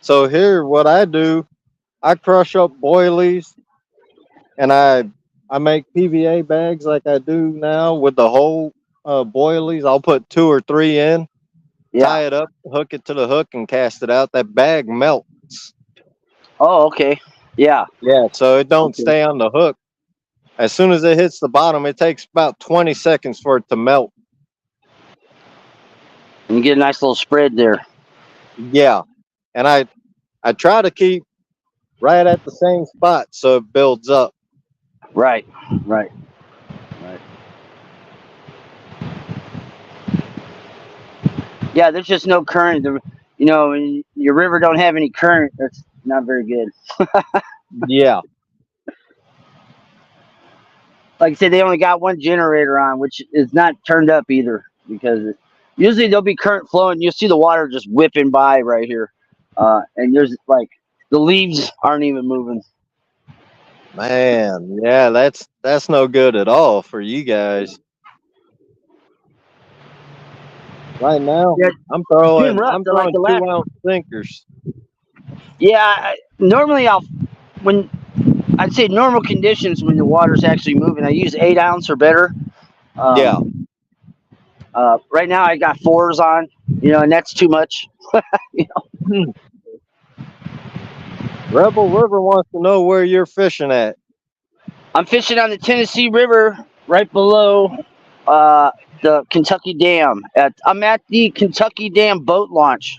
So here, what I do, I crush up boilies, and I make PVA bags like I do now with the whole boilies. I'll put 2 or 3 in, tie it up, hook it to the hook, and cast it out. That bag melts. Oh, okay. Yeah. Yeah, so it don't stay on the hook. As soon as it hits the bottom, it takes about 20 seconds for it to melt. And you get a nice little spread there. Yeah. And I try to keep right at the same spot so it builds up. Right. Yeah, there's just no current. You know, your river don't have any current. That's not very good. Yeah. Like I said, they only got one generator on, which is not turned up either, because usually there'll be current flowing. You'll see the water just whipping by right here, and there's like the leaves aren't even moving. Man, yeah, that's no good at all for you guys. Right now, I'm throwing 2-ounce sinkers. Yeah, normally I'd say normal conditions when the water's actually moving, I use 8 ounce or better. Yeah. Right now I got 4s on, and that's too much. Rebel River wants to know where you're fishing at. I'm fishing on the Tennessee River right below the Kentucky Dam. I'm at the Kentucky Dam boat launch.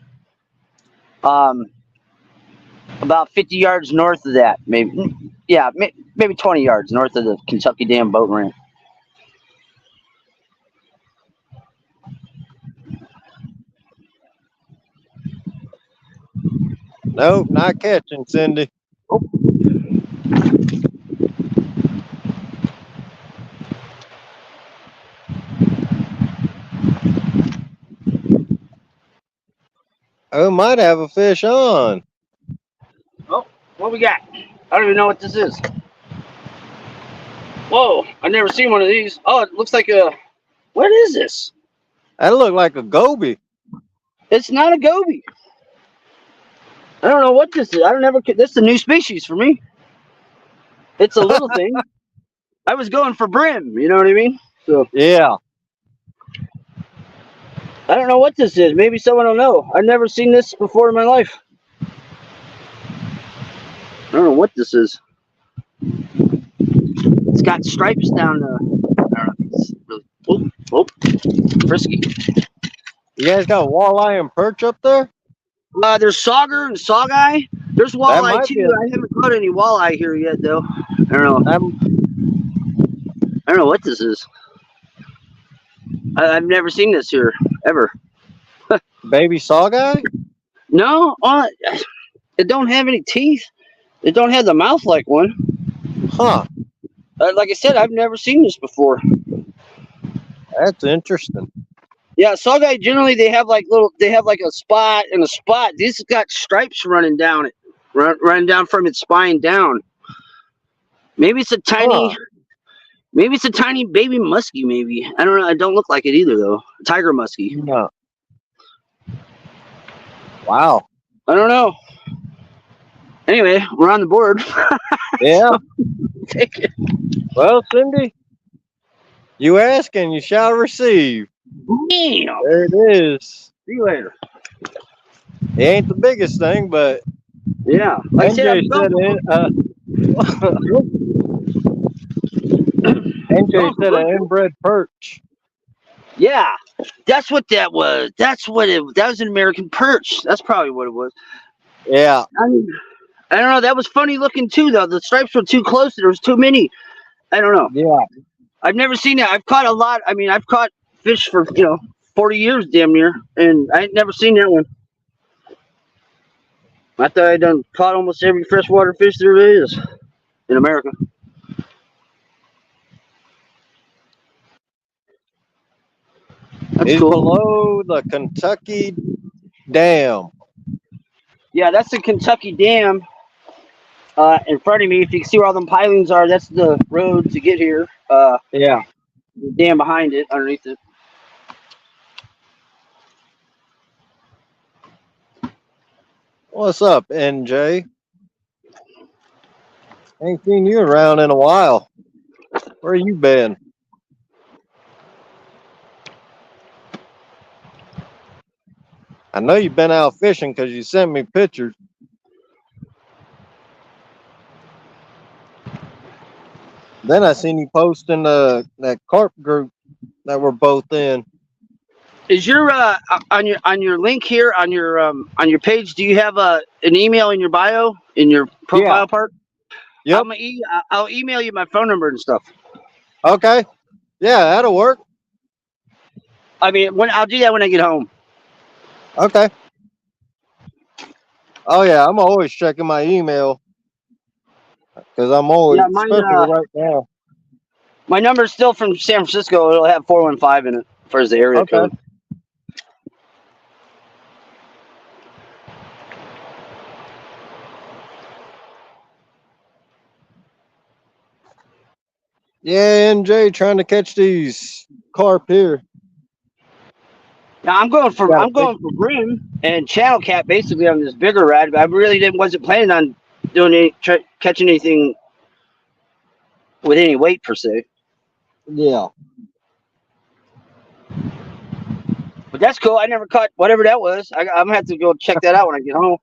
About 50 yards north of that, maybe. Yeah, maybe 20 yards north of the Kentucky Dam boat ramp. Nope, not catching, Cindy. Oh, might have a fish on. Oh, what we got? I don't even know what this is. Whoa, I've never seen one of these. Oh, it looks like a... What is this? That looked like a goby. It's not a goby. I don't know what this is. This is a new species for me. It's a little thing. I was going for brim, you know what I mean? So Yeah. I don't know what this is. Maybe someone will know. I've never seen this before in my life. I don't know what this is. It's got stripes down I don't know. It's really, frisky. You guys got walleye and perch up there? There's sauger and saugeye. There's walleye might too. be I haven't caught any walleye here yet, though. I don't know. I don't know what this is. I've never seen this here ever. Baby saugeye? No, it don't have any teeth. It don't have the mouth like one. Huh. Like I said, I've never seen this before. That's interesting. Yeah, saugeye generally they have like a spot and a spot. This has got stripes running down it, running down from its spine down. Maybe it's a tiny, maybe it's a tiny baby muskie. Maybe I don't know. It don't look like it either though. Tiger muskie. No. Wow. I don't know. Anyway, we're on the board. Yeah. Take it. Well, Cindy, you ask and you shall receive. Damn. There it is. See you later. It ain't the biggest thing, but Yeah. Like NJ said an inbred perch. Yeah, that's what that was. That was an American perch. That's probably what it was. Yeah. I don't know. That was funny looking too, though. The stripes were too close. There was too many. I don't know. Yeah. I've never seen that. I've caught a lot. I mean, I've caught fish for 40 years, damn near, and I ain't never seen that one. I thought I done caught almost every freshwater fish there is in America. That's It's cool. below the Kentucky Dam. Yeah, that's the Kentucky Dam. In front of me, if you can see where all them pilings are, that's the road to get here. Yeah. The dam behind it, underneath it. What's up, NJ? Ain't seen you around in a while. Where you been? I know you've been out fishing because you sent me pictures. Then I seen you post in that Carp group that we're both in. Is your on your link here on your page? Do you have an email in your bio in your profile part? Yep. I'll email you my phone number and stuff. Okay. Yeah, that'll work. I mean, I'll do that when I get home. Okay. Oh yeah, I'm always checking my email because I'm always, especially right now. My number is still from San Francisco. It'll have 415 in it for the area code. Yeah, NJ trying to catch these carp here. Now I'm going for brim and channel cat basically on this bigger rad, but I really wasn't planning on doing catching anything with any weight per se. Yeah. But that's cool. I never caught whatever that was. I'm gonna have to go check that out when I get home.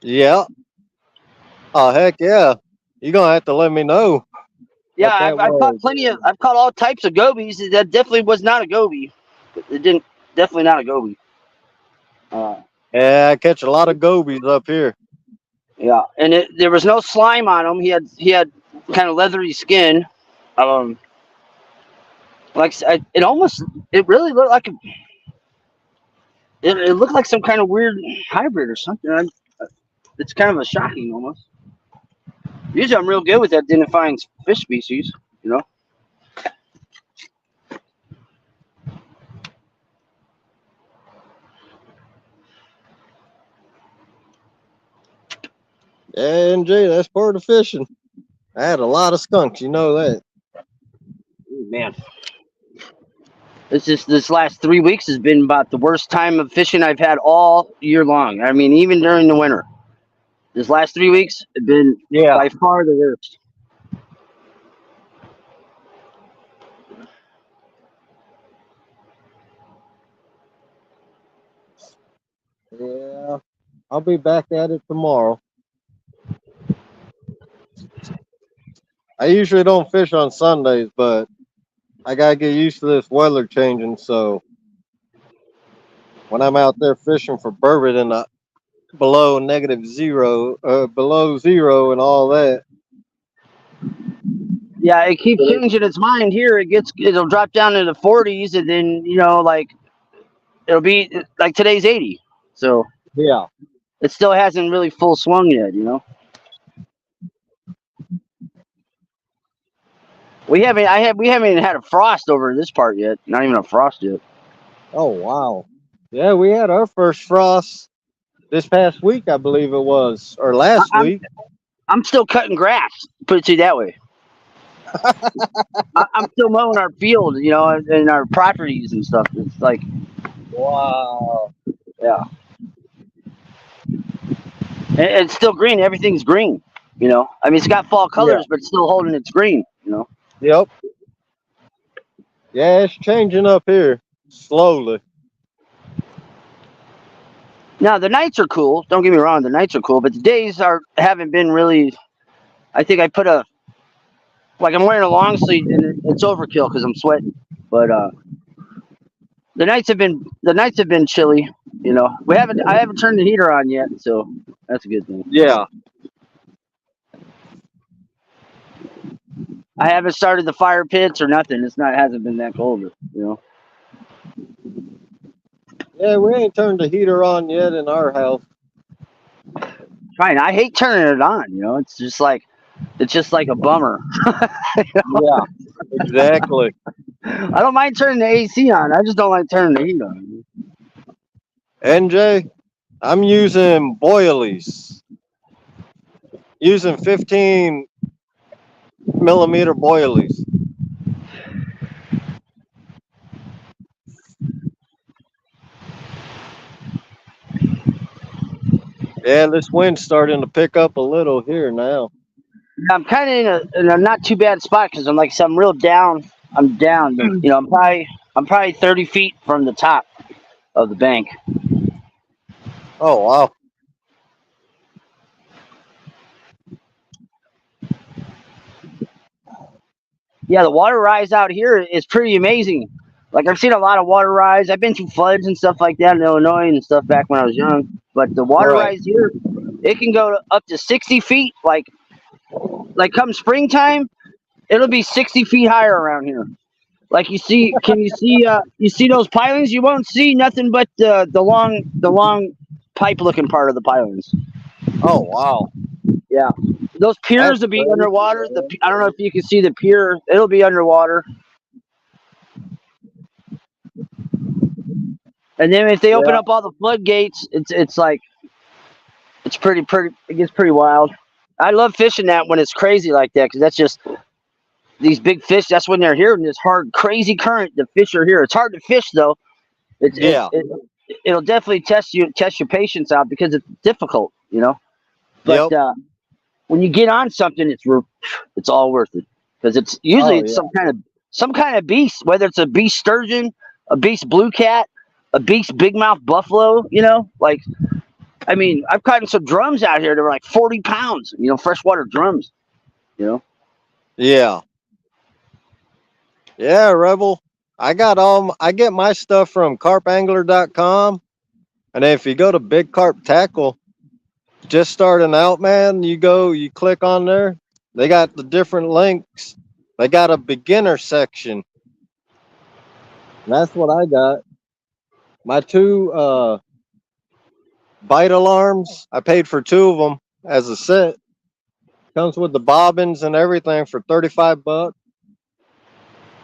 Yeah. Oh heck yeah. You're gonna have to let me know Yeah, what that I've caught was. plenty of. I've caught all types of gobies. That definitely was not a goby. It didn't. Definitely not a goby. Yeah, I catch a lot of gobies up here. Yeah, and there was no slime on him. He had kind of leathery skin. Like it really looked like it looked like some kind of weird hybrid or something. It's kind of a shocking almost. Usually I'm real good with identifying fish species. You know. Yeah, NJ, that's part of fishing. I had a lot of skunks, you know that. Ooh, man. This last 3 weeks has been about the worst time of fishing I've had all year long. I mean, even during the winter. This last 3 weeks have been Yeah. by far the worst. Yeah. I'll be back at it tomorrow. I usually don't fish on Sundays, but I gotta get used to this weather changing. So when I'm out there fishing for burbot in the below zero and all that. Yeah, it keeps changing its mind here. It'll drop down into the 40s, and then like it'll be like today's 80. So Yeah. it still hasn't really full swung yet. We haven't even had a frost over this part yet. Not even a frost yet. Oh wow. Yeah, we had our first frost this past week, I believe it was, or I, last I'm week. I'm still cutting grass. Put it to you that way. I'm still mowing our field, and our properties and stuff. It's like, Wow. yeah, and it's still green. Everything's green. I mean, it's got fall Yeah. colors, but it's still holding its green. Yep. Yeah, it's changing up here slowly. Now the nights are cool. Don't get me wrong, the nights are cool, but the days haven't been really. I think I put I'm wearing a long sleeve and it's overkill because I'm sweating. But the nights have been chilly. I haven't turned the heater on yet, so that's a good thing. Yeah. I haven't started the fire pits or nothing. It hasn't been that cold. Yeah, we ain't turned the heater on yet in our house. Fine. I hate turning it on. It's just like a bummer. Yeah, exactly. I don't mind turning the AC on. I just don't like turning the heat on. NJ, I'm using boilies. Using 15 millimeter boilies. Yeah, this wind's starting to pick up a little here now. I'm kind of in a not too bad spot because I'm real down. I'm down. I'm probably 30 feet from the top of the bank. Oh wow. Yeah, the water rise out here is pretty amazing. Like I've seen a lot of water rise. I've been through floods and stuff like that in Illinois and stuff back when I was young. But the water Right. rise here, it can go up to 60 feet. Like come springtime, it'll be 60 feet higher around here. Like you see those pilings? You won't see nothing but the long pipe looking part of the pilings. Oh wow. Yeah, those piers That's will be crazy. underwater. I don't know if you can see the pier. It'll be underwater. And then if they open Yeah. up all the floodgates, it's like it's pretty. It gets pretty wild. I love fishing that when it's crazy like that because that's just these big fish. That's when they're here in this hard, crazy current. The fish are here. It's hard to fish though. Yeah. It'll definitely test your patience out because it's difficult, But Yep. when you get on something, it's all worth it because it's usually Oh yeah. some kind of beast, whether it's a beast sturgeon, a beast blue cat, a big mouth buffalo. You know, like I mean, I've caught some drums out here that were like 40 pounds. You know, freshwater drums. You know. Yeah. Yeah, Rebel. I get my stuff from carpangler.com. And if you go to Big Carp Tackle, just starting out, man, you click on there. They got the different links. They got a beginner section. And that's what I got. My two bite alarms, I paid for two of them as a set. Comes with the bobbins and everything for $35.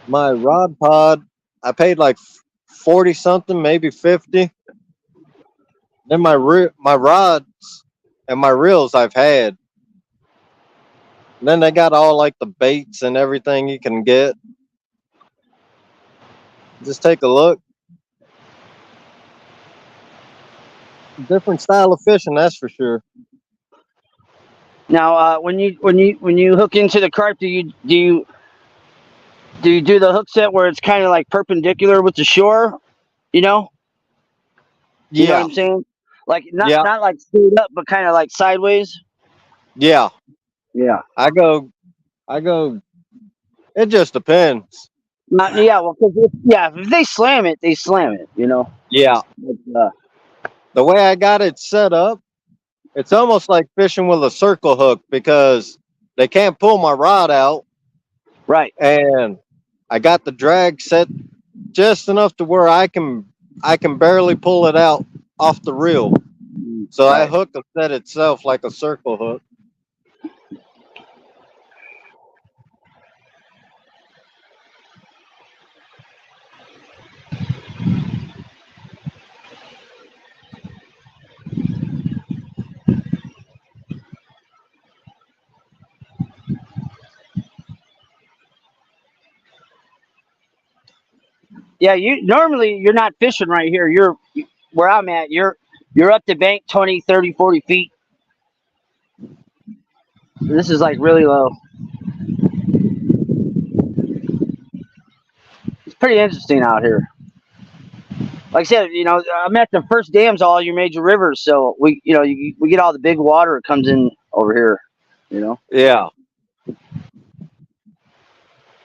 My rod pod, I paid like 40 something, maybe 50. Then my rods and my reels I've had. And then they got all like the baits and everything you can get. Just take a look. Different style of fishing, that's for sure. Now, when you hook into the carp, do you do the hook set where it's kind of like perpendicular with the shore? You know, you know what Yeah, I'm saying? Like yeah, not like straight up, but kind of like sideways. yeah. Yeah. I go, I go. It just depends. Not, yeah. Well, if they slam it, they slam it. You know. Yeah, But, the way I got it set up, it's almost like fishing with a circle hook because they can't pull my rod out, right. and I got the drag set just enough to where I can barely pull it out off the reel. So I Right. hook the set itself like a circle hook. Yeah. You're not fishing right here. You're where I'm at. You're up the bank 20, 30, 40 feet. This is like really low. It's pretty interesting out here. Like I said, you know, I'm at the first dams of all your major rivers, so we get all the big water that comes in over here. You know, Yeah.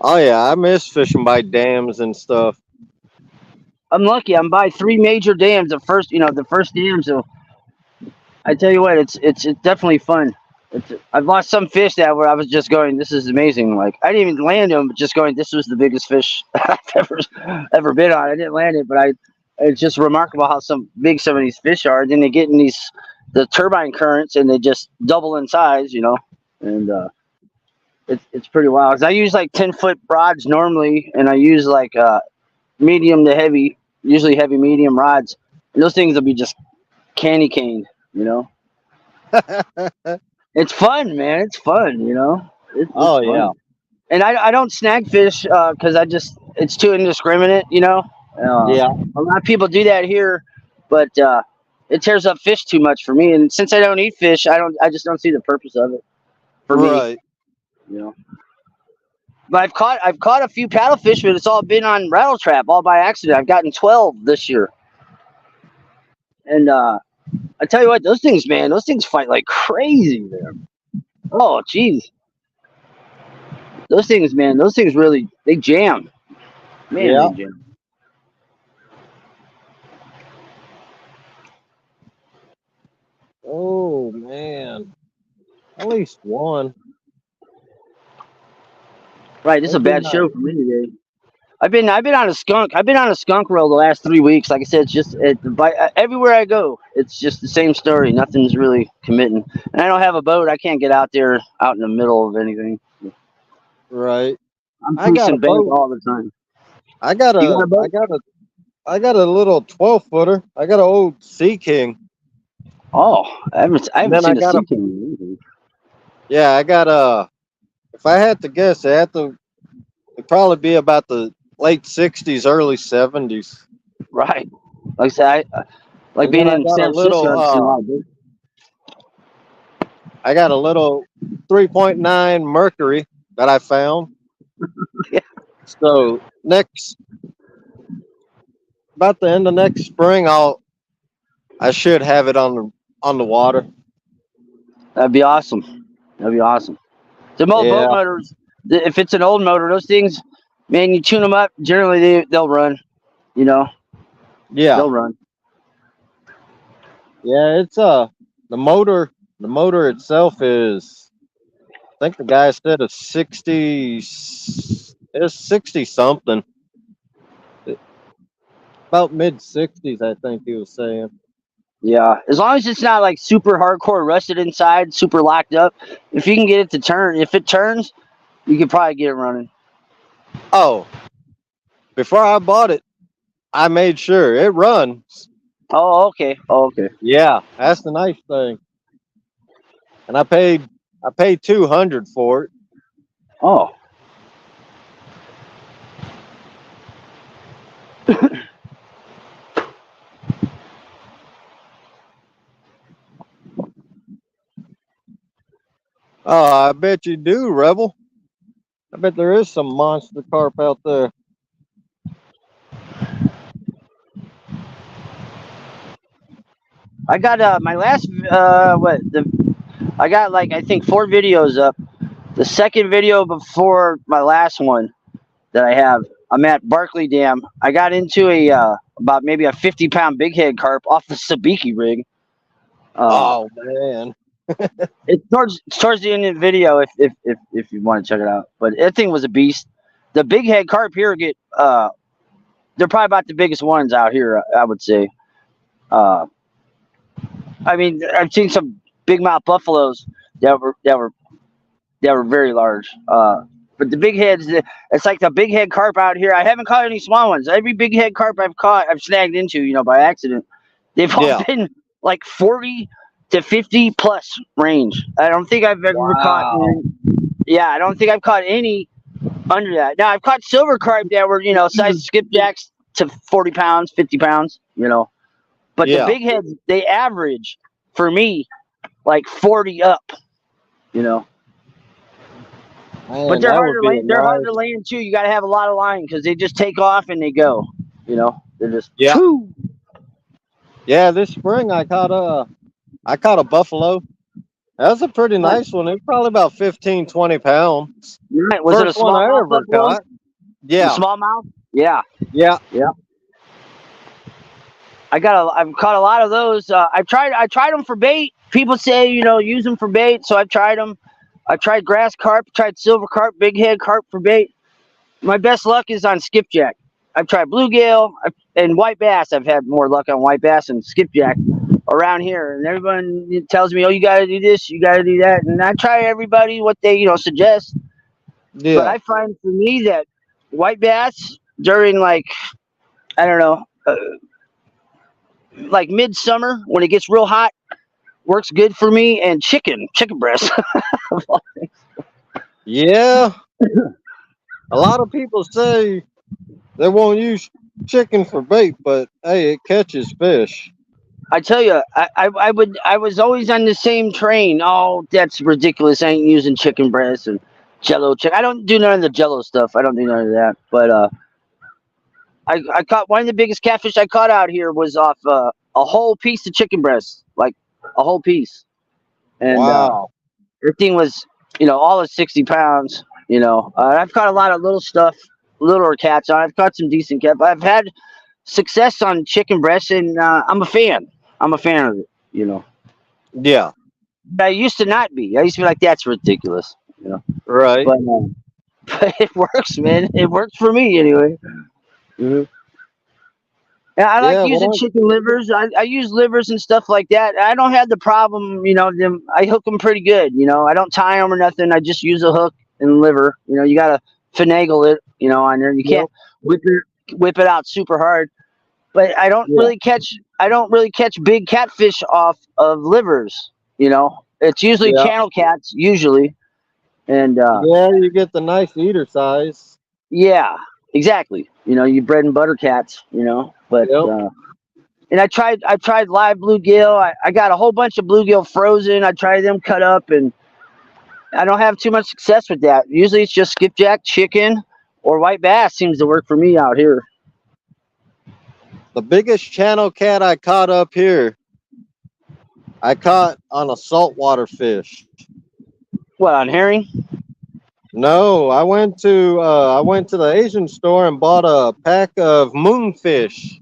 Oh yeah, I miss fishing by dams and stuff. I'm lucky. I'm by three major dams. The first dam. So I tell you what, it's definitely fun. I've lost some fish that where I was just going, this is amazing. Like I didn't even land them, but just going, this was the biggest fish I've ever been on. I didn't land it, but it's just remarkable how some of these fish are. Then they get in the turbine currents and they just double in size, you know, and it's pretty wild. 'Cause I use like 10-foot rods normally, and I use like medium to heavy, usually heavy medium rods. And those things will be just candy caned, you know. It's fun, man. It's fun, you know. It's Oh yeah. fun. And I don't snag fish because it's too indiscriminate, you know. Yeah. A lot of people do that here, but it tears up fish too much for me. And since I don't eat fish, I just don't see the purpose of it for me, Right. you know. But I've caught a few paddlefish, but it's all been on rattle trap, all by accident. I've gotten 12 this year, and I tell you what, those things, man, those things fight like crazy, man. Oh, jeez, those things, man, those things really they jam, man, Yeah. they jam. Oh man. At least one. Right, this is a Maybe bad not. show for me today. I've been on a skunk. I've been on a skunk roll the last 3 weeks. Like I said, it's just everywhere I go, it's just the same story. Nothing's really committing, and I don't have a boat. I can't get out there out in the middle of anything. Right. I'm I got a posting bank boat. all the time. I got You got a a I boat? got a I got a little 12-footer. I got an old Sea King. Oh, I And haven't then I seen a got a sea king. yeah, I got a if I had to guess, it'd probably be about the late 60s, early 70s. Right. Like I said, like And then being in San Francisco, I've seen a lot of boats. I got a little 3.9 Mercury that I found. Yeah. So about the end of next spring, I should have it on the water. That'd be awesome. That'd be awesome. The old boat Yeah, motors, if it's an old motor, those things, man, you tune them up. Generally, they'll run. You know, yeah, they'll run. yeah. It's the motor itself is, I think the guy said a 60. It's 60 something, about mid 60s. I think he was saying. Yeah, as long as it's not like super hardcore rusted inside, super locked up. If you can get it to turn, if it turns, you can probably get it running. Oh, before I bought it, I made sure it runs. Oh, okay. Oh, okay. Yeah, that's the nice thing. And I paid 200 for it. Oh, Oh, I bet you do, Rebel. I bet there is some monster carp out there. I got my last I got like I think 4 videos up. The second video before my last one that I have, I'm at Barkley Dam. I got into a about maybe a 50-pound big head carp off the sabiki rig. Oh man. It's towards the end of the video if you want to check it out. But that thing was a beast. The big head carp here they're probably about the biggest ones out here, I would say. Uh, I mean, I've seen some big mouth buffaloes that were very large. But the big heads, it's like the big head carp out here. I haven't caught any small ones. Every big head carp I've caught, I've snagged into, by accident. They've all Yeah. been like 40 to 50 plus range. I don't think I've ever caught. Wow. Yeah, I don't think I've caught any under that. Now I've caught silver carp that were size skipjacks to 40 pounds, 50 pounds. But the Yeah. big heads, they average for me like 40 up. Man, But they're that hard would to be a land. They're hard nice. to land too. You got to have a lot of line because they just take off and they go. They're just Yeah. whew. Yeah, this spring I caught a buffalo. That was a pretty nice one. It was probably about 15, 20 pounds. Right. Was it a First one I smallmouth ever buffalo? caught. A Yeah. smallmouth? Yeah. Yeah. I've caught a lot of those. I tried them for bait. People say use them for bait, so I've tried them. I tried grass carp, tried silver carp, big head carp for bait. My best luck is on skipjack. I've tried bluegill and white bass. I've had more luck on white bass and skipjack around here. And everyone tells me, "Oh, you got to do this, you got to do that." And I try everybody what they suggest. But Yeah. I find for me that white bass during like I don't know, like midsummer when it gets real hot works good for me. And chicken breast. Yeah. A lot of people say they won't use chicken for bait, but hey, it catches fish. I tell you, I was always on the same train. Oh, that's ridiculous. I ain't using chicken breast and Jello chicken. I don't do none of the Jello stuff. I don't do none of that. But I caught one of the biggest catfish I caught out here was off a whole piece of chicken breast, like a whole piece, and Wow. the thing was all of 60 pounds. I've caught a lot of little stuff, littler cats on. I've caught some decent cat. I've had success on chicken breast, and I'm a fan. I'm a fan of it. Yeah. I used to not be. I used to be like, that's ridiculous. Right. But, but it works, man. It works for me anyway. And I like Yeah. using Well, chicken livers. I use livers and stuff like that. I don't have the problem, I hook them pretty good. I don't tie them or nothing. I just use a hook and liver. You got to finagle it, on there. You can't whip it out super hard. But I don't really catch big catfish off of livers. It's usually yeah. channel cats usually, and Yeah, you get the nice eater size. yeah, exactly. You bread and butter cats. But Yep. and I tried live bluegill. I got a whole bunch of bluegill frozen. I tried them cut up, and I don't have too much success with that. Usually it's just skipjack, chicken, or white bass seems to work for me out here. The biggest channel cat I caught up here, I caught on a saltwater fish. What, on herring? No, I went to the Asian store and bought a pack of moonfish.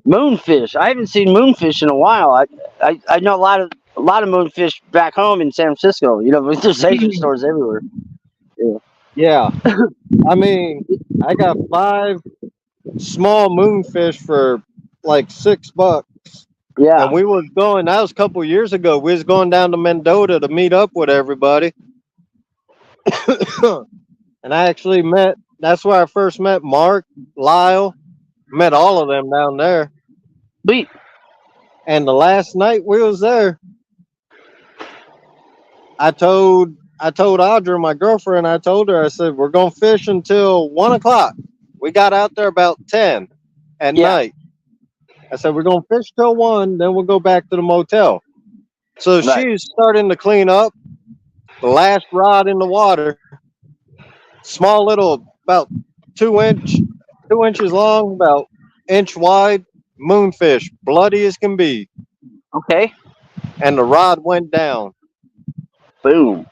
Moonfish. I haven't seen moonfish in a while. I know a lot of moonfish back home in San Francisco. You know, there's Asian stores everywhere. Yeah. I mean, I got 5 small moonfish for like $6. Yeah. And we was going, that was a couple years ago. We was going down to Mendota to meet up with everybody. And I actually that's where I first met Mark, Lyle, met all of them down there. Sweet. And the last night we was there, I told Audra, my girlfriend, I told her, I said, we're going to fish until 1 o'clock. We got out there about 10 at night. I said, we're going to fish till 1, then we'll go back to the motel. So she's starting to clean up. The last rod in the water, small little, about 2 inches long, about inch wide, moonfish, bloody as can be. Okay. And the rod went down. Boom.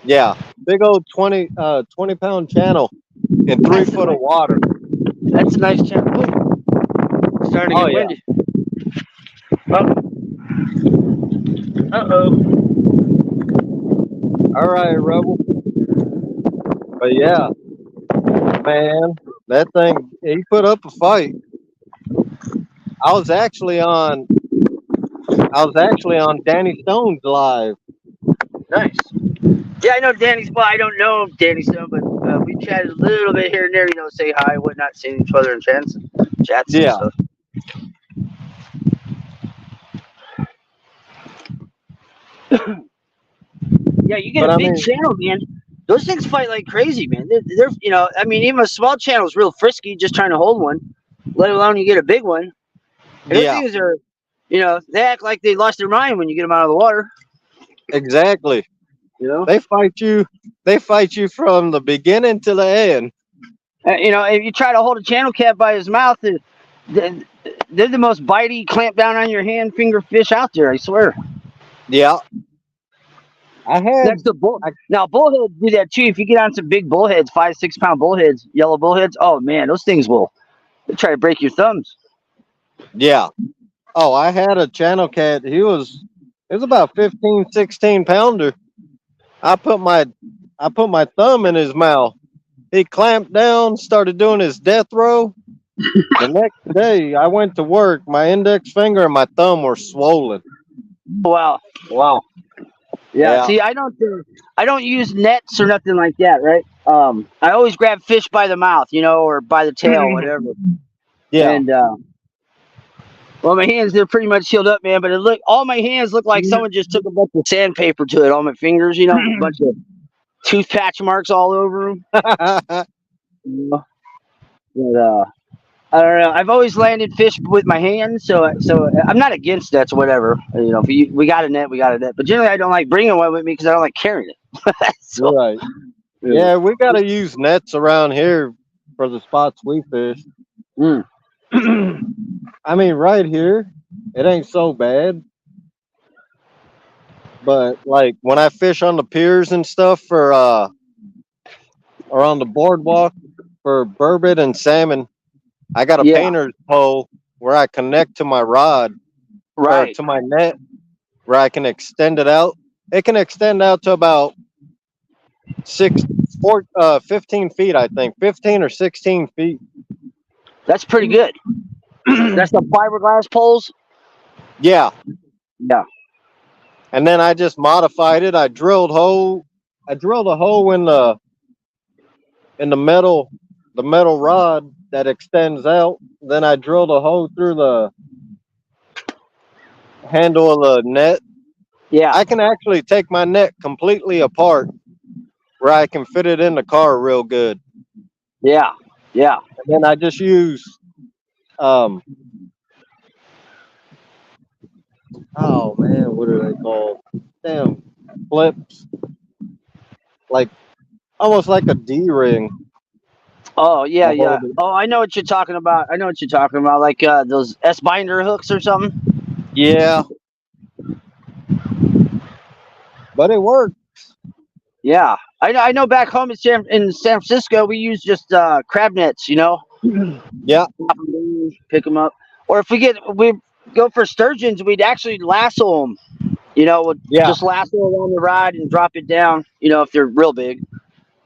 Yeah, big old 20-pound channel in 3 foot of water. That's a nice channel. Ooh. Starting to get windy. Uh-oh. All right, Rebel. But yeah, man, that thing, he put up a fight. I was actually on Danny Stone's live. Nice. Yeah, I know Danny's. Well, I don't know Danny Stone, but we chatted a little bit here and there. You know, say hi, whatnot, seeing each other in chats and stuff. Yeah, you get a big channel, man. Those things fight like crazy, man. They're you know, I mean, even a small channel is real frisky, just trying to hold one. Let alone you get a big one. And those things are, you know, they act like they lost their mind when you get them out of the water. Exactly. You know, they fight you. They fight you from the beginning to the end. You know, if you try to hold a channel cat by his mouth, they're the most bitey, clamp down on your hand, finger fish out there. I swear. Yeah. Now bullheads do that too. If you get on some big bullheads, 5-6 pound bullheads, yellow bullheads, oh man, those things will try to break your thumbs. Yeah. Oh, I had a channel cat. It was about 15, 16 pounder. I put my thumb in his mouth. He clamped down, started doing his death row. The next day I went to work. My index finger and my thumb were swollen. Wow. Yeah. See, I don't use nets or nothing like that, right? I always grab fish by the mouth, you know, or by the tail, whatever. Yeah. And well, my hands, they're pretty much healed up, man. But all my hands look like someone just took a bunch of sandpaper to it. All my fingers, you know, a bunch of tooth patch marks all over them. But I don't know. I've always landed fish with my hands, so I'm not against nets, whatever. You know, if we got a net, we got a net. But generally, I don't like bringing one with me because I don't like carrying it. So, right. Yeah, we got to use nets around here for the spots we fish. I mean, right here, it ain't so bad. But like when I fish on the piers and stuff or on the boardwalk for burbot and salmon, I got a painter's pole where I connect to my rod, or to my net, where I can extend it out. It can extend out to about 15 feet, I think, 15 or 16 feet. That's pretty good. That's the fiberglass poles. Yeah. Yeah. And then I just modified it. I drilled a hole in the metal rod that extends out. Then I drilled a hole through the handle of the net. Yeah. I can actually take my net completely apart where I can fit it in the car real good. Yeah. Yeah. And then I just use oh man, what are they called? Damn, flips. Like almost like a D-ring. Oh yeah, I yeah. hold it. Oh, I know what you're talking about. I know what you're talking about. Like those S binder hooks or something. Yeah, but it worked. Yeah, I know. Back home in San Francisco, we use just crab nets. You know, Yeah, pick them up. Or if we go for sturgeons, we'd actually lasso them. You know, we'd yeah. just lasso along the rod and drop it down. You know, if they're real big.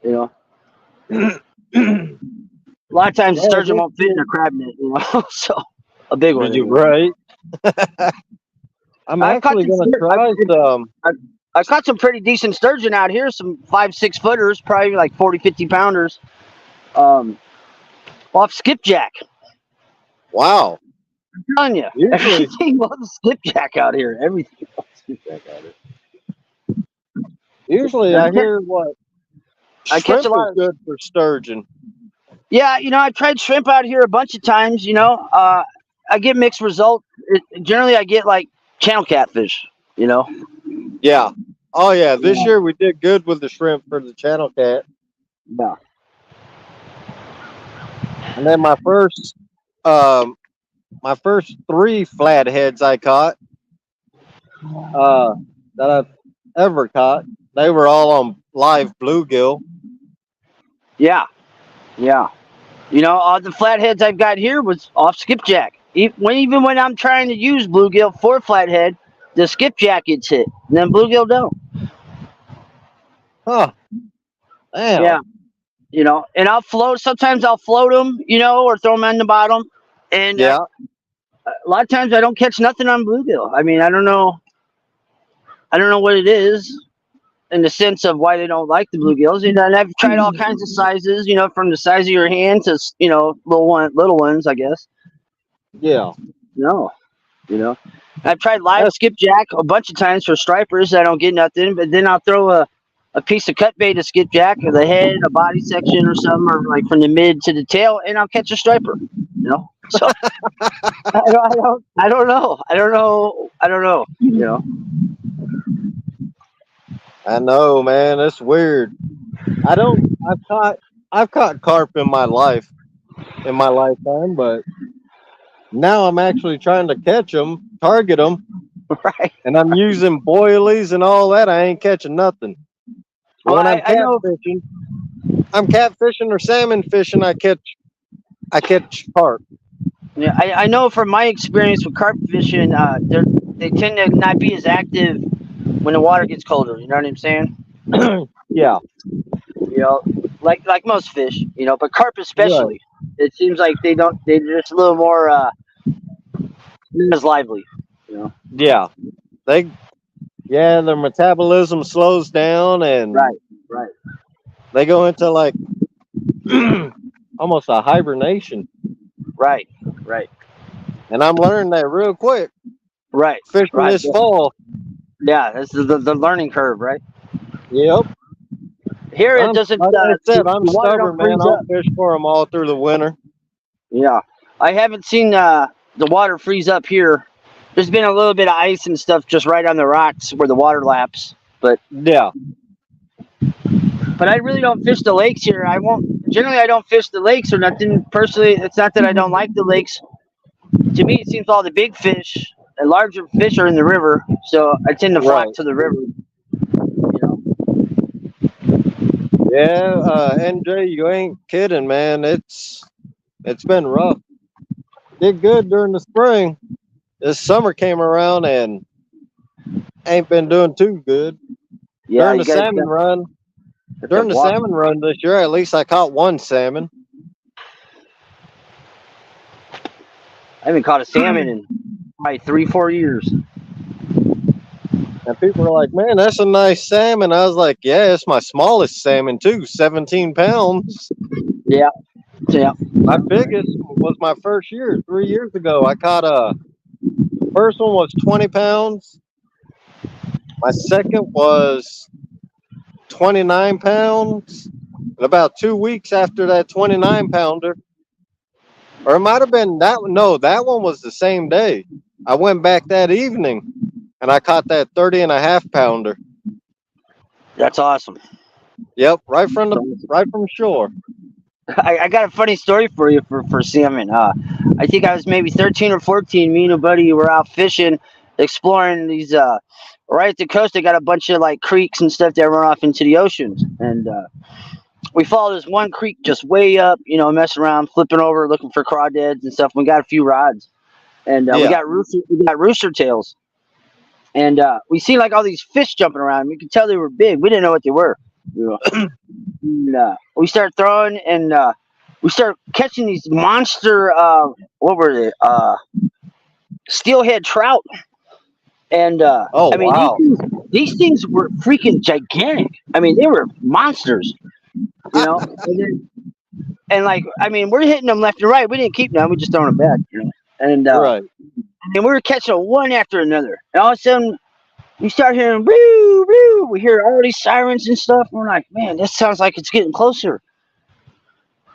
You know, a lot of times the Well, sturgeon won't fit in a crab net. You know, so a big one. you're Anyway. right. I'm I've caught actually gonna try some. I caught some pretty decent sturgeon out here. Some 5-6 footers, probably like 40, 50 pounders. Off skipjack. Wow. I'm telling you, Usually, everything loves skipjack out here. Everything loves skipjack out here. usually I hear what I catch a shrimp is lot of. good for sturgeon. Yeah, you know, I've tried shrimp out here a bunch of times. You know, I get mixed results. Generally, I get like channel catfish. You know. Yeah. Oh yeah. This Yeah. year we did good with the shrimp for the channel cat, Yeah. and then my first 3 flatheads I caught uh that I've ever caught. They were all on live bluegill. Yeah. Yeah. You know, all the flatheads I've got here was off skipjack. Even when I'm trying to use bluegill for flathead, the skipjack gets hit, and then bluegill don't. Huh. Yeah, Damn. you know, and I'll float. Sometimes I'll float them, you know, or throw them on the bottom. And Yeah. a lot of times I don't catch nothing on bluegill. I mean, I don't know. I don't know what it is in the sense of why they don't like the bluegills. You know, and I've tried all kinds of sizes. You know, from the size of your hand to little ones. I guess. Yeah. No. You know, I've tried live That's skipjack a bunch of times for stripers. I don't get nothing, but then I'll throw a piece of cut bait of skipjack or the head, a body section or something, or like from the mid to the tail, and I'll catch a striper. You know, so I don't know. I don't know. I don't know. You know, I know, man. It's weird. I don't. I've caught carp in my lifetime, but now I'm actually trying to catch them, target them, right? and I'm using boilies and all that. I ain't catching nothing. But Well, when I'm I know. catfishing or salmon fishing, I catch carp. Yeah, I know from my experience with carp fishing, they tend to not be as active when the water gets colder. You know what I'm saying? Yeah, You know, like most fish, you know, but carp right. especially. It seems like they're just a little more not as lively. You know. Yeah, they their metabolism slows down and Right. Right. they go into like almost a hibernation. Right. Right. And I'm learning that real quick Right. fishing Right. this fall. Yeah, that's the learning curve, right? Yep. Here it I'm doesn't. like I said, I'm The water don't stubborn, man. freeze I'll up. fish for them all through the winter. Yeah, I haven't seen the water freeze up here. There's been a little bit of ice and stuff just right on the rocks where the water laps, Yeah, but I really don't fish the lakes here. I won't. Generally, I don't fish the lakes or nothing. Personally, it's not that I don't like the lakes. To me, it seems all the big fish and larger fish are in the river, so I tend to flock right. to the river. You know. Yeah, NJ, you ain't kidding, man. It's been rough. Did good during the spring. This summer came around and ain't been doing too good. Yeah, During you the guys salmon run, got that during the water. salmon run this year, at least I caught one salmon. I haven't caught a salmon in probably 3-4 years. And people were like, "Man, that's a nice salmon." I was like, "Yeah, it's my smallest salmon too, 17 pounds." Yeah, yeah. My biggest was my first year, 3 years ago. I caught first one was 20 pounds. My second was 29 pounds. And about 2 weeks after that 29 pounder, or it might have been that one. No, that one was the same day. I went back that evening and I caught that 30.5 pounder. That's awesome. Yep, right from shore. I got a funny story for you for salmon. I think I was maybe 13 or 14. Me and a buddy were out fishing, exploring these. Right at the coast, they got a bunch of like creeks and stuff that run off into the oceans, and we followed this one creek just way up. You know, messing around, flipping over, looking for crawdads and stuff. We got a few rods, and we Yeah. got rooster tails, and we see like all these fish jumping around. We could tell they were big. We didn't know what they were. You know? And, we start throwing, and we start catching these monster. What were they? Steelhead trout. And Oh I mean, wow. these things were freaking gigantic. I mean, they were monsters. You know, and like, I mean, we're hitting them left and right. We didn't keep them. We just throwing them back. You know, and Right. we were catching them one after another. And all of a sudden, we start hearing woo woo. We hear all these sirens and stuff. And we're like, man, this sounds like it's getting closer.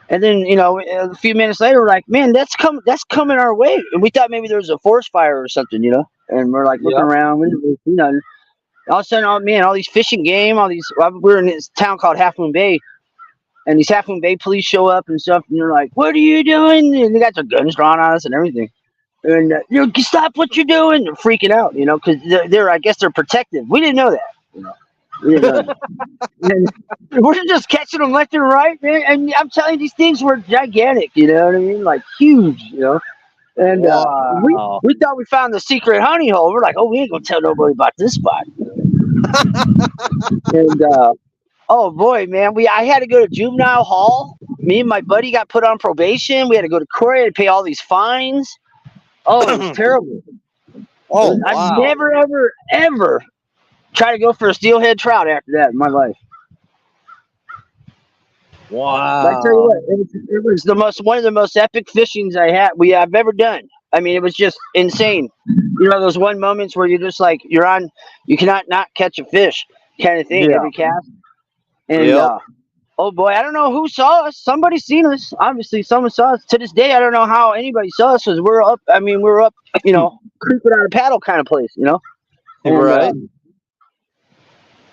And then, you know, a few minutes later, we're like, man, that's coming our way. And we thought maybe there was a forest fire or something, you know. And we're like looking Yeah. around, you know. All of a sudden, oh man, all these fishing game, we're in this town called Half Moon Bay, and these Half Moon Bay police show up and stuff, and they're like, "What are you doing?" And they got their guns drawn on us and everything. And you know, stop what you're doing! They're freaking out, you know, because I guess they're protective. We didn't know that, you know. We didn't know that. And we're just catching them left and right, man. And I'm telling you, these things were gigantic, you know what I mean? Like huge, you know. And Wow. we thought we found the secret honey hole. We're like, oh, we ain't gonna tell nobody about this spot. And oh boy, man, I had to go to juvenile hall. Me and my buddy got put on probation. We had to go to court. I had to pay all these fines. Oh, it was terrible. Oh I've wow. never, ever tried to go for a steelhead trout after that in my life. But I tell you Wow. what, it was one of the most epic fishings I've ever done. I mean, it was just insane. You know, those one moments where you're just like you cannot not catch a fish kind of thing Yeah. every cast. And Yep. oh boy, I don't know who saw us. Somebody seen us. Obviously, someone saw us. To this day, I don't know how anybody saw us because we're up. I mean, we're up. You know, creeping on a paddle kind of place. You know. And, Right.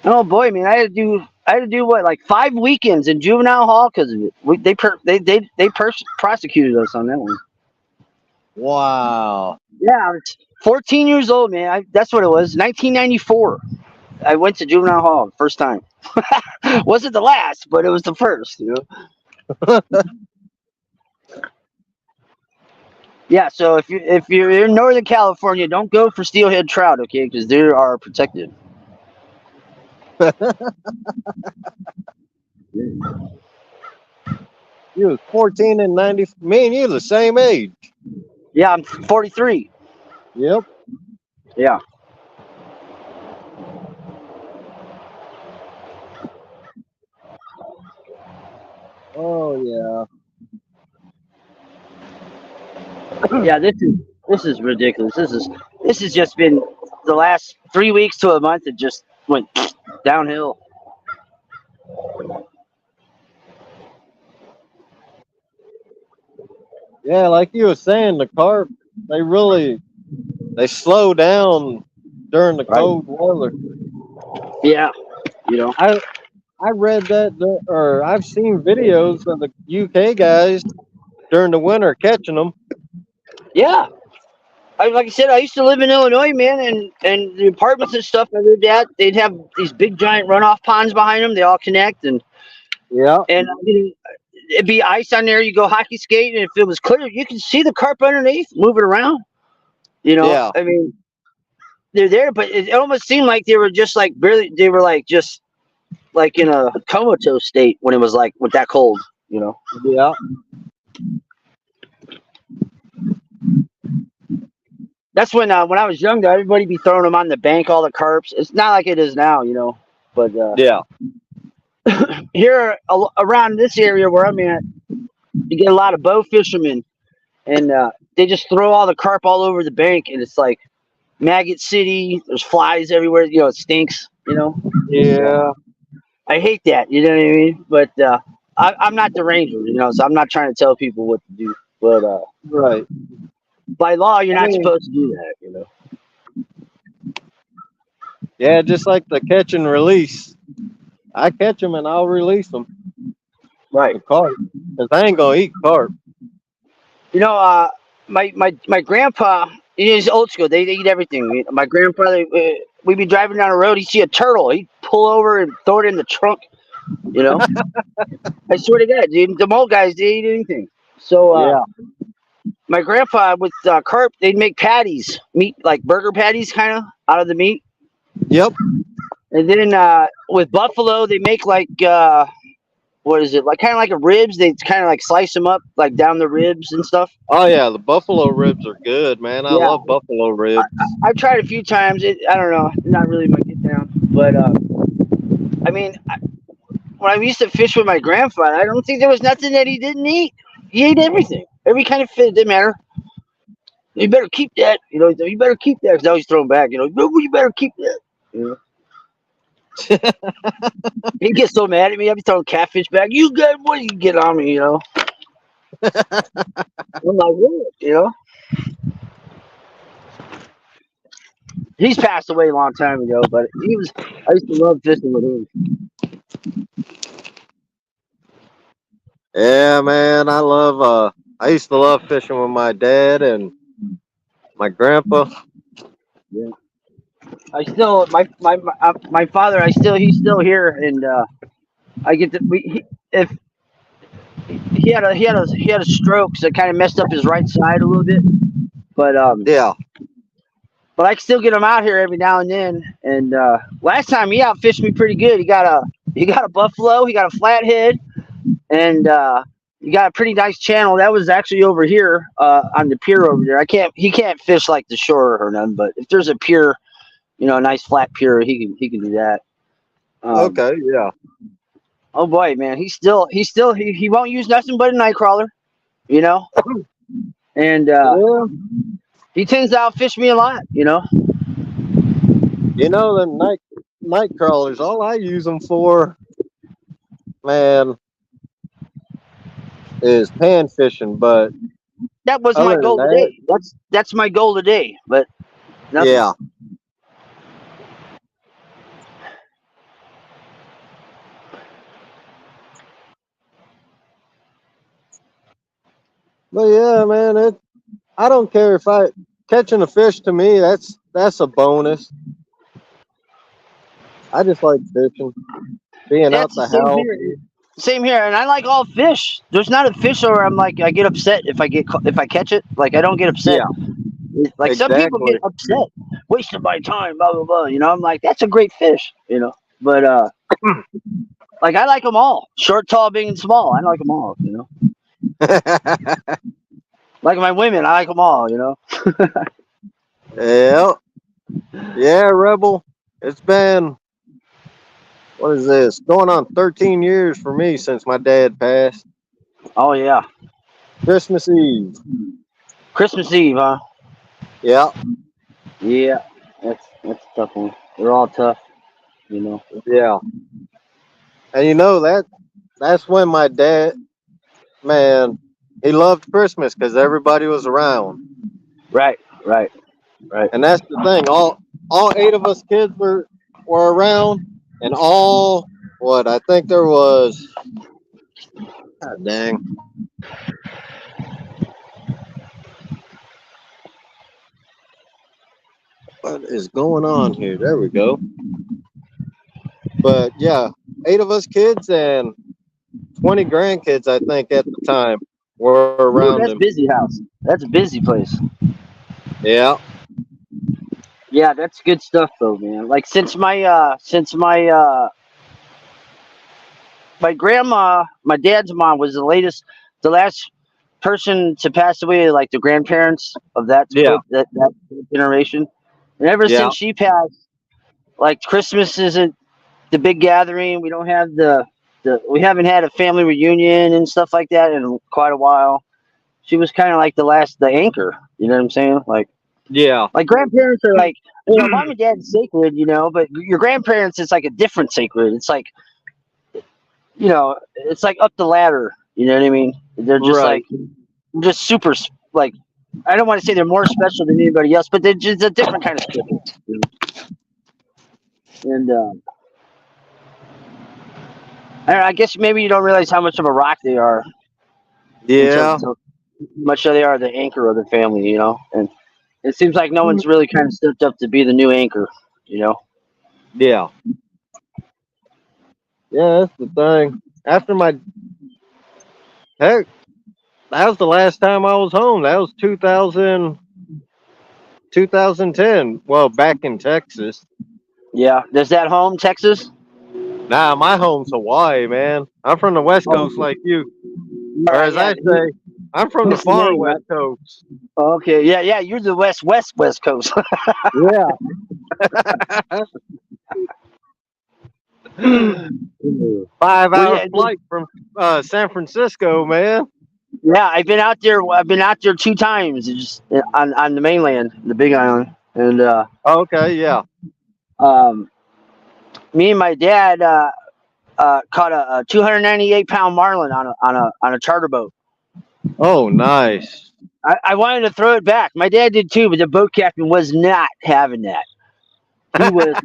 oh boy, man, I had to do what, like 5 weekends in juvenile hall because of it. They prosecuted us on that one. Wow. Yeah, I was 14 years old, man. That's what it was. 1994. I went to juvenile hall first time. Wasn't the last, but it was the first. You know. Yeah. So if you're in Northern California, don't go for steelhead trout, okay? Because they are protected. You was 14 and 90. Me and you the same age. Yeah, I'm 43. Yep. Yeah. Oh yeah. Yeah, this is ridiculous. This has just been the last 3 weeks to a month. It just went downhill. Yeah, like you were saying, the carp they slow down during the Right. cold weather. Yeah, you know. I read or I've seen videos of the UK guys during the winter catching them. Yeah, like I said, I used to live in Illinois, man, and the apartments and stuff I lived at, they'd have these big giant runoff ponds behind them. They all connect, and Yeah. it'd be ice on there. You go hockey skate, and if it was clear, you can see the carp underneath moving around. You know, Yeah. I mean, they're there, but it almost seemed like they were just like barely. They were like just like in a comatose state when it was like with that cold. You know. Yeah. That's when I was young, though, everybody be throwing them on the bank, all the carps. It's not like it is now, you know. But Yeah. here around this area where I'm at, you get a lot of bow fishermen, and they just throw all the carp all over the bank, and it's like maggot city. There's flies everywhere. You know, it stinks. You know. Yeah. I hate that. You know what I mean? But I'm not the ranger, you know, so I'm not trying to tell people what to do. But Right. by law, you're I not mean, supposed to do that. You know. yeah, just like the catch and release. I catch them and I'll release them. Right. The carp. 'Cause I ain't gonna eat carp. You know, my grandpa, he's old school. They eat everything. My grandfather, we'd be driving down the road. He'd see a turtle. He'd pull over and throw it in the trunk. You know, I swear to God, dude, the old guys, they eat anything. So Yeah. my grandpa with carp, they'd make patties, meat like burger patties, kind of out of the meat. Yep. And then with buffalo, they make like what is it? Like kind of like a ribs. They kind of like slice them up like down the ribs and stuff. Oh yeah, the buffalo ribs are good, man. I Yeah, love buffalo ribs. I've tried a few times. I don't know, not really my get down. But I mean, when I used to fish with my grandfather, I don't think there was nothing that he didn't eat. He ate everything, every kind of fish. It didn't matter. You better keep that. You know, you better keep that. Cause I always throw him back. You know, "No, you better keep that. You know. He gets so mad at me. I'd be throwing catfish back. You got what? You get on me, you know. I'm like, what? You know. He's passed away a long time ago, but he was. I used to love fishing with him. Yeah, man. I used to love fishing with my dad and my grandpa. Yeah. I still my father. He's still here, and I get to if he had a stroke, so it kind of messed up his right side a little bit, but Yeah. I can still get him out here every now and then. And last time he outfished me pretty good. He got a buffalo, he got a flathead, and he got a pretty nice channel. That was actually over here on the pier over there. He can't fish like the shore or none, but if there's a pier, you know, a nice flat pier, he can do that. Okay. Yeah. Oh boy, man, he won't use nothing but a night crawler, you know, and Yeah. he tends to outfish me a lot, you know. You know the night crawlers. All I use them for, man, is pan fishing. But That was my other than goal that, today. That's my goal today, but nothing. yeah. But yeah, man, I don't care if I catching a fish. To me, that's a bonus. I just like fishing, being out That's the the same house. here. Same here, and I like all fish. There's not a fish where I'm like I get upset if I catch it. Like I don't get upset. Yeah, Like some people get exactly. upset, wasting my time, blah blah blah. You know, I'm like that's a great fish. You know, but like I like them all, short, tall, big, and small. I like them all. You know, like my women, I like them all. You know. Yeah, yeah, Rebel. It's been, what is this? Going on 13 years for me since my dad passed. Oh yeah, Christmas Eve. Christmas Eve, huh? Yeah, Yeah, that's a tough one. They're all tough. You know. yeah. And that's when my dad, man, he loved Christmas because everybody was around. Right, right, right. And that's the thing. All eight of us kids were around, and all what I think there was. God dang. What is going on here? There we go. But yeah, eight of us kids and 20 grandkids, I think, at the time were Ooh, around that's him. busy house. That's a busy place. Yeah, Yeah, that's good stuff though, man. Like since my grandma, my dad's mom was the last person to pass away, like the grandparents of yeah, that generation. And ever yeah, since she passed, like Christmas isn't the big gathering. We don't have we haven't had a family reunion and stuff like that in quite a while. She was kind of like the anchor. You know what I'm saying? yeah. Like grandparents are like, you know, mom and dad's sacred, you know, but your grandparents, it's like a different sacred. It's like, you know, it's like up the ladder. You know what I mean? They're just Right. like, just super, like, I don't want to say they're more special than anybody else, but they're just a different kind of special. You know? And I guess maybe you don't realize how much of a rock they are. until, Yeah. until much so they are the anchor of the family, and it seems like no one's really kind of stepped up to be the new anchor, Yeah. Yeah, that's the thing. After my heck, that was the last time I was home. That was 2010. Well, back in Texas. Yeah. Is that home, Texas? Nah, my home's Hawaii, man. I'm from the West Oh, Coast like you. all Or right, as yeah. I say, I'm from the Missed the far name, right? West Coast. Okay, yeah. You're the West Coast. Yeah. 5 Well, hour yeah, flight from San Francisco, man. yeah. I've been out there. I've been out there 2 times, just on the mainland, the Big Island, and Okay, yeah. um, me and my dad caught a 298-pound marlin on a charter boat. Oh, nice. I wanted to throw it back. My dad did too, but the boat captain was not having that. He was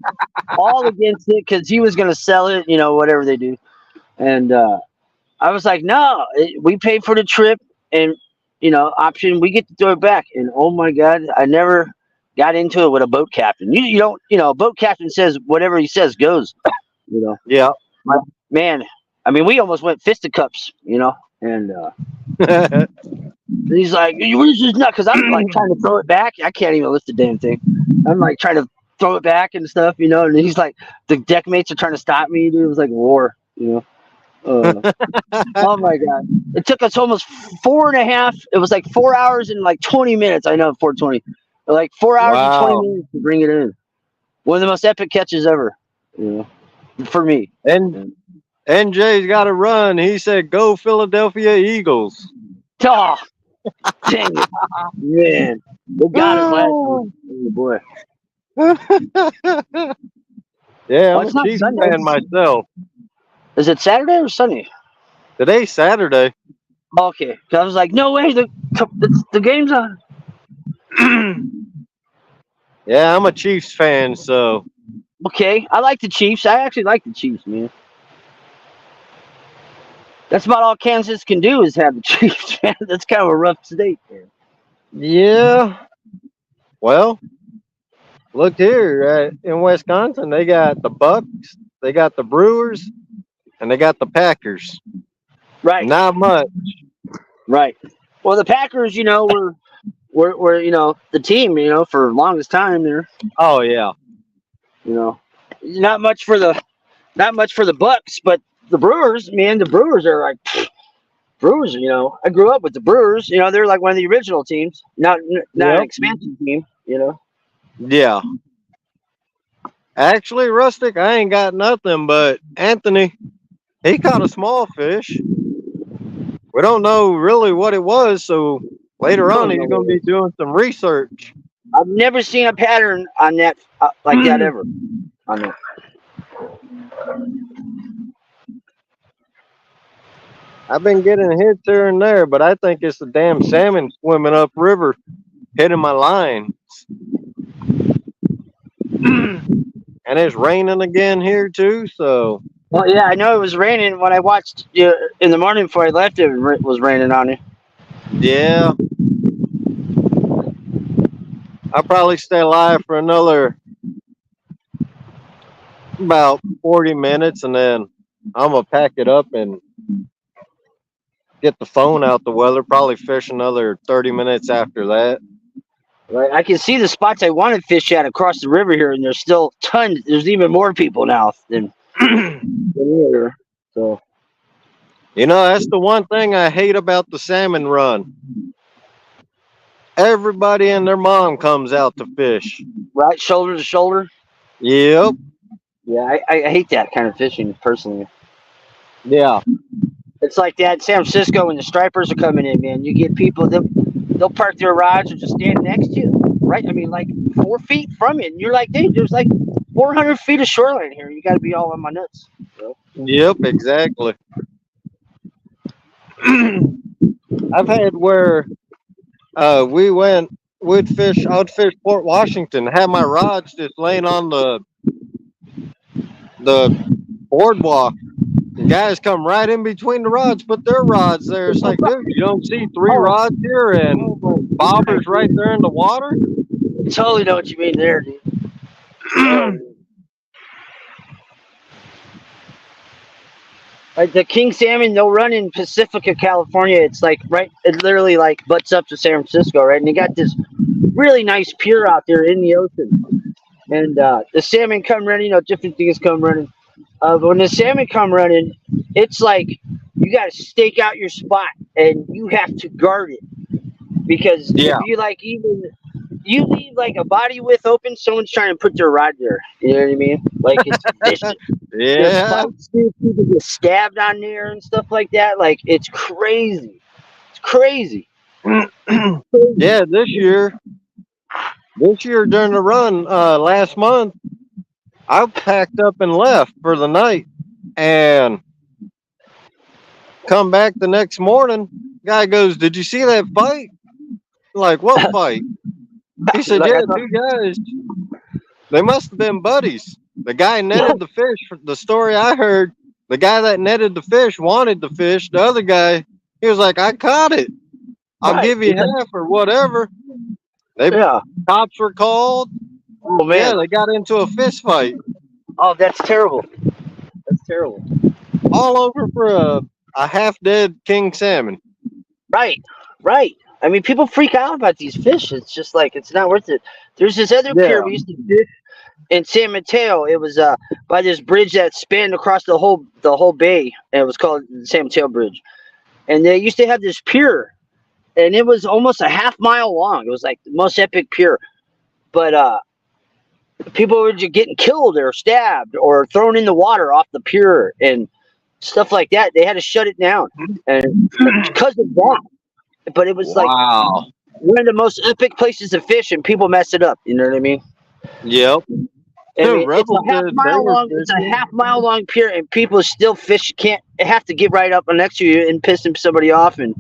all against it because he was going to sell it, whatever they do. And I was like, no, we paid for the trip and, option, we get to throw it back. And oh my God, I never got into it with a boat captain. You don't, a boat captain says whatever he says goes, you know. Yeah. Man, I mean, we almost went fisticuffs, and he's like, "Yours is not," because I'm like trying to throw it back. I can't even lift the damn thing. I'm like trying to throw it back and stuff, and he's like, the deck mates are trying to stop me, dude. It was like war, Oh my God. It took us almost 4.5. It was like 4 hours and like 20 minutes. I know, 4:20. Like 4 hours and 20 Wow. minutes to bring it in. One of the most epic catches ever, for me. And NJ's got to run. He said, "Go Philadelphia Eagles." Oh, dang it. Man. They got us last time. Oh boy. Yeah, Well, I'm a it's not Chiefs Sunday. fan myself. Is it Saturday or Sunday? Today's Saturday. Okay. 'Cause I was like, no way. The game's on. Yeah, I'm a Chiefs fan, so Okay. I like the Chiefs. I actually like the Chiefs, man. That's about all Kansas can do is have the Chiefs, man. That's kind of a rough state, man. yeah. Well, look here in Wisconsin, they got the Bucks, they got the Brewers, and they got the Packers. Right. Not much. Right. Well, the Packers, were the team, for the longest time there. Oh yeah. Not much for the Bucks, but the Brewers, man, the Brewers are like Brewers. I grew up with the Brewers. They're like one of the original teams, not an Yep. expansion team. Yeah. Actually, Rustic, I ain't got nothing, but Anthony, he caught a small fish. We don't know really what it was, so later on he's going to be doing some research. I've never seen a pattern on that like that ever. On that. I've been getting hits here and there, but I think it's the damn salmon swimming upriver hitting my line. And it's raining again here too, so. Well, yeah, I know it was raining when I watched you in the morning before I left. It was raining on you. Yeah. I'll probably stay alive for another about 40 minutes, and then I'm going to pack it up and get the phone out the weather. Probably fish another 30 minutes after that. Right, I can see the spots I want to fish at across the river here, and there's still tons. There's even more people now than earlier. So, That's the one thing I hate about the salmon run. Everybody and their mom comes out to fish. right, shoulder to shoulder. Yep. Yeah, I hate that kind of fishing personally. Yeah. It's like that in San Francisco when the stripers are coming in, man. You get people, they'll park their rods and just stand next to you, right? I mean, like 4 feet from it. And you're like, dude, there's like 400 feet of shoreline here. You got to be all on my nuts. Yep, exactly. I've had where we'd fish, I'd fish Port Washington, have my rods just laying on the boardwalk, And guys come right in between the rods, put their rods there. It's like, dude, you don't see 3 rods here and bobbers right there in the water? Totally know what you mean there, dude. Like the king salmon, they'll run in Pacifica, California. It's like it literally like butts up to San Francisco, right? And they got this really nice pier out there in the ocean. And the salmon come running, different things come running. But when the salmon come running, it's like you got to stake out your spot and you have to guard it. Because Yeah. if you leave like a body width open, someone's trying to put their rod there. You know what I mean? Like it's vicious. There's Yeah. fights, people get stabbed on there and stuff like that. Like it's crazy. It's crazy. Yeah, this year during the run, last month, I packed up and left for the night and come back the next morning. Guy goes, "Did you see that fight?" Like, what fight? He said, Like, "Yeah, 2 guys. They must have been buddies. The guy netted the fish. The story I heard, the guy that netted the fish wanted the fish. The other guy, he was like, I caught it. I'll Right. give you half or whatever." Yeah. Cops were called. Oh man. Yeah, they got into a fist fight. Oh, that's terrible. That's terrible. All over for a half dead king salmon. Right. Right. I mean, people freak out about these fish. It's just like it's not worth it. There's this other Yeah. pier we used to fish in San Mateo. It was by this bridge that spanned across the whole bay, and it was called the San Mateo Bridge. And they used to have this pier, and it was almost a half mile long. It was like the most epic pier. But people were just getting killed or stabbed or thrown in the water off the pier and stuff like that. They had to shut it down, and because of that. But it was like one of the most epic places to fish, and people mess it up. You know what I mean? Yep. I mean, it's a half did. mile long. It's a half mile long pier, and people still fish. Have to get right up next to you and piss somebody off, and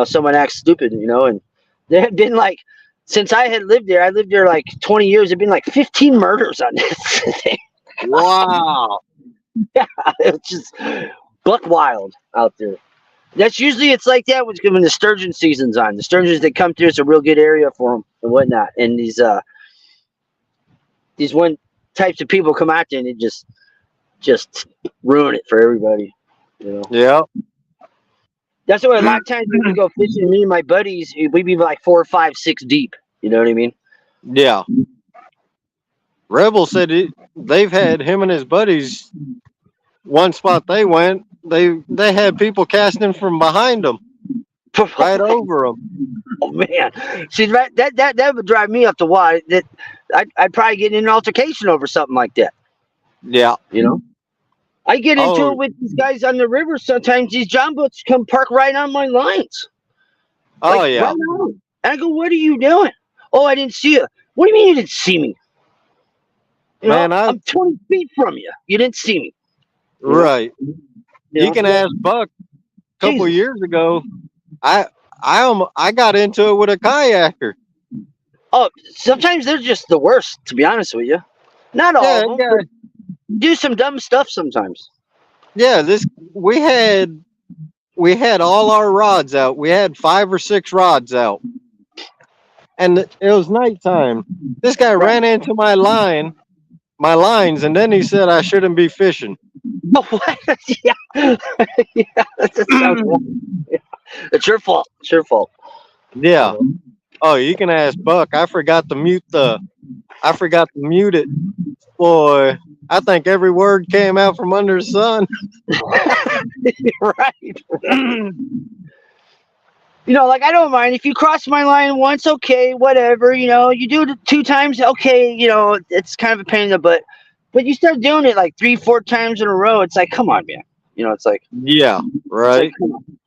someone acts stupid. And there had been like since I had lived there. I lived there like 20 years. There'd been like 15 murders on this thing. Wow. Yeah, it's just buck wild out there. That's usually it's like that when the sturgeon season's on. The sturgeons that come through, it's a real good area for them and whatnot. And these one types of people come out there and they just ruin it for everybody. Yeah. That's why a lot of times we would go fishing. Me and my buddies, we'd be like 4, 5, 6 deep. You know what I mean? Yeah. Rebel said they've had him and his buddies. One spot they went, they had people casting from behind them, right over them. Oh man, see that would drive me up the wall. That I'd probably get in an altercation over something like that. Yeah. I get into it with these guys on the river. Sometimes these John boats come park right on my lines. Oh yeah. Right on. And I go, "What are you doing?" "Oh, I didn't see you." "What do you mean you didn't see me?" Man, I'm 20 feet from you. You didn't see me. Right. You can ask Buck. A couple years ago, I got into it with a kayaker. Oh, sometimes they're just the worst, to be honest with you. Not all of them. But do some dumb stuff sometimes. Yeah, we had all our rods out. We had 5 or 6 rods out, and it was nighttime. This guy ran into my lines, and then he said I shouldn't be fishing. No, what? Yeah, that sounds wrong. Yeah. It's your fault. It's your fault. Yeah. Oh, you can ask Buck. I forgot to mute it. Boy, I think every word came out from under the sun. Right. Like I don't mind if you cross my line once, okay, whatever. You do it 2 times, okay. It's kind of a pain in the butt. But you start doing it like 3, 4 times in a row. It's like, come on, man. It's like, yeah, right.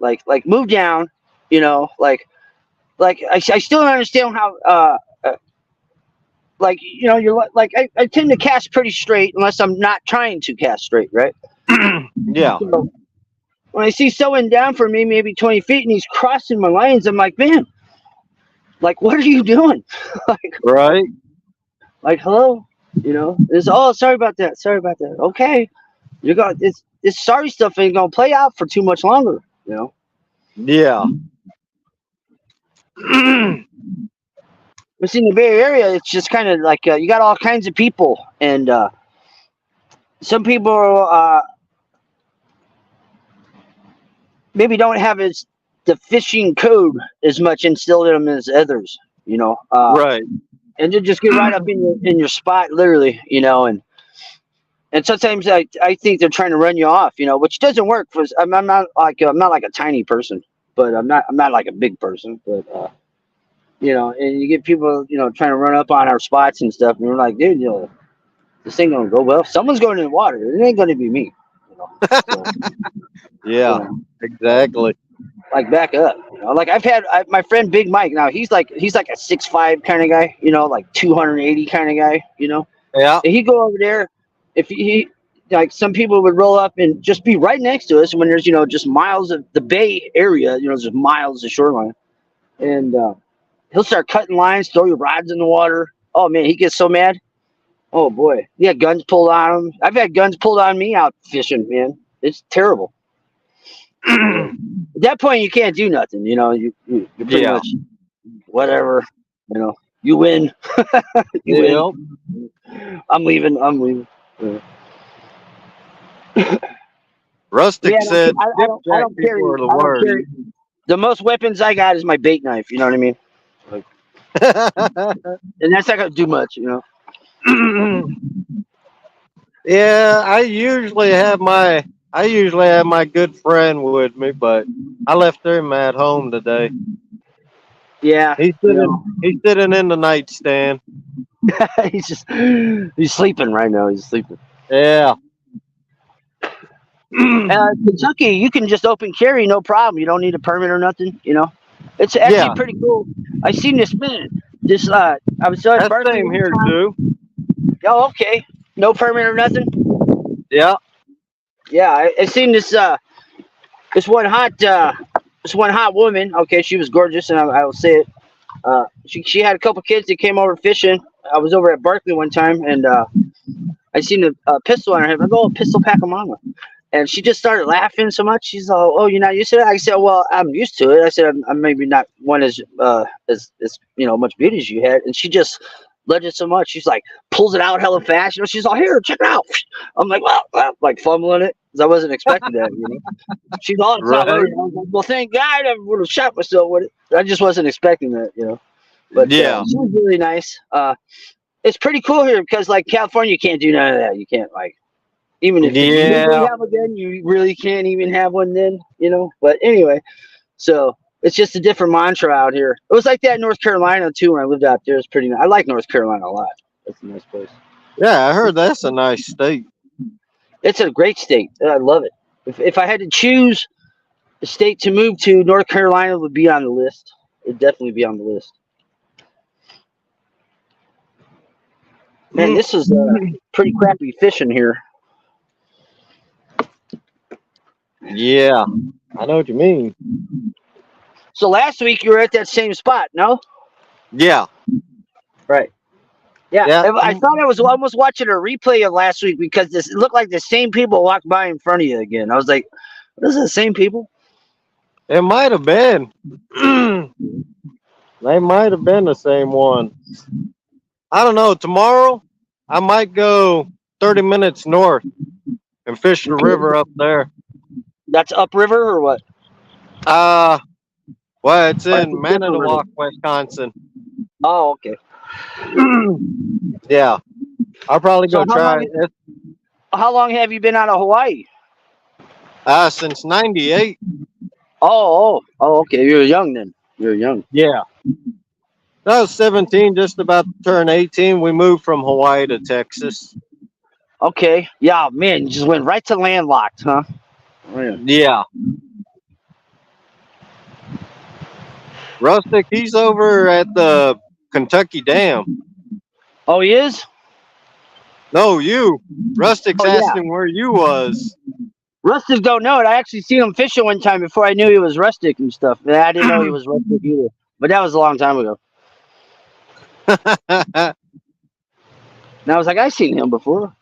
Like move down. Like I still don't understand how. You're like I tend to cast pretty straight unless I'm not trying to cast straight, right? Yeah. So when I see someone down from me, maybe 20 feet, and he's crossing my lines, I'm like, man, like, what are you doing? Right. Like, hello. Sorry about that. Okay. You got this sorry stuff ain't gonna play out for too much longer. You know. Yeah. But in the Bay Area, it's just kind of like you got all kinds of people, and some people maybe don't have the fishing code as much instilled in them as others. You know, Right. and you just get right up in your spot, literally. You know, and sometimes I think they're trying to run you off. You know, which doesn't work. Because I'm not like a tiny person, but I'm not like a big person, but. You know, and you get people, you know, trying to run up on our spots and stuff, and we're like, dude, you know, this ain't gonna go well. Someone's going in the water. It ain't gonna be me. You know, so, Yeah. you know, Exactly. like back up. You know, like I've had my friend Big Mike. Now he's like a 6'5" kind of guy. You know, like 280 kind of guy. You know, Yeah. and he'd go over there. If he like some people would roll up and just be right next to us when there's just miles of the Bay Area. Just miles of shoreline, and he'll start cutting lines, throw your rods in the water. Oh man, he gets so mad. Oh boy, he had guns pulled on him. I've had guns pulled on me out fishing, man. It's terrible. At that point, you can't do nothing. You're pretty Yeah. much whatever. You win. You Yep. win. I'm leaving. Rustic Yeah, said I don't carry. people are the I don't worst. carry. The most weapons I got is my bait knife. You know what I mean? Like, and that's not gonna do much. Yeah, I usually have my good friend with me, but I left him at home today. Yeah. He's sitting in the nightstand. He's sleeping right now. He's sleeping. Yeah. Kentucky, you can just open carry, no problem. You don't need a permit or nothing. It's actually Yeah. pretty cool. I seen this man. I was at That's Berkeley same one here time. too. Oh, okay. No permit or nothing. Yeah. Yeah, I seen this this one hot woman. Okay, she was gorgeous, and I will say it. She had a couple kids that came over fishing. I was over at Berkeley one time, and I seen a pistol on her hip. I go, oh, pistol pack a mama. And she just started laughing so much. She's all, "Oh, you're not used to it?" I said, "Well, I'm used to it." I said, "I'm maybe not one as much beauty as you had." And she just loved it so much. She's like, pulls it out hella fast. She's all, "Here, check it out." I'm like, well, like fumbling it because I wasn't expecting that. She's all, "It's not Right. loaded." I was like, "Well, thank God, I would have shot myself with it." I just wasn't expecting that. But Yeah. she was really nice. It's pretty cool here because like California, you can't do none of that. You can't even if you legally Yeah. have a gun, you really can't even have one then, But anyway, so it's just a different mantra out here. It was like that in North Carolina too when I lived out there. It's pretty nice. I like North Carolina a lot. It's a nice place. Yeah, I heard that's a nice state. It's a great state. I love it. If I had to choose a state to move to, North Carolina would be on the list. It'd definitely be on the list. Man, this is pretty crappy fishing here. Yeah. I know what you mean. So last week you were at that same spot, no? Yeah. Right. Yeah. Yeah. I thought I was almost watching a replay of last week because it looked like the same people walked by in front of you again. I was like, "This is the same people." It might have been. They might have been the same one. I don't know. Tomorrow, I might go 30 minutes north and fish the river up there. That's upriver or what? Well, it's Or in it's a different river? Manitowoc, Wisconsin. Oh, okay. Yeah. I'll probably So go try it. how long have you been out of Hawaii? Since 98. Oh, okay. You're young then. You're young. Yeah. I was 17, just about to turn 18. We moved from Hawaii to Texas. Okay. Yeah, man, you just went right to landlocked, huh? Oh, yeah. Yeah. Rustic, he's over at the Kentucky Dam. Oh, he is? No, you. Rustic's Oh, yeah. asking where you was. Rustic don't know it. I actually seen him fishing one time before I knew he was rustic and stuff. And I didn't know he was rustic either. But that was a long time ago. And I was like, I seen him before.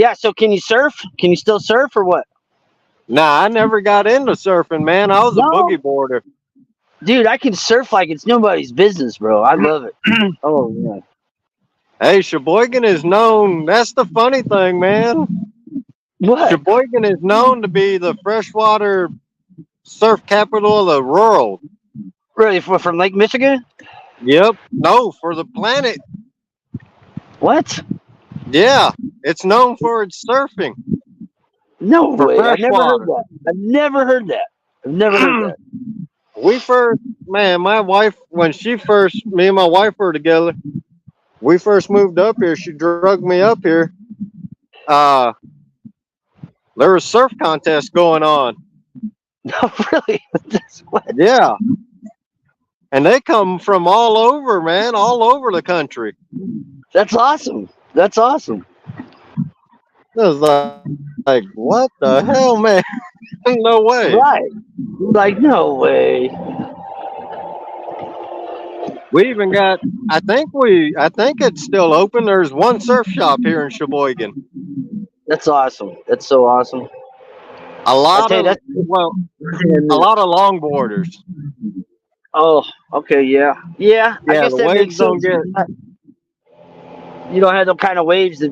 Yeah. So can you surf? Can you still surf or what? Nah, I never got into surfing, man. I was a No, boogie boarder. dude, I can surf like it's nobody's business, bro. I love it. Oh yeah. Hey, Sheboygan is known. That's the funny thing, man. What? Sheboygan is known to be the freshwater surf capital of the world. Really? From Lake Michigan? Yep. No, for the planet. What? Yeah. It's known for its surfing No for way. I never heard freshwater. that. I've never heard that. I've never heard that. We first, man, my wife, when she first, me and my wife were together, we first moved up here. She drug me up here. Uh, there was surf contests going on. No, really? That's what? Yeah. And they come from all over, man, all over the country. That's awesome. That's awesome. It was like what the hell, man? No way. Right. Like, no way. We even got. I think it's still open. There's one surf shop here in Sheboygan. That's awesome. That's so awesome. A I lot tell you, of a lot of longboarders. Oh, okay, yeah. Yeah, I Yeah, guess the that makes waves don't sense. get. You don't have them kind of waves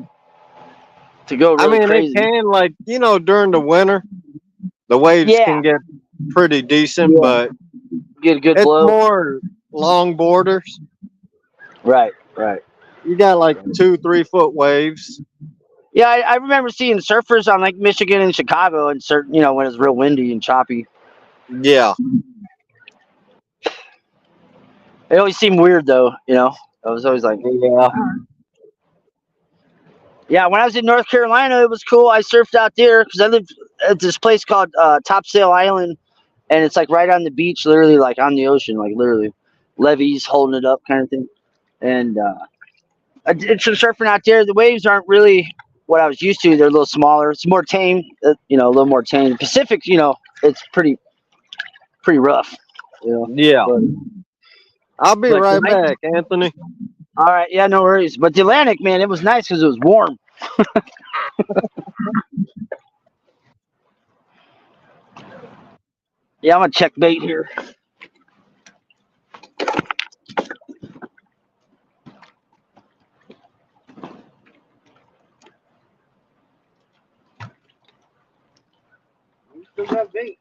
to go I really mean, crazy. it can during the winter, the waves Yeah. can get pretty decent, Yeah. but Get a good it's blow. more longboarders. Right, right. You got like 2-3 foot waves. Yeah, I remember seeing surfers on Lake Michigan and Chicago and certain, when it's real windy and choppy. Yeah. It always seemed weird though, I was always like, Yeah. yeah, when I was in North Carolina, it was cool. I surfed out there because I lived at this place called Topsail Island, and it's like right on the beach, literally like on the ocean, like literally levees holding it up kind of thing. And I did some surfing out there. The waves aren't really what I was used to. They're a little smaller. It's more tame, a little more tame. The Pacific, it's pretty rough. Yeah. But, I'll be but right back, Anthony. all right, yeah, no worries. But the Atlantic, man, it was nice because it was warm. Yeah, I'm gonna check bait here. We still got bait.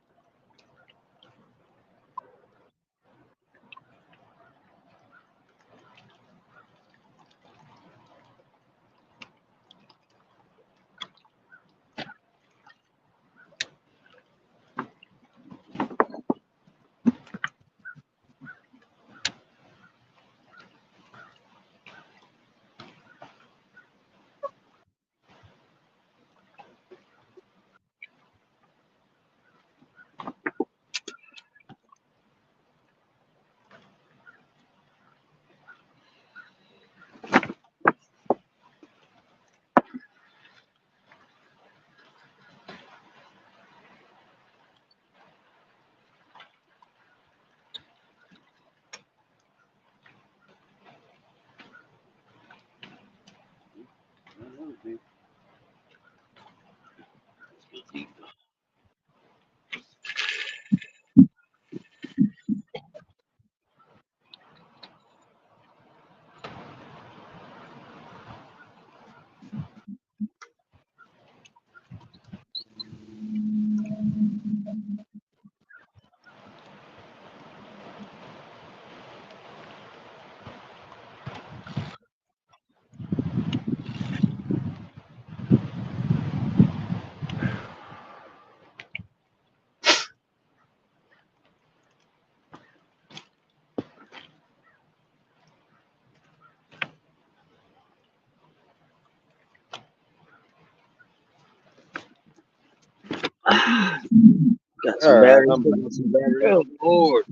Got some All right, batteries. I'm back. Got some batteries. Oh Lord.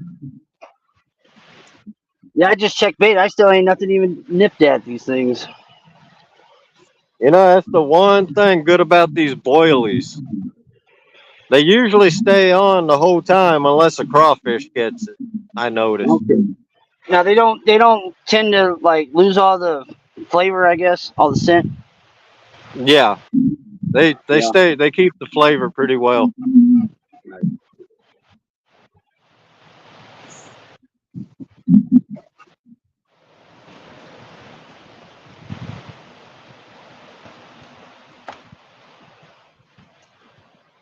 Yeah, I just checked bait. I still ain't nothing even nipped at these things. That's the one thing good about these boilies. They usually stay on the whole time unless a crawfish gets it. I noticed. Okay. Now they don't tend to like lose all the flavor, I guess, all the scent. Yeah. They Yeah. they keep the flavor pretty well.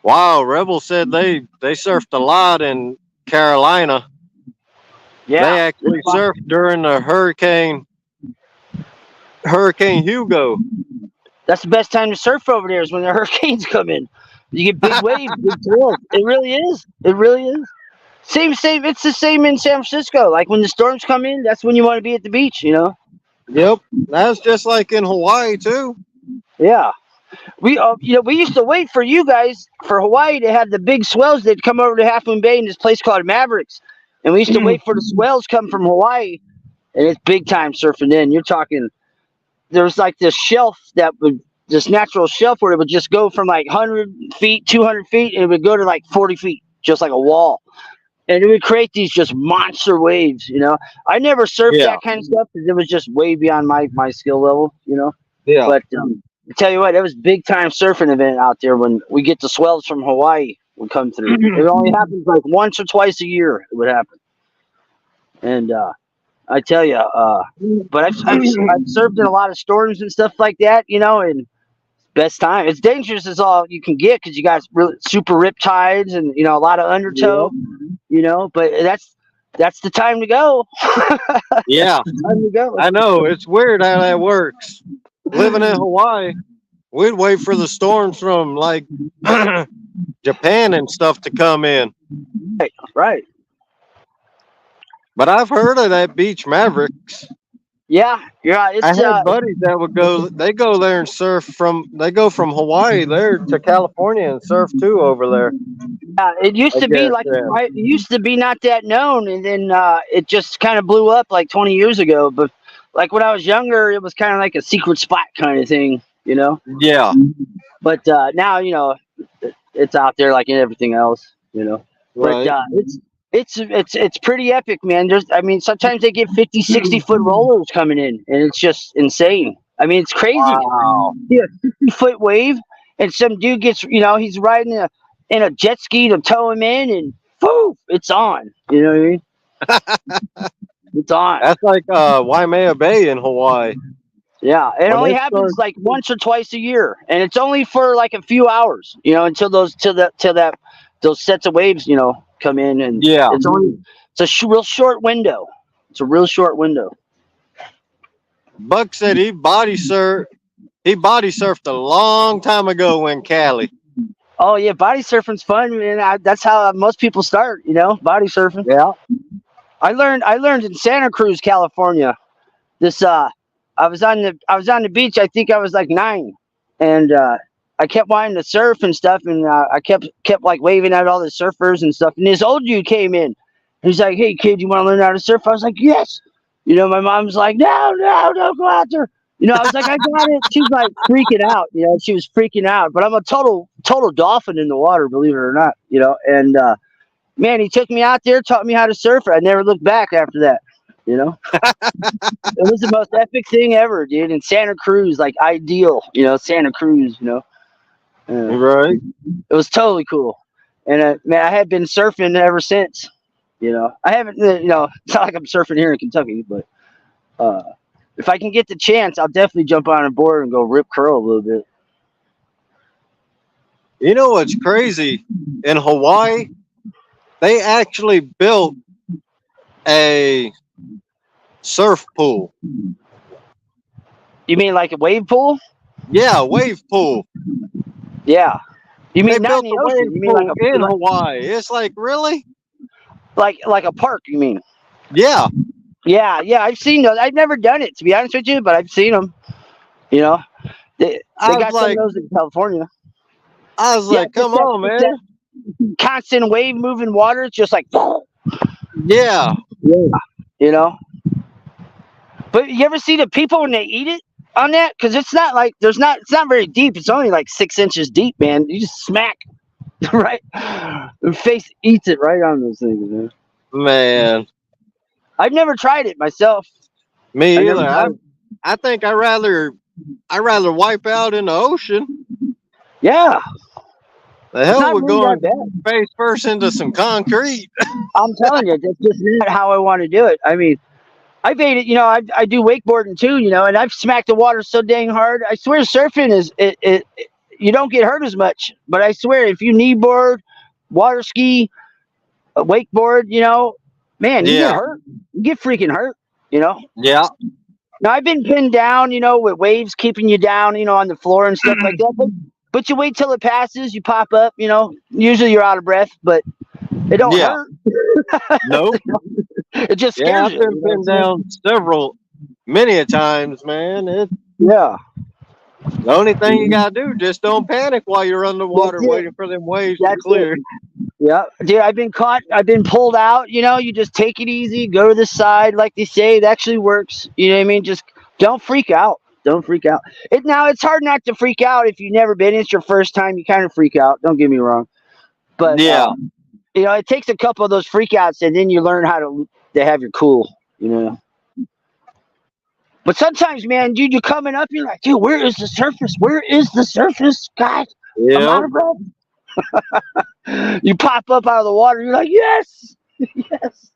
Wow, Rebel said they surfed a lot in Carolina. They Yeah. actually surfed during the Hurricane Hugo. That's the best time to surf over there is when the hurricanes come in. You get big waves, big swells. It really is. It really is. Same. It's the same in San Francisco. Like when the storms come in, that's when you want to be at the beach. Yep, that's just like in Hawaii too. Yeah. We used to wait for you guys for Hawaii to have the big swells that come over to Half Moon Bay in this place called Mavericks, and we used to wait for the swells come from Hawaii, and it's big time surfing. Then you're talking. There's like this shelf this natural shelf where it would just go from like 100 feet, 200 feet, and it would go to like 40 feet, just like a wall. And it would create these just monster waves. I never surfed Yeah, that kind of stuff because it was just way beyond my skill level. yeah. But I tell you what, it was big time surfing event out there when we get the swells from Hawaii would come through. It only happens like once or twice a year. It would happen, and I tell you, but I've surfed in a lot of storms and stuff like that. And best time. It's dangerous as all you can get because you got really super rip tides and a lot of undertow. But that's the time to go. Yeah, Time to go. I know. It's weird how that works. Living in Hawaii, we'd wait for the storms from like Japan and stuff to come in. Right. But I've heard of that beach Mavericks. Yeah. Yeah. I It's had buddies that would go. They go there and surf from. They go from Hawaii there to California and surf too over there. It used I to be guess. like Yeah. it used to be not that known, and then it just kind of blew up like 20 years ago. But like when I was younger, it was kind of like a secret spot kind of thing. Yeah. But now it's out there like in everything else. But Right. it's pretty epic, man. I mean, sometimes they get 50, 60 foot rollers coming in, and it's just insane. I mean, it's crazy. Wow. Yeah, 50-foot wave, and some dude he's riding in a jet ski to tow him in, and poof, it's on. You know what I mean? It's on. That's like Waimea Bay in Hawaii. Yeah, it When only it happens starts, like once or twice a year, and it's only for like a few hours. Until those sets of waves come in, and yeah. it's a real short window. It's a real short window. Buck said he body surfed. He body surfed a long time ago in Cali. Oh yeah, body surfing's fun, man. That's how most people start. Body surfing. Yeah. I learned in Santa Cruz, California. This I was on the beach. I think I was like 9, and I kept wanting to surf and stuff, and I kept like waving at all the surfers and stuff. And this old dude came in. He's like, "Hey kid, you want to learn how to surf?" I was like, "Yes." My mom's like, "No, don't go out there." I was like, "I got it." She's like freaking out. She was freaking out. But I'm a total dolphin in the water, believe it or not. And man, he took me out there, taught me how to surf. I never looked back after that. It was the most epic thing ever, dude. In Santa Cruz, like ideal, Santa Cruz, Right. it was totally cool. And man, I have been surfing ever since. I haven't, it's not like I'm surfing here in Kentucky, but if I can get the chance, I'll definitely jump on a board and go rip curl a little bit. You know what's crazy? In Hawaii, they actually built a surf pool. You mean like a wave pool? Yeah, wave pool. Yeah. You They mean not built in a the ocean? wave You mean like pool in Hawaii. It's like, really? like a park? You mean? Yeah. Yeah. I've seen those. I've never done it, to be honest with you, but I've seen them. They I was got some like, of those in California. I was Yeah, like, come on, it's man. that constant wave moving water. It's just like, Yeah. But you ever see the people when they eat it on that? Because it's not like it's not very deep. It's only like 6 inches deep, man. You just smack right. The face eats it right on those things, man. Man. I've never tried it myself. Me I never either. tried it. I think I rather wipe out in the ocean. Yeah, The it's hell not with really that going bad. face first into some concrete. I'm telling you, that's just not how I want to do it. I mean, I've ate it, I do wakeboarding too, and I've smacked the water so dang hard. I swear surfing is, you don't get hurt as much. But I swear, if you kneeboard, water ski, a wakeboard, man, you get Yeah. hurt. You get freaking hurt. Yeah. Now, I've been pinned down, with waves keeping you down, on the floor and stuff like that. But you wait till it passes, you pop up, usually you're out of breath, but it don't Yeah. hurt. Nope. It just Yeah, scares I've you. been pinned down many a times, man. It's Yeah. the only thing you gotta do. Just don't panic while you're underwater That's it. waiting for them waves to That's clear. it. Yeah, dude, I've been caught. I've been pulled out. You just take it easy, go to the side, like they say. It actually works. You know what I mean? Just don't freak out. Don't freak out. It's hard not to freak out if you've never been. It's your first time. You kind of freak out. Don't get me wrong, but Yeah. it takes a couple of those freakouts, and then you learn how to have your cool. But sometimes, man, dude, you're coming up. You're like, dude, where is the surface? Where is the surface? God, I'm out Yep. of breath. You pop up out of the water. You're like, yes, yes.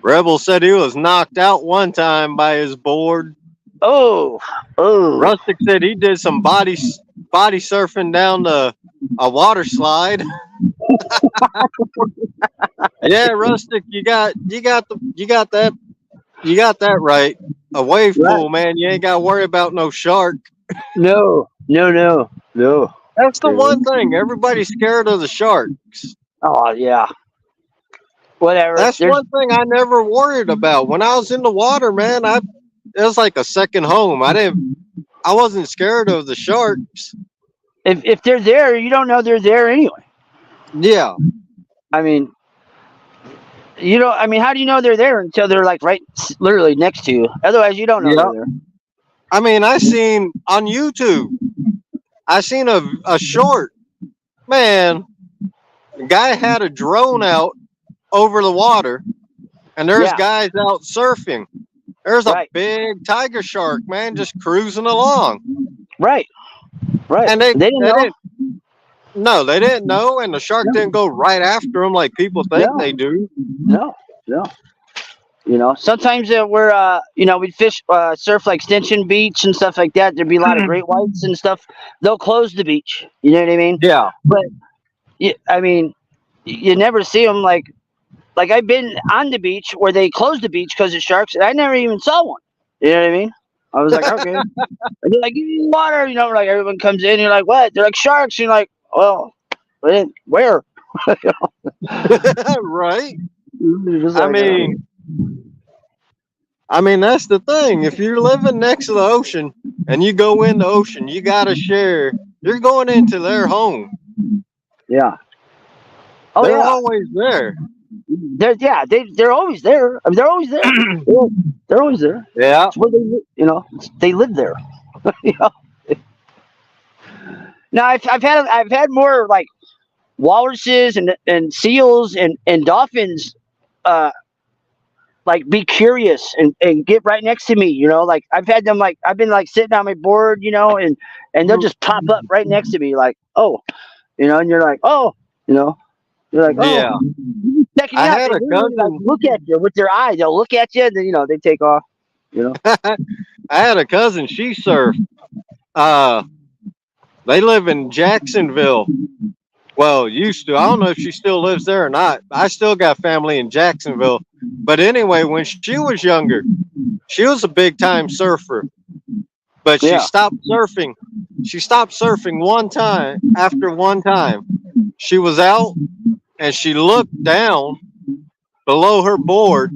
Rebel said he was knocked out one time by his board. Oh. Rustic said he did some body surfing down a water slide. Yeah, Rustic, you got that right. A wave Right. pool, man. You ain't got to worry about no shark. No. That's the one thing. Everybody's scared of the sharks. Oh yeah. Whatever. That's one thing I never worried about. When I was in the water, man, it was like a second home. I wasn't scared of the sharks. If they're there, you don't know they're there anyway. Yeah. I mean, how do you know they're there until they're like literally next to you? Otherwise, you don't know they're there. I mean, I seen on YouTube. I seen a short, man. The guy had a drone out over the water, and there's guys out surfing. There's a big tiger shark, man, just cruising along. Right. And they didn't know. No, they didn't know, and the shark didn't go right after them like people think they do. No. Sometimes we'd fish, surf like Extension Beach and stuff like that. There'd be a lot of great whites and stuff. They'll close the beach. You know what I mean? Yeah. But you never see them like I've been on the beach where they closed the beach because of sharks, and I never even saw one. You know what I mean? I was like, okay. And they're like, give me water. Like everyone comes in. You're like, what? They're like sharks. You're like, well, where? Right. I mean, that's the thing. If you're living next to the ocean and you go in the ocean, you gotta share. You're going into their home. Yeah. Oh, they're always there. They're always there. I mean, they're always there. They're always there. Yeah. It's where they live there. Now I've had more like walruses and seals and dolphins, like be curious and get right next to me. Like I've had them I've been sitting on my board, and they'll just pop up right next to me, like, oh, and you're like, oh, you're like, oh, yeah. Checking I had a cousin look at you with their eye. They'll look at you, and then they take off. I had a cousin. She surfed. They live in Jacksonville. Well, used to. I don't know if she still lives there or not. I still got family in Jacksonville. But anyway, when she was younger, she was a big time surfer. But she stopped surfing. She stopped surfing one time. After one time, she was out and she looked down below her board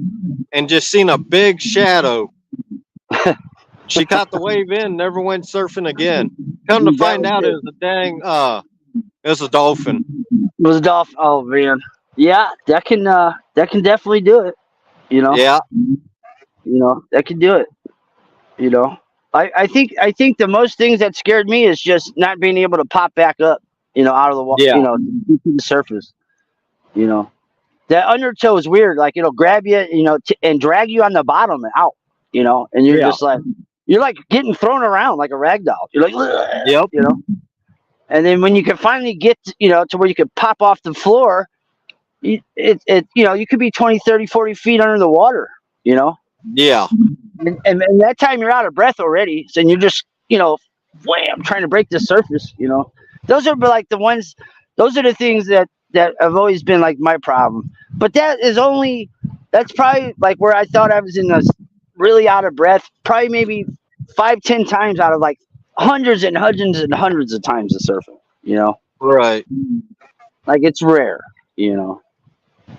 and just seen a big shadow. She caught the wave in, never went surfing again. Come to find out, it was a dang, it was a dolphin. It was a dolphin. Oh man, yeah, that can definitely do it. Yeah. That can do it. I think the most things that scared me is just not being able to pop back up. Out of the water. To the surface. That undertow is weird. Like it'll grab you, and drag you on the bottom and out. And you're just like, you're like getting thrown around like a rag doll. You're like, Yep. you know. And then when you can finally get, to where you can pop off the floor, you could be 20, 30, 40 feet under the water, Yeah. and that time you're out of breath already. So you're just, wham, trying to break the surface, Those are like the ones, those are the things that have always been like my problem. But that's probably like where I thought I was in a really out of breath, probably maybe 5-10 times out of like hundreds and hundreds and hundreds of times of surfing, Right. like it's rare,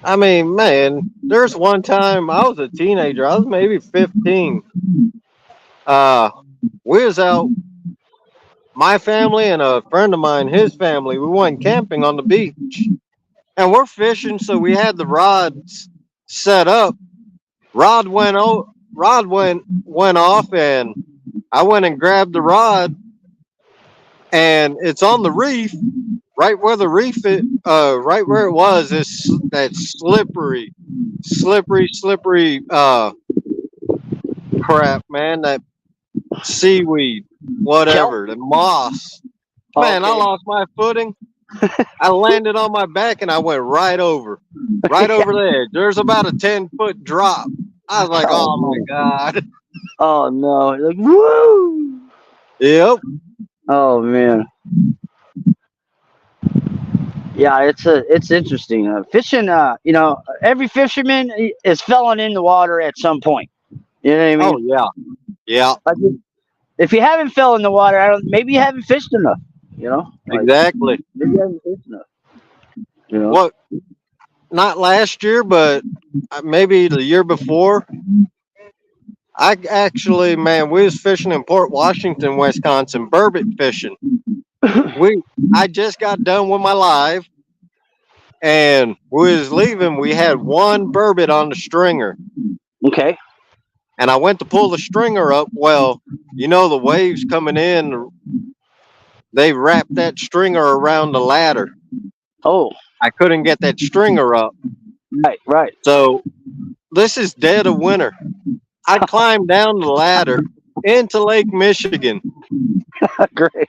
I mean, man, there's one time I was a teenager. I was maybe 15. We was out, my family and a friend of mine, his family. We went camping on the beach, and we're fishing. So we had the rods set up. Rod went off, and I went and grabbed the rod, and it's on the reef. Right where the reef right where it was, is that slippery, crap, man. That seaweed, whatever, the moss. Man, I Okay. lost my footing. I landed on my back and I went right over the edge. There's about a 10-foot drop. I was like, oh my God. Oh no! Like woo! Yep. Oh man. Yeah, it's interesting. Fishing, every fisherman is falling in the water at some point. You know what I mean? Oh yeah. Yeah. Like if you haven't fell in the water, maybe you haven't fished enough. Like, Exactly. maybe you haven't fished enough. What? Not last year, but maybe the year before. I actually, man, we was fishing in Port Washington, Wisconsin, burbot fishing. I just got done with my live, and we was leaving. We had one burbot on the stringer, Okay. and I went to pull the stringer up. Well, the waves coming in, they wrapped that stringer around the ladder. Oh, I couldn't get that stringer up. right. So this is dead of winter. I climbed down the ladder into Lake Michigan. Great.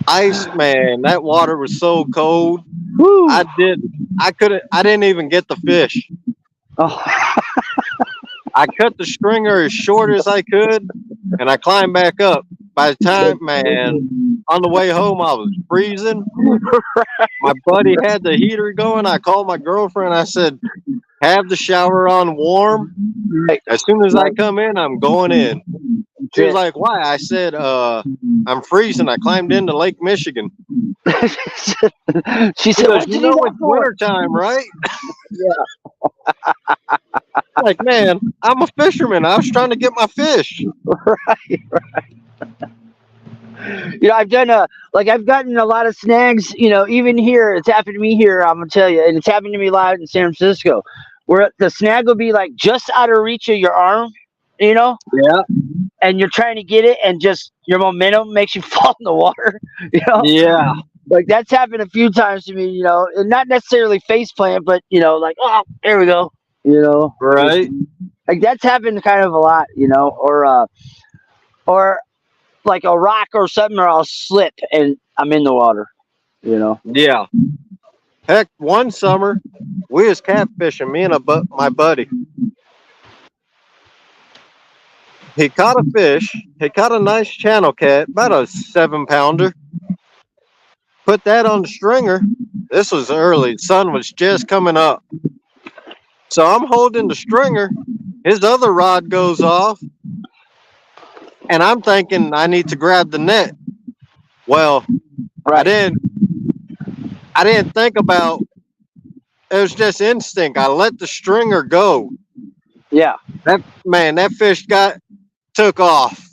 Ice, man, that water was so cold. Woo. I didn't even get the fish. Oh. I cut the stringer as short as I could, and I climbed back up. By the time, man, on the way home, I was freezing. My buddy had the heater going. I called my girlfriend. I said, have the shower on warm. Right. As soon as I come in, I'm going in. She was like, why? I said, I'm freezing. I climbed into Lake Michigan. She said, goes, it's wintertime, right? Yeah. Like, man, I'm a fisherman. I was trying to get my fish. Right. I've done I've gotten a lot of snags, even here. It's happened to me here, I'm gonna tell you, and it's happened to me live in San Francisco, where the snag will be like just out of reach of your arm, Yeah. and you're trying to get it, and just your momentum makes you fall in the water, Yeah. Like that's happened a few times to me, and not necessarily face plant, but like, oh, there we go, Right. like that's happened kind of a lot, or like a rock or something, or I'll slip and I'm in the water, Yeah. Heck, one summer we was catfishing, me and my buddy. He caught a fish. He caught a nice channel cat, about a 7-pounder. Put that on the stringer. This was early. The sun was just coming up. So I'm holding the stringer. His other rod goes off. And I'm thinking I need to grab the net. Well, Right. I didn't think about it. Was just instinct. I let the stringer go. Yeah. That fish took off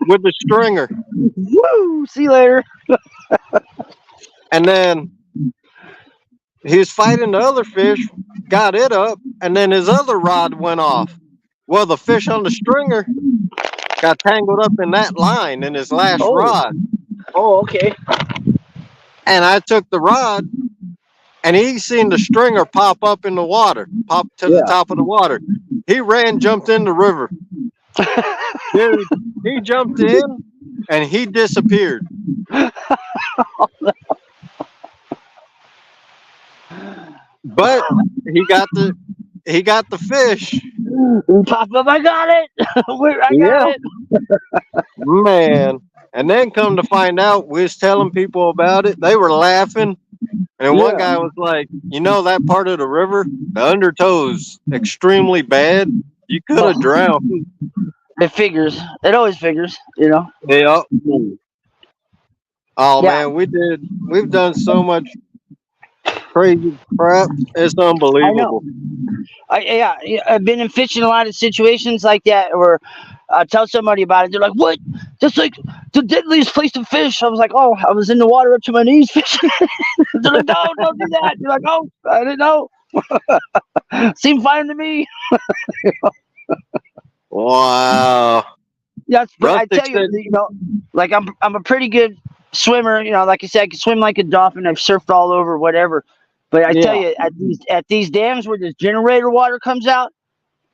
with the stringer. Woo! See you later. And then he was fighting the other fish, got it up, and then his other rod went off. Well, the fish on the stringer got tangled up in that line in his last rod. Oh, okay. And I took the rod, and he seen the stringer pop up in the water, pop to the top of the water. He ran, jumped in the river. Dude, he jumped in and he disappeared. But he got the fish. Pop up, I got it. I got it. Man. And then come to find out, we was telling people about it. They were laughing. And one guy was like, that part of the river, the undertow's extremely bad. You could have drowned. It figures. It always figures, Yeah. Oh, Yeah. man, we've done so much crazy crap. It's unbelievable. I've been in fishing a lot of situations like that where I tell somebody about it. They're like, "What? That's like the deadliest place to fish." I was like, "Oh, I was in the water up to my knees fishing." They're like, "No, don't do that." You're like, "Oh, I didn't know." Seemed fine to me. Wow. Yes, but I Rustic tell you, said, like I'm a pretty good swimmer. Like I said, I can swim like a dolphin. I've surfed all over, whatever. But I tell you, at these dams where this generator water comes out,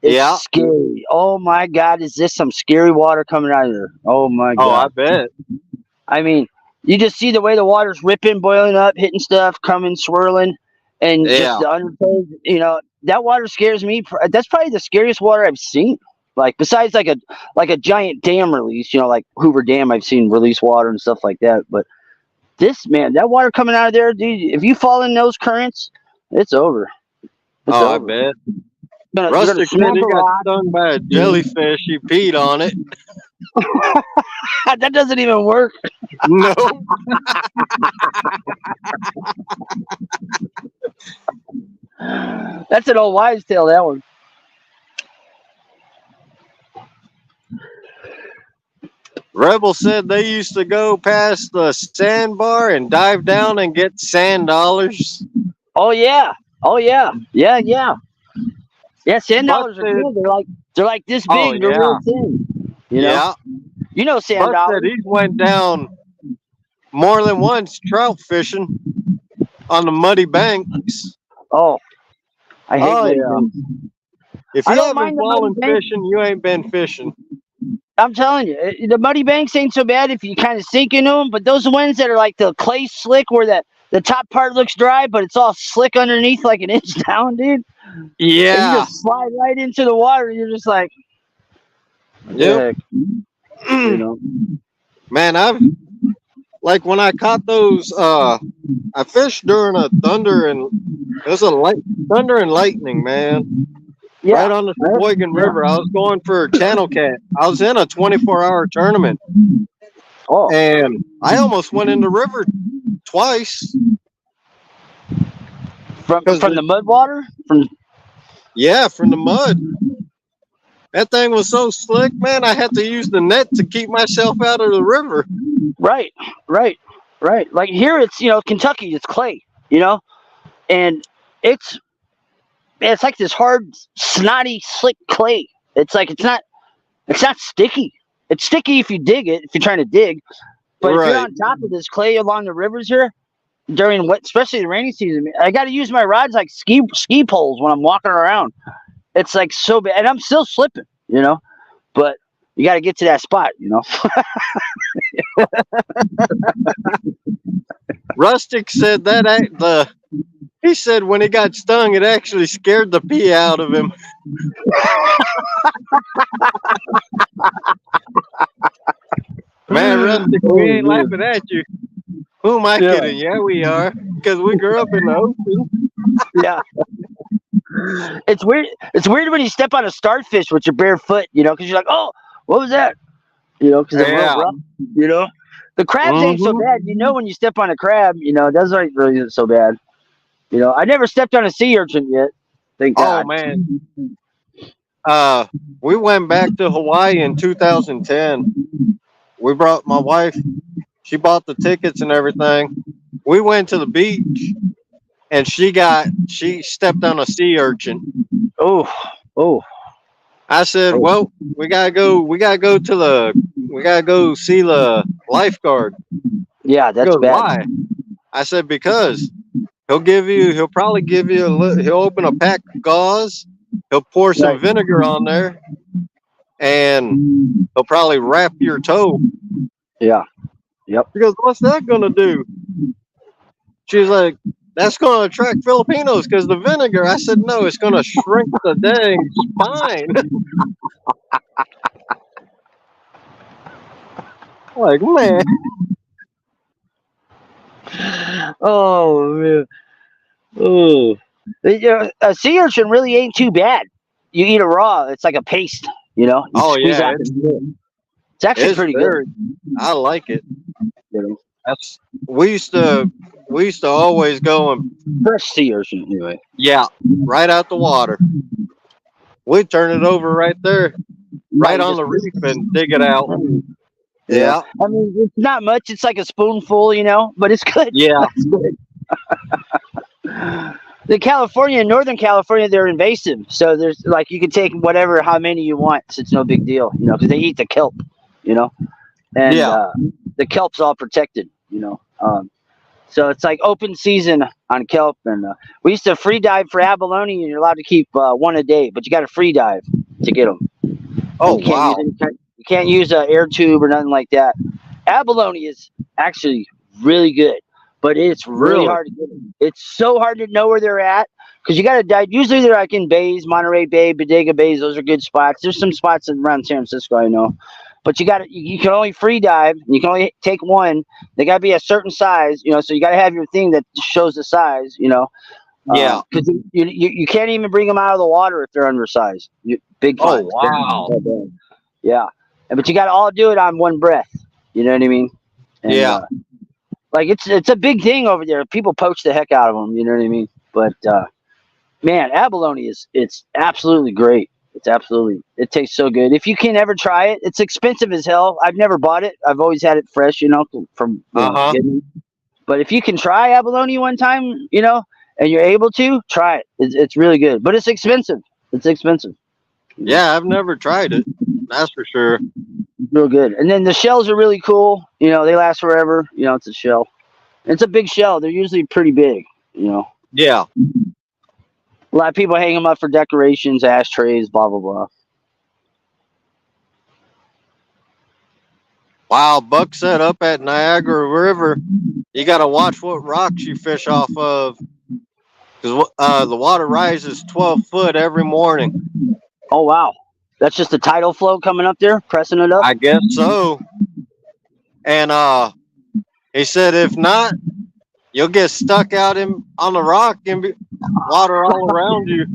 it's scary. Oh my God, is this some scary water coming out of there? Oh my God. Oh, I bet. I mean, you just see the way the water's ripping, boiling up, hitting stuff, coming, swirling, and just the undertow. That water scares me. That's probably the scariest water I've seen. Like besides like a giant dam release, like Hoover Dam, I've seen release water and stuff like that. But this, man, that water coming out of there, dude, if you fall in those currents, it's over. It's over. I bet. You're gonna Rustic said snap he a got rock. stung by a jellyfish. He peed on it. That doesn't even work. No. That's an old wives' tale, that one. Rebel said they used to go past the sandbar and dive down and get sand dollars. Oh yeah. Yeah, sand dollars are good. They're like this big. Oh, They're yeah. real thin. Yeah. Sand Buck dollars. said he's went down more than once trout fishing on the muddy banks. Oh, I hate muddy yeah. banks. If I you don't haven't mind the fallen muddy banks. fishing, you ain't been fishing. I'm telling you, the muddy banks ain't so bad if you kind of sink into them. But those ones that are like the clay slick, where the top part looks dry, but it's all slick underneath, like an inch down, dude. Yeah. And you just slide right into the water. And you're just like, yep. Man, like when I caught those, I fished during a thunder and it was thunder and lightning, man. Yeah. Right on the Sheboygan River. I was going for a channel cat. I was in a 24-hour tournament. Oh. And I almost went in the river twice. From the mud water? From the mud. That thing was so slick, man. I had to use the net to keep myself out of the river. Right. Like here, it's Kentucky. It's clay, and it's like this hard, snotty, slick clay. It's like it's not sticky. It's sticky if you dig it, if you're trying to dig. But if you're on top of this clay along the rivers here during especially the rainy season, I got to use my rods like ski poles when I'm walking around. It's like so bad, and I'm still slipping, But you got to get to that spot, Rustic said he said when he got stung, it actually scared the pee out of him. Man, Rustic, we ain't laughing at you. Who am I kidding? Yeah, we are, because we grew up in the ocean. Yeah. It's weird. It's weird when you step on a starfish with your bare foot, because you're like, oh, what was that? Because they're real rough, The crabs ain't so bad. When you step on a crab, those aren't really so bad. I never stepped on a sea urchin yet. Thank God. Oh, man. We went back to Hawaii in 2010. We brought my wife. She bought the tickets and everything. We went to the beach, and she stepped on a sea urchin. Oh. I said, well, we gotta go see the lifeguard. Yeah, that's bad. Why? I said, because he'll probably give you he'll open a pack of gauze, he'll pour some vinegar on there, and he'll probably wrap your toe. Yeah. Yep. She goes, "What's that gonna do?" She's like, "That's gonna attract Filipinos because the vinegar." I said, "No, it's gonna shrink the dang spine." Like, man. Oh man. Oh. A sea urchin really ain't too bad. You eat it raw, it's like a paste. You Oh squeeze yeah, out the meat. It's actually it's pretty very. good. I like it. You know, That's we used to always go and fresh sea urchin anyway. yeah, right out the water. We'd turn it over right there, right you on the just- reef, and dig it out. Yeah, I mean, it's not much. It's like a spoonful, but it's good. yeah, It's good. The California, Northern California, they're invasive. So there's like you can take whatever, how many you want. So it's no big deal, because they eat the kelp, and yeah. the kelp's all protected, So it's like open season on kelp, and we used to free dive for abalone, and you're allowed to keep one a day, but you got to free dive to get them. Oh You can't wow, you can't use an air tube or nothing like that. Abalone is actually really good, but it's really Really? hard to get them. It's so hard to know where they're at because you got to dive. Usually they're like in bays, Monterey Bay, Bodega Bays. Those are good spots. There's some spots around San Francisco, I know. But you can only free dive. And you can only take one. They got to be a certain size, so you got to have your thing that shows the size, yeah. because you can't even bring them out of the water if they're undersized. Big Oh fun. wow, Yeah, but you got to all do it on one breath. You know what I mean? And, yeah. like it's a big thing over there. People poach the heck out of them. You know what I mean? But man, abalone it's absolutely great. It tastes so good. If you can ever try it, it's expensive as hell. I've never bought it. I've always had it fresh, from getting. But if you can try abalone one time, and you're able to try it, it's really good. But it's expensive. It's expensive. Yeah, I've never tried it. That's for sure. Real good. And then the shells are really cool. They last forever. It's a shell. It's a big shell. They're usually pretty big. Yeah. A lot of people hang them up for decorations, ashtrays, blah blah blah. Wow, buck set up at Niagara River. You got to watch what rocks you fish off of, because the water rises 12 foot every morning. Oh wow, that's just the tidal flow coming up there, pressing it up. I guess so. And he said, if not, you'll get stuck out on the rock and be water all around you.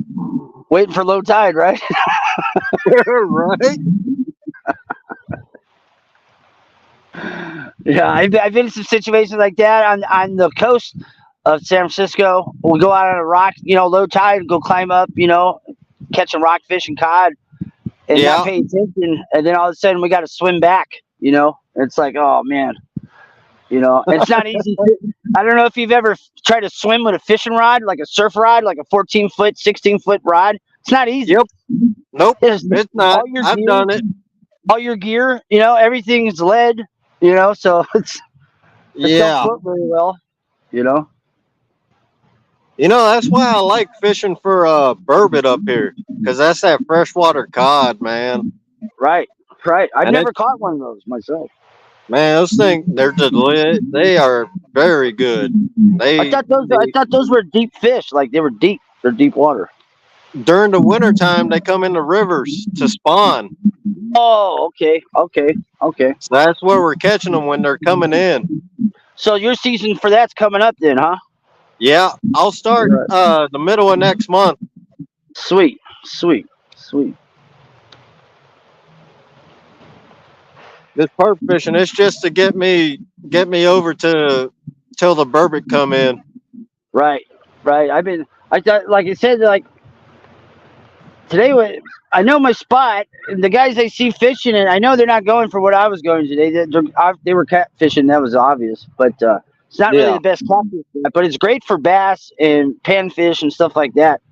Waiting for low tide, right? Right? Yeah, I've been in some situations like that on the coast of San Francisco. We'll go out on a rock, low tide, go climb up, catch some rockfish and cod, and Yeah. not pay attention, and then all of a sudden we got to swim back. It's like, oh man, it's not easy. I don't know if you've ever tried to swim with a fishing rod, like a surf rod, like a 14-foot, 16-foot rod. It's not easy. Yep. Nope. It's not. I've done it. All your gear, everything's lead, so it's Yeah. don't float very well, That's why I like fishing for burbot up here, because that's that freshwater cod, man. Right. I've And never caught one of those myself. Man, those things, they are very good. I thought those were deep fish, like they were deep. They're deep water. During the wintertime, they come in the rivers to spawn. Oh, okay. So that's where we're catching them, when they're coming in. So your season for that's coming up then, huh? Yeah, I'll start the middle of next month. Sweet. This perp fishing, it's just to get me over to till the burbot come in. Right. I thought, like I said, like today, I know my spot. The guys I see fishing, and I know they're not going for what I was going today. They were catfishing. That was obvious, but it's not really the best catfish. But it's great for bass and panfish and stuff like that.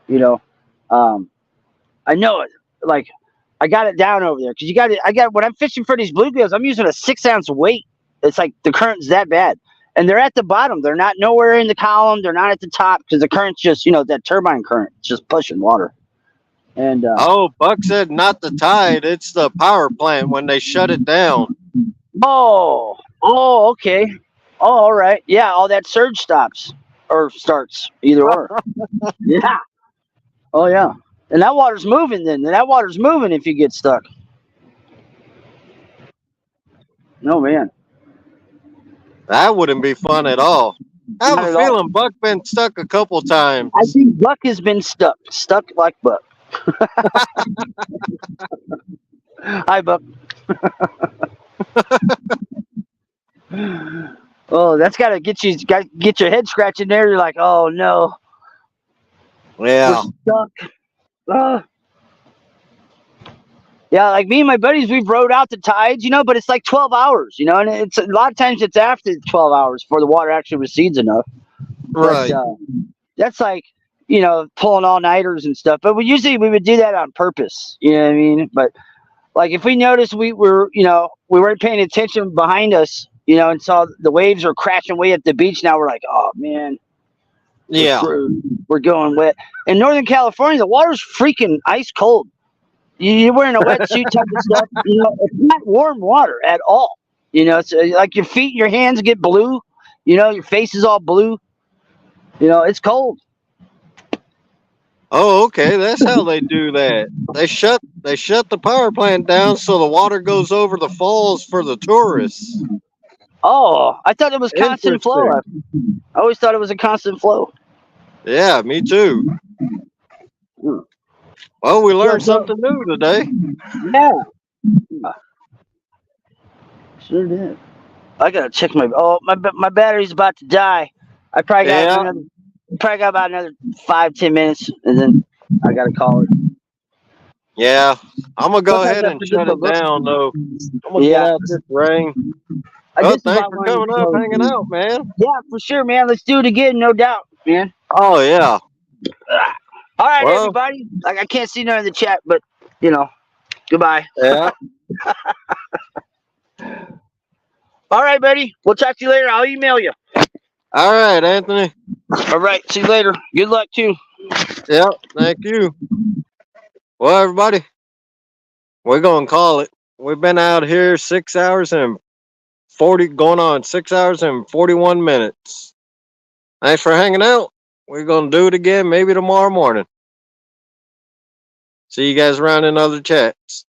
I know it. Like I got it down over there because when I'm fishing for these bluegills, I'm using a 6-ounce weight. It's like the current's that bad, and they're at the bottom. They're not nowhere in the column. They're not at the top because the current's just that turbine current just pushing water. And Oh, Buck said not the tide. It's the power plant when they shut it down. okay. Oh, all right. Yeah, all that surge stops or starts, either or. Yeah. Oh yeah. And that water's moving then. That water's moving if you get stuck. No man. That wouldn't be fun at all. I have Not a at all. feeling Buck been stuck a couple I times. think Buck has been stuck. Stuck like Buck. Hi Buck. Oh, that's gotta get your head scratching there. You're like, oh no, we're Yeah. stuck. Ugh. Yeah, like me and my buddies, we've rode out the tides, but it's like 12 hours, and it's a lot of times it's after 12 hours before the water actually recedes enough. But Right. that's like, pulling all nighters and stuff. But we would do that on purpose. You know what I mean? But like if we noticed we weren't paying attention behind us, and saw the waves are crashing way at the beach. Now we're like, oh man, we're Yeah. screwed. We're going wet. In Northern California, the water's freaking ice cold. You're wearing a wetsuit type of stuff. It's not warm water at all. It's like your feet, your hands get blue. Your face is all blue. It's cold. Oh, okay. That's how they do that. They shut the power plant down so the water goes over the falls for the tourists. Oh, I thought it was constant flow. Interesting. I always thought it was a constant flow. Yeah, me too. Hmm. Well, we Yeah, learned so, something new today. yeah, sure did. I gotta check my battery's about to die. I Yeah. probably got about another 5-10 minutes, and then I gotta call it. Yeah. I'm gonna go Sometimes ahead I and forget shut to it look. down though. I'm gonna get Yeah, out this rain. I Well, just thanks about for wanted coming to up, close. hanging out, man. Yeah, for sure, man. Let's do it again, no doubt, man. Oh yeah. All right, Well, everybody. Like I can't see none of the chat, but goodbye. yeah. All right, buddy. We'll talk to you later. I'll email you. All right, Anthony. All right. See you later. Good luck too. Yeah, thank you. Well, everybody, we're gonna call it. We've been out here 6 hours and 40, going on 6 hours and 41 minutes. Thanks for hanging out. We're gonna do it again maybe tomorrow morning. See you guys around in other chats.